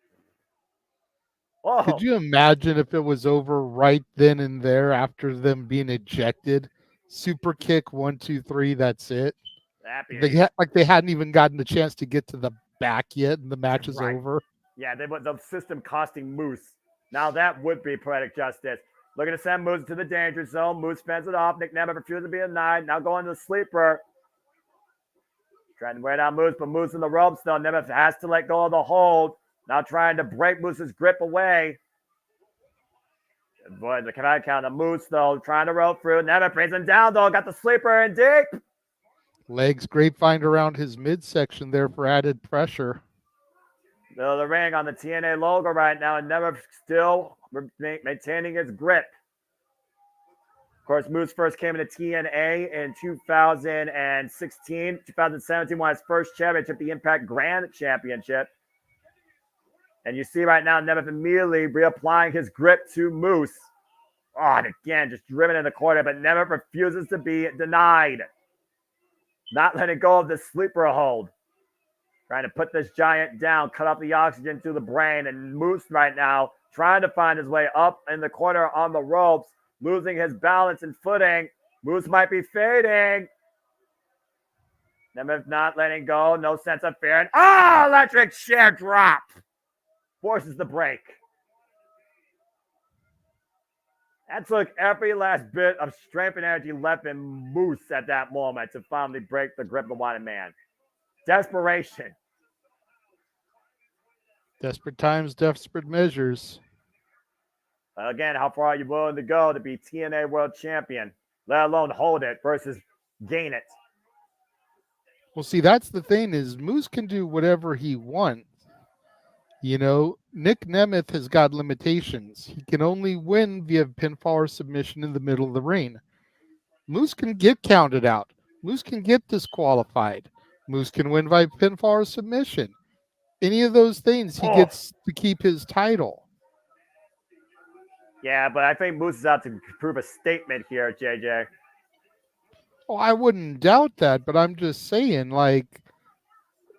Whoa. Could you imagine if it was over right then and there after them being ejected? Super kick, 1, 2, 3. That's it. They hadn't even gotten the chance to get to the back yet, and the match is over. Yeah, the system costing Moose. Now that would be poetic justice. Looking to send Moose to the danger zone. Moose fends it off. Nick Nemeth refuses to be denied. Now going to the sleeper. Trying to wear down Moose, but Moose in the ropes though. Nemeth has to let go of the hold. Now trying to break Moose's grip away. Boy, the count of Moose, though, trying to roll through. Nemeth brings him down, though. Got the sleeper in deep. Legs grapevine around his midsection there for added pressure. Middle of the ring on the TNA logo right now, and Nemeth still maintaining his grip. Of course, Moose first came into TNA in 2016. 2017 won his first championship, the Impact Grand Championship. And you see right now, Nemeth immediately reapplying his grip to Moose. Oh, and again, just driven in the corner, but Nemeth refuses to be denied. not letting go of the sleeper hold. Trying to put this giant down, cut off the oxygen to the brain, and Moose right now trying to find his way up in the corner on the ropes, losing his balance and footing. Moose might be fading. Nemeth not letting go, no sense of fear. And electric chair drop. Forces the break. That took every last bit of strength and energy left in Moose at that moment to finally break the grip of the Wanted Man. Desperation. Desperate times, desperate measures. Again, how far are you willing to go to be TNA World Champion, let alone hold it versus gain it? Well, see, that's the thing is Moose can do whatever he wants. You know, Nick Nemeth has got limitations. He can only win via pinfall or submission in the middle of the ring. Moose can get counted out. Moose can get disqualified. Moose can win by pinfall or submission. Any of those things, he gets to keep his title. Yeah, but I think Moose is out to prove a statement here, JJ. Oh, I wouldn't doubt that, but I'm just saying, like,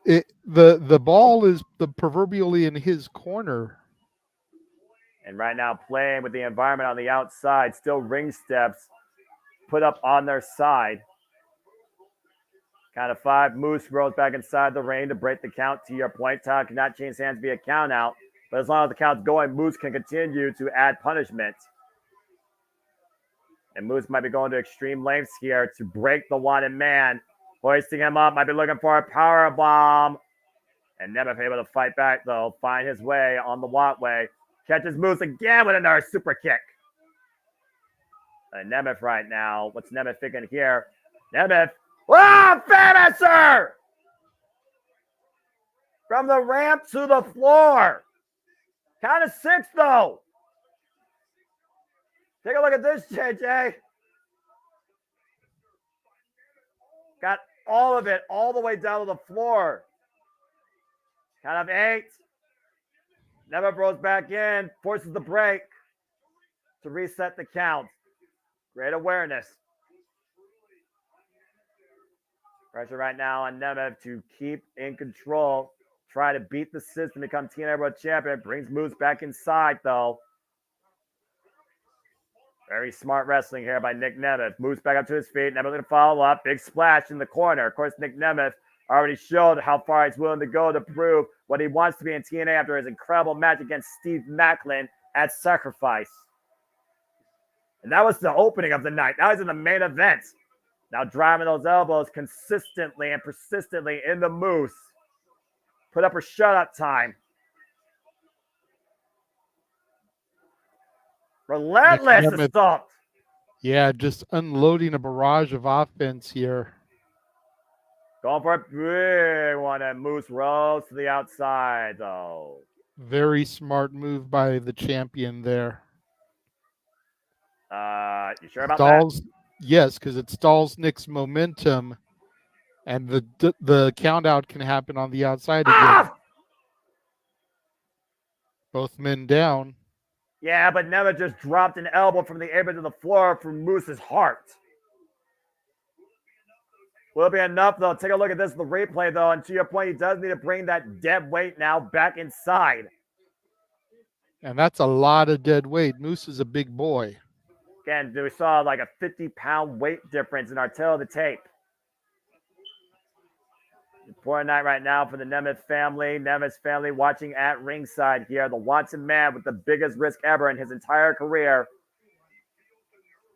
the ball is the proverbially in his corner. And right now, playing with the environment on the outside, still ring steps put up on their side. Count of 5, Moose rolls back inside the ring to break the count. To your point, Todd cannot change hands via count out. But as long as the count's going, Moose can continue to add punishment. And Moose might be going to extreme lengths here to break the Wanted Man. Hoisting him up, might be looking for a power bomb. And Nemeth able to fight back, though. Find his way on the walkway. Catches Moose again with another super kick. And Nemeth right now. What's Nemeth thinking here? Nemeth. Finisher! From the ramp to the floor. Count of 6, though. Take a look at this, JJ. Got all of it, all the way down to the floor. Count of 8. Never rolls back in, forces the break to reset the count. Great awareness. Pressure right now on Nemeth to keep in control. Try to beat the system, become TNA World Champion. Brings Moose back inside, though. Very smart wrestling here by Nick Nemeth. Moves back up to his feet. Nemeth going to follow up. Big splash in the corner. Of course, Nick Nemeth already showed how far he's willing to go to prove what he wants to be in TNA after his incredible match against Steve Macklin at Sacrifice. And that was the opening of the night. That was in the main event. Now driving those elbows consistently and persistently in the Moose. Put up or shut up time. Relentless assault. Yeah, just unloading a barrage of offense here. Going for a big one, and Moose rolls to the outside, though. Very smart move by the champion there. You sure about that? Yes, because it stalls Nick's momentum, and the count out can happen on the outside again. Both men down. Yeah, but Nemeth just dropped an elbow from the apron to the floor from Moose's heart. Will be enough, though. Take a look at this, the replay, though. And to your point, he does need to bring that dead weight now back inside. And that's a lot of dead weight. Moose is a big boy. Again, we saw like a 50-pound weight difference in our tail of the tape. Important night right now for the Nemeth family. Nemeth's family watching at ringside here. The wanted man with the biggest risk ever in his entire career.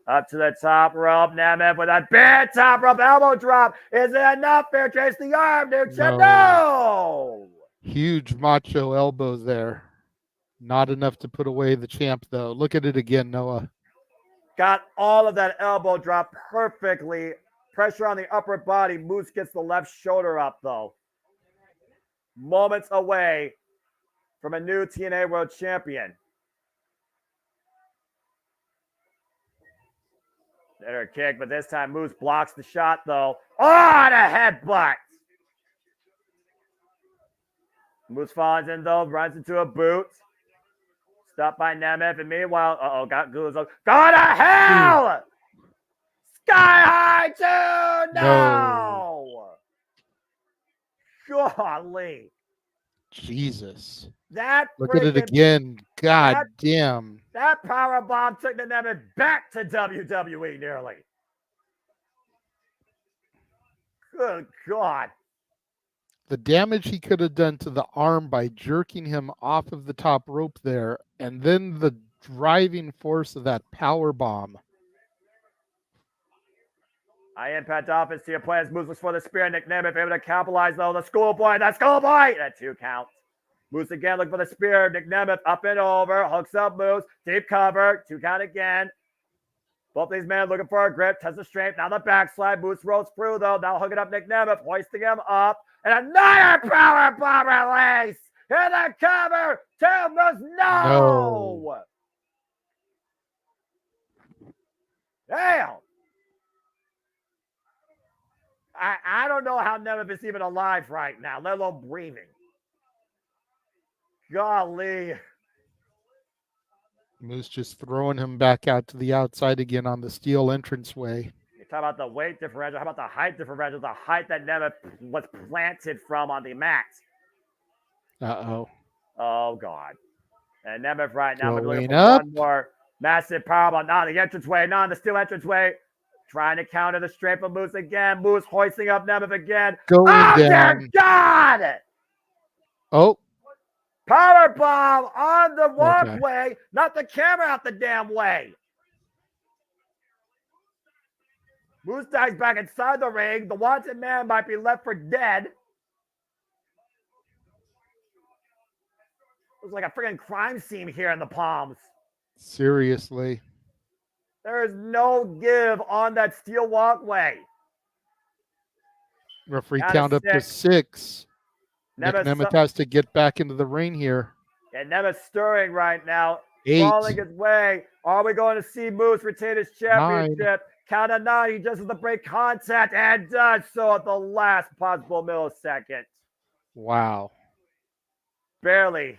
Up to the top rope. Nemeth with a big top rope elbow drop. Is it enough? Fair chase the arm, dude. No! Huge macho elbow there. Not enough to put away the champ, though. Look at it again, Noah. Got all of that elbow drop perfectly. Pressure on the upper body. Moose gets the left shoulder up, though. Moments away from a new TNA World Champion. Better kick, but this time Moose blocks the shot, though. Oh, and a headbutt. Moose falls in, though. Runs into a boot. Stopped by Nemeth, and meanwhile, got Guzzo. Go to hell! Sky high, too! No! Golly. Jesus. That Look at it freaking again. God damn. That power bomb took the Nemeth back to WWE nearly. Good God. The damage he could have done to the arm by jerking him off of the top rope there, and then the driving force of that power bomb. Impact offense to your players. Moose looks for the spear. Nick Nemeth able to capitalize though. The schoolboy. That 2 count. Moose again looking for the spear. Nick Nemeth up and over. Hooks up Moose. Deep cover. 2 count again. Both these men looking for a grip. Test of strength. Now the backslide. Moose rolls through though. Now hooking up Nick Nemeth. Hoisting him up. And another power bomb release. In the cover. To Moose. No. Damn. I don't know how Nemeth is even alive right now, let alone breathing. Golly. Moose just throwing him back out to the outside again on the steel entranceway. You talk about the weight differential. How about the height differential? The height that Nemeth was planted from on the mat. Uh-oh. Oh, God. And Nemeth right now Going looking for up. one more massive powerbomb. Not the entranceway, not the steel entranceway. Trying to counter the straight from Moose again. Moose hoisting up Nemeth again. Going down. Dear God! Oh. Power bomb on the walkway, not the camera out the damn way. Moose dives back inside the ring. The wanted man might be left for dead. Looks like a freaking crime scene here in the Palms. Seriously. There is no give on that steel walkway. Referee count up to 6. Nick Nemeth has to get back into the ring here. And Nemeth stirring right now. 8. Falling his way. Are we going to see Moose retain his championship? 9. Count of 9. He just has to break contact and does so at the last possible millisecond. Wow. Barely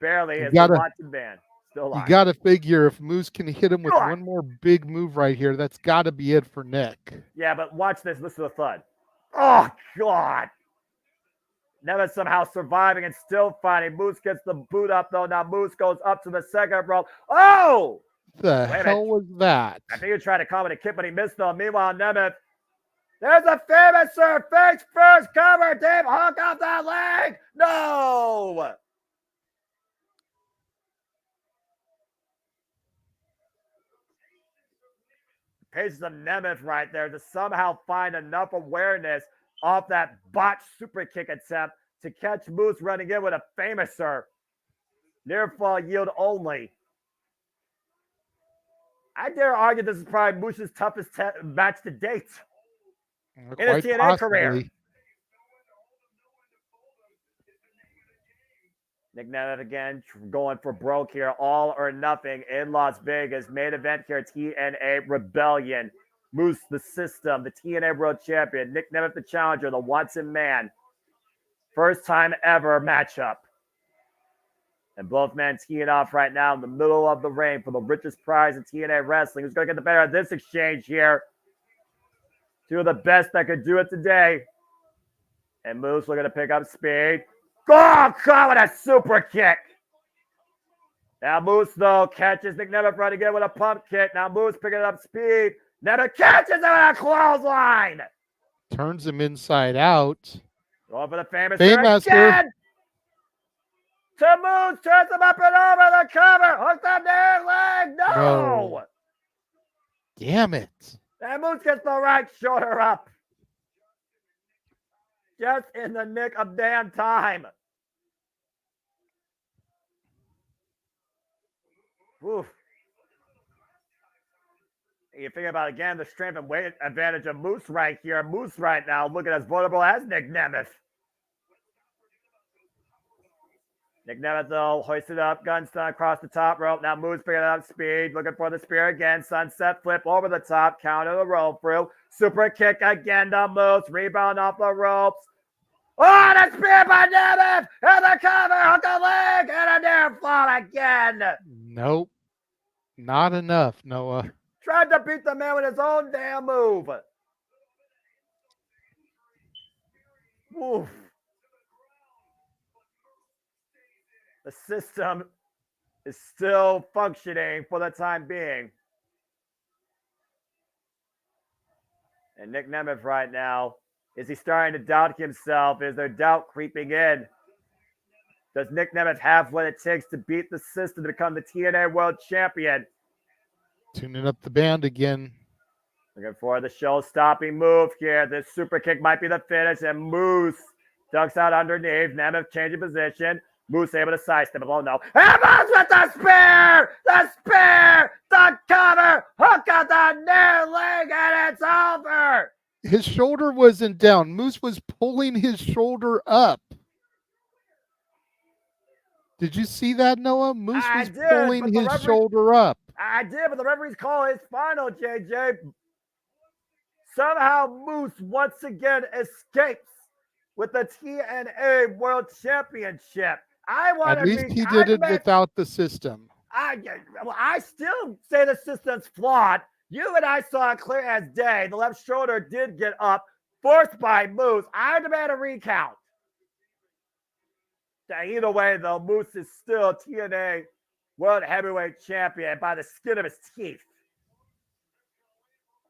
is gotta, the watching man still alive. You got to figure if Moose can hit him with one more big move right here, that's got to be it for Nick. Yeah, but watch this. Listen to the thud. Oh, God. Nemeth somehow surviving and still fighting. Moose gets the boot up, though. Now Moose goes up to the second rope. Oh! The hell was that? I think he tried to come with a kick, but he missed, though. Meanwhile, Nemeth. There's a famous face first cover. Dave Hawk off that leg. No! Paces of Nemeth right there to somehow find enough awareness off that botched super kick attempt to catch Moose running in with a famouser. Near fall yield only. I dare argue this is probably Moose's toughest match to date in his TNA career. Nick Nemeth again going for broke here. All or nothing in Las Vegas. Main event here, TNA Rebellion. Moose the System, the TNA World Champion. Nick Nemeth the Challenger, the Watson Man. First time ever matchup. And both men teeing off right now in the middle of the ring for the richest prize in TNA Wrestling. Who's going to get the better of this exchange here? Two of the best that could do it today. And Moose looking to pick up speed. Oh, God, with a super kick. Now Moose, though, catches Nick Nemeth running again with a pump kick. Now Moose picking up speed. Nemeth catches him with a clothesline. Turns him inside out. Going for the famous again. To Moose, turns him up and over the cover. Hooks up their leg. No. Damn it. And Moose gets the right shoulder up. Just in the nick of damn time. Oof. You think about, again, the strength and weight advantage of Moose right here. Moose right now looking as vulnerable as Nick Nemeth. Nick Nemeth, though, hoisted up, gun stun across the top rope. Now Moose picking up speed, looking for the spear again. Sunset flip over the top, counter the roll through. Super kick again to Moose, rebound off the ropes. Oh, the spear by Nemeth, and the cover, hook a leg, and a near fall again. Nope, not enough, Noah. Tried to beat the man with his own damn move. Oof. The system is still functioning for the time being. And Nick Nemeth right now, is he starting to doubt himself? Is there doubt creeping in? Does Nick Nemeth have what it takes to beat the system to become the TNA World Champion? Tuning up the band again. Looking for the show-stopping move here. This super kick might be the finish, and Moose ducks out underneath. Nemeth changing position. Moose able to sidestep. Oh no. And Moose with the spear! The spear! The cover! Hook on the near leg, and it's over! His shoulder wasn't down. Moose was pulling his shoulder up. Did you see that, Noah? Moose was pulling his shoulder up. I did, but the referee's call is final, JJ. Somehow Moose once again escapes with the TNA World Championship. At least he did it without the system. I still say the system's flawed. You and I saw it clear as day. The left shoulder did get up, forced by Moose. I demand a recount. Either way, though, Moose is still TNA World Heavyweight Champion by the skin of his teeth.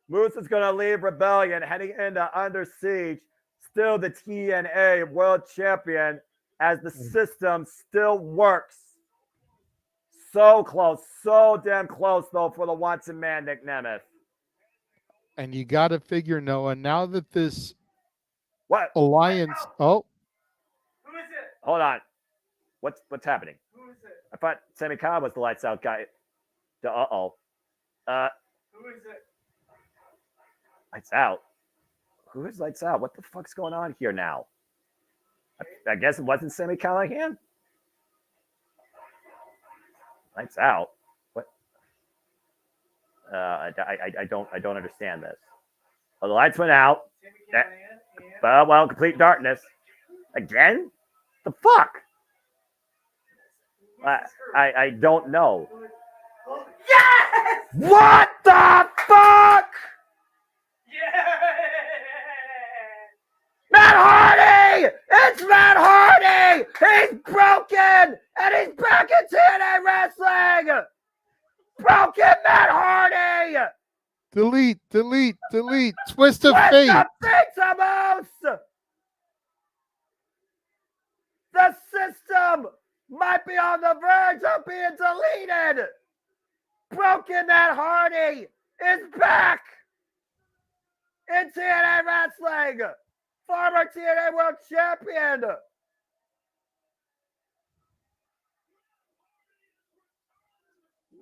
Moose is going to leave Rebellion, heading into Under Siege, still the TNA World Champion, as the system still works. So close, so damn close, though, for the wanted man, Nick Nemeth. And you got to figure, Noah, now that this alliance... Oh. Who is it? Hold on. What's happening? Who is it? I thought Sammy Khan was the lights out guy. Who is it? Lights out? Who is lights out? What the fuck's going on here now? I guess it wasn't Sammy Callahan? Lights out? What? I don't understand this. Well, the lights went out. Well, complete darkness. Again? The fuck? I don't know. Yes! What the fuck? Yeah! Matt Hardy! It's Matt Hardy! He's broken! And he's back in TNA Wrestling! Broken Matt Hardy! Delete. Twist of fate. Moose! The system might be on the verge of being deleted. Broken Matt Hardy is back in TNA Wrestling. Former TNA World Champion.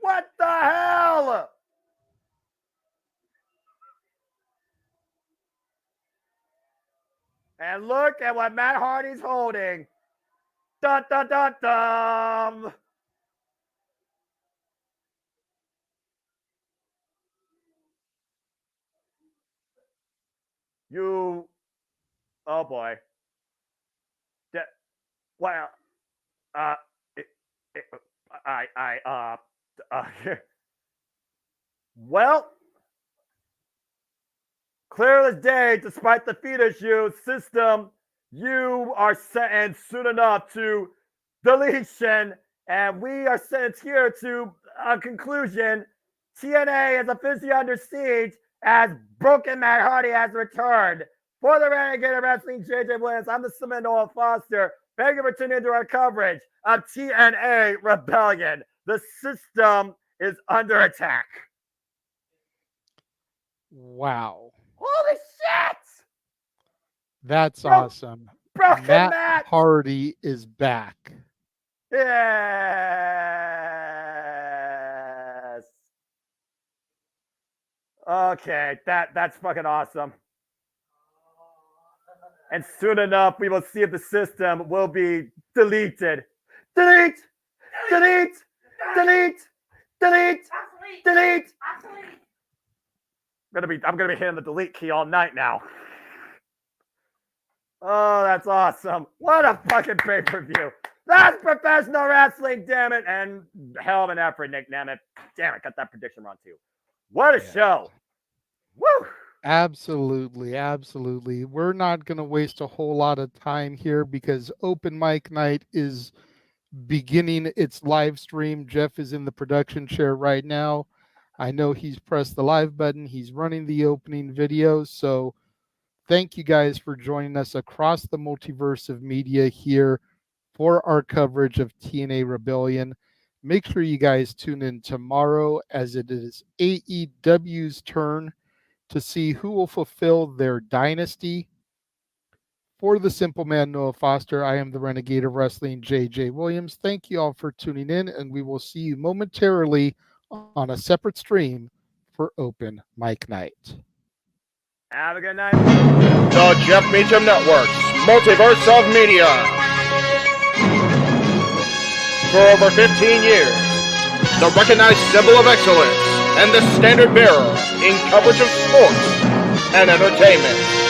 What the hell? And look at what Matt Hardy's holding. Dun, dun, dun, dun. Oh boy. Well, clear as day, despite the feet issue, system, you are sentenced soon enough to deletion, and we are sent here to a conclusion. TNA is officially under siege as Broken Matt Hardy has returned. For the Renegade Wrestling, JJ Williams, I'm the Cement Noah Foster. Thank you for tuning into our coverage of TNA Rebellion. The system is under attack. Wow. Holy shit! That's awesome. Broken Matt Hardy is back. Yes. Okay, that's fucking awesome. And soon enough, we will see if the system will be deleted. Delete! Delete! Delete! Delete! Delete! I'm gonna be hitting the delete key all night now. Oh, that's awesome. What a fucking pay-per-view. That's professional wrestling, damn it. And hell of an effort, Nick Nemeth. Damn it, got that prediction wrong too. What a show. Woo! Absolutely. We're not going to waste a whole lot of time here because open mic night is beginning its live stream. Jeff is in the production chair right now. I know he's pressed the live button. He's running the opening video. So thank you guys for joining us across the multiverse of media here for our coverage of TNA Rebellion. Make sure you guys tune in tomorrow as it is AEW's turn to see who will fulfill their dynasty. For the simple man, Noah Foster, I am the Renegade of Wrestling, JJ Williams. Thank you all for tuning in, and we will see you momentarily on a separate stream for Open Mic Night. Have a good night. The Jeff Meacham Network's Multiverse of Media. For over 15 years, the recognized symbol of excellence and the standard bearer in coverage of sports and entertainment.